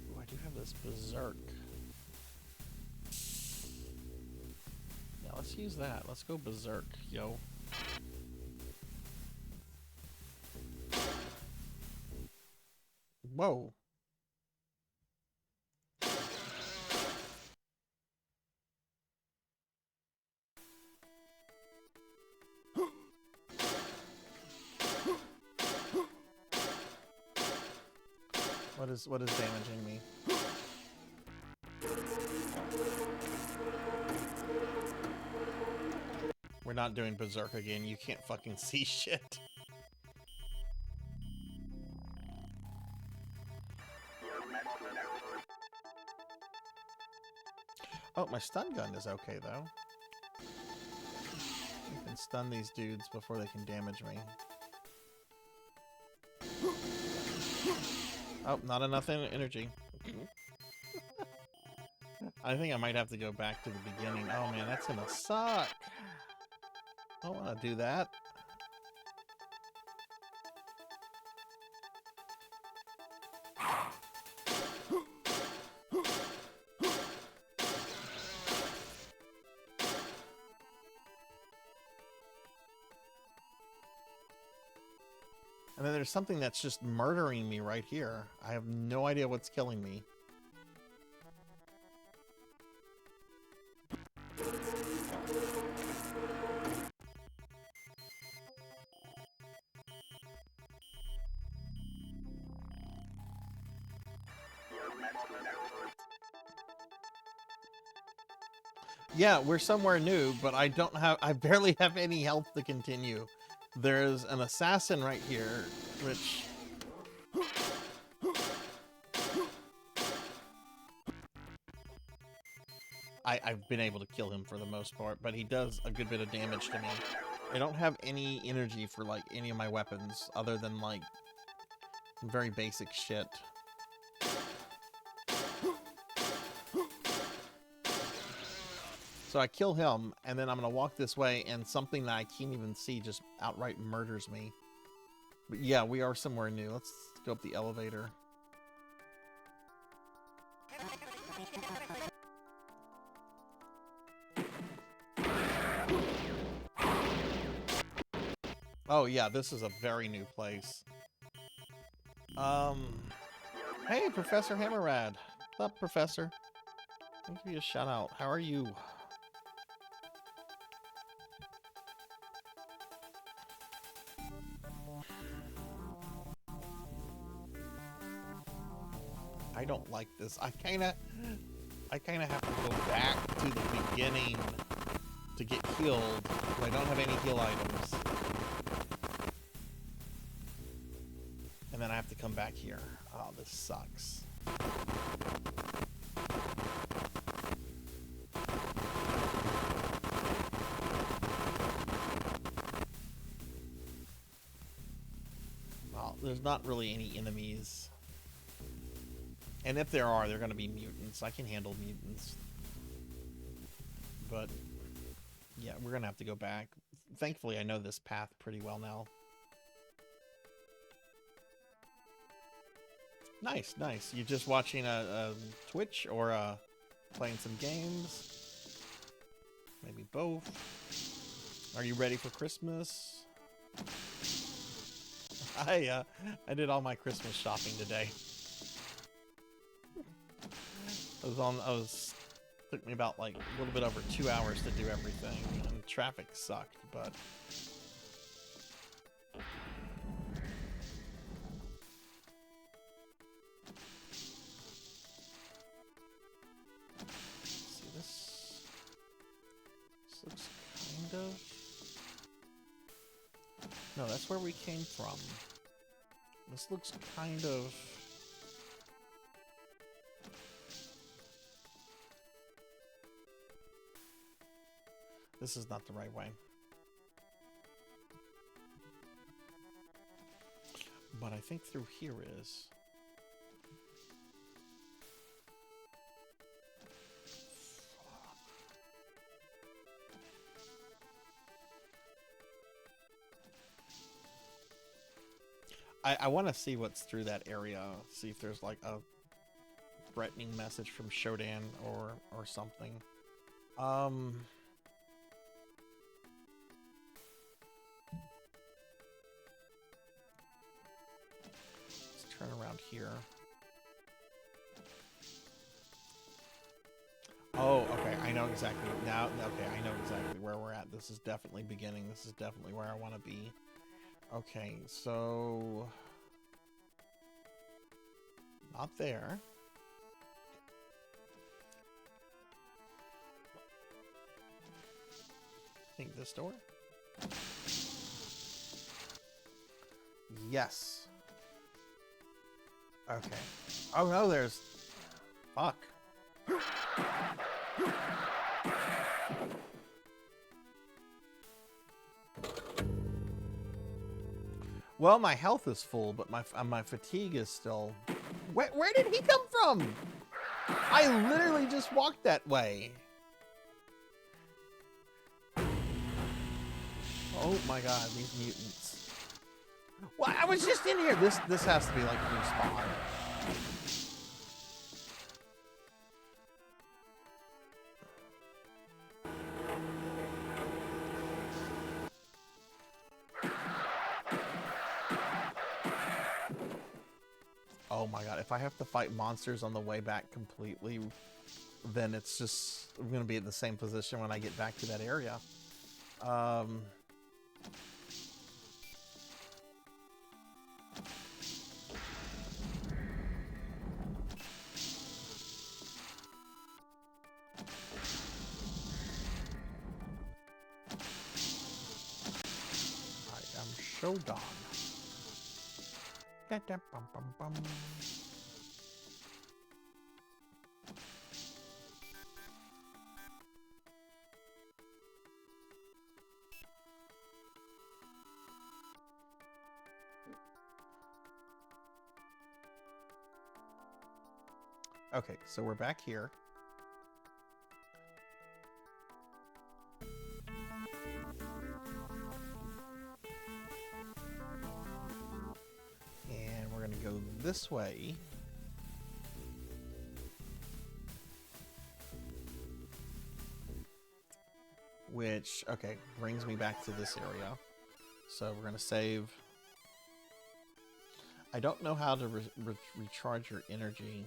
Ooh, I do have this Berserk. Yeah, let's use that. Let's go Berserk, yo. Whoa. What is damaging me? We're not doing Berserk again. You can't fucking see shit. Oh, my stun gun is okay though. You can stun these dudes before they can damage me. Oh, not enough energy. I think I might have to go back to the beginning. Oh man, that's gonna suck. I don't want to do that. And then there's something that's just murdering me right here. I have no idea what's killing me. Yeah, we're somewhere new, but I barely have any health to continue. There's an assassin right here, which... I've been able to kill him for the most part, but he does a good bit of damage to me. I don't have any energy for, like, any of my weapons, other than, like, some very basic shit. So I kill him, and then I'm gonna walk this way, and something that I can't even see just outright murders me. But yeah, we are somewhere new. Let's go up the elevator. Oh yeah, this is a very new place. Hey, Professor Hammerrad. What's up, Professor? I'll give you a shout out. How are you? I don't like this. I kinda have to go back to the beginning to get healed. I don't have any heal items. And then I have to come back here. Oh, this sucks. Well, there's not really any enemies. And if there are, they're going to be mutants. I can handle mutants. But, yeah, we're going to have to go back. Thankfully, I know this path pretty well now. Nice, nice. You just watching a Twitch or playing some games? Maybe both. Are you ready for Christmas? I did all my Christmas shopping today. Took me about like a little bit over 2 hours to do everything, and traffic sucked, but see this looks kind of, no, that's where we came from. This looks kind of, this is not the right way. But I think through here is. I want to see what's through that area. See if there's like a threatening message from Shodan or something. Turn around here. Oh, okay. I know exactly now. Okay, I know exactly where we're at. This is definitely beginning. This is definitely where I want to be. Okay, so not there. I think this door. Yes. Okay. Oh no, there's... Fuck. Well, my health is full, but my fatigue is still... Where did he come from? I literally just walked that way. Oh my god, these mutants. Well, I was just in here. This has to be like respawn. Oh my god, if I have to fight monsters on the way back completely, then it's just, I'm gonna be in the same position when I get back to that area. Alright, I'm Shodan. Bum. Okay, so we're back here. And we're gonna go this way. Which, okay, brings me back to this area. So we're gonna save. I don't know how to recharge your energy.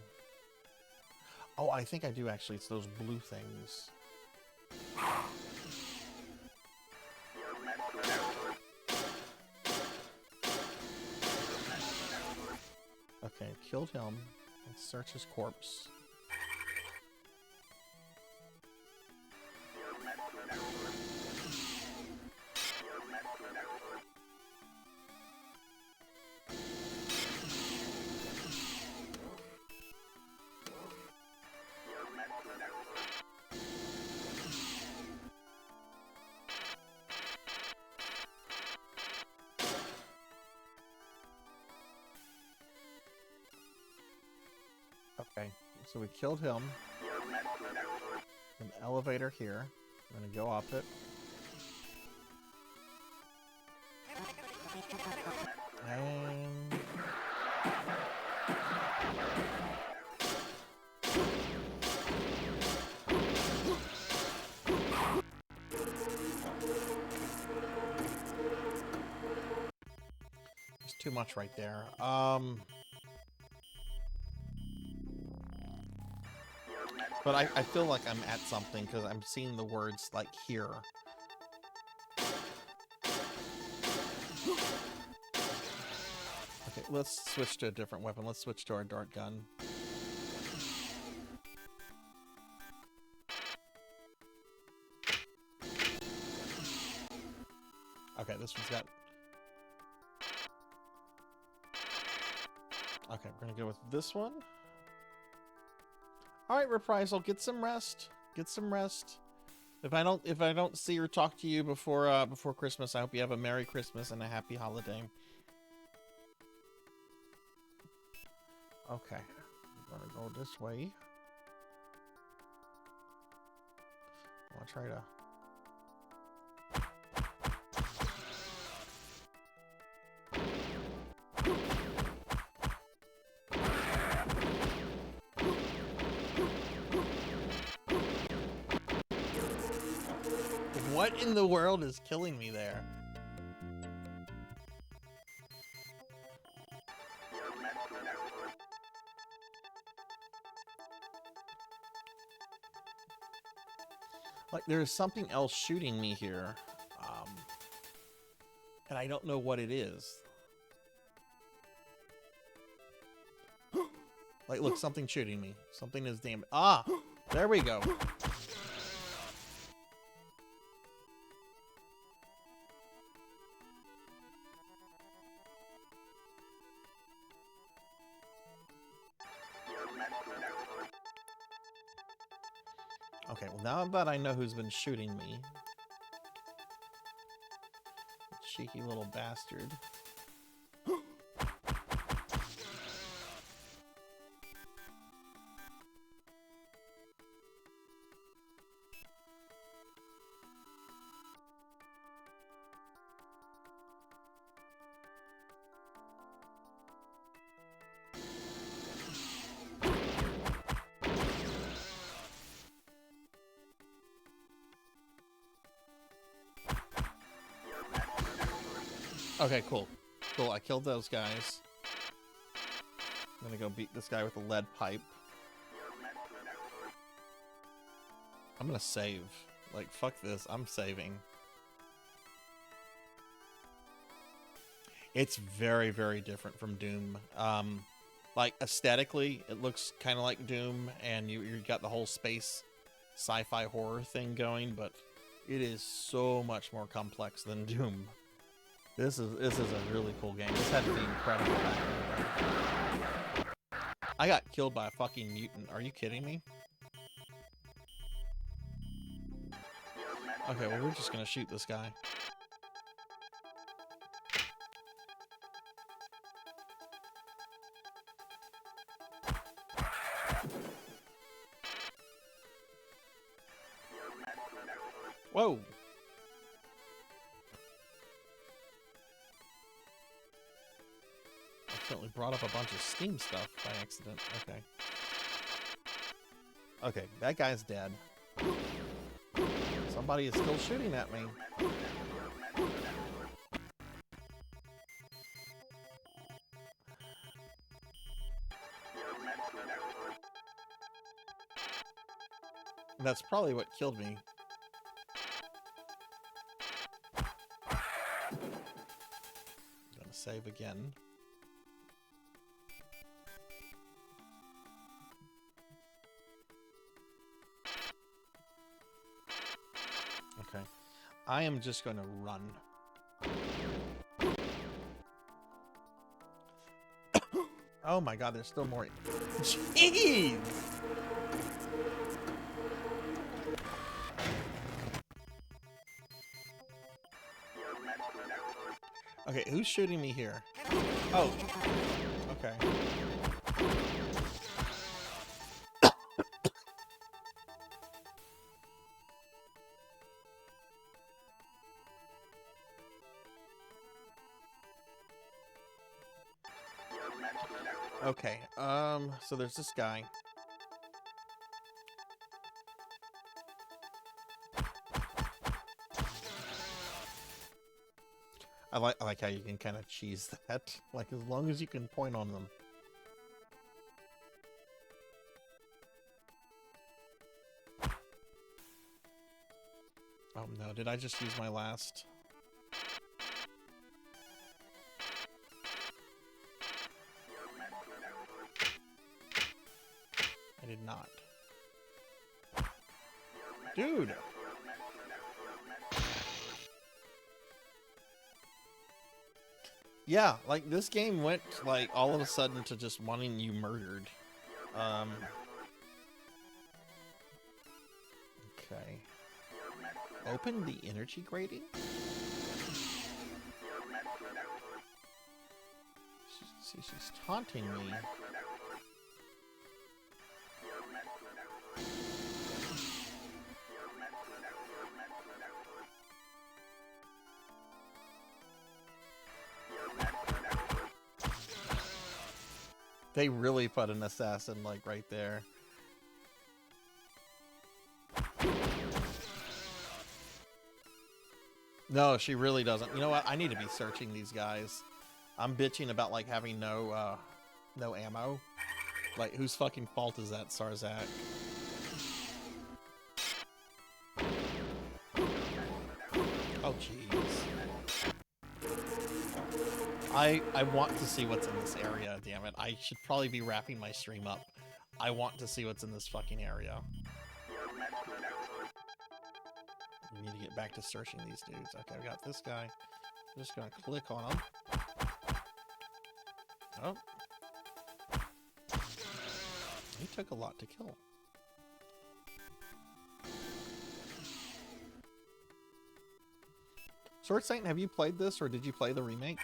Oh, I think I do actually. It's those blue things. Okay, killed him. Let's search his corpse. Okay, so we killed him. An elevator here. I'm gonna go up it. And... there's too much right there. But I feel like I'm at something because I'm seeing the words like here. Okay, let's switch to a different weapon. Let's switch to our dart gun. Okay, this one's got... Okay, we're gonna go with this one. All right, Reprisal, get some rest. Get some rest. If I don't see or talk to you before Christmas, I hope you have a Merry Christmas and a Happy Holiday. Okay, I'm gonna go this way. I'll try to. What in the world is killing me there? Like, there's something else shooting me here. And I don't know what it is. Like, look, something shooting me. Something is damn... Ah! There we go. Okay, well now that I know who's been shooting me. Cheeky little bastard. Okay, cool. Cool, I killed those guys. I'm gonna go beat this guy with a lead pipe. I'm gonna save. Like, fuck this, I'm saving. It's very, very different from Doom. Like, aesthetically, it looks kind of like Doom, and you got the whole space sci-fi horror thing going, but it is so much more complex than Doom. This is a really cool game. This had to be incredible back in the day. I got killed by a fucking mutant. Are you kidding me? Okay, well, we're just gonna shoot this guy. Whoa! Accidentally brought up a bunch of Steam stuff by accident. Okay. Okay, that guy's dead. Somebody is still shooting at me. That's probably what killed me. Gonna save again. Okay. I am just gonna run. Oh my god, there's still more. Jeez! Okay, who's shooting me here? Oh. Okay. Okay, so there's this guy. I like how you can kind of cheese that, like as long as you can point on them. Oh no, did I just use my last? I did not. Dude! Yeah, like this game went like all of a sudden to just wanting you murdered. Okay. Open the energy grating? See, she's taunting me. They really put an assassin, like, right there. No, she really doesn't. You know what? I need to be searching these guys. I'm bitching about, like, having no ammo. Like, whose fucking fault is that, Sarzac? Oh, jeez. I want to see what's in this area, damn it. I should probably be wrapping my stream up. I want to see what's in this fucking area. We need to get back to searching these dudes. Okay, we got this guy. I'm just gonna click on him. Oh. He took a lot to kill. Sword Saint, have you played this, or did you play the remake?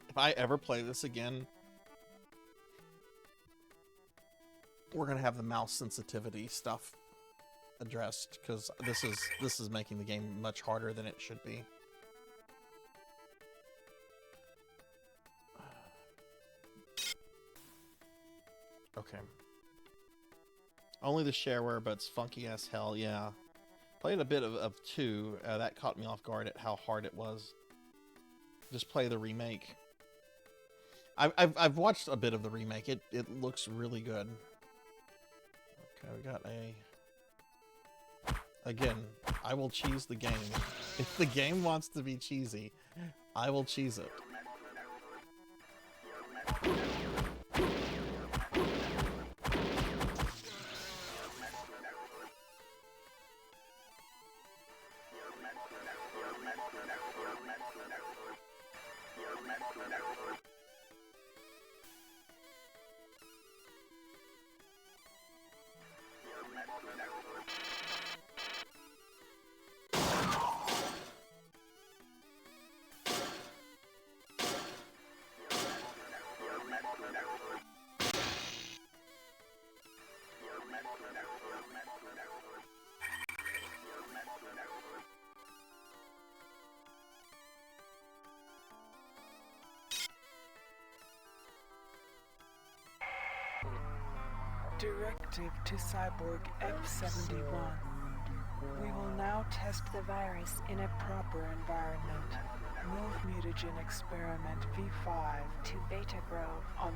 If I ever play this again, we're gonna have the mouse sensitivity stuff addressed, because this is making the game much harder than it should be. Okay. Only the shareware, but it's funky as hell, yeah. Played a bit of 2. That caught me off guard at how hard it was. Just play the remake. I've watched a bit of the remake. It looks really good. Okay, we got a Again, I will cheese the game. If the game wants to be cheesy, I will cheese it. Directive to Cyborg F-71. We will now test the virus in a proper environment. Move mutagen experiment V5 to Beta Grove on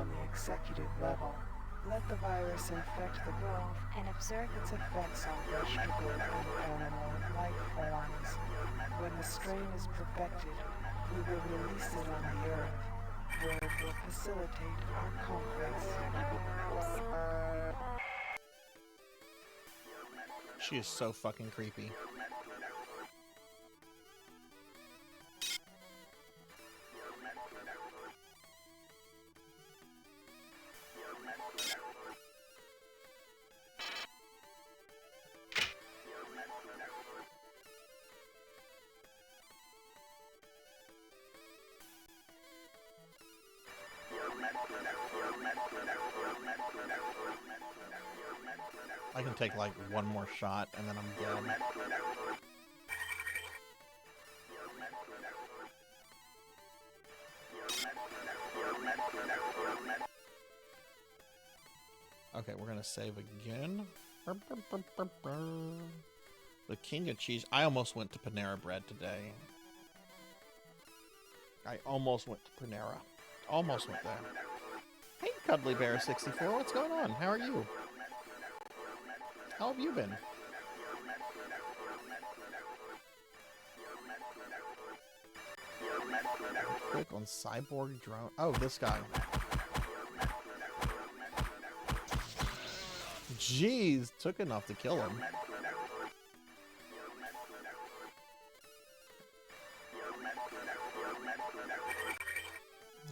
the executive level. Let the virus infect the grove and observe its effects on vegetable and animal life forms. When the strain is perfected, we will release it on the Earth, where it will facilitate our conquest. She is so fucking creepy. I can take like one more shot and then I'm dead. Okay, we're gonna save again. The king of cheese. I almost went to Panera Bread today. I almost went to Panera. Almost went there. Hey, Cuddly Bear 64, what's going on? How are you? How have you been? Click on Cyborg Drone. Oh, this guy. Jeez, took enough to kill him.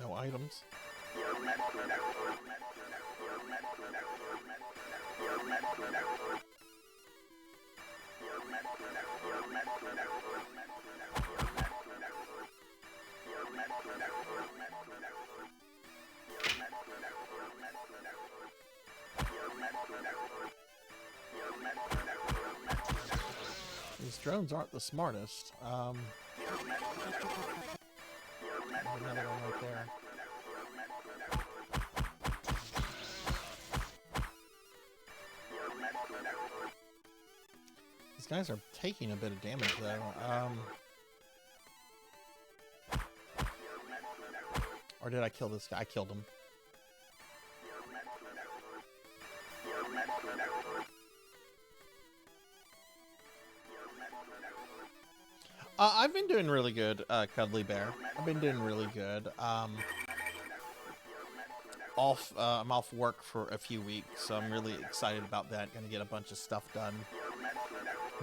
No items. These drones aren't the smartest. There's another one right there. These guys are taking a bit of damage though. Or did I kill this guy? I killed him. I've been doing really good, Cuddly Bear. I've been doing really good. I'm off work for a few weeks, so I'm really excited about that. Gonna get a bunch of stuff done,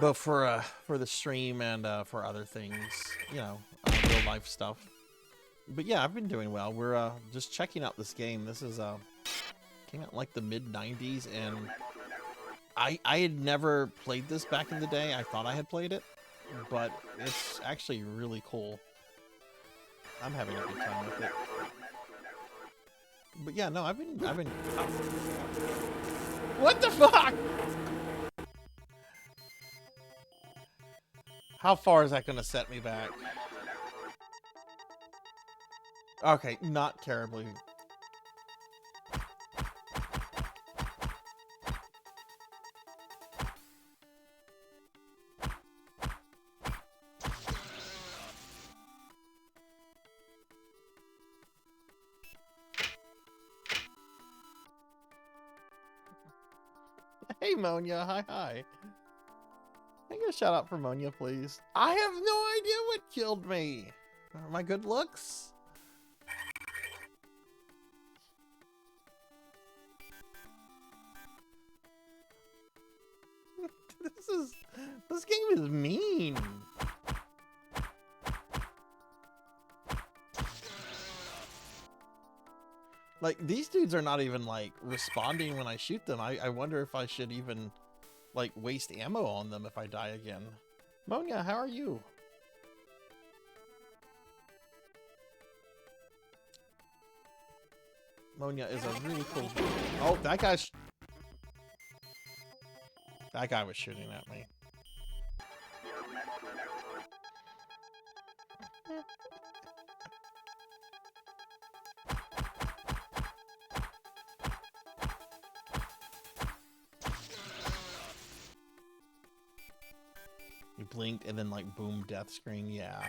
both for the stream and for other things, you know, real life stuff. But yeah, I've been doing well. We're just checking out this game. This is came out in like the mid-90s, and I had never played this back in the day. I thought I had played it, but it's actually really cool. I'm having a good time with it. But yeah, no, I've been. What the fuck? How far is that going to set me back? Okay, not terribly. Hey, Monia. Hi, hi. Can I get a shout out for Monia, please? I have no idea what killed me. My good looks? This game is mean. Like, these dudes are not even, like, responding when I shoot them. I wonder if I should even, like, waste ammo on them if I die again. Monia, how are you? Monia is a really cool... Oh, that guy's... That guy was shooting at me. You blinked and then like boom, death screen, yeah.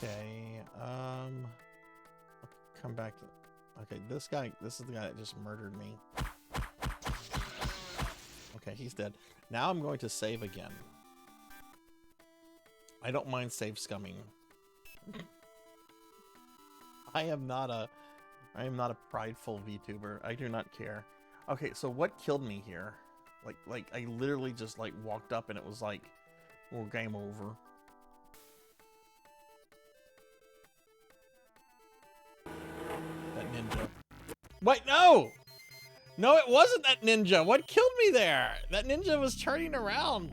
Okay, come back. Okay, this is the guy that just murdered me. Okay, he's dead. Now I'm going to save again. I don't mind save scumming. I am not a prideful VTuber. I do not care. Okay, so what killed me here? Like I literally just like walked up and it was like, well, game over. That ninja. Wait, no! No, it wasn't that ninja. What killed me there? That ninja was turning around.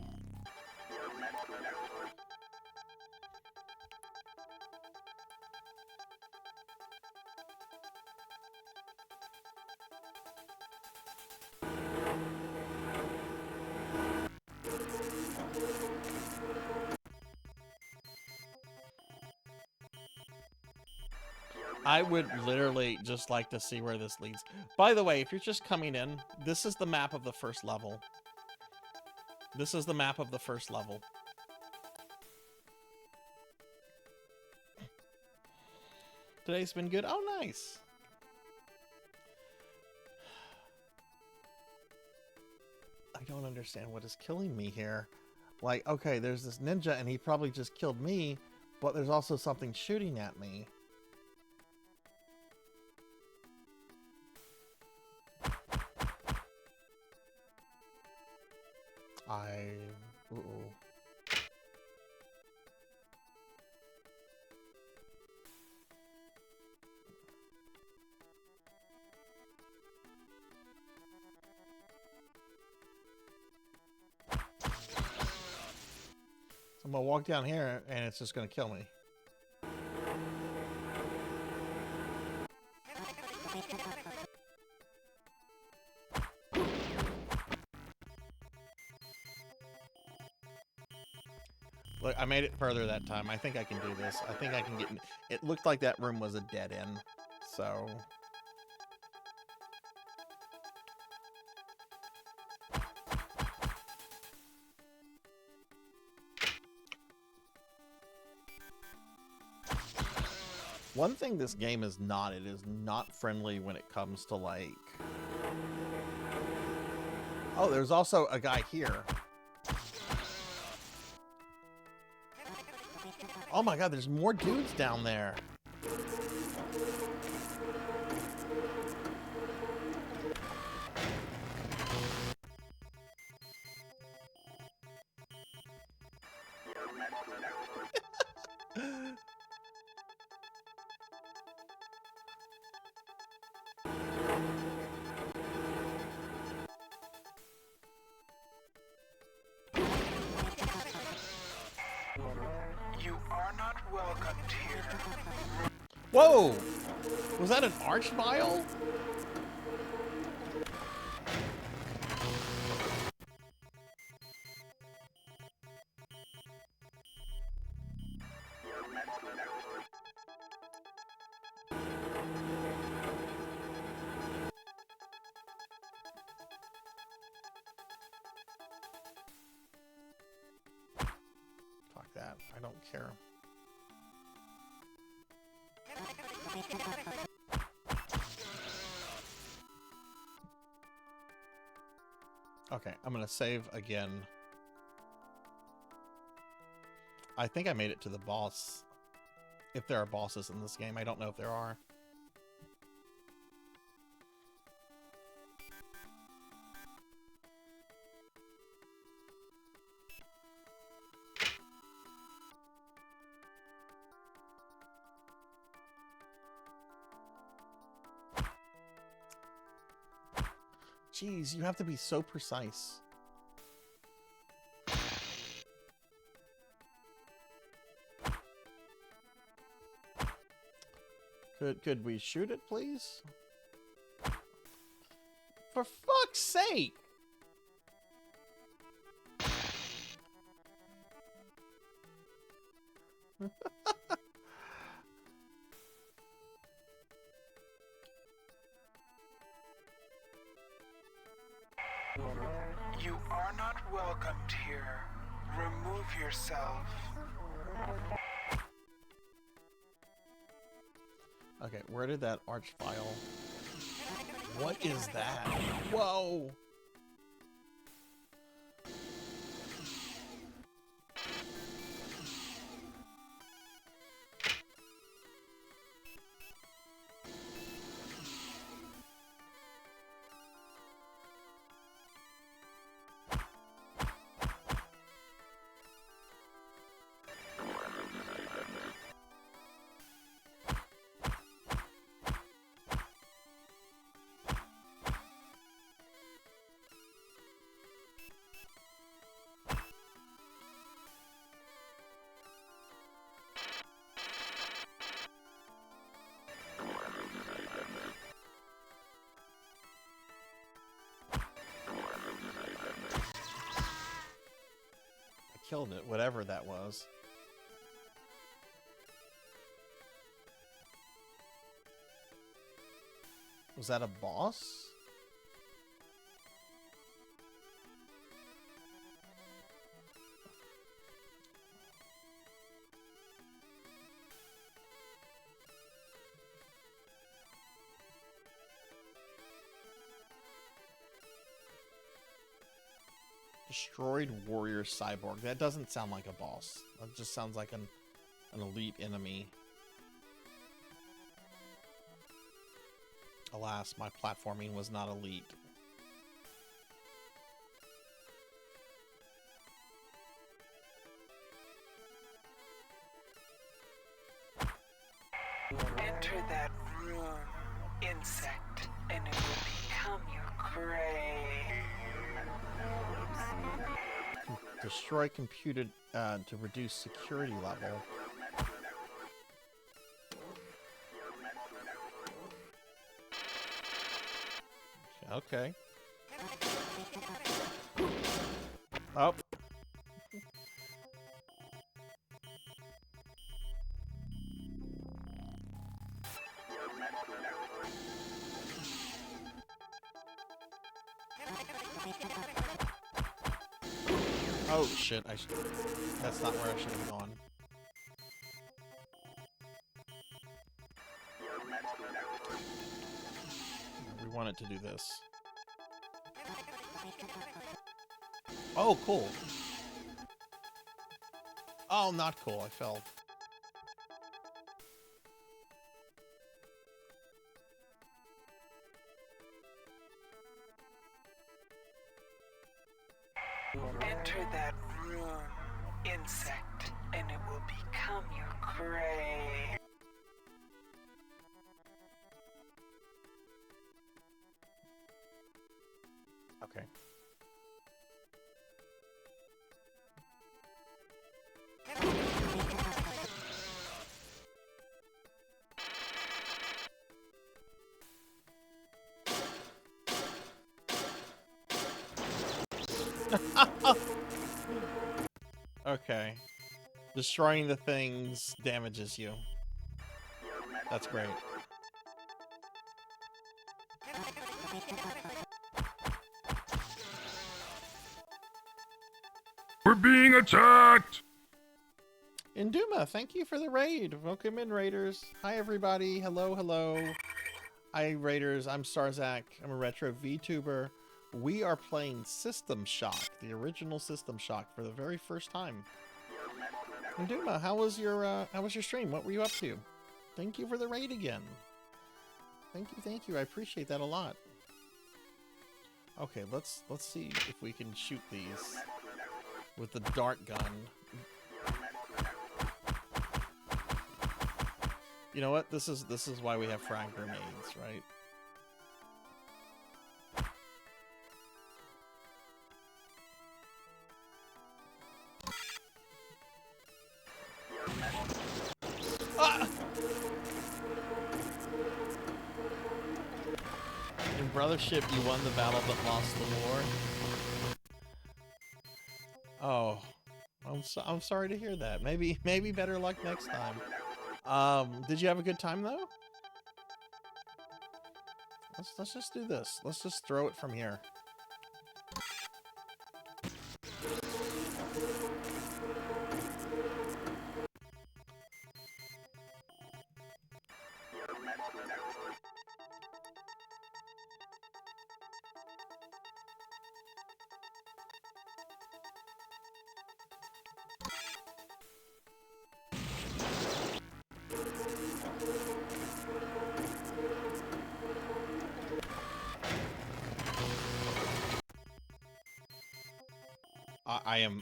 I would literally just like to see where this leads. By the way, if you're just coming in, this is the map of the first level. This is the map of the first level. Today's been good. Oh, nice. I don't understand what is killing me here. Like, okay, there's this ninja and he probably just killed me, but there's also something shooting at me. Uh-oh. I'm gonna walk down here and it's just gonna kill me. Look, I made it further that time. I think I can do this. I think I can get... It looked like that room was a dead end, so... One thing this game is not, it is not friendly when it comes to, like... Oh, there's also a guy here. Oh my god, there's more dudes down there. You are not welcomed here. Whoa! Was that an archvile? Fuck that. I don't care. Okay, I'm gonna save again. I think I made it to the boss. If there are bosses in this game, I don't know if there are. Jeez, you have to be so precise. Could we shoot it, please? For fuck's sake! You are not welcomed here. Remove yourself. Okay, where did that arch file? What is that? Whoa! Killed it, whatever that was. Was that a boss? Destroyed warrior cyborg. That doesn't sound like a boss. That just sounds like an elite enemy. Alas, my platforming was not elite. Enter that room, insect, and it will become your prey. Destroy computed to reduce security level. Okay. Oh. Oh shit, that's not where I should have gone. We wanted to do this. Oh, cool. Oh, not cool, I fell. Enter that room, insect, and it will become your prey. Okay. Okay. Destroying the things damages you. That's great. We're being attacked! Induma, thank you for the raid. Welcome in, Raiders. Hi, everybody. Hello, hello. Hi, Raiders. I'm Sarzac. I'm a retro VTuber. We are playing System Shock, the original System Shock, for the very first time. Induma, how was your stream? What were you up to? Thank you for the raid again. Thank you. I appreciate that a lot. Okay, let's see if we can shoot these with the dart gun. You know what? This is why we have frag grenades, right? Ah! In Brothership, you won the battle but lost the war. Oh, I'm sorry to hear that. Maybe better luck next time. Did you have a good time though? Let's just do this. Let's just throw it from here.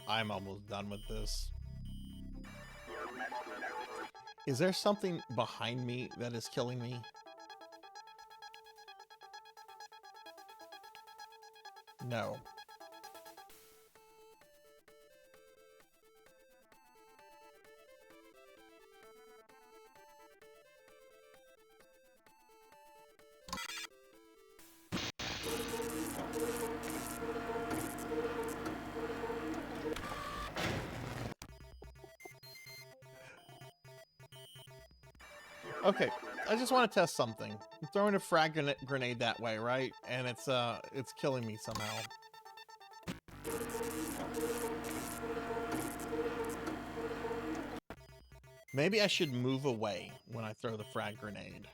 I'm almost done with this. Is there something behind me that is killing me? No. Okay, I just want to test something. I'm throwing a frag grenade that way, right? And it's killing me somehow. Maybe I should move away when I throw the frag grenade.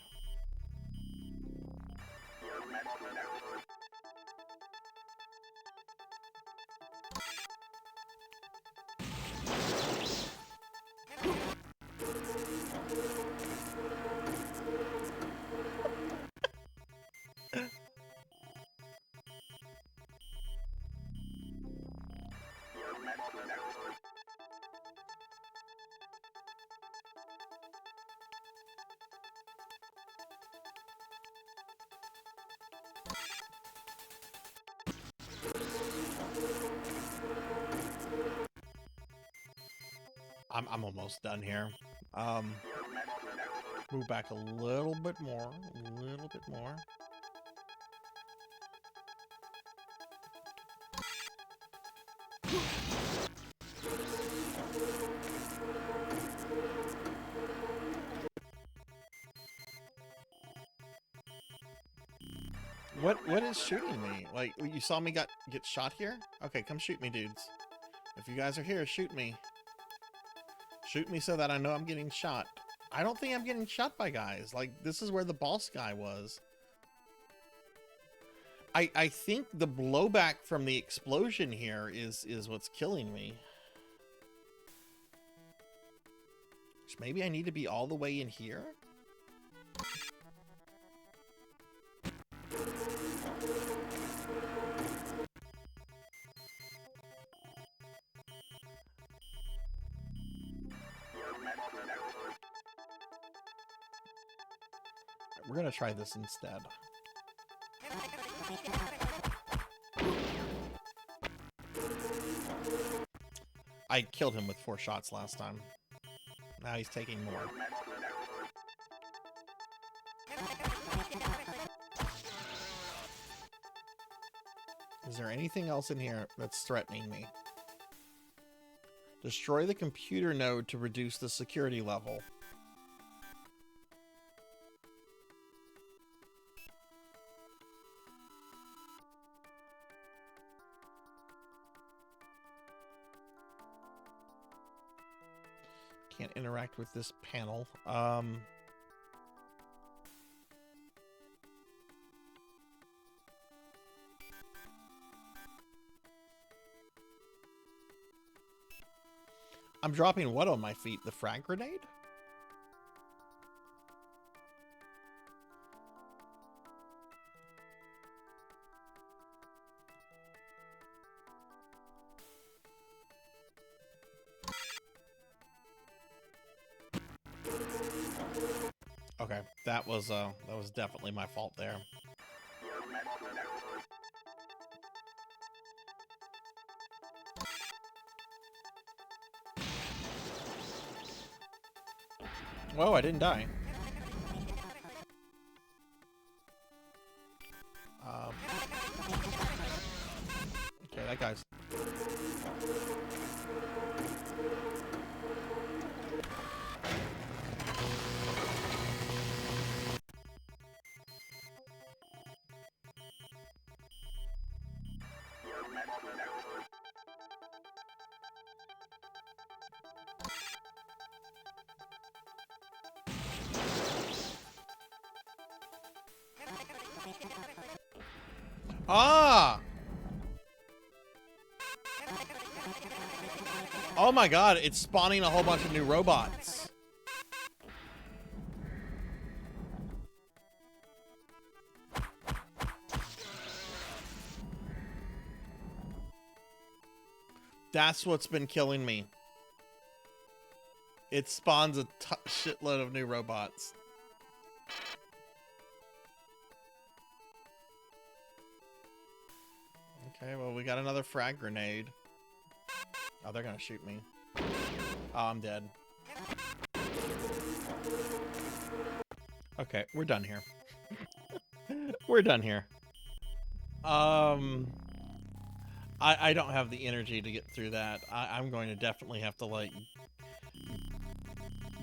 I'm almost done here. Move back a little bit more, a little bit more. What is shooting me? Like, you saw me get shot here? Okay, come shoot me, dudes. If you guys are here, shoot me. Shoot me so that I know I'm getting shot. I don't think I'm getting shot by guys. Like, this is where the boss guy was. I think the blowback from the explosion here is what's killing me. Maybe I need to be all the way in here? We're gonna try this instead. I killed him with 4 shots last time. Now he's taking more. Is there anything else in here that's threatening me? Destroy the computer node to reduce the security level. can't interact with this panel. I'm dropping what on my feet? The frag grenade? Okay, that was definitely my fault there. Whoa, I didn't die. Okay, that guy's... Ah! Oh my god, it's spawning a whole bunch of new robots. That's what's been killing me. It spawns a shitload of new robots. Okay, well, we got another frag grenade. Oh, they're gonna shoot me. Oh, I'm dead. Okay, we're done here. We're done here. I don't have the energy to get through that. I'm going to definitely have to, like...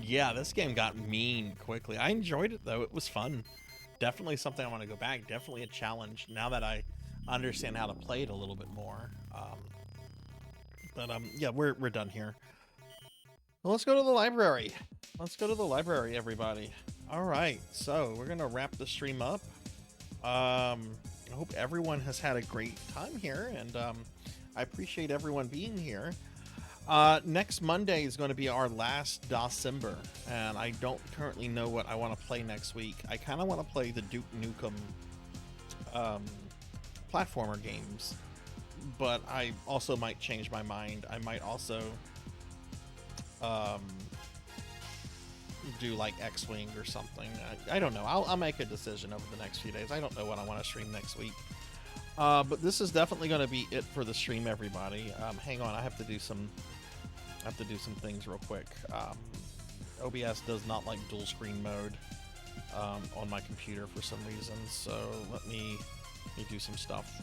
Yeah, this game got mean quickly. I enjoyed it, though. It was fun. Definitely something I want to go back. Definitely a challenge now that I understand how to play it a little bit more. Yeah, we're done here. Well, let's go to the library. Let's go to the library, everybody. All right, so we're gonna wrap the stream up. I hope everyone has had a great time here, and I appreciate everyone being here. Next Monday is going to be our last December, and I don't currently know what I want to play next week. I kind of want to play the Duke Nukem platformer games, but I also might change my mind. I might also do like X-Wing or something. I don't know. I'll make a decision over the next few days. I don't know what I want to stream next week. But this is definitely going to be it for the stream, everybody. Hang on, I have to do some things real quick. OBS does not like dual screen mode on my computer for some reason, so let me do some stuff.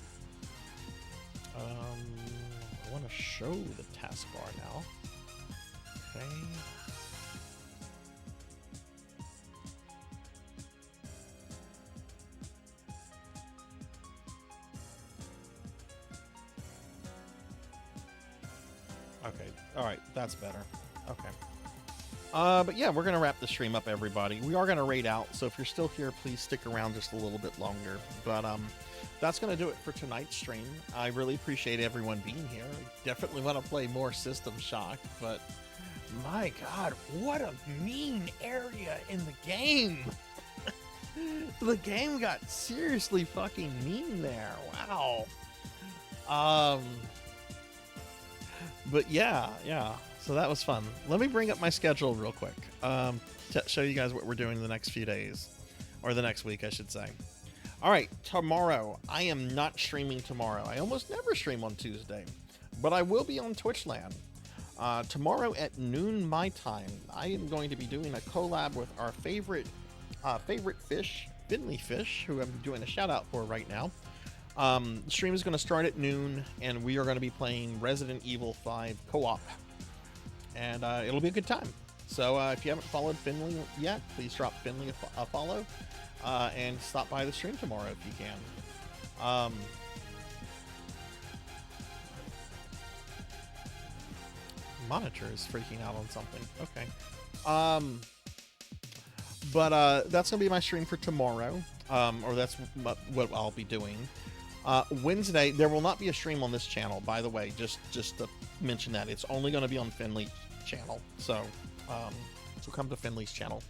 I want to show the taskbar now. Okay. Okay, alright, that's better. Okay. But yeah, we're going to wrap the stream up, everybody. We are going to raid out, so if you're still here, please stick around just a little bit longer. But that's going to do it for tonight's stream. I really appreciate everyone being here. I definitely want to play more System Shock, but my god, what a mean area in the game! The game got seriously fucking mean there. Wow. But yeah, so that was fun. Let me bring up my schedule real quick to show you guys what we're doing the next few days, or the next week, I should say. All right, tomorrow, I am not streaming tomorrow. I almost never stream on Tuesday, but I will be on Twitchland. Tomorrow at noon my time, I am going to be doing a collab with our favorite fish, Finley Fish, who I'm doing a shout out for right now. The stream is going to start at noon, and we are going to be playing Resident Evil 5 co-op, and it'll be a good time. So if you haven't followed Finley yet, please drop Finley a follow, and stop by the stream tomorrow if you can. monitor is freaking out on something. Okay. That's gonna be my stream for tomorrow, or that's what I'll be doing. Wednesday, there will not be a stream on this channel, by the way, just to mention that. It's only going to be on Finley's channel, so come to Finley's channel.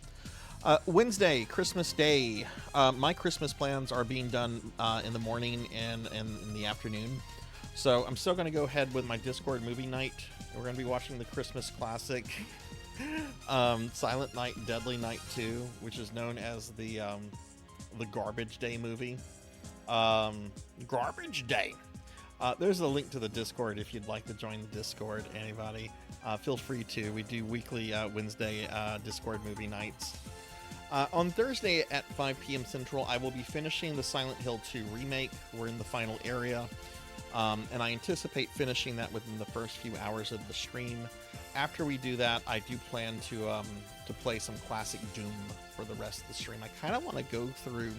Wednesday, Christmas Day. My Christmas plans are being done in the morning and in the afternoon, so I'm still going to go ahead with my Discord movie night. We're going to be watching the Christmas classic Silent Night, Deadly Night 2, which is known as the Garbage Day movie. Garbage Day. There's a link to the Discord if you'd like to join the Discord. Anybody, feel free to. We do weekly Wednesday Discord movie nights. On Thursday at 5 p.m. Central, I will be finishing the Silent Hill 2 remake. We're in the final area, and I anticipate finishing that within the first few hours of the stream. After we do that, I do plan to play some classic Doom for the rest of the stream. I kind of want to go through,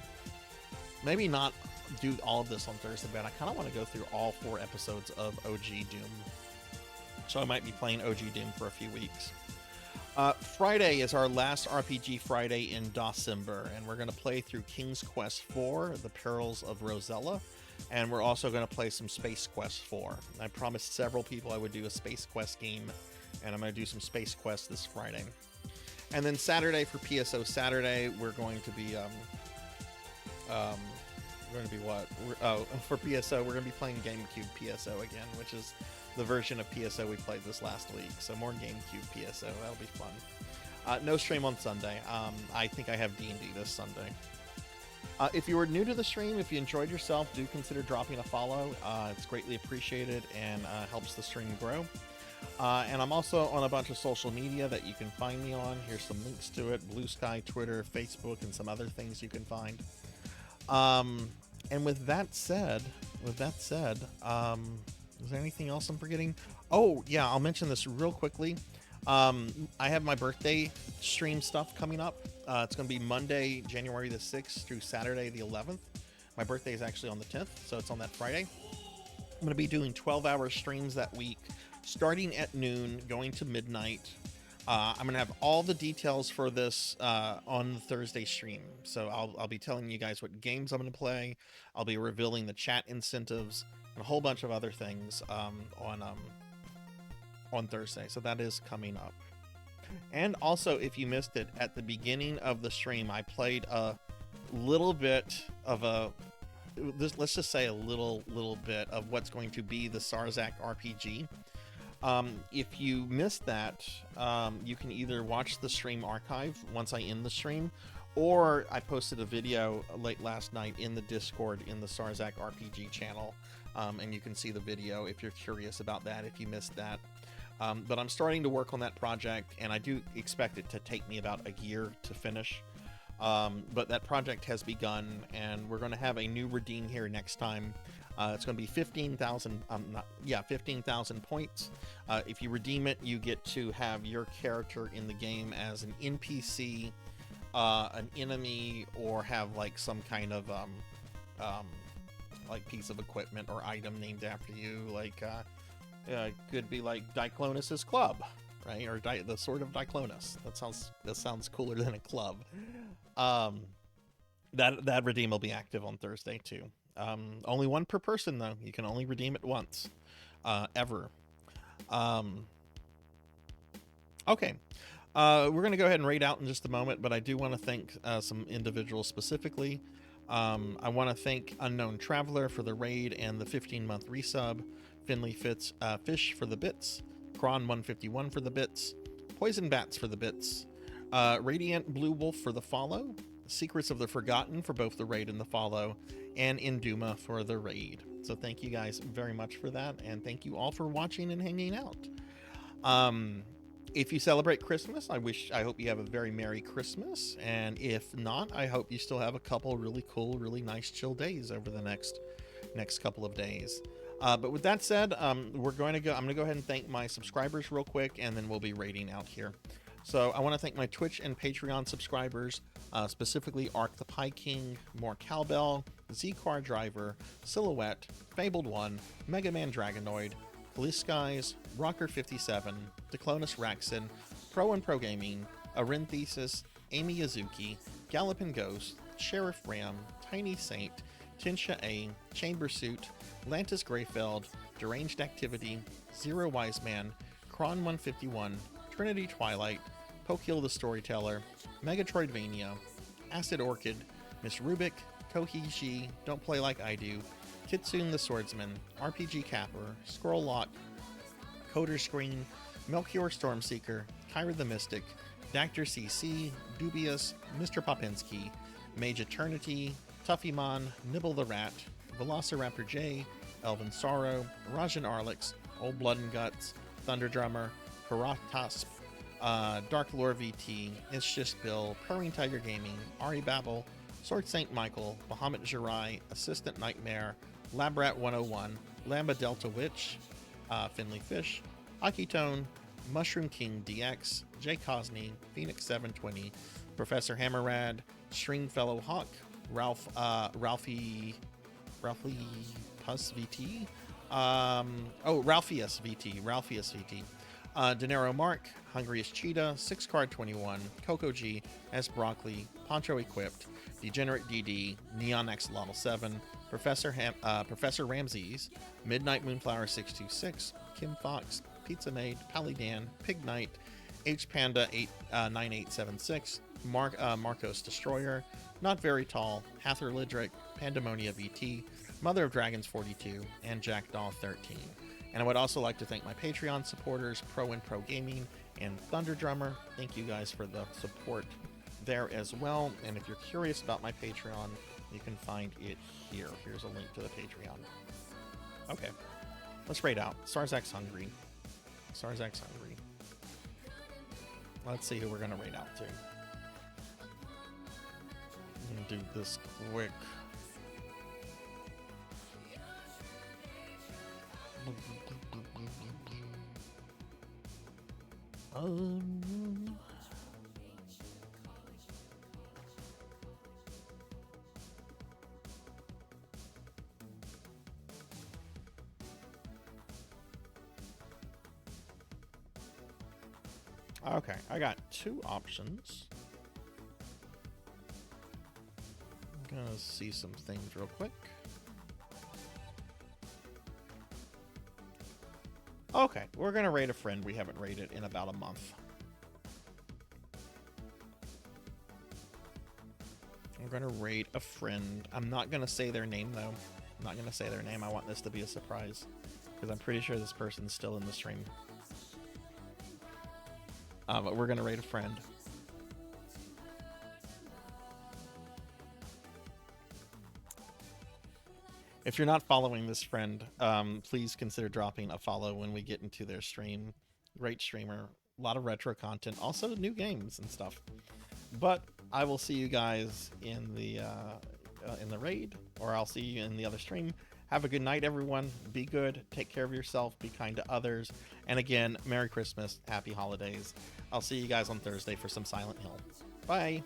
maybe not do all of this on Thursday, but I kind of want to go through all 4 episodes of OG Doom. So I might be playing OG Doom for a few weeks. Friday is our last RPG Friday in December, and we're going to play through King's Quest IV, The Perils of Rosella, and we're also going to play some Space Quest IV. I promised several people I would do a Space Quest game, and I'm going to do some Space Quest this Friday. And then Saturday, for PSO Saturday, we're going to be for PSO, we're going to be playing GameCube PSO again, which is the version of PSO we played this last week. So more GameCube PSO, that'll be fun. No stream on Sunday. I think I have D&D this Sunday. If you were new to the stream, if you enjoyed yourself, do consider dropping a follow. It's greatly appreciated and helps the stream grow. And I'm also on a bunch of social media that you can find me on. Here's some links to it: Blue Sky, Twitter, Facebook, and some other things you can find. And with that said, is there anything else I'm forgetting? Oh yeah, I'll mention this real quickly. I have my birthday stream stuff coming up. It's going to be Monday, January the 6th through Saturday the 11th. My birthday is actually on the 10th, so it's on that Friday. I'm going to be doing 12-hour streams that week, starting at noon, going to midnight. I'm going to have all the details for this on the Thursday stream. So I'll be telling you guys what games I'm going to play. I'll be revealing the chat incentives and a whole bunch of other things on Thursday. So that is coming up. And also, if you missed it, at the beginning of the stream, I played a little bit of let's just say a little bit of what's going to be the Sarzac RPG. If you missed that, you can either watch the stream archive once I end the stream, or I posted a video late last night in the Discord in the Sarzac RPG channel, and you can see the video if you're curious about that, if you missed that. But I'm starting to work on that project, and I do expect it to take me about a year to finish. But that project has begun, and we're going to have a new redeem here next time. It's going to be 15,000 points. If you redeem it, you get to have your character in the game as an NPC, an enemy, or have like some kind of like piece of equipment or item named after you. Like could be like Diclonus's club, right? Or the Sword of Diclonus. That sounds cooler than a club. That redeem will be active on Thursday too. Only one per person though. You can only redeem it once, ever. Okay. We're gonna go ahead and raid out in just a moment, but I do want to thank some individuals specifically. I want to thank Unknown Traveler for the raid and the 15-month resub, Finley Fish for the bits, Kron151 for the bits, Poison Bats for the bits, Radiant Blue Wolf for the follow, Secrets of the Forgotten for both the raid and the follow, and Induma for the raid. So thank you guys very much for that, and thank you all for watching and hanging out. If you celebrate Christmas, I hope you have a very Merry Christmas, and if not, I hope you still have a couple really cool, really nice chill days over the next couple of days. But with that said, I'm going to go ahead and thank my subscribers real quick, and then we'll be raiding out here. So I want to thank my Twitch and Patreon subscribers, specifically Ark the Pie King, More Cowbell, Z-Car Driver, Silhouette, Fabled One, Mega Man Dragonoid, Police Skies, Rocker57, Declonus Raxon, Pro and Pro Gaming, Arin Thesis, Amy Yazuki, Gallopin Ghost, Sheriff Ram, Tiny Saint, Tinsha A, Chamber Suit, Lantis Greyfeld, Deranged Activity, Zero Wise Man, Kron 151, Trinity Twilight, Pokil the Storyteller, Megatroidvania, Acid Orchid, Miss Rubik, Kohishi, Don't Play Like I Do, Kitsune the Swordsman, RPG Capper, Scroll Lock, Coder Screen, Melchior Stormseeker, Kyra the Mystic, Dactyr CC, Dubious, Mr. Popinski, Mage Eternity, Tuffymon, Nibble the Rat, Velociraptor J, Elven Sorrow, Rajan Arlix, Old Blood and Guts, Thunder Drummer, Paratasp, Dark Lore VT, It's Just Bill, Purring Tiger Gaming, Ari Babel, Sword Saint Michael, Bahamut Jirai, Assistant Nightmare, Labrat 101, Lamba Delta Witch, Finley Fish, Akitone, Mushroom King DX, Jay Cosney, Phoenix 720, Professor Hammerrad, Stringfellow Hawk, Ralphie Puss VT, Ralphius VT, Dinero Mark, Hungriest Cheetah, 6 Card 21, Coco G, S Broccoli, Poncho Equipped, Degenerate DD, Neon Axolotl 7, Professor Ramses, Midnight Moonflower 626, Kim Fox, Pizza Maid, Palidan, Pig Knight, H Panda 9876, Marcos Destroyer, Not Very Tall, Hather Lidrick, Pandemonia VT, Mother of Dragons 42, and Jackdaw 13. And I would also like to thank my Patreon supporters, Pro and Pro Gaming, and Thunder Drummer. Thank you guys for the support there as well. And if you're curious about my Patreon, you can find it here. Here's a link to the Patreon. Okay, let's raid out. Sarzac's hungry. Sarzac's hungry. Let's see who we're gonna raid out to. I'm gonna do this quick. Okay, I got two options. I'm gonna see some things real quick. Okay, we're gonna raid a friend we haven't raided in about a month. We're gonna raid a friend. I'm not gonna say their name though. I'm not gonna say their name. I want this to be a surprise because I'm pretty sure this person's still in the stream. But we're gonna raid a friend. If you're not following this friend, please consider dropping a follow when we get into their stream. Great streamer, a lot of retro content, also new games and stuff. But I will see you guys in the raid, or I'll see you in the other stream. Have a good night, everyone. Be good. Take care of yourself. Be kind to others. And again, Merry Christmas. Happy holidays. I'll see you guys on Thursday for some Silent Hill. Bye.